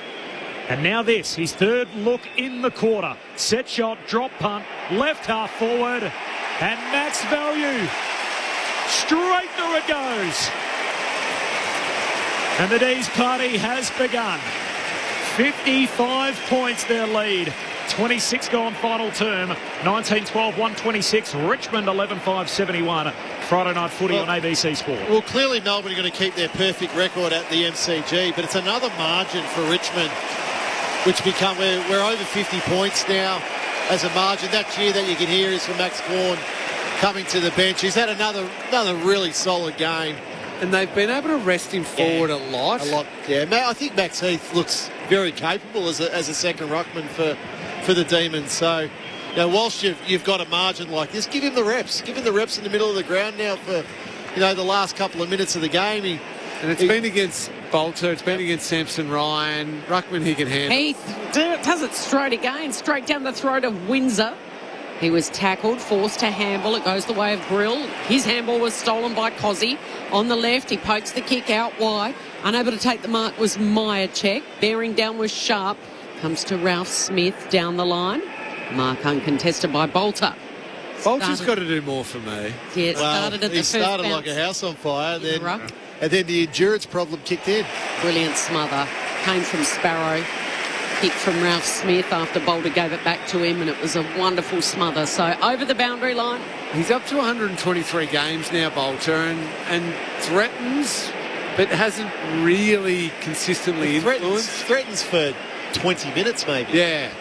And now this, his third look in the quarter. Set shot, drop punt, left half forward. And Max Value. Straight through it goes. And the D's party has begun. 55 points their lead. 26 gone final term. 19-12, 126. Richmond 11-5-71. Friday night footy on ABC Sport. Well, clearly Melbourne are going to keep their perfect record at the MCG, but it's another margin for Richmond, which become we're over 50 points now as a margin. That cheer that you can hear is from Max Gawn coming to the bench. He's had another really solid game. And they've been able to rest him forward a lot. Yeah. I think Max Heath looks very capable as a second ruckman for the Demons. So, whilst you've got a margin like this, give him the reps. Give him the reps in the middle of the ground now for, the last couple of minutes of the game. And it's been against Bolter, it's been against Samson Ryan. Ruckman he can handle. Heath does it straight again, straight down the throat of Windsor. He was tackled, forced to handball. It goes the way of Grill. His handball was stolen by Cozzy. On the left, he pokes the kick out wide. Unable to take the mark was Myercheck. Bearing down was Sharp. Comes to Ralph Smith down the line. Mark uncontested by Bolter. Bolter's got to do more for me. Yeah, it started at the first bounce. He started like a house on fire, and then the endurance problem kicked in. Brilliant smother. Came from Sparrow. Kick from Ralph Smith after Bolter gave it back to him, and it was a wonderful smother. So over the boundary line. He's up to 123 games now, Bolter, and threatens, but hasn't really consistently influenced. Threatens for 20 minutes maybe. Yeah.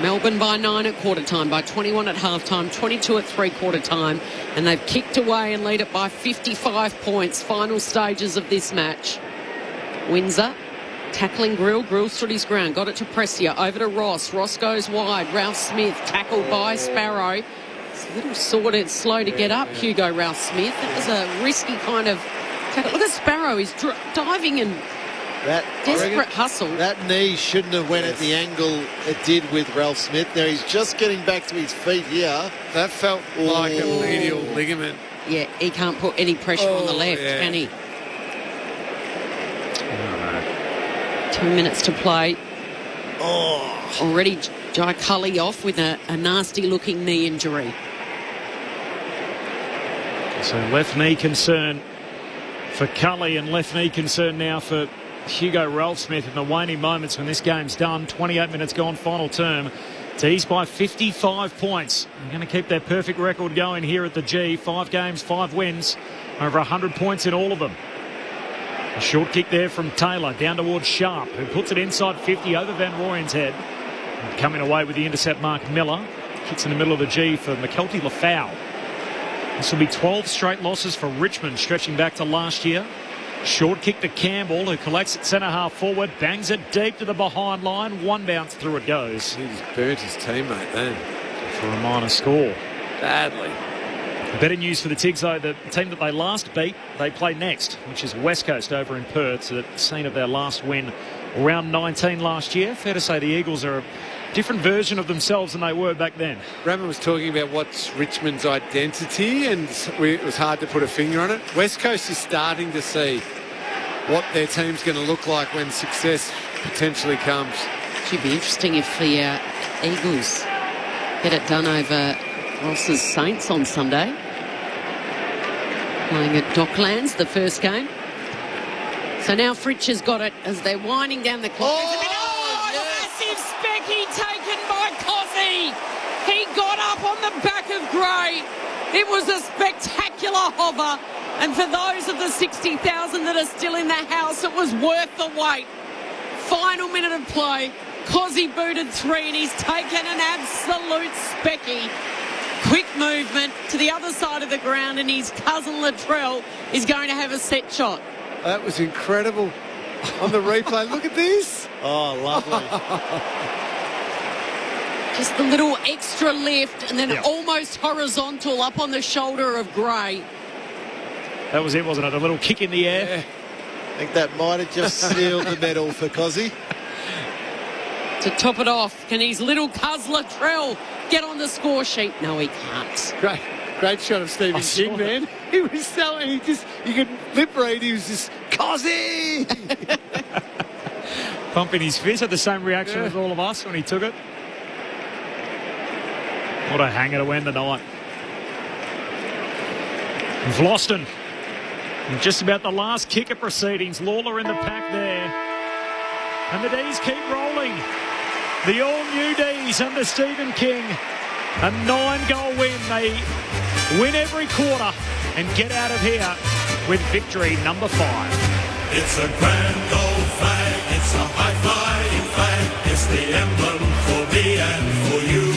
Melbourne by 9 at quarter time, by 21 at half time, 22 at three-quarter time, and they've kicked away and lead it by 55 points. Final stages of this match. Windsor tackling Grill. Grill stood his ground, got it to Pressia, over to Ross. Ross goes wide. Ralph Smith tackled by Sparrow. It's a little sorted, slow to get up, Hugo Ralph Smith. It was a risky kind of tackle. Look at Sparrow, he's diving and desperate hustle. That knee shouldn't have went at the angle it did with Ralph Smith. Now he's just getting back to his feet here. That felt like a medial ligament. Yeah, he can't put any pressure on the left, can he? 2 minutes to play. Already Jai Cully off with a nasty-looking knee injury. So left knee concern for Cully and left knee concern now for Hugo Ralph Smith in the waning moments when this game's done. 28 minutes gone, final term. Tees by 55 points. They're going to keep their perfect record going here at the G. 5 games, 5 wins, over 100 points in all of them. A short kick there from Taylor down towards Sharp, who puts it inside 50 over Van Rooyen's head. And coming away with the intercept, Mark Miller. Kicks in the middle of the G for McKelty Lafau. This will be 12 straight losses for Richmond, stretching back to last year. Short kick to Campbell, who collects it centre half forward, bangs it deep to the behind line. One bounce through it goes. He's burnt his teammate then. For a minor score. Badly. Better news for the Tigs, though. The team that they last beat, they play next, which is West Coast over in Perth. So the scene of their last win, round 19 last year. Fair to say the Eagles are a different version of themselves than they were back then. Raymond was talking about what's Richmond's identity, and it was hard to put a finger on it. West Coast is starting to see what their team's going to look like when success potentially comes. Should be interesting if the Eagles get it done over Ross's Saints on Sunday. Playing at Docklands, the first game. So now Fritsch has got it as they're winding down the clock. Massive specky taken by Cozzy. He got up on the back of Gray. It was a spectacular hover. And for those of the 60,000 that are still in the house, it was worth the wait. Final minute of play. Cozzy booted 3 and he's taken an absolute specky. Quick movement to the other side of the ground, and his cousin Latrell is going to have a set shot. That was incredible on the replay. Look at this. Oh, lovely. Just the little extra lift and then almost horizontal up on the shoulder of Gray. That was it, wasn't it? A little kick in the air. Yeah. I think that might have just sealed the medal for Cozzy. To top it off, can his little cuz Latrell get on the score sheet? No, he can't. Great shot of Stephen King, man. He was so, you could lip read, he was just, Cozzy! Pumping his fist, had the same reaction as all of us when he took it. What a hanger to end the night. Vloston, just about the last kick of proceedings. Lawler in the pack there. And the D's keep rolling. The all-new D's under Stephen King. A 9-goal win. They win every quarter and get out of here with victory number 5. It's a grand old flag. It's a high-flying flag. It's the emblem for me and for you.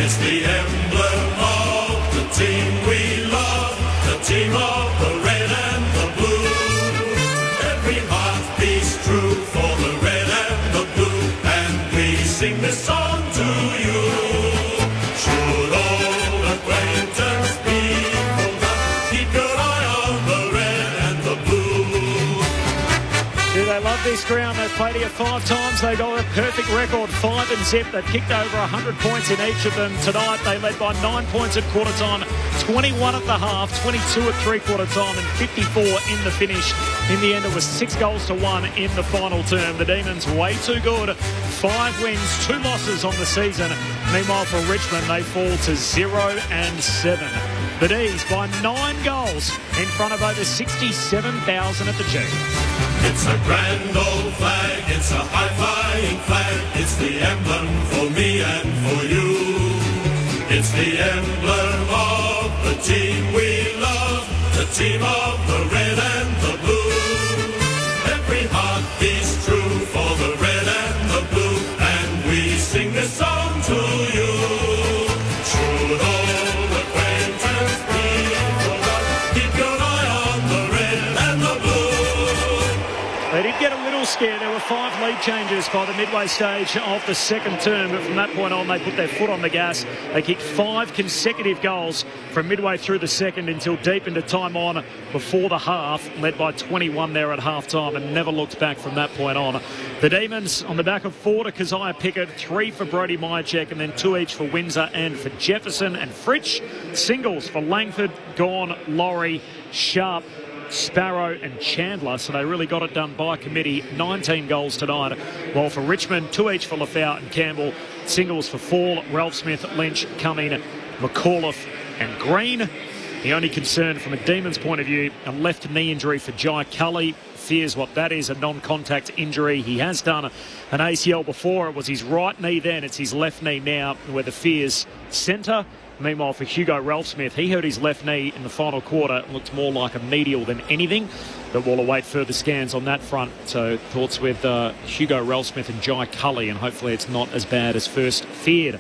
It's the emblem of the team we love, the team of the red and the blue. Every heart beats true for the red and the blue, and we sing this song to you. Should old acquaintance be forgot, keep your eye on the red and the blue. Do they love this ground? They've played here 5 times. They got a perfect record, 5-0. They've kicked over 100 points in each of them. Tonight they led by 9 points at quarter time, 21 at the half, 22 at three-quarter time and 54 in the finish. In the end, it was 6-1 in the final term. The Demons way too good. 5 wins, 2 losses on the season. Meanwhile, for Richmond, they fall to 0-7. The D's by 9 goals in front of over 67,000 at the G. It's a grand old flag, it's a high-flying flag, it's the emblem for me and for you. It's the emblem of the team we love, the team of the red and the blue. Every heart beats true for the red and the blue, and we sing this song to you. Should old acquaintance be forgot, keep your eye on the red and the blue. They did get a little scared. There were 5 lead changes by the midway stage of the second term, but from that point on, they put their foot on the gas. They kicked 5 consecutive goals from midway through the second until deep into time on before the half, led by 21 there at half-time, and never looked back from that point on. The Demons on the back of 4 to Keziah Pickett, 3 for Brody Myercheck, and then 2 each for Windsor and for Jefferson and Fritsch. Singles for Langford, Gawn, Laurie, Sharp, Sparrow and Chandler, so they really got it done by committee. 19 goals tonight, while for Richmond, 2 each for Lafau and Campbell. Singles for Fall, Ralph Smith, Lynch, Cumming, McAuliffe and Green. The only concern from a Demons point of view, a left knee injury for Jai Cully. Fears what that is, a non-contact injury. He has done an ACL before. It was his right knee then, it's his left knee now, where the fears centre. Meanwhile, for Hugo Ralphsmith, he hurt his left knee in the final quarter. It looked more like a medial than anything, but we'll await further scans on that front. So thoughts with Hugo Ralphsmith and Jai Cully, and hopefully it's not as bad as first feared.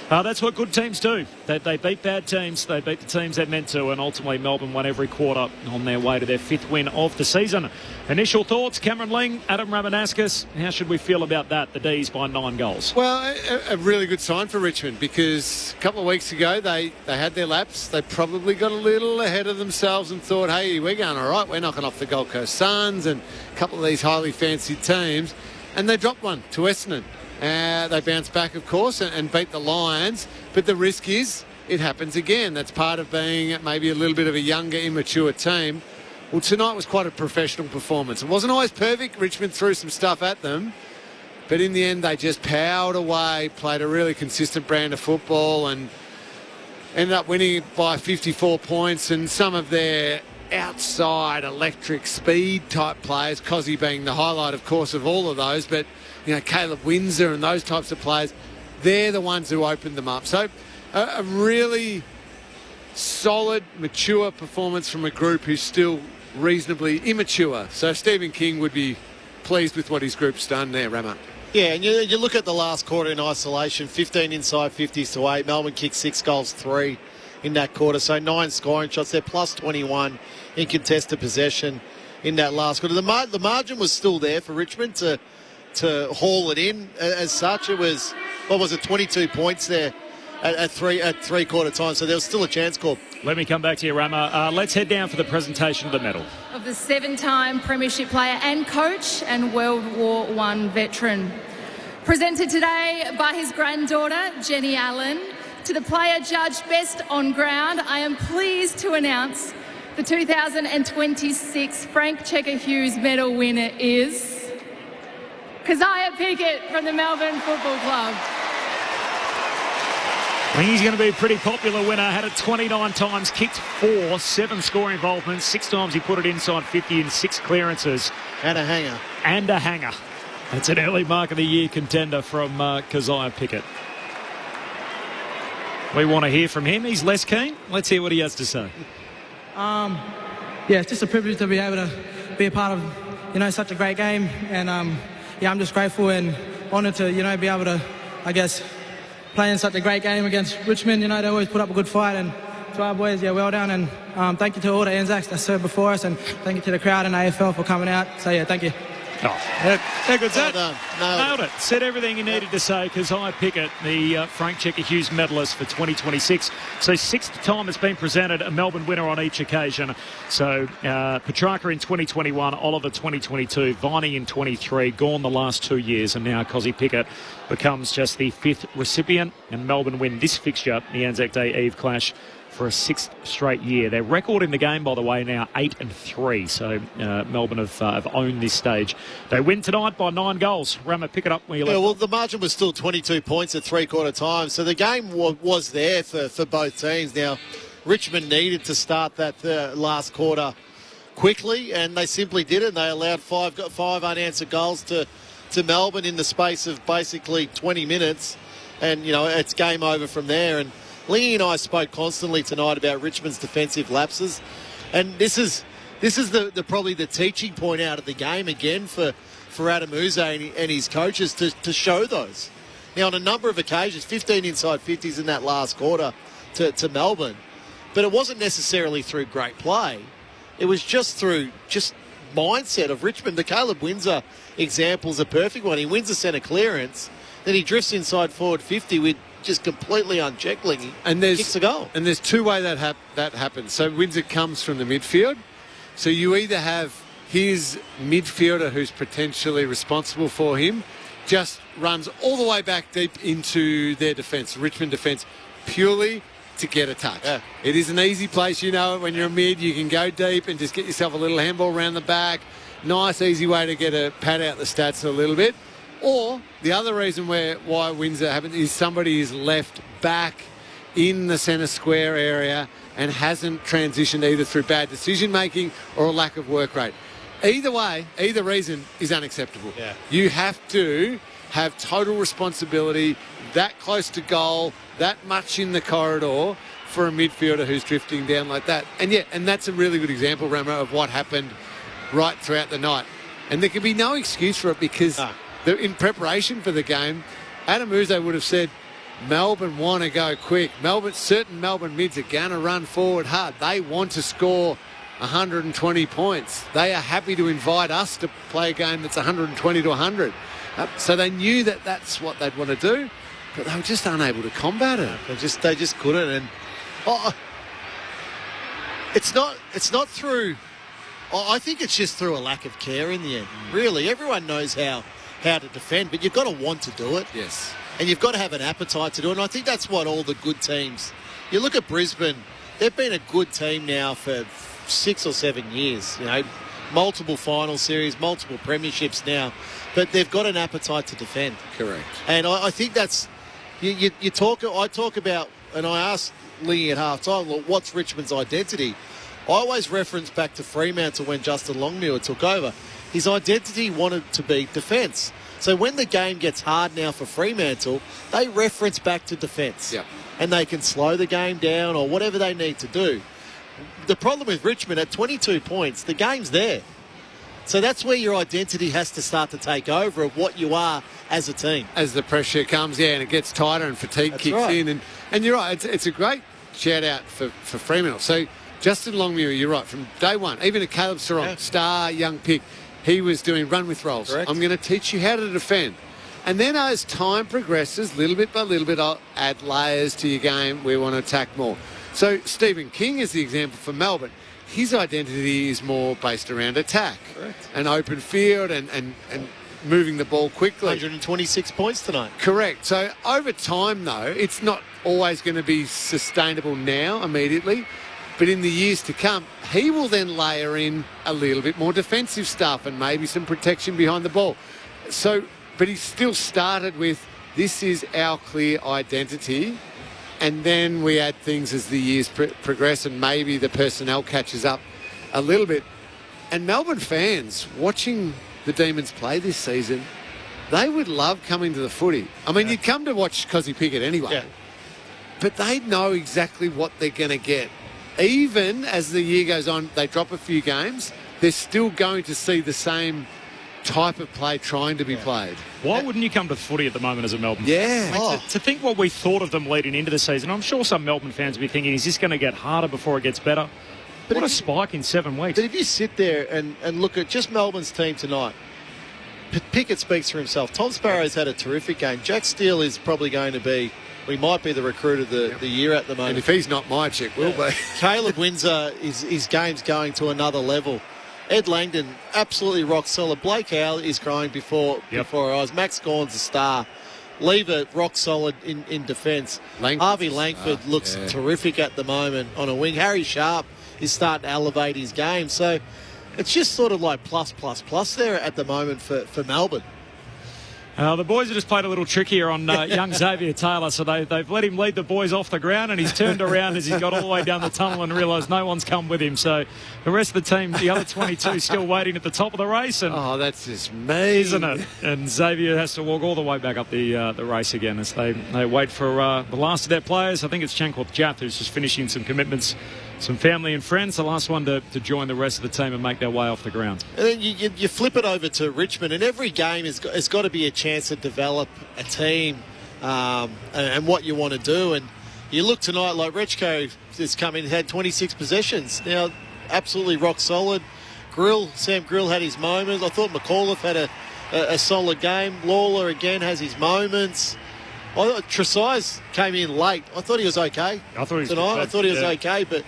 That's what good teams do. They beat bad teams. They beat the teams they're meant to, and ultimately Melbourne won every quarter on their way to their 5th win of the season. Initial thoughts, Cameron Ling, Adam Ramanauskas. How should we feel about that? The D's by 9 goals. Well, a really good sign for Richmond, because a couple of weeks ago they had their laps. They probably got a little ahead of themselves and thought, hey, we're going all right. We're knocking off the Gold Coast Suns and a couple of these highly fancied teams. And they dropped one to Essendon. They bounced back, of course, and beat the Lions. But the risk is it happens again. That's part of being maybe a little bit of a younger, immature team. Well, tonight was quite a professional performance. It wasn't always perfect. Richmond threw some stuff at them. But in the end, they just powered away, played a really consistent brand of football and ended up winning by 54 points. And some of their outside electric speed type players, Cozzy being the highlight, of course, of all of those, but you know, Caleb Windsor and those types of players, they're the ones who opened them up. So a really solid, mature performance from a group who's still reasonably immature. So Stephen King would be pleased with what his group's done there, Rama. Yeah, and you look at the last quarter in isolation, 15 inside 50s to 8. Melbourne kicked 6 goals, 3 in that quarter. So 9 scoring shots. They're plus 21 in contested possession in that last quarter. The margin was still there for Richmond to haul it in as such. It was, 22 points there at three-quarter time. So there was still a chance call. Let me come back to you, Rama. Let's head down for the presentation of the medal. Of the 7-time Premiership player and coach and World War I veteran. Presented today by his granddaughter, Jenny Allen. To the player judged best on ground, I am pleased to announce the 2026 Frank Checker Hughes medal winner is Keziah Pickett from the Melbourne Football Club. I think he's going to be a pretty popular winner. Had it 29 times, kicked 4, 7 score involvements, 6 times he put it inside 50 and 6 clearances. And a hanger. It's an early Mark of the Year contender from Keziah Pickett. We want to hear from him. He's less keen. Let's hear what he has to say. Yeah, it's just a privilege to be able to be a part of, such a great game. And, I'm just grateful and honoured to, be able to, play in such a great game against Richmond. They always put up a good fight. And to our boys, well done. And thank you to all the Anzacs that served before us. And thank you to the crowd and AFL for coming out. So, thank you. Oh, how good's that? Well done. Nailed it. Said everything he needed to say. Keziah Pickett, the Frank Checker Hughes medalist for 2026. So sixth time it's been presented, a Melbourne winner on each occasion. So Petrarca in 2021, Oliver 2022, Viney in 23, gone the last 2 years, and now Keziah Pickett becomes just the fifth recipient, and Melbourne win this fixture, the Anzac Day Eve clash, for a sixth straight year. Their record in the game, by the way, now 8-3. So Melbourne have owned this stage. They win tonight by 9 goals. Rama, pick it up where you left. Well, the margin was still 22 points at three-quarter time. So the game was there for both teams. Now, Richmond needed to start that last quarter quickly, and they simply did it. They allowed five unanswered goals to Melbourne in the space of basically 20 minutes. And, it's game over from there. And Lee and I spoke constantly tonight about Richmond's defensive lapses, and this is the probably the teaching point out of the game again for Adam Uze and his coaches to show those. Now, on a number of occasions, 15 inside 50s in that last quarter to Melbourne, but it wasn't necessarily through great play. It was just through mindset of Richmond. The Caleb Windsor example is a perfect one. He wins a centre clearance, then he drifts inside forward 50 with just completely unchecked, and kicks a goal. And there's two ways that happens. So Windsor comes from the midfield. So you either have his midfielder who's potentially responsible for him just runs all the way back deep into their defence, Richmond defence, purely to get a touch. Yeah. It is an easy place, when you're a mid, you can go deep and just get yourself a little handball around the back. Nice, easy way to get a pad out the stats a little bit. Or the other reason why Windsor happens is somebody is left back in the centre square area and hasn't transitioned either through bad decision-making or a lack of work rate. Either way, either reason is unacceptable. Yeah. You have to have total responsibility, that close to goal, that much in the corridor for a midfielder who's drifting down like that. And that's a really good example, Ramo, of what happened right throughout the night. And there can be no excuse for it because in preparation for the game, Adam Uze would have said, Melbourne want to go quick. Certain Melbourne mids are going to run forward hard. They want to score 120 points. They are happy to invite us to play a game that's 120 to 100. So they knew that that's what they'd want to do, but they were just unable to combat it. They just couldn't. And it's not through. I think it's just through a lack of care in the end. Really, everyone knows how to defend, but you've got to want to do it. Yes. And you've got to have an appetite to do it. And I think that's what all the good teams... You look at Brisbane, they've been a good team now for 6 or 7 years. Multiple final series, multiple premierships now. But they've got an appetite to defend. Correct. And I think that's... I talk about, and I asked Lee at half-time, well, what's Richmond's identity? I always reference back to Fremantle when Justin Longmuir took over. His identity wanted to be defence. So when the game gets hard now for Fremantle, they reference back to defence. Yep. And they can slow the game down or whatever they need to do. The problem with Richmond, at 22 points, the game's there. So that's where your identity has to start to take over of what you are as a team. As the pressure comes, and it gets tighter and fatigue kicks in. And you're right, it's a great shout-out for Fremantle. So Justin Longmuir, you're right, from day one, even a Caleb Sarong, star young pick, he was doing run with rolls. Correct. I'm going to teach you how to defend. And then as time progresses, little bit by little bit, I'll add layers to your game. We want to attack more. So Stephen King is the example for Melbourne. His identity is more based around attack. Correct. An open field and moving the ball quickly. 126 points tonight. Correct. So over time, though, it's not always going to be sustainable now, immediately. But in the years to come, he will then layer in a little bit more defensive stuff and maybe some protection behind the ball. But he still started with, this is our clear identity. And then we add things as the years progress and maybe the personnel catches up a little bit. And Melbourne fans watching the Demons play this season, they would love coming to the footy. I mean, you'd come to watch Cosy Pickett anyway. Yeah. But they know exactly what they're going to get. Even as the year goes on, they drop a few games, they're still going to see the same type of play trying to be played. Why wouldn't you come to the footy at the moment as a Melbourne Yeah. fan? I mean, to think what we thought of them leading into the season, I'm sure some Melbourne fans will be thinking, is this going to get harder before it gets better? But What a spike in 7 weeks. But if you sit there and look at just Melbourne's team tonight, Pickett speaks for himself. Tom Sparrow's had a terrific game. Jack Steele is probably going to be, we might be the recruit of the year at the moment. And if he's not my chick, will be. Caleb Windsor, his game's going to another level. Ed Langdon, absolutely rock solid. Blake Howe is growing before our eyes. Max Gawn's a star. Lever, rock solid in defence. Harvey Langford looks terrific at the moment on a wing. Harry Sharp is starting to elevate his game. So it's just sort of like plus there at the moment for Melbourne. The boys have just played a little trick here on young Xavier Taylor, so they've let him lead the boys off the ground, and he's turned around as he's got all the way down the tunnel and realised no one's come with him. So the rest of the team, the other 22, still waiting at the top of the race. And that's just me, isn't it? And Xavier has to walk all the way back up the race again as they wait for the last of their players. I think it's Chanquoth Jath who's just finishing some commitments. Some family and friends, the last one to join the rest of the team and make their way off the ground. And then you flip it over to Richmond, and every game has got to be a chance to develop a team and what you want to do. And you look tonight, like Rechko has come in, had 26 possessions. Now, absolutely rock solid. Sam Grill had his moments. I thought McAuliffe had a solid game. Lawler again has his moments. I thought Tresize came in late. I thought he was okay tonight. I thought he was okay, but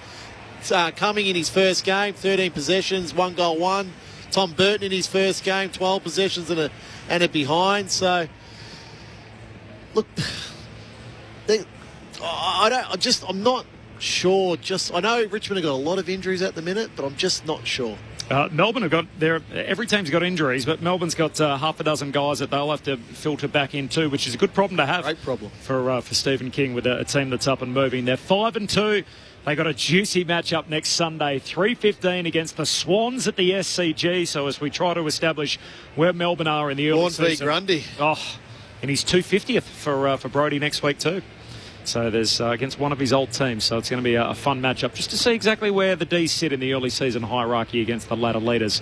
coming in his first game, 13 possessions, 1 goal, 1. Tom Burton in his first game, 12 possessions and a behind. So, look, I'm not sure. I know Richmond have got a lot of injuries at the minute, but I'm just not sure. Melbourne have got every team's got injuries, but Melbourne's got half a dozen guys that they'll have to filter back into, which is a good problem to have. Great problem for Stephen King with a team that's up and moving. They're 5-2. They got a juicy matchup next Sunday, 3:15 against the Swans at the SCG. So as we try to establish where Melbourne are in the early season, v Grundy. And he's 250th for Brody next week too. So there's against one of his old teams. So it's going to be a fun matchup just to see exactly where the D's sit in the early season hierarchy against the latter leaders.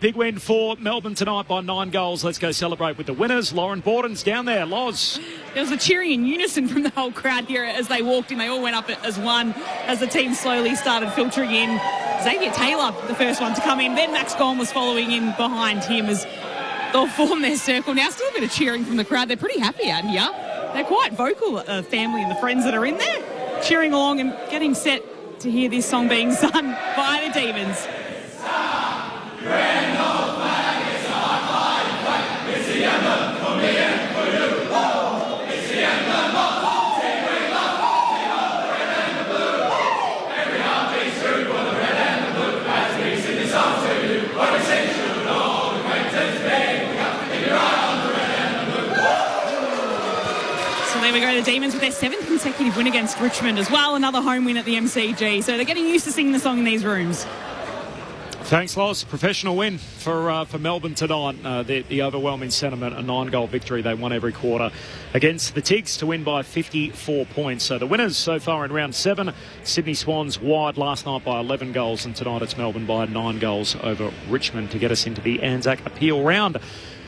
Big win for Melbourne tonight by 9 goals. Let's go celebrate with the winners. Lauren Borden's down there. Loz. There was a cheering in unison from the whole crowd here as they walked in. They all went up as one as the team slowly started filtering in. Xavier Taylor, the first one to come in. Then Max Gawn was following in behind him as they'll form their circle. Now still a bit of cheering from the crowd. They're pretty happy out here. They're quite vocal, family and the friends that are in there, cheering along and getting set to hear this song being sung by the Demons. There we go, the Demons with their 7th consecutive win against Richmond as well. Another home win at the MCG. So they're getting used to singing the song in these rooms. Thanks, Loz. Professional win for Melbourne tonight. The overwhelming sentiment, a 9-goal victory. They won every quarter against the Tigs to win by 54 points. So the winners so far in round 7, Sydney Swans wide last night by 11 goals, and tonight it's Melbourne by 9 goals over Richmond to get us into the Anzac appeal round.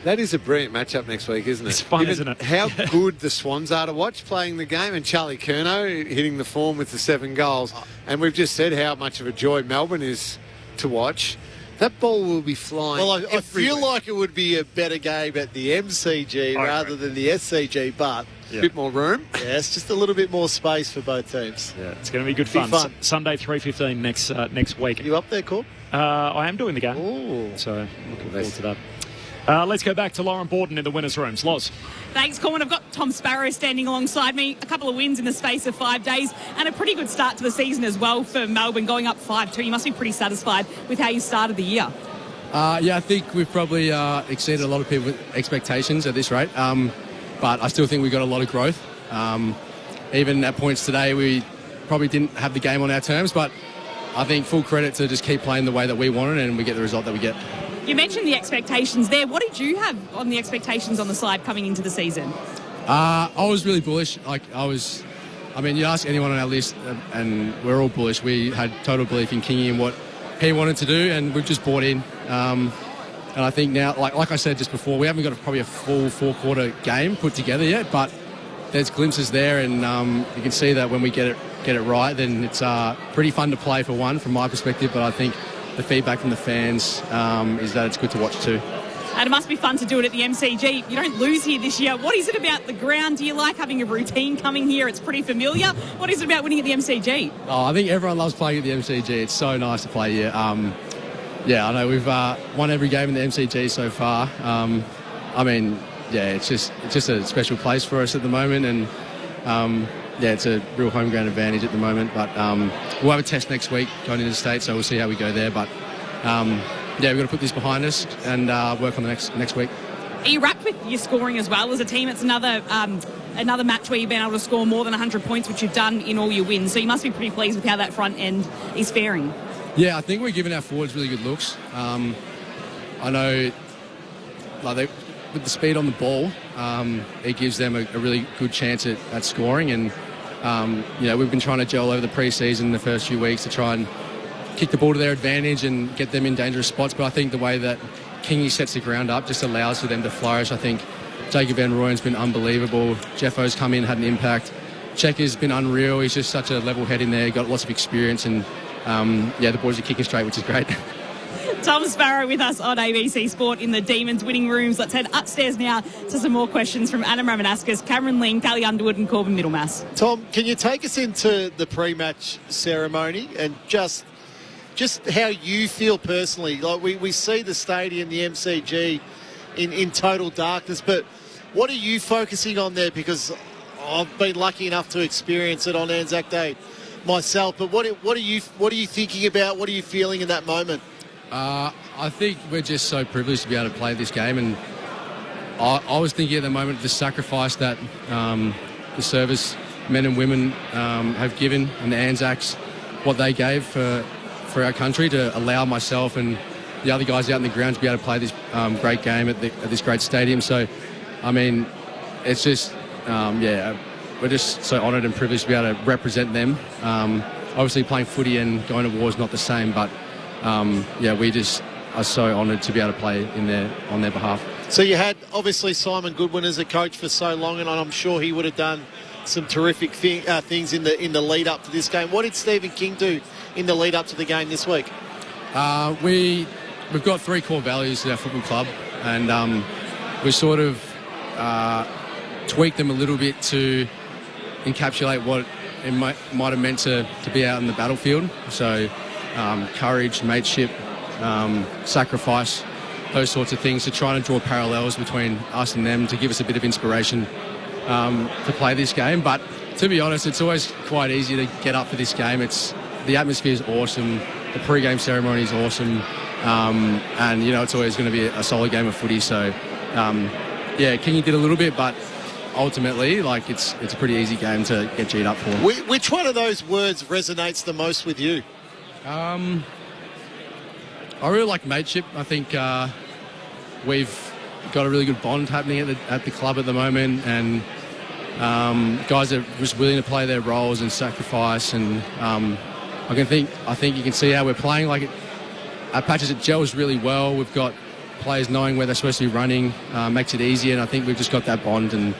That is a brilliant matchup next week, isn't it? It's fun, isn't it? How good the Swans are to watch playing the game, and Charlie Curnow hitting the form with the 7 goals. And we've just said how much of a joy Melbourne is to watch. That ball will be flying. Well, I feel like it would be a better game at the MCG rather than the SCG, but a bit more room. Yeah, it's just a little bit more space for both teams. Yeah, it's going to be good fun. Sunday 3:15 next week. You up there, Corp? I am doing the game. Ooh. So looking forward to that. Let's go back to Lauren Borden in the winners' rooms. Loz. Thanks, Colin. I've got Tom Sparrow standing alongside me. A couple of wins in the space of 5 days and a pretty good start to the season as well for Melbourne, going up 5-2. You must be pretty satisfied with how you started the year. Yeah, I think we've probably exceeded a lot of people's expectations at this rate. But I still think we've got a lot of growth. Even at points today, we probably didn't have the game on our terms, but I think full credit to just keep playing the way that we wanted and we get the result that we get. You mentioned the expectations there. What did you have on the expectations on the side coming into the season? I was really bullish. You ask anyone on our list, and we're all bullish. We had total belief in Kingy and what he wanted to do, and we've just bought in. And I think now, like I said just before, we haven't got probably a full four-quarter game put together yet, but there's glimpses there, and you can see that when we get it right, then it's pretty fun to play for one, from my perspective. But I think the feedback from the fans is that it's good to watch too. And it must be fun to do it at the MCG. You don't lose here this year. What is it about the ground? Do you like having a routine coming here? It's pretty familiar. What is it about winning at the MCG? Oh, I think everyone loves playing at the MCG. It's so nice to play here. I know we've won every game in the MCG so far. It's just a special place for us at the moment, and it's a real home ground advantage at the moment. But we'll have a test next week going into the States, so we'll see how we go there. But we've got to put this behind us and work on the next week. Are you wrapped with your scoring as well as a team? It's another match where you've been able to score more than 100 points, which you've done in all your wins. So you must be pretty pleased with how that front end is faring. Yeah, I think we're giving our forwards really good looks. I know with the speed on the ball, it gives them a really good chance at scoring. And, we've been trying to gel over the pre-season the first few weeks to try and kick the ball to their advantage and get them in dangerous spots. But I think the way that Kingy sets the ground up just allows for them to flourish. I think Jacob Van Rooyen's been unbelievable. Jeffo's come in, had an impact. Checker's been unreal. He's just such a level head in there. Got lots of experience, and the boys are kicking straight, which is great. Tom Sparrow with us on ABC Sport in the Demons winning rooms. Let's head upstairs now to some more questions from Adam Ramanaskas, Cameron Ling, Callie Underwood and Corbin Middlemass. Tom, can you take us into the pre-match ceremony and just how you feel personally? Like we see the stadium, the MCG, in total darkness, but what are you focusing on there? Because I've been lucky enough to experience it on Anzac Day myself. But what are you thinking about? What are you feeling in that moment? I think we're just so privileged to be able to play this game, and I was thinking at the moment of the sacrifice that the service men and women have given, and the Anzacs, what they gave for our country to allow myself and the other guys out in the ground to be able to play this great game at this great stadium. So, it's just, we're just so honoured and privileged to be able to represent them. Obviously, playing footy and going to war is not the same, but we just are so honoured to be able to play on their behalf. So you had obviously Simon Goodwin as a coach for so long, and I'm sure he would have done some terrific things in the lead up to this game. What did Stephen King do in the lead up to the game this week? We've got three core values in our football club, and we sort of tweaked them a little bit to encapsulate what it might have meant to be out in the battlefield. So courage, mateship, sacrifice, those sorts of things, to try and draw parallels between us and them to give us a bit of inspiration to play this game. But to be honest, it's always quite easy to get up for this game. The atmosphere is awesome, the pre-game ceremony is awesome, and it's always going to be a solid game of footy. So Kingy did a little bit, but ultimately, it's a pretty easy game to get G'd up for. Which one of those words resonates the most with you? I really like mateship. I think we've got a really good bond happening at the club at the moment, and guys are just willing to play their roles and sacrifice. And I think you can see how we're playing. Our patches, it gels really well. We've got players knowing where they're supposed to be running, makes it easy, and I think we've just got that bond and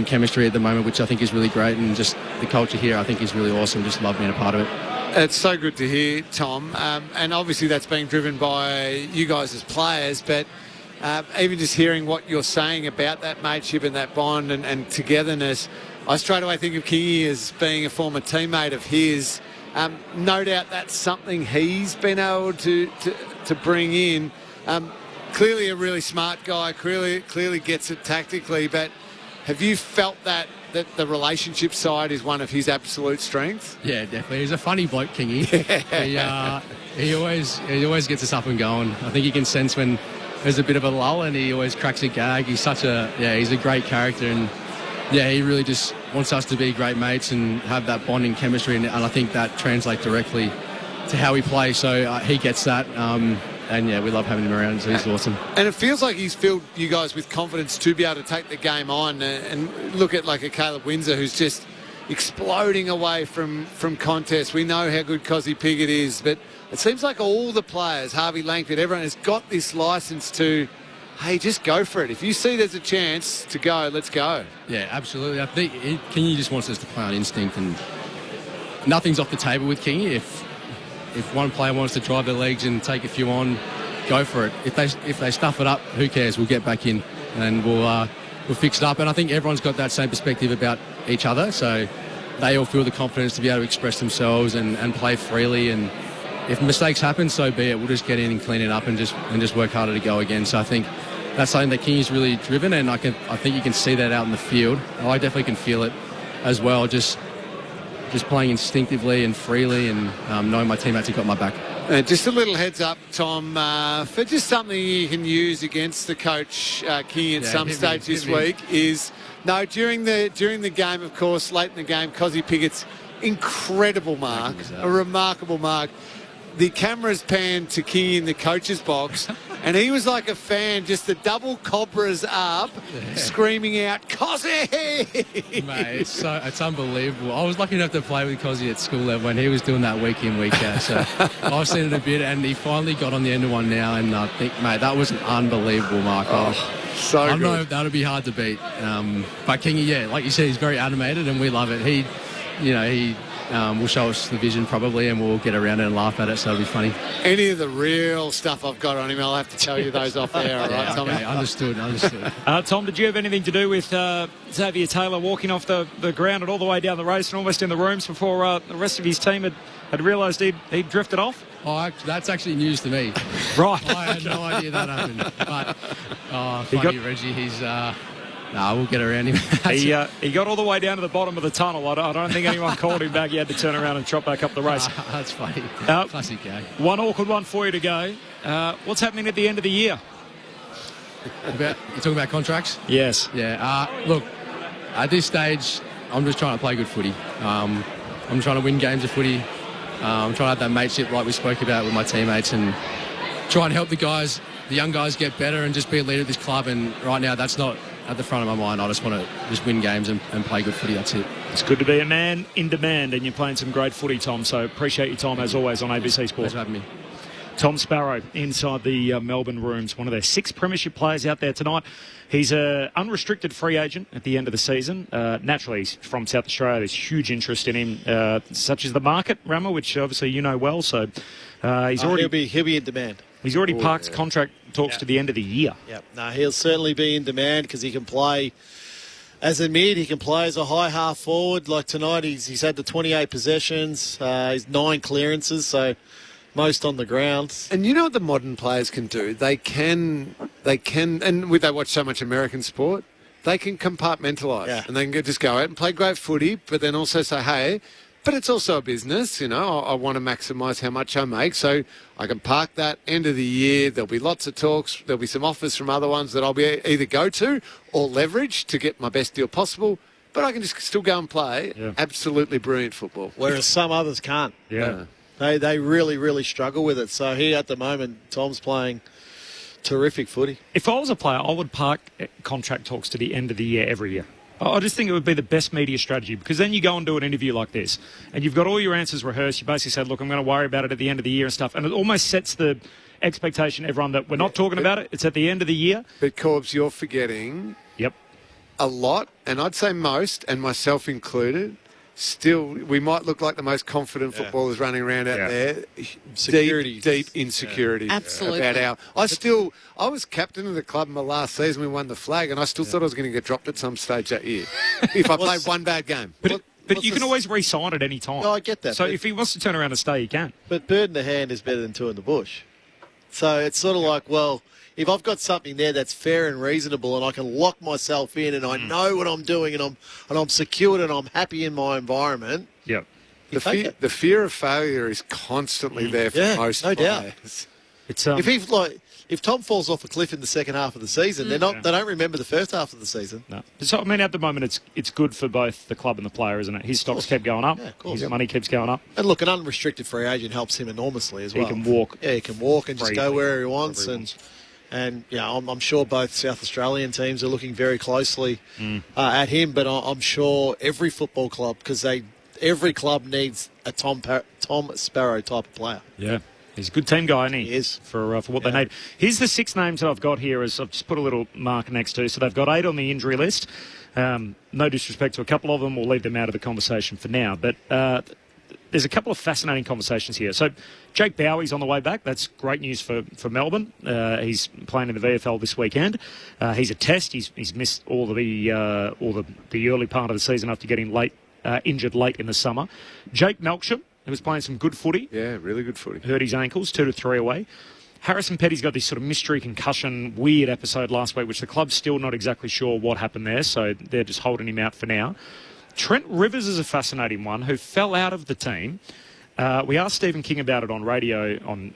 chemistry at the moment, which I think is really great. And just the culture here, I think, is really awesome. Just love being a part of it. It's so good to hear, Tom. And obviously that's being driven by you guys as players, but even just hearing what you're saying about that mateship and that bond and togetherness, I straight away think of Kingy as being a former teammate of his. No doubt that's something he's been able to bring in. Clearly a really smart guy, clearly gets it tactically, but have you felt that the relationship side is one of his absolute strengths? Yeah, definitely. He's a funny bloke, Kingy. He always gets us up and going. I think you can sense when there's a bit of a lull, and he always cracks a gag. He's he's a great character, and he really just wants us to be great mates and have that bonding chemistry, and I think that translates directly to how we play. So he gets that. yeah, we love having him around. So he's awesome. And it feels like he's filled you guys with confidence to be able to take the game on and look at like a Caleb Windsor who's just exploding away from contests. We know how good Cozzy Piggott is, but it seems like all the players, Harvey Langford, everyone has got this licence to, hey, just go for it. If you see there's a chance to go, let's go. Yeah, absolutely. I think Kingy just wants us to play on instinct, and nothing's off the table with Kingy. If one player wants to drive their legs and take a few on, go for it. If they stuff it up, who cares? We'll get back in and we'll fix it up. And I think everyone's got that same perspective about each other, so they all feel the confidence to be able to express themselves and play freely. And if mistakes happen, so be it. We'll just get in and clean it up and just work harder to go again. So I think that's something that Kingy's really driven, and I think you can see that out in the field. I definitely can feel it as well. Just playing instinctively and freely, and knowing my teammates have got my back. Just a little heads up, Tom, for just something you can use against the coach Kingy at some stage this week is during the game, of course, late in the game, Cozzy Piggott's incredible mark, a remarkable mark. The cameras panned to Kingy in the coach's box, and he was like a fan, just the double cobras up, screaming out, Cozzy! Mate, it's unbelievable. I was lucky enough to play with Cozzy at school level when he was doing that week in, week out. So I've seen it a bit, and he finally got on the end of one now, and I think, mate, that was an unbelievable mark. So I good. know that would be hard to beat. But Kingy, yeah, like you said, he's very animated, and we love it. He will show us the vision probably, and we'll get around it and laugh at it, so it'll be funny. Any of the real stuff I've got on him, I'll have to tell you those off air, all right, Tommy? Okay, understood. Tom, did you have anything to do with Xavier Taylor walking off the ground and all the way down the race and almost in the rooms before the rest of his team had realised he'd drifted off? Oh, that's actually news to me. Right. I had no idea that happened. But, funny, Reggie, he's... we'll get around him. He got all the way down to the bottom of the tunnel. I don't think anyone called him back. He had to turn around and trot back up the race. That's funny. Classic guy. One awkward one for you to go. What's happening at the end of the year? You're talking about contracts? Yes. Yeah. Look, at this stage, I'm just trying to play good footy. I'm trying to win games of footy. I'm trying to have that mateship like we spoke about with my teammates, and try and help the young guys get better and just be a leader of this club. And right now, that's not at the front of my mind. I just want to just win games and play good footy. That's it. It's good to be a man in demand, and you're playing some great footy, Tom. So appreciate your time as always on ABC Sport. Thanks for having me. Tom Sparrow inside the Melbourne rooms, one of their 6 premiership players out there tonight. He's an unrestricted free agent at the end of the season. Naturally, he's from South Australia. There's huge interest in him, such as the market, Rama, which obviously you know well. So he'll be in demand. He's already parked contract talks to the end of the year. Yep. No, he'll certainly be in demand because he can play as a mid. He can play as a high half forward. Like tonight, he's had the 28 possessions. He's 9 clearances, so most on the ground. And you know what the modern players can do? They can, and they watch so much American sport, they can compartmentalise, and they can just go out and play great footy, but then also say, hey, but it's also a business, you know, I want to maximise how much I make, so I can park that end of the year. There'll be lots of talks. There'll be some offers from other ones that I'll be either go to or leverage to get my best deal possible, but I can just still go and play absolutely brilliant football. Whereas some others can't. Yeah. They really, really struggle with it. So here at the moment, Tom's playing terrific footy. If I was a player, I would park contract talks to the end of the year every year. I just think it would be the best media strategy, because then you go and do an interview like this and you've got all your answers rehearsed. You basically said, look, I'm going to worry about it at the end of the year and stuff. And it almost sets the expectation, everyone, that we're not talking about it. It's at the end of the year. But, Corbs, you're forgetting a lot, and I'd say most, and myself included, still, we might look like the most confident footballers running around out there. Deep insecurity about I was captain of the club in my last season. We won the flag, and I still thought I was going to get dropped at some stage that year if I played one bad game. But you can always re-sign at any time. No, I get that. So if he wants to turn around and stay, he can. But bird in the hand is better than 2 in the bush. So it's sort of like, well, if I've got something there that's fair and reasonable, and I can lock myself in, and I know what I'm doing, and I'm secured, and I'm happy in my environment. Yep. The fear of failure is constantly there for most players. Doubt. If he's like, if Tom falls off a cliff in the second half of the season, they don't remember the first half of the season. No. So, I mean, at the moment, it's good for both the club and the player, isn't it? His stocks keep going up. Yeah, of course. His money keeps going up. And look, an unrestricted free agent helps him enormously as well. He can walk. Yeah, he can walk and just go where he wants. Wherever he And yeah, I'm sure both South Australian teams are looking very closely at him, but I'm sure every football club, because every club needs a Tom Sparrow type of player. Yeah. He's a good team guy, isn't he? He is. For what they need. Here's the 6 names that I've got here. As I've just put a little mark next to. So they've got 8 on the injury list. No disrespect to a couple of them. We'll leave them out of the conversation for now. But there's a couple of fascinating conversations here. So Jake Bowie's on the way back. That's great news for Melbourne. He's playing in the VFL this weekend. He's a test. He's missed all the early part of the season after getting injured late in the summer. Jake Melksham, who was playing some good footy. Yeah, really good footy. Hurt his ankles, 2 to 3 away. Harrison Petty's got this sort of mystery concussion, weird episode last week, which the club's still not exactly sure what happened there, so they're just holding him out for now. Trent Rivers is a fascinating one, who fell out of the team. We asked Stephen King about it on radio on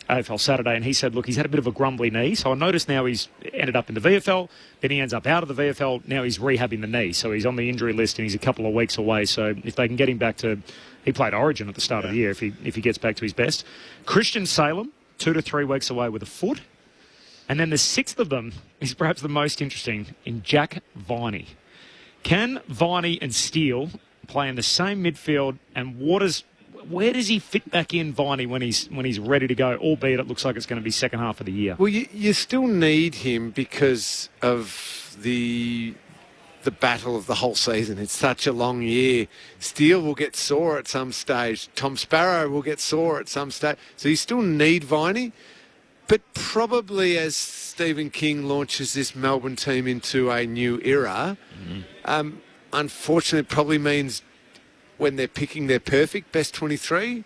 AFL Saturday, and he said, look, he's had a bit of a grumbly knee, so I noticed now he's ended up in the VFL, then he ends up out of the VFL, now he's rehabbing the knee, so he's on the injury list and he's a couple of weeks away, so if they can get him back to... He played Origin at the start of the year if he gets back to his best. Christian Salem, 2 to 3 weeks away with a foot. And then the 6th of them is perhaps the most interesting, in Jack Viney. Can Viney and Steele play in the same midfield, and where does he fit back in, Viney, when he's ready to go, albeit it looks like it's going to be second half of the year? Well, you still need him because of the battle of the whole season. It's such a long year. Steele will get sore at some stage. Tom Sparrow will get sore at some stage. So you still need Viney. But probably as Stephen King launches this Melbourne team into a new era, unfortunately it probably means when they're picking their perfect best 23,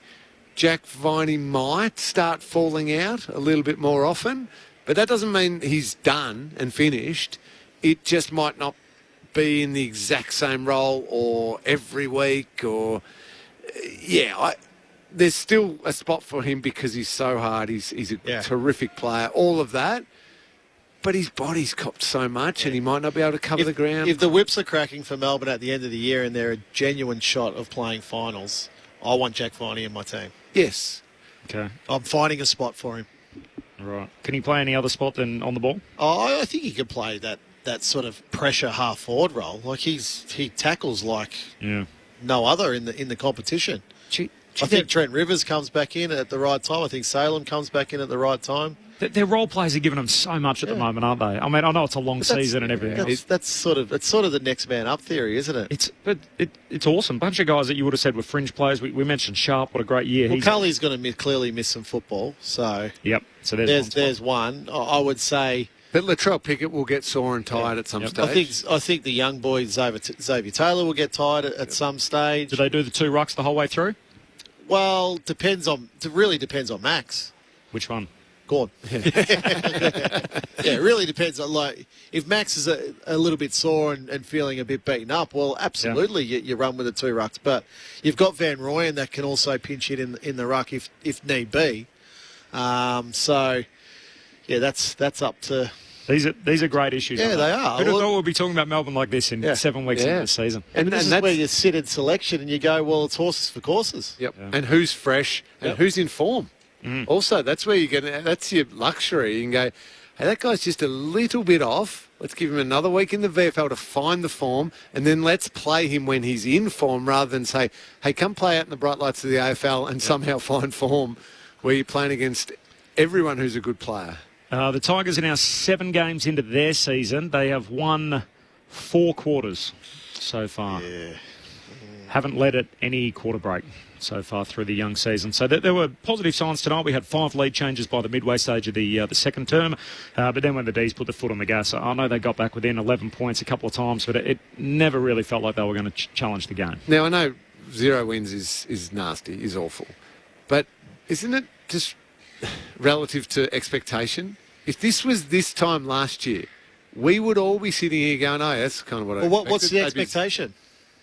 Jack Viney might start falling out a little bit more often. But that doesn't mean he's done and finished. It just might not be in the exact same role or every week or... there's still a spot for him because he's so hard. He's a terrific player, all of that. But his body's copped so much and he might not be able to cover the ground. If the whips are cracking for Melbourne at the end of the year and they're a genuine shot of playing finals, I want Jack Viney in my team. Yes. Okay. I'm finding a spot for him. Right. Can he play any other spot than on the ball? Oh, I think he could play that sort of pressure half forward role. Like he tackles like no other in the competition. I think Trent Rivers comes back in at the right time. I think Salem comes back in at the right time. Their role players are giving them so much at the moment, aren't they? I mean, I know it's a long season and everything else. That's sort of the next man up theory, isn't it? It's awesome. Bunch of guys that you would have said were fringe players. We mentioned Sharp. What a great year. Well, Cully's going to clearly miss some football. So yep. So there's one. I would say. But Latrell Pickett will get sore and tired at some stage. I think the young boy Xavier Taylor will get tired at some stage. Do they do the 2 rucks the whole way through? Well, it really depends on Max. Which one? Gordon. It really depends on, like, if Max is a little bit sore and feeling a bit beaten up, well, absolutely you run with the 2 rucks. But you've got Van Rooyen that can also pinch hit in the ruck if need be. So that's up to. These are great issues. Yeah, they are. Who'd have thought we'll be talking about Melbourne like this in 7 weeks into the season? And this is where you sit in selection and you go, well, it's horses for courses. Yep. Yeah. And who's fresh and who's in form. Also, that's where that's your luxury. You can go, hey, that guy's just a little bit off. Let's give him another week in the VFL to find the form, and then let's play him when he's in form rather than say, hey, come play out in the bright lights of the AFL and somehow find form where you're playing against everyone who's a good player. The Tigers are now 7 games into their season. They have won 4 quarters so far. Yeah. Haven't led at any quarter break so far through the young season. So there were positive signs tonight. We had 5 lead changes by the midway stage of the second term. But then when the D's put the foot on the gas, I know they got back within 11 points a couple of times, but it never really felt like they were going to challenge the game. Now, I know 0 wins is nasty, is awful. But isn't it just relative to expectation? If this was this time last year, we would all be sitting here going, oh, that's kind of what I expected. What's the expectation?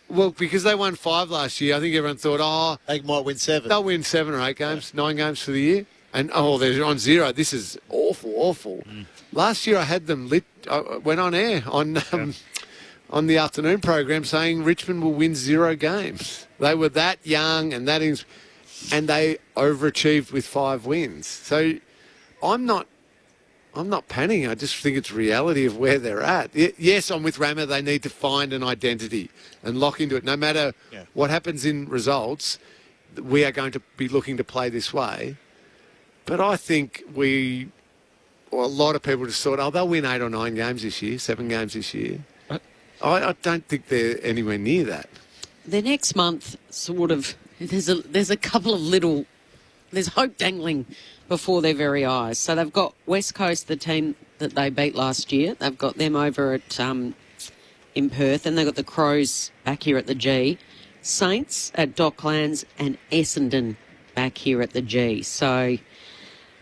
Well, because they won 5 last year, I think everyone thought, they might win 7. They'll win 7 or 8 games, 9 games for the year. And, they're on 0. This is awful. Last year I had them went on air on the afternoon program saying Richmond will win 0 games. They were that young and they overachieved with 5 wins. So I'm not panicking. I just think it's reality of where they're at. Yes, I'm with Rama. They need to find an identity and lock into it. No matter what happens in results, we are going to be looking to play this way. But I think a lot of people just thought, they'll win 8 or 9 games this year, 7 games this year. I don't think they're anywhere near that. The next month, sort of, there's a couple of there's hope dangling before their very eyes. So they've got West Coast, the team that they beat last year. They've got them over at in Perth, and they've got the Crows back here at the G. Saints at Docklands and Essendon back here at the G. So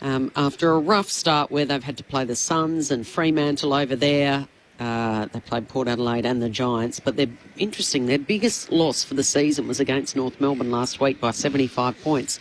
after a rough start where they've had to play the Suns and Fremantle over there, they played Port Adelaide and the Giants, but they're interesting. Their biggest loss for the season was against North Melbourne last week by 75 points.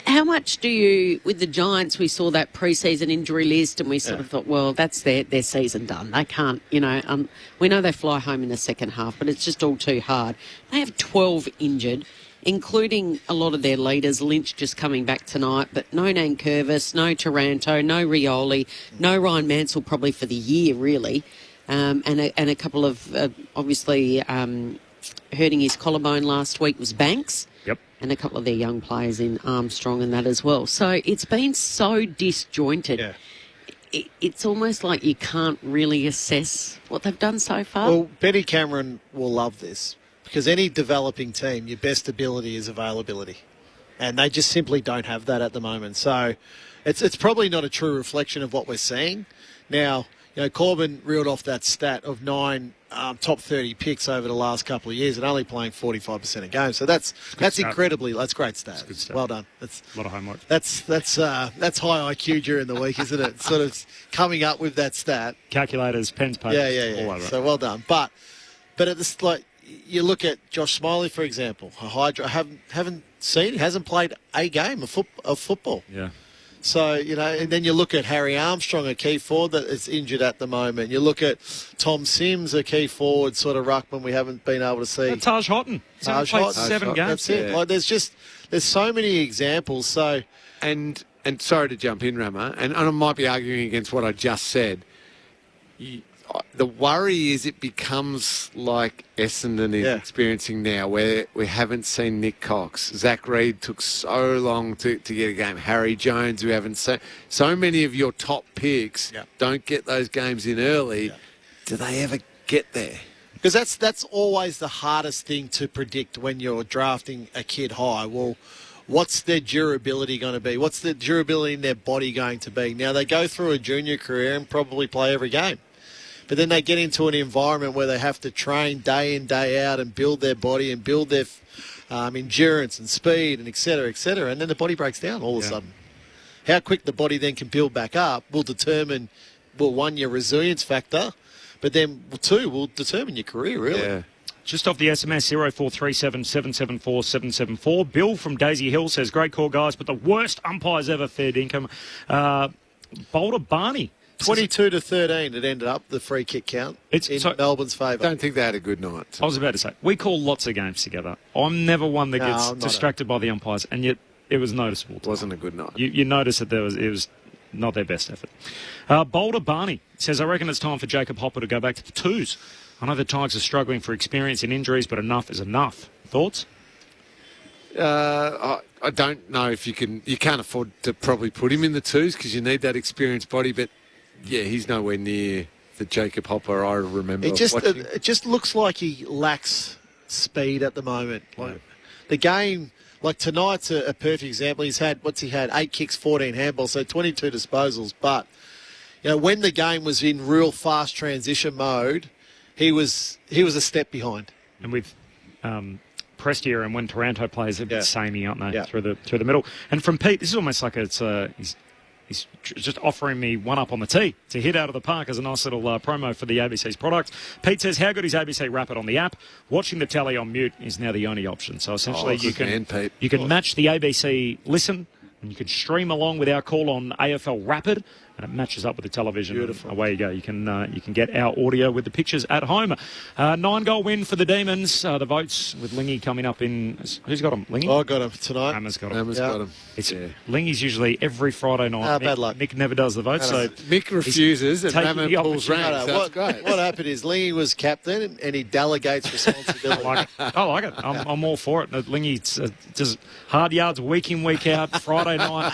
How much do you, with the Giants, we saw that pre-season injury list and we sort of thought, well, that's their season done. They can't, we know they fly home in the second half, but it's just all too hard. They have 12 injured, including a lot of their leaders. Lynch just coming back tonight, but no Nankervis, no Taranto, no Rioli, no Ryan Mansell probably for the year, really. And a couple of, obviously, hurting his collarbone last week was Banks. Yep. And a couple of their young players in Armstrong and that as well. So it's been so disjointed. Yeah. It's almost like you can't really assess what they've done so far. Well, Betty Cameron will love this because any developing team, your best ability is availability. And they just simply don't have that at the moment. So it's probably not a true reflection of what we're seeing. Now, Corbin reeled off that stat of 9 top 30 picks over the last couple of years and only playing 45% of games. So that's incredibly, that's great stat. Well done. That's a lot of homework. That's high IQ during the week, isn't it? Sort of coming up with that stat. Calculators, pens, papers, all over. So well done. But at this, you look at Josh Smiley, for example. I haven't seen, he hasn't played a game of football. Yeah. So, and then you look at Harry Armstrong, a key forward that is injured at the moment. You look at Tom Sims, a key forward, sort of ruckman we haven't been able to see. Taj Houghton. He's only played 7 games. That's it. Yeah. There's so many examples. So, and sorry to jump in, Rama, and I might be arguing against what I just said. The worry is it becomes like Essendon is experiencing now, where we haven't seen Nick Cox. Zach Reid took so long to get a game. Harry Jones, we haven't seen. So many of your top picks don't get those games in early. Yeah. Do they ever get there? Because that's always the hardest thing to predict when you're drafting a kid high. Well, what's their durability going to be? What's the durability in their body going to be? Now, they go through a junior career and probably play every game. But then they get into an environment where they have to train day in, day out and build their body and build their endurance and speed and et cetera, and then the body breaks down all of a sudden. How quick the body then can build back up will determine, one, your resilience factor, but then, 2, will determine your career, really. Yeah. Just off the SMS, 0437 774 774. Bill from Daisy Hill says, great call, guys, but the worst umpires ever fared income. Boulder Barney. 22-13 it ended up, the free kick count, in Melbourne's favour. Don't think they had a good night. I was about to say, we call lots of games together. I'm never one that gets distracted by the umpires, and yet it was noticeable. It wasn't a good night. You notice that it was not their best effort. Boulder Barney says, I reckon it's time for Jacob Hopper to go back to the twos. I know the Tigers are struggling for experience in injuries, but enough is enough. Thoughts? I don't know if you can't afford to probably put him in the twos because you need that experienced body, but yeah, he's nowhere near the Jacob Hopper I remember watching. It just looks like he lacks speed at the moment. The game, tonight's a perfect example. He's had 8 kicks, 14 handballs, so 22 disposals. But when the game was in real fast transition mode, he was a step behind. And with Prestia and when Taranto plays, a bit samey, aren't they? Through the middle. And from Pete, this is almost like he's just offering me one up on the tee to hit out of the park as a nice little promo for the ABC's product. Pete says, how good is ABC Rapid on the app? Watching the tally on mute is now the only option. So essentially you can match the ABC Listen And you can stream along with our call on AFL Rapid, and it matches up with the television. Beautiful. Away you go. You can get our audio with the pictures at home. 9-goal win for the Demons. The votes with Lingy coming up in... Who's got them? Lingy? I got him tonight. Hammer's got them. Hammer's got him. Lingy's usually every Friday night. Bad luck. Mick never does the votes. So Mick refuses and Hammer pulls rank. What happened is Lingy was captain and he delegates responsibility. I like it. I'm all for it. Lingy does hard yards week in, week out, Friday night,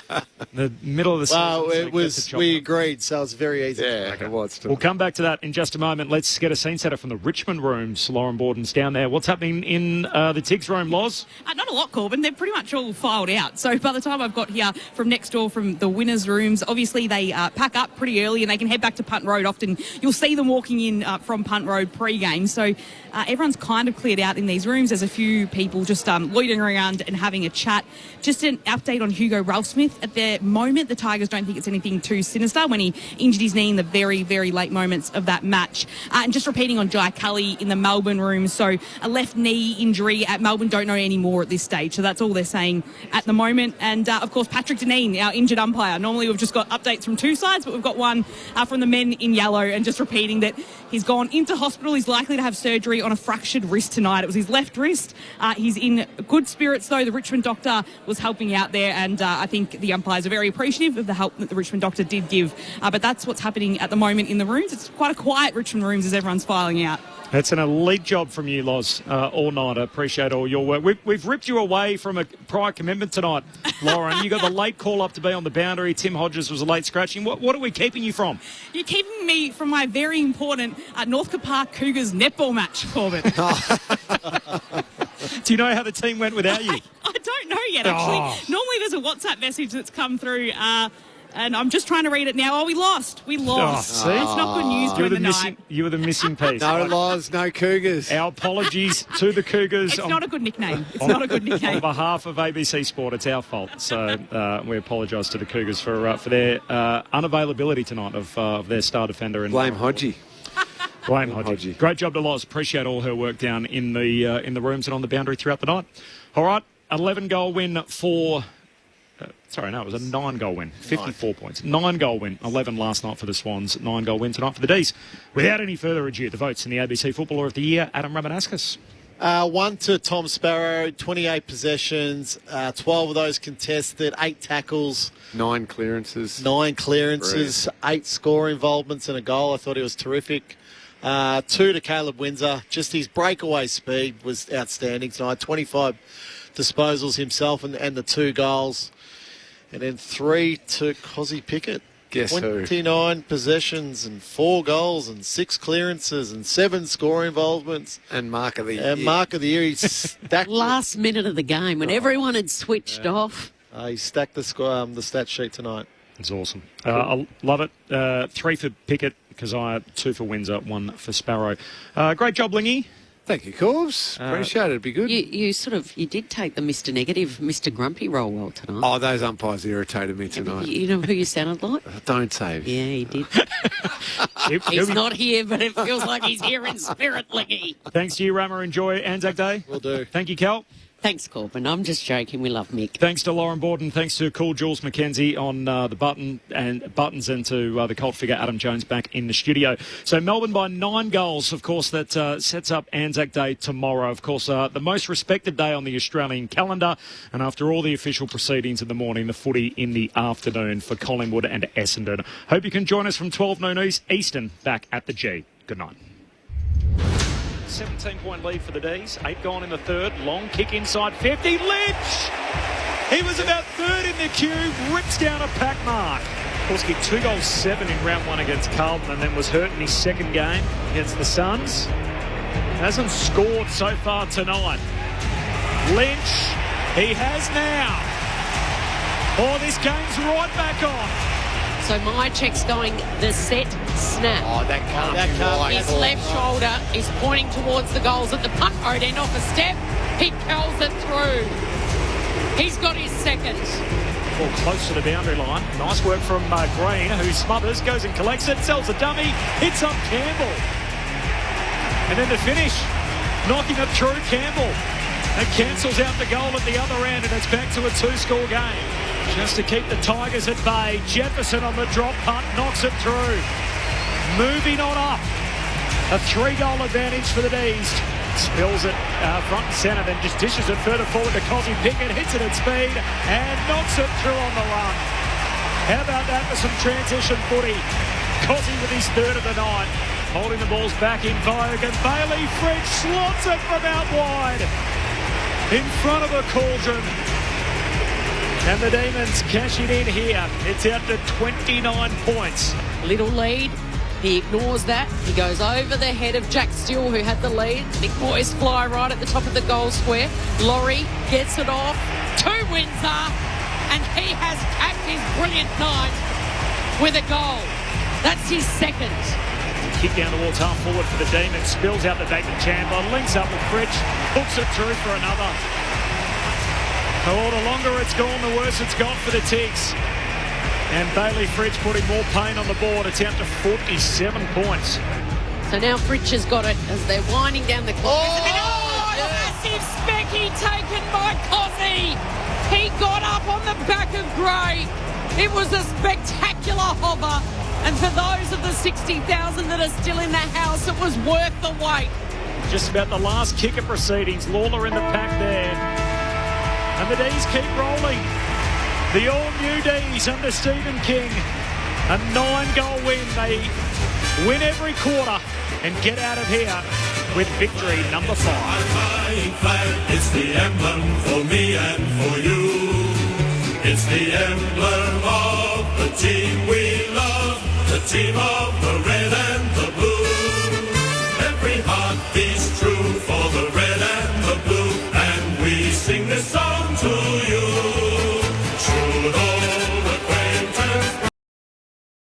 the middle of the season. Well, it was... We agreed, so it's very easy. Yeah, it was. We'll come back to that in just a moment. Let's get a scene setter from the Richmond rooms. Lauren Borden's down there. What's happening in the Tigs room, Loz? Not a lot, Corbin. They're pretty much all filed out. So by the time I've got here from next door from the winners' rooms, obviously they pack up pretty early and they can head back to Punt Road. Often you'll see them walking in from Punt Road pre-game. So everyone's kind of cleared out in these rooms. There's a few people just loitering around and having a chat. Just an update on Hugo Ralphsmith. At the moment, the Tigers don't think it's anything too sinister when he injured his knee in the very, very late moments of that match. And just repeating on Jai Cully in the Melbourne room. So a left knee injury at Melbourne, don't know any more at this stage. So that's all they're saying at the moment. And, of course, Patrick Deneen, our injured umpire. Normally we've just got updates from two sides, but we've got one from the men in yellow, and just repeating that he's gone into hospital. He's likely to have surgery on a fractured wrist tonight. It was his left wrist. He's in good spirits, though. The Richmond doctor was helping out there, and I think the umpires are very appreciative of the help that the Richmond doctor did give. But that's what's happening at the moment in the rooms. It's quite a quiet Richmond rooms as everyone's filing out. That's an elite job from you, Loz, all night. I appreciate all your work. We've ripped you away from a prior commitment tonight, Lauren. You got the late call up to be on the boundary. Tim Hodges was a late scratching. What are we keeping you from? You're keeping me from my very important Northcote Park Cougars netball match, Corbett. Do you know how the team went without you? I don't know yet, actually. Normally there's a WhatsApp message that's come through, and I'm just trying to read it now. We lost. See? It's not good news during the night. You were the missing piece. No Loz, no Cougars. Our apologies to the Cougars. It's not a good nickname. It's not a good nickname. On behalf of ABC Sport, it's our fault. So we apologise to the Cougars for their unavailability tonight of their star defender. Blame Hodgie. Blame Hodgie. Great job to Loz. Appreciate all her work down in the rooms and on the boundary throughout the night. All right, 11-goal win for... it was a 9-goal win, 54 points. 9-goal win, 11 last night for the Swans, 9-goal win tonight for the D's. Without any further ado, the votes in the ABC Footballer of the Year, Adam Ramanauskas. 1 to Tom Sparrow, 28 possessions, 12 of those contested, 8 tackles. 9 clearances. 8 score involvements and a goal. I thought he was terrific. 2 to Caleb Windsor. Just his breakaway speed was outstanding tonight. 25 disposals himself and the 2 goals. And then 3 to Cozzy Pickett. Guess 29 possessions and 4 goals and 6 clearances and 7 score involvements. And Mark of the Year. Mark of the Year. He stacked last minute of the game when everyone had switched off. He stacked the stat sheet tonight. It's awesome. I love it. 3 for Pickett, Keziah, 2 for Windsor, 1 for Sparrow. Great job, Lingy. Thank you, Corbs. Appreciate it. It'd be good. You did take the Mr. Negative, Mr. Grumpy role well tonight. Oh, those umpires irritated me tonight. You know who you sounded like? Don't say. Yeah, he did. He's not here, but it feels like he's here in spirit, Lingy. Thanks to you, Rama. Enjoy Anzac Day. Will do. Thank you, Cal. Thanks, Corbin. I'm just joking. We love Mick. Thanks to Lauren Borden. Thanks to cool Jules McKenzie on the buttons, and to the cult figure Adam Jones back in the studio. So Melbourne by 9 goals. Of course, that sets up Anzac Day tomorrow. Of course, the most respected day on the Australian calendar. And after all the official proceedings in the morning, the footy in the afternoon for Collingwood and Essendon. Hope you can join us from 12 noon Eastern back at the G. Good night. 17-point lead for the D's. 8 gone in the third. Long kick inside 50. Lynch! He was about third in the queue. Rips down a pack mark. Of course, kicked 2 goals 7 in round 1 against Carlton and then was hurt in his second game against the Suns. Hasn't scored so far tonight. Lynch, he has now. Oh, this game's right back on. So my check's going the set snap. Oh, that can't be right. His left shoulder is pointing towards the goals at the punt road end off a step. He curls it through. He's got his second. Ball close to the boundary line. Nice work from Green, who smothers, goes and collects it, sells a dummy, hits up Campbell. And then the finish, knocking it through Campbell. It cancels out the goal at the other end, and it's back to a 2-score game. just to keep the Tigers at bay. Jefferson on the drop punt, knocks it through. Moving on up. A 3-goal advantage for the D's. Spills it front and centre, then just dishes it further forward to Cozzy Pickett, hits it at speed and knocks it through on the run. How about that for some transition footy? Cozzy with his third of the night. Holding the balls back in vogue, and Bailey French slots it from out wide. In front of a cauldron. And the Demons cashing in here. It's out to 29 points. Little lead. He ignores that. He goes over the head of Jack Steele, who had the lead. Big boys fly right at the top of the goal square. Laurie gets it off to Windsor, and he has capped his brilliant night with a goal. That's his second. Kick down towards half forward for the Demons. Spills out to David Chandler. Links up with Fritsch. Hooks it through for another. Oh, the longer it's gone, the worse it's got for the Tigs. And Bailey Fritsch putting more pain on the board. It's out to 47 points. So now Fritsch has got it as they're winding down the clock. Massive specky taken by Cozzy. He got up on the back of Gray. It was a spectacular hover. And for those of the 60,000 that are still in the house, it was worth the wait. Just about the last kicker proceedings. Lawler in the pack there. And the D's keep rolling. The all-new D's under Stephen King. A 9-goal win. They win every quarter and get out of here with victory number 5. Flying flag, it's the emblem for me and for you. It's the emblem of the team we love, the team of